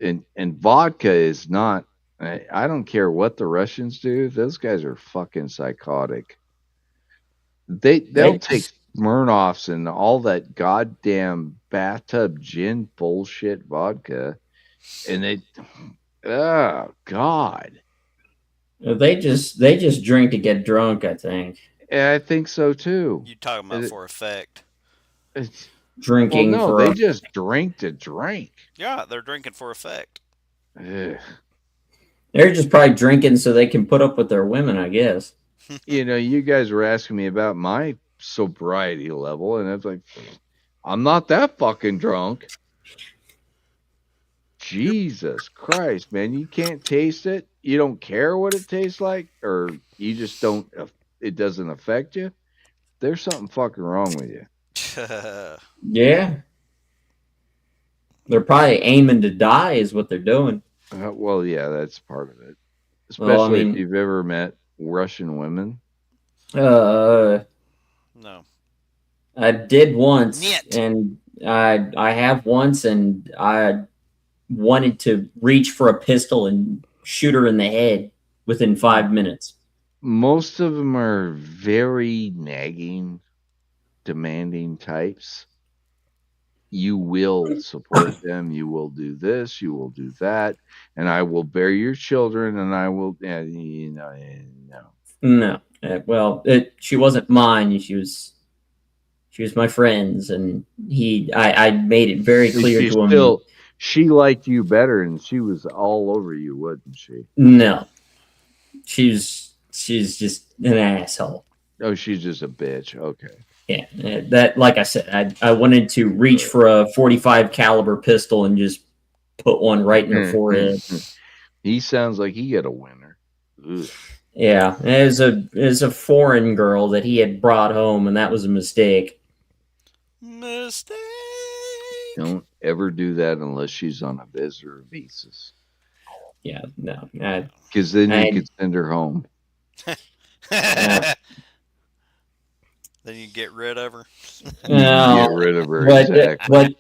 And vodka is not. I don't care what the Russians do. Those guys are fucking psychotic. They'll take Smirnoffs and all that goddamn bathtub gin bullshit vodka, and oh God, they just drink to get drunk. I think. Yeah, I think so too. You talking about for effect? It's drinking. Well, no, they just drink to drink. Yeah, they're drinking for effect. Ugh. They're just probably drinking so they can put up with their women, I guess. You guys were asking me about my sobriety level, and it's like, I'm not that fucking drunk. Jesus Christ, man. You can't taste it? You don't care what it tastes like? Or you just don't, it doesn't affect you? There's something fucking wrong with you. Yeah. They're probably aiming to die is what they're doing. Well, yeah, that's part of it. Especially if you've ever met Russian women. No. I did once, and I have once, and I wanted to reach for a pistol and shoot her in the head within 5 minutes. Most of them are very nagging, demanding types. You will support them. You will do this. You will do that. And I will bear your children. And I will, no. No. Well, she wasn't mine. She was my friend's, and I made it very clear to him. She liked you better, and she was all over you, wasn't she? No, she's just an asshole. Oh, she's just a bitch. Okay. Yeah, that, like I said, I wanted to reach for a 45 caliber pistol and just put one right in her forehead. He sounds like he got a winner. Ugh. Yeah, it was a foreign girl that he had brought home, and that was a mistake. Mistake. Don't ever do that unless she's on a visitor visa. Yeah, no. Because then you could send her home. Then you get rid of her. Get rid of her. Exactly.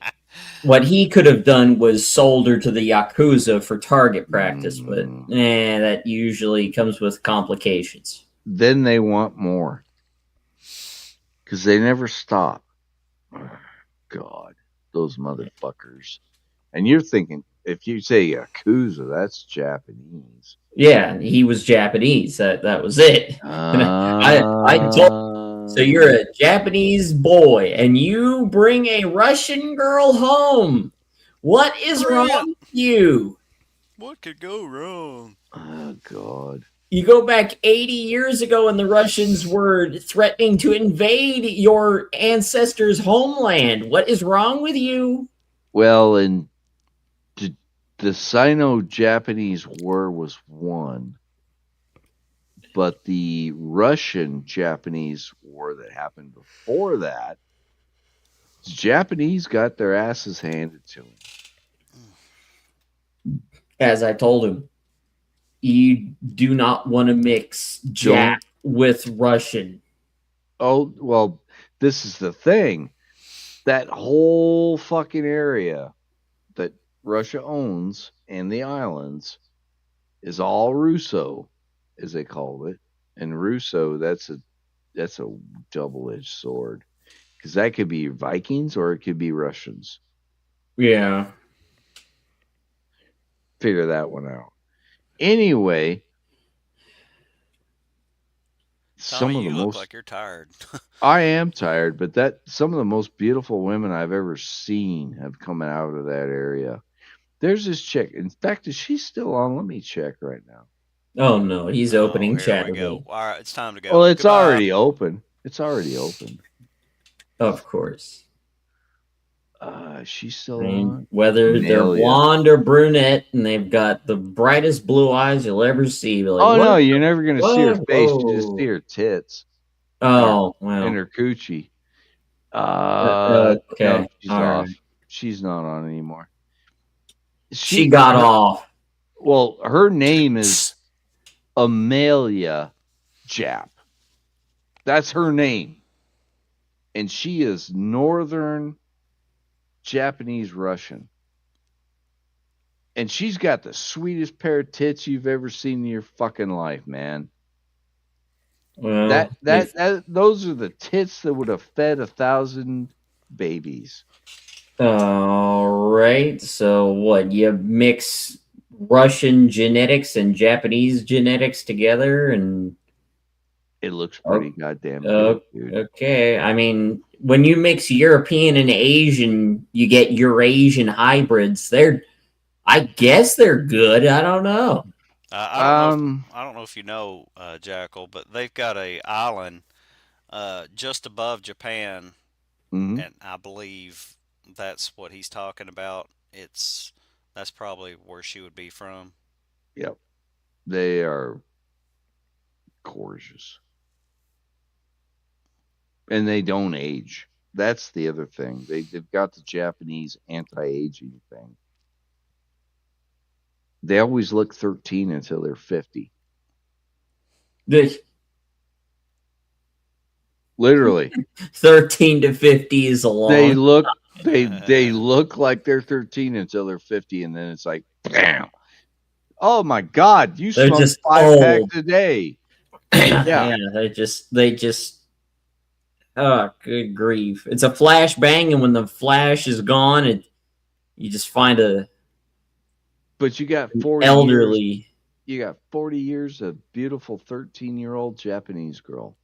What he could have done was sold her to the Yakuza for target practice, but that usually comes with complications. Then they want more. Because they never stop. Oh, God, those motherfuckers. And you're thinking, if you say Yakuza, that's Japanese. Yeah, he was Japanese. That was it. I told. So you're a Japanese boy, and you bring a Russian girl home. What is wrong with you? What could go wrong? Oh, God. You go back 80 years ago, and the Russians were threatening to invade your ancestors' homeland. What is wrong with you? Well, and the Sino-Japanese War was won. But the Russian-Japanese War that happened before that, the Japanese got their asses handed to them. As I told him, you do not want to mix Jap with Russian. Oh, well, this is the thing. That whole fucking area that Russia owns and the islands is all Russo, as they call it. And Russo, that's a double-edged sword. Because that could be Vikings or it could be Russians. Yeah. Figure that one out. Anyway, Tommy, you look like you're tired. I am tired, but some of the most beautiful women I've ever seen have come out of that area. There's this chick. In fact, is she still on? Let me check right now. Oh no, he's opening chat. All right, it's time to go. Well, it's already open. It's already open. Of course. She's still on. Whether they're blonde or brunette, and they've got the brightest blue eyes you'll ever see. Like, no, you're never going to see her face. You just see her tits. Oh, wow. And her coochie. Okay. No, she's off. Right. She's not on anymore. She got off. Well, her name is Amelia Jap. That's her name. And she is Northern Japanese Russian. And she's got the sweetest pair of tits you've ever seen in your fucking life, man. Well, those are the tits that would have fed 1,000 babies. All right. So what? You mix Russian genetics and Japanese genetics together, and it looks pretty goddamn good, dude. Okay. I mean, when you mix European and Asian, you get Eurasian hybrids. I guess they're good. I don't know. I don't know if you know, Jackal, but they've got a island just above Japan, and I believe that's what he's talking about. That's probably where she would be from. Yep, they are gorgeous, and they don't age. That's the other thing. They've got the Japanese anti-aging thing. They always look 13 until they're 50. Literally. 13 to 50 is a long. They look like they're 13 until they're 50, and then it's like, bam. Oh my God, you smoke 5 packs a day. Yeah, they just. Oh, good grief! It's a flashbang, and when the flash is gone, you just find a. But you got 40 elderly. Years, you got 40 years of beautiful 13-year-old Japanese girl.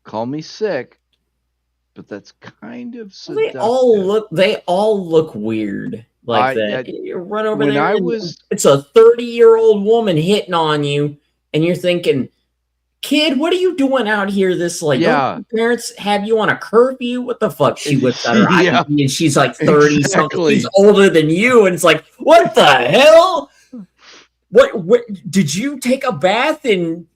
Call me sick, but that's kind of seductive. They all look weird like that. You run over there. It's a 30-year-old woman hitting on you, and you're thinking, "Kid, what are you doing out here this late? Don't your parents have you on a curfew? What the fuck?" She whips out her ID, and she's like 30 something. She's older than you, and it's like, what the hell? What did you take a bath in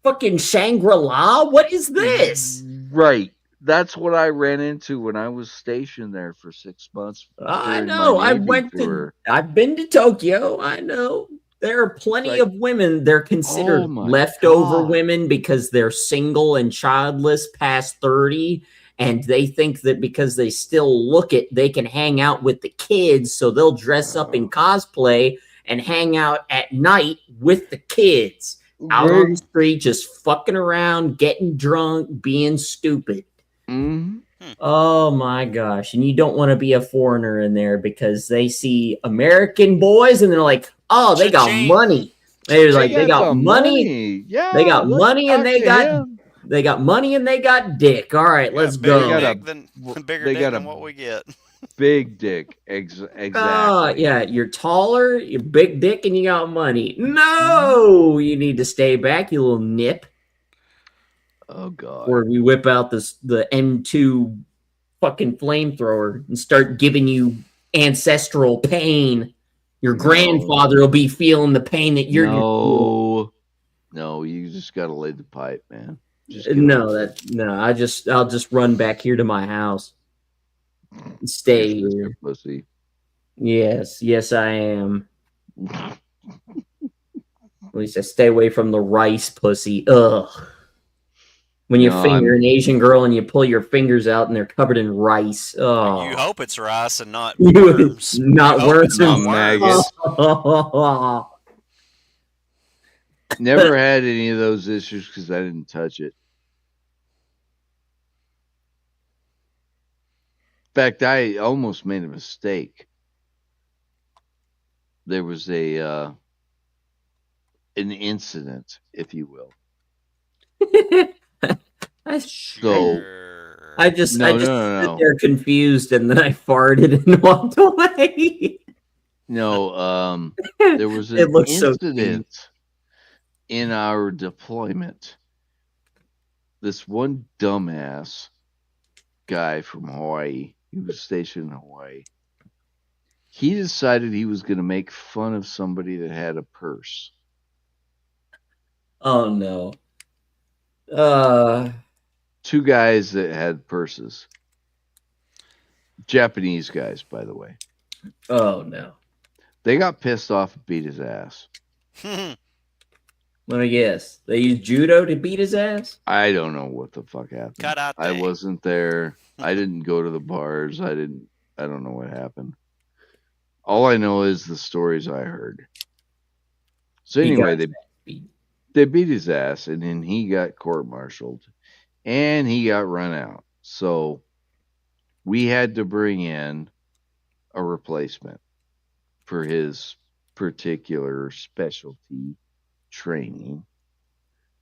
fucking Shangri-La? What is this? Right. That's what I ran into when I was stationed there for 6 months. I know. I've been to Tokyo. I know. There are plenty of women. They're considered leftover women because they're single and childless past 30. And they think that because they still look it, they can hang out with the kids. So they'll dress up in cosplay and hang out at night with the kids out on the street, just fucking around, getting drunk, being stupid. Mm-hmm. Oh my gosh. And you don't want to be a foreigner in there because they see American boys and they're like, oh, they got money. They're like, they got money. Yeah. They got money and they got money and they got dick. All right, let's go. Bigger dick than what we get. Big dick. Exactly. Yeah, you're taller, you're big dick, and you got money. No, you need to stay back, you little nip. Oh god. Or we whip out the M2 fucking flamethrower and start giving you ancestral pain. Your grandfather will be feeling the pain that you're No, you just gotta lay the pipe, man. I'll just run back here to my house and stay here. Pussy. Yes, I am. At least I stay away from the rice pussy. Ugh. When you finger an Asian girl and you pull your fingers out and they're covered in rice. Oh. You hope it's rice and not worms. Not worms and maggots. Never had any of those issues because I didn't touch it. In fact, I almost made a mistake. There was an incident, if you will. I just sit there confused, and then I farted and walked away. No, there was an incident in our deployment. This one dumbass guy from Hawaii, he was stationed in Hawaii. He decided he was going to make fun of somebody that had a purse. Oh no. Two guys that had purses. Japanese guys, by the way. Oh no. They got pissed off and beat his ass. Let me guess. They used judo to beat his ass? I don't know what the fuck happened. Karate. I wasn't there. I didn't go to the bars. I don't know what happened. All I know is the stories I heard. So anyway, they beat his ass, and then he got court-martialed, and he got run out. So we had to bring in a replacement for his particular specialty training.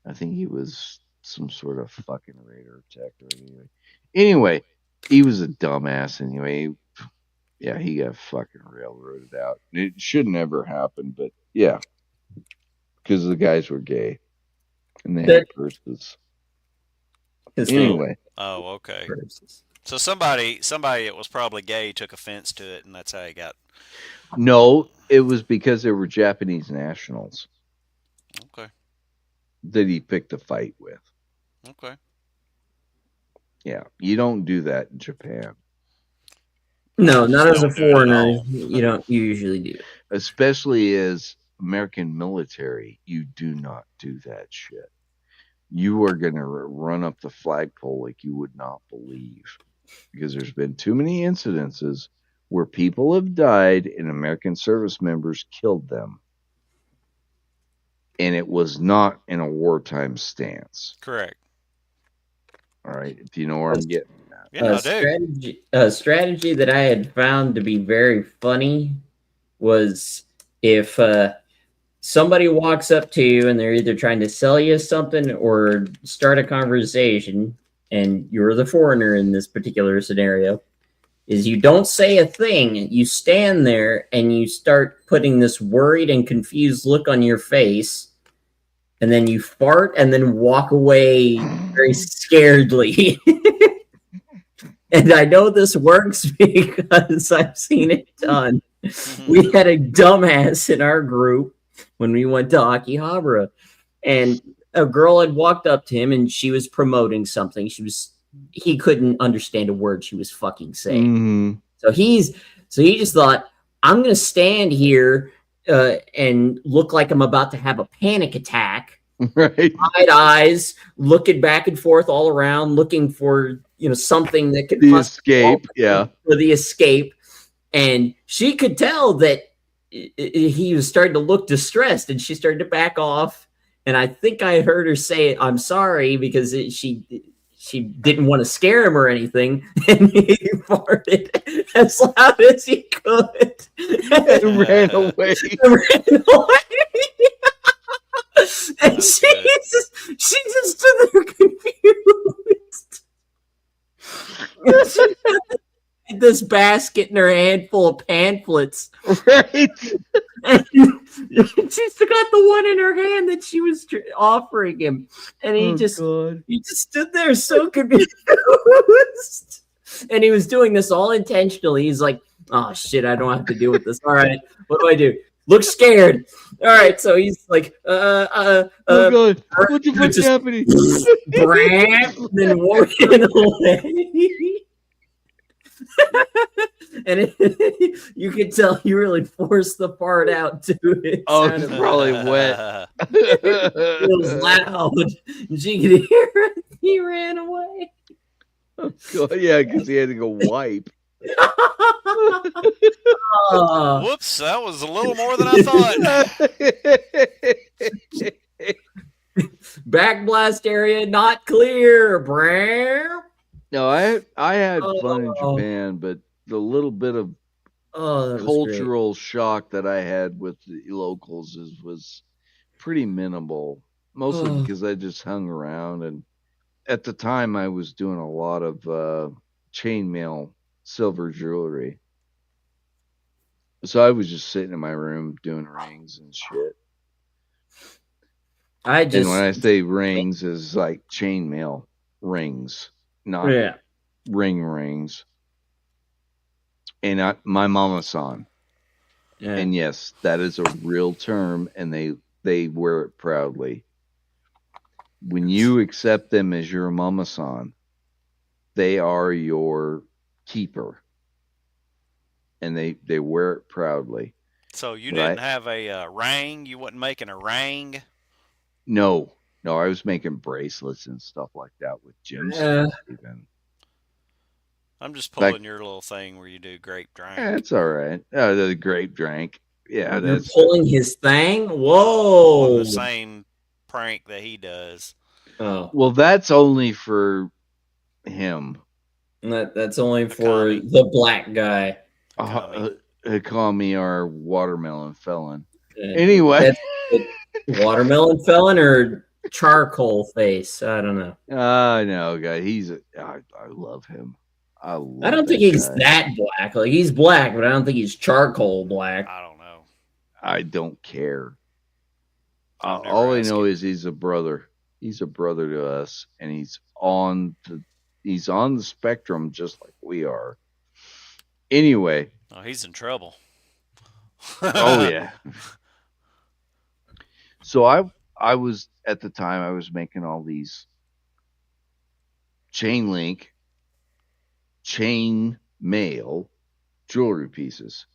I think he was some sort of fucking radar tech or anything. Anyway, he was a dumbass anyway. Yeah, he got fucking railroaded out. It shouldn't ever happen, but yeah. Because the guys were gay. And they had purses. Anyway. Oh, okay. So somebody that was probably gay took offense to it, and that's how he got... No, it was because they were Japanese nationals. Okay. That he picked a fight with. Okay. Yeah, you don't do that in Japan. No, not as a foreigner. You don't usually do it. Especially as American military, you do not do that shit. You are going to run up the flagpole like you would not believe. Because there's been too many incidences where people have died and American service members killed them. and it was not in a wartime stance. Correct. All right, if you know where I'm getting at. Yeah, I do. A strategy that I had found to be very funny was if somebody walks up to you and they're either trying to sell you something or start a conversation, and you're the foreigner in this particular scenario, is you don't say a thing. You stand there and you start putting this worried and confused look on your face, and then you fart and then walk away very scaredly. And I know this works because I've seen it done. We had a dumbass in our group when we went to Akihabara, and a girl had walked up to him and she was promoting something. He couldn't understand a word she was fucking saying. Mm-hmm. So he just thought, I'm gonna stand here and look like I'm about to have a panic attack. Right. Wide eyes, looking back and forth all around, looking for something that could the escape. Yeah. For the escape. And she could tell that he was starting to look distressed, and she started to back off. And I think I heard her say, "I'm sorry," because she didn't want to scare him or anything. And he farted as loud as he could and ran away. And she just stood there confused. This basket in her hand full of pamphlets. Right. And she still got the one in her hand that she was offering him. And he just stood there so confused. And he was doing this all intentionally. He's like, oh shit, I don't have to deal with this. All right, what do I do? Look scared. All right, so he's like, oh god, what the fuck's happening? Then walking away. And you could tell he really forced the part out too. It's probably wet. It was loud. She could hear it. He ran away. Oh god, yeah, because he had to go wipe. Whoops, that was a little more than I thought. Backblast area not clear. Bram. No, I had fun in Japan, but the little bit of cultural shock that I had with the locals was pretty minimal. Mostly because I just hung around, and at the time I was doing a lot of chainmail silver jewelry. So I was just sitting in my room doing rings and shit. And when I say rings, is like chainmail rings, not rings. And my mama-san. Yeah. And yes, that is a real term, and they wear it proudly. When you accept them as your mama-san, they are your keeper. And they wear it proudly. So you didn't have a ring? You wasn't making a ring? No, I was making bracelets and stuff like that with gemstones. Even. I'm just pulling your little thing where you do grape drink. Yeah, it's all right. The grape drink. Yeah, you're pulling his thing. Whoa! The same prank that he does. Oh, well, that's only for him. That's only for the black guy. Hakami, our watermelon felon. Anyway, watermelon felon or charcoal face? I don't know. No, guy. I love him. I don't think he's that black. Like, he's black, but I don't think he's charcoal black. I don't know. I don't care. All I know is he's a brother. He's a brother to us, and he's on the spectrum just like we are. Anyway. Oh, he's in trouble. Oh yeah. So I was at the time I was making all these chain mail jewelry pieces,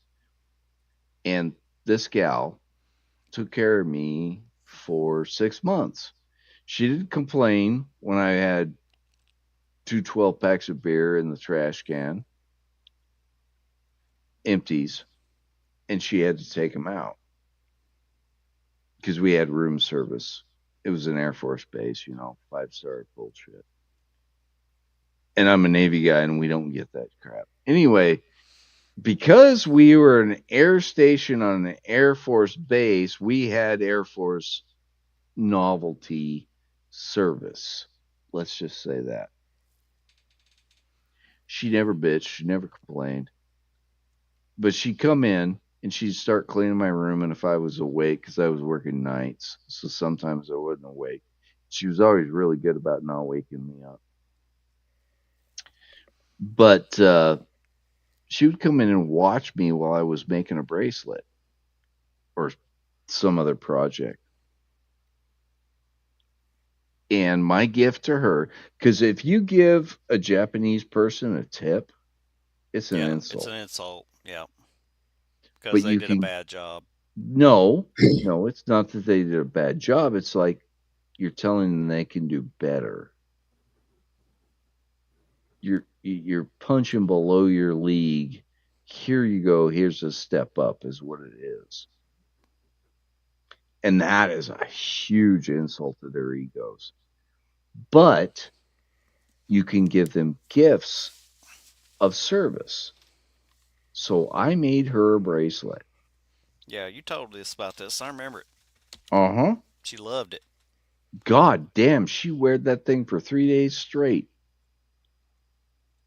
and this gal took care of me for 6 months. She didn't complain when I had 2 12-packs of beer in the trash can, empties, and she had to take them out. because we had room service. It was an Air Force base, 5-star bullshit. And I'm a Navy guy, and we don't get that crap. Anyway, because we were an air station on an Air Force base, we had Air Force novelty service. Let's just say that. She never bitched. She never complained. But she'd come in and she'd start cleaning my room. And if I was awake, because I was working nights, so sometimes I wasn't awake, she was always really good about not waking me up. But she would come in and watch me while I was making a bracelet or some other project. And my gift to her, because if you give a Japanese person a tip, it's an insult. It's an insult, yeah. Because they did a bad job. No, it's not that they did a bad job. It's like you're telling them they can do better. You're punching below your league. Here you go. Here's a step up, is what it is. And that is a huge insult to their egos. But you can give them gifts of service. So I made her a bracelet. Yeah, you told us about this. I remember it. Uh-huh. She loved it. God damn, she wore that thing for 3 days straight.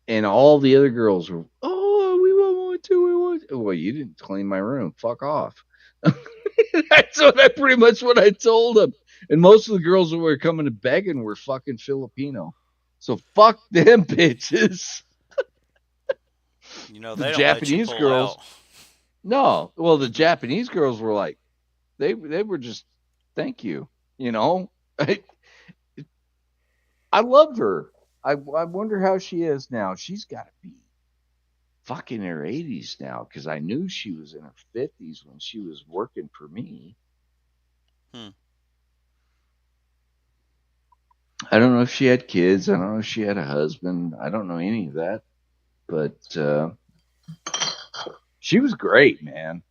And all the other girls were, oh, we want to. Well, you didn't clean my room. Fuck off. That's pretty much what I told them. And most of the girls that were coming to begging were fucking Filipino. So fuck them bitches. They the don't Japanese let you pull girls. Out. No, well, the Japanese girls were like, they were just, thank you. I loved her. I wonder how she is now. She's got to be fucking in her 80s now, because I knew she was in her 50s when she was working for me. I don't know if she had kids. I don't know if she had a husband. I don't know any of that. But she was great, man.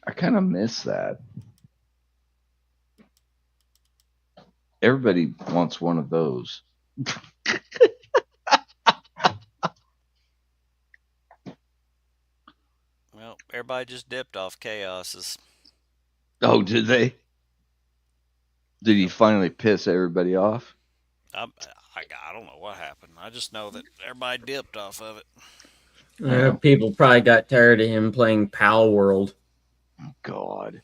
I kind of miss that. Everybody wants one of those. Well, everybody just dipped off Chaos's. Oh, did they? Did he finally piss everybody off? I don't know what happened. I just know that everybody dipped off of it. People probably got tired of him playing Pal World. Oh, God.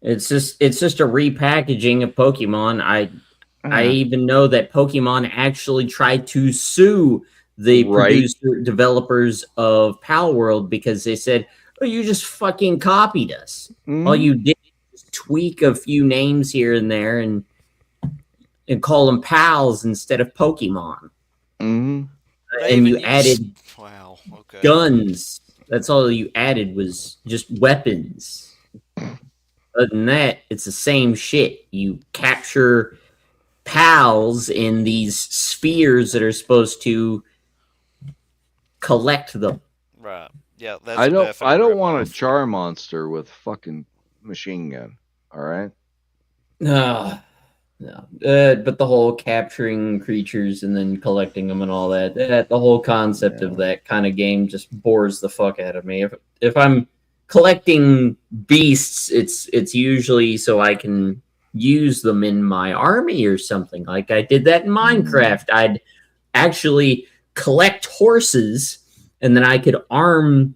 It's just a repackaging of Pokemon. I even know that Pokemon actually tried to sue the developers of Pal World because they said, "Oh, you just fucking copied us. All you did was tweak a few names here and there and call them pals instead of Pokemon." Mm-hmm. And you added okay. guns. That's all you added was just weapons. Other than that, it's the same shit. You capture pals in these spheres that are supposed to collect them. Right. Yeah, that's I don't want a char monster with a fucking machine gun. All right. No. But the whole capturing creatures and then collecting them and all that, the whole concept of that kind of game just bores the fuck out of me. If I'm collecting beasts, it's usually so I can use them in my army or something. Like I did that in Minecraft. I'd actually collect horses and then I could arm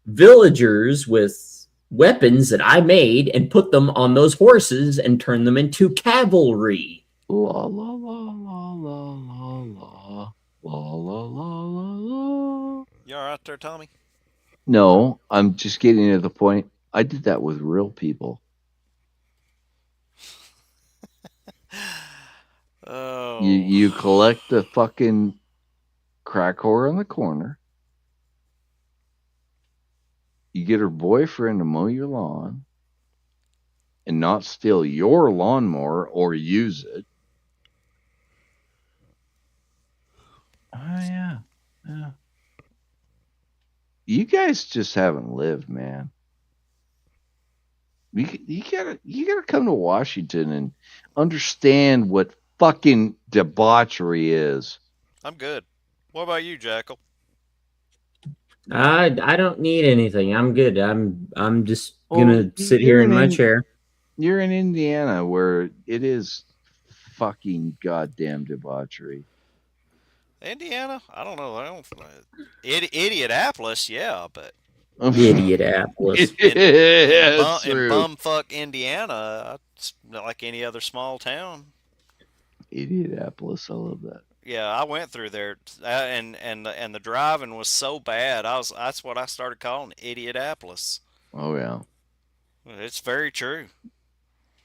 villagers with weapons that I made and put them on those horses and turn them into cavalry. La la la la la la la la la la la. You all right there, Tommy? No, I'm just getting to the point. I did that with real people. Oh. You collect the fucking crack whore in the corner. You get her boyfriend to mow your lawn and not steal your lawnmower or use it. Oh, yeah. You guys just haven't lived, man. You gotta come to Washington and understand what fucking debauchery is. I'm good. What about you, Jackal? I don't need anything. I'm good. I'm just gonna sit you're here in my chair. You're in Indiana, where it is fucking goddamn debauchery. Indiana? I don't know. I don't. Idiotapolis, yeah, but Idiotapolis. That's in true. bumfuck Indiana, it's not like any other small town. Idiotapolis, I love that. Yeah, I went through there, and the driving was so bad. That's what I started calling Idiotapolis. Oh yeah, It's very true.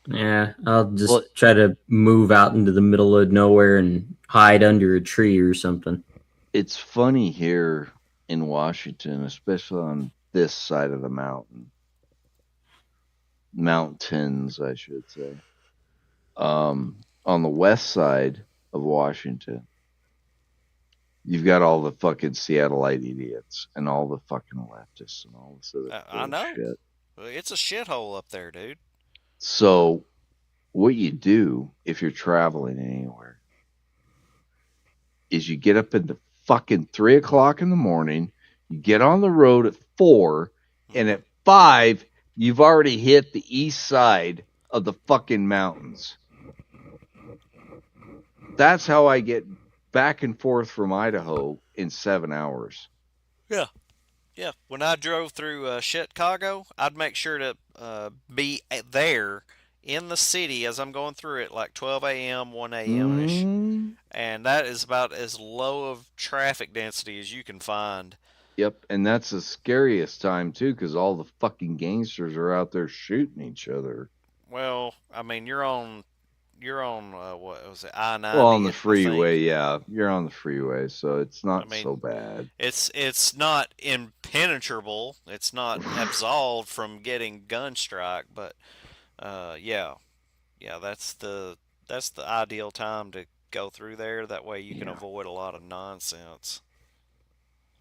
Yeah, I'll just try to move out into the middle of nowhere and hide under a tree or something. It's funny here in Washington, especially on this side of the mountains, I should say. On the west side of Washington, you've got all the fucking Seattleite idiots and all the fucking leftists and all this other I know. shit. It's a shithole up there, dude. So, what you do if you're traveling anywhere is you get up at the fucking 3 o'clock in the morning, you get on the road at 4, and at 5, you've already hit the east side of the fucking mountains. That's how I get back and forth from Idaho in 7 hours. Yeah. Yeah. When I drove through Chicago, I'd make sure to be there in the city as I'm going through it, like 12 a.m., 1 a.m. ish. And that is about as low of traffic density as you can find. Yep, and that's the scariest time too, because all the fucking gangsters are out there shooting each other. Well, I mean, you're on what was it, I-90? Well, on the freeway, yeah, you're on the freeway, so it's not so bad. It's not impenetrable. It's not absolved from getting gun strike, but yeah, that's the ideal time to go through there. That way you can avoid a lot of nonsense.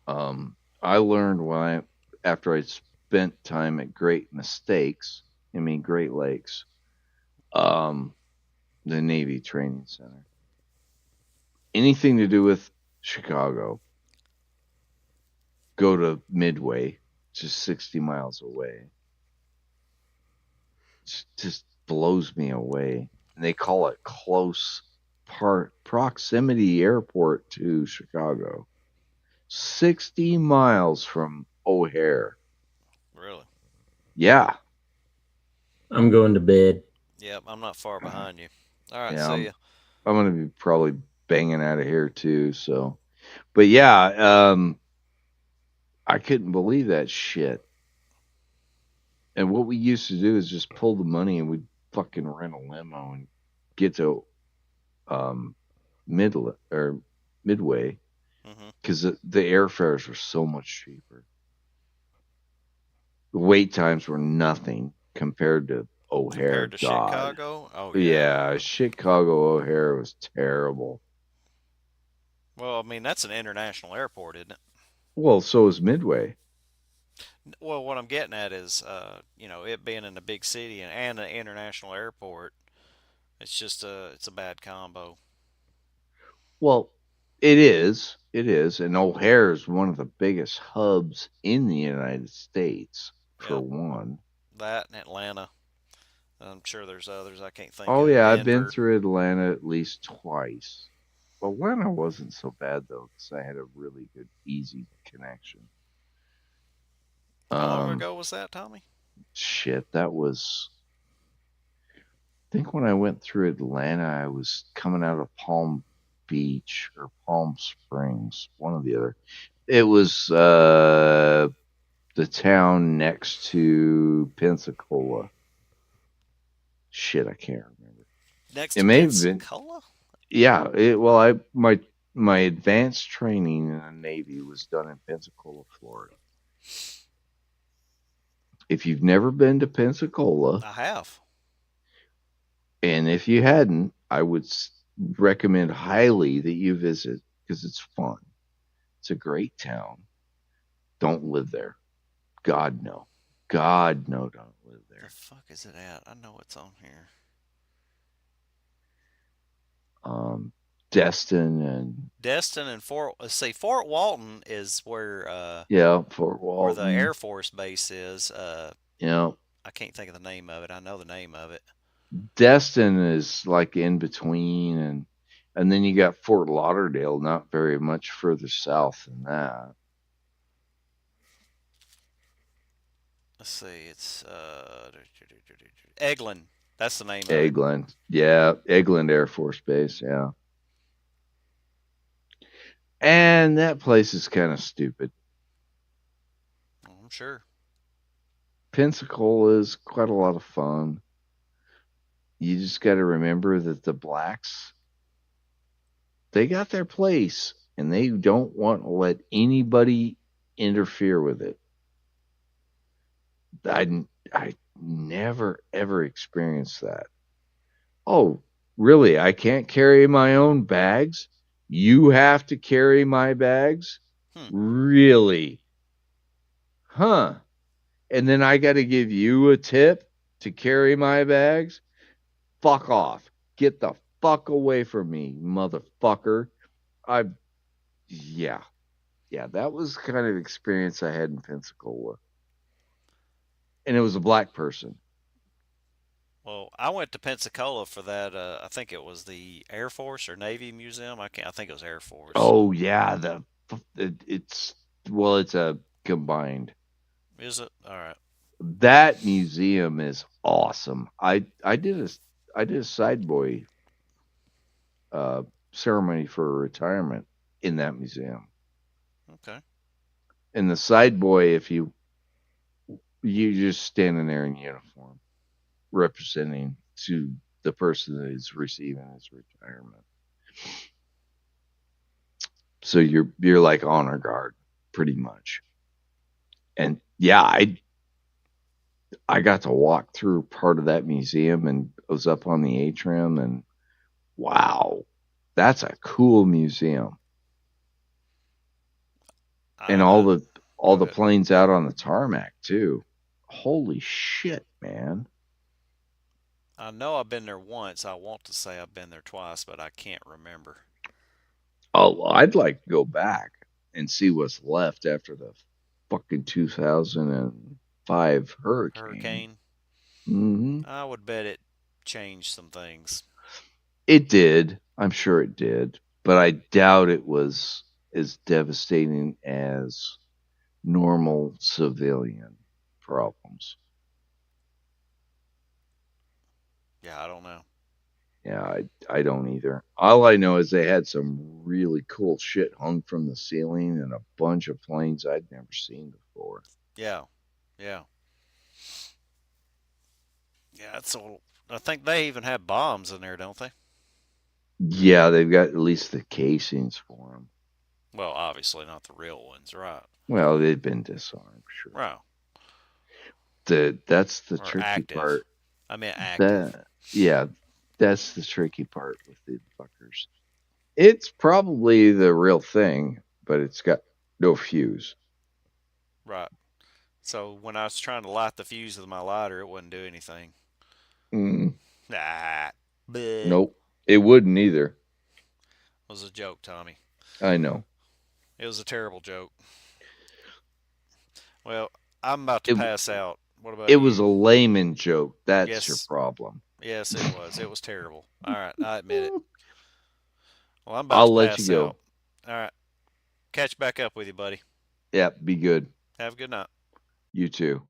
I learned after I spent time at Great Lakes, the Navy Training Center. Anything to do with Chicago, go to Midway, just 60 miles away. It just blows me away. And they call it close proximity airport to Chicago. 60 miles from O'Hare. Really? Yeah. I'm going to bed. Yep, I'm not far behind you. All right, see ya. I'm going to be probably banging out of here too, so. But yeah, I couldn't believe that shit. And what we used to do is just pull the money and we'd fucking rent a limo and get to Midway, because the airfares were so much cheaper. The wait times were nothing compared to O'Hare. Compared to Chicago? Oh, yeah. Chicago O'Hare was terrible. Well, I mean, that's an international airport, isn't it? Well, so is Midway. Well, what I'm getting at is, it being in a big city and an international airport, it's just it's a bad combo. Well, it is, and O'Hare is one of the biggest hubs in the United States, for one. That and Atlanta. I'm sure there's others I can't think of. Oh, yeah, Denver. I've been through Atlanta at least twice. Atlanta wasn't so bad, though, because I had a really good, easy connection. How long ago was that, Tommy? Shit, that was... I think when I went through Atlanta, I was coming out of Palm Beach or Palm Springs, one or the other. It was the town next to Pensacola. Shit, I can't remember. Next to Pensacola? Yeah. My advanced training in the Navy was done in Pensacola, Florida. If you've never been to Pensacola, I have. And if you hadn't, I would recommend highly that you visit, because it's fun. It's a great town. Don't live there. God, no. God, no, don't live there. The fuck is it at? I know it's on here. Destin and Fort. Let's see, Fort Walton is where. Fort Walton, where the Air Force base is. Yeah. I can't think of the name of it. I know the name of it. Destin is like in between, and then you got Fort Lauderdale, not very much further south than that. Let's see, it's Eglin. That's the name of Eglin. Yeah, Eglin Air Force Base, yeah. And that place is kind of stupid. I'm sure. Pensacola is quite a lot of fun. You just got to remember that the blacks, they got their place, and they don't want to let anybody interfere with it. I never ever experienced that. Oh, really? I can't carry my own bags? You have to carry my bags? Really? Huh. And then I got to give you a tip to carry my bags? Fuck off. Get the fuck away from me, motherfucker. Yeah, that was the kind of experience I had in Pensacola. And it was a black person. Well, I went to Pensacola for that. I think it was the Air Force or Navy Museum. I think it was Air Force. Oh yeah, it's a combined. Is it? All right. That museum is awesome. I did a side boy ceremony for retirement in that museum. Okay. And the side boy, if you just standing there in uniform, representing to the person that is receiving his retirement. So you're like honor guard, pretty much. And yeah, I got to walk through part of that museum and was up on the atrium, and wow, that's a cool museum. And all the planes out on the tarmac too. Holy shit, man. I know I've been there once. I want to say I've been there twice, but I can't remember. Oh, I'd like to go back and see what's left after the fucking 2005 hurricane. Mm-hmm. I would bet it changed some things. It did. I'm sure it did. But I doubt it was as devastating as normal civilian problems. Yeah, I don't know. Yeah, I don't either. All I know is they had some really cool shit hung from the ceiling and a bunch of planes I'd never seen before. Yeah. It's I think they even have bombs in there, don't they? Yeah, they've got at least the casings for them. Well, obviously not the real ones, right? Well, they've been disarmed, sure. Right. That's the tricky part. I mean, active. That's the tricky part with the fuckers. It's probably the real thing, but it's got no fuse. Right. So when I was trying to light the fuse with my lighter, it wouldn't do anything. Nope. It wouldn't either. It was a joke, Tommy. I know. It was a terrible joke. Well, I'm about to pass out. What about you? It was a layman joke. That's your problem. Yes, it was. It was terrible. All right, I admit it. Well, I'm about I'll to let pass you go. out. All right. Catch back up with you, buddy. Yeah, be good. Have a good night. You too.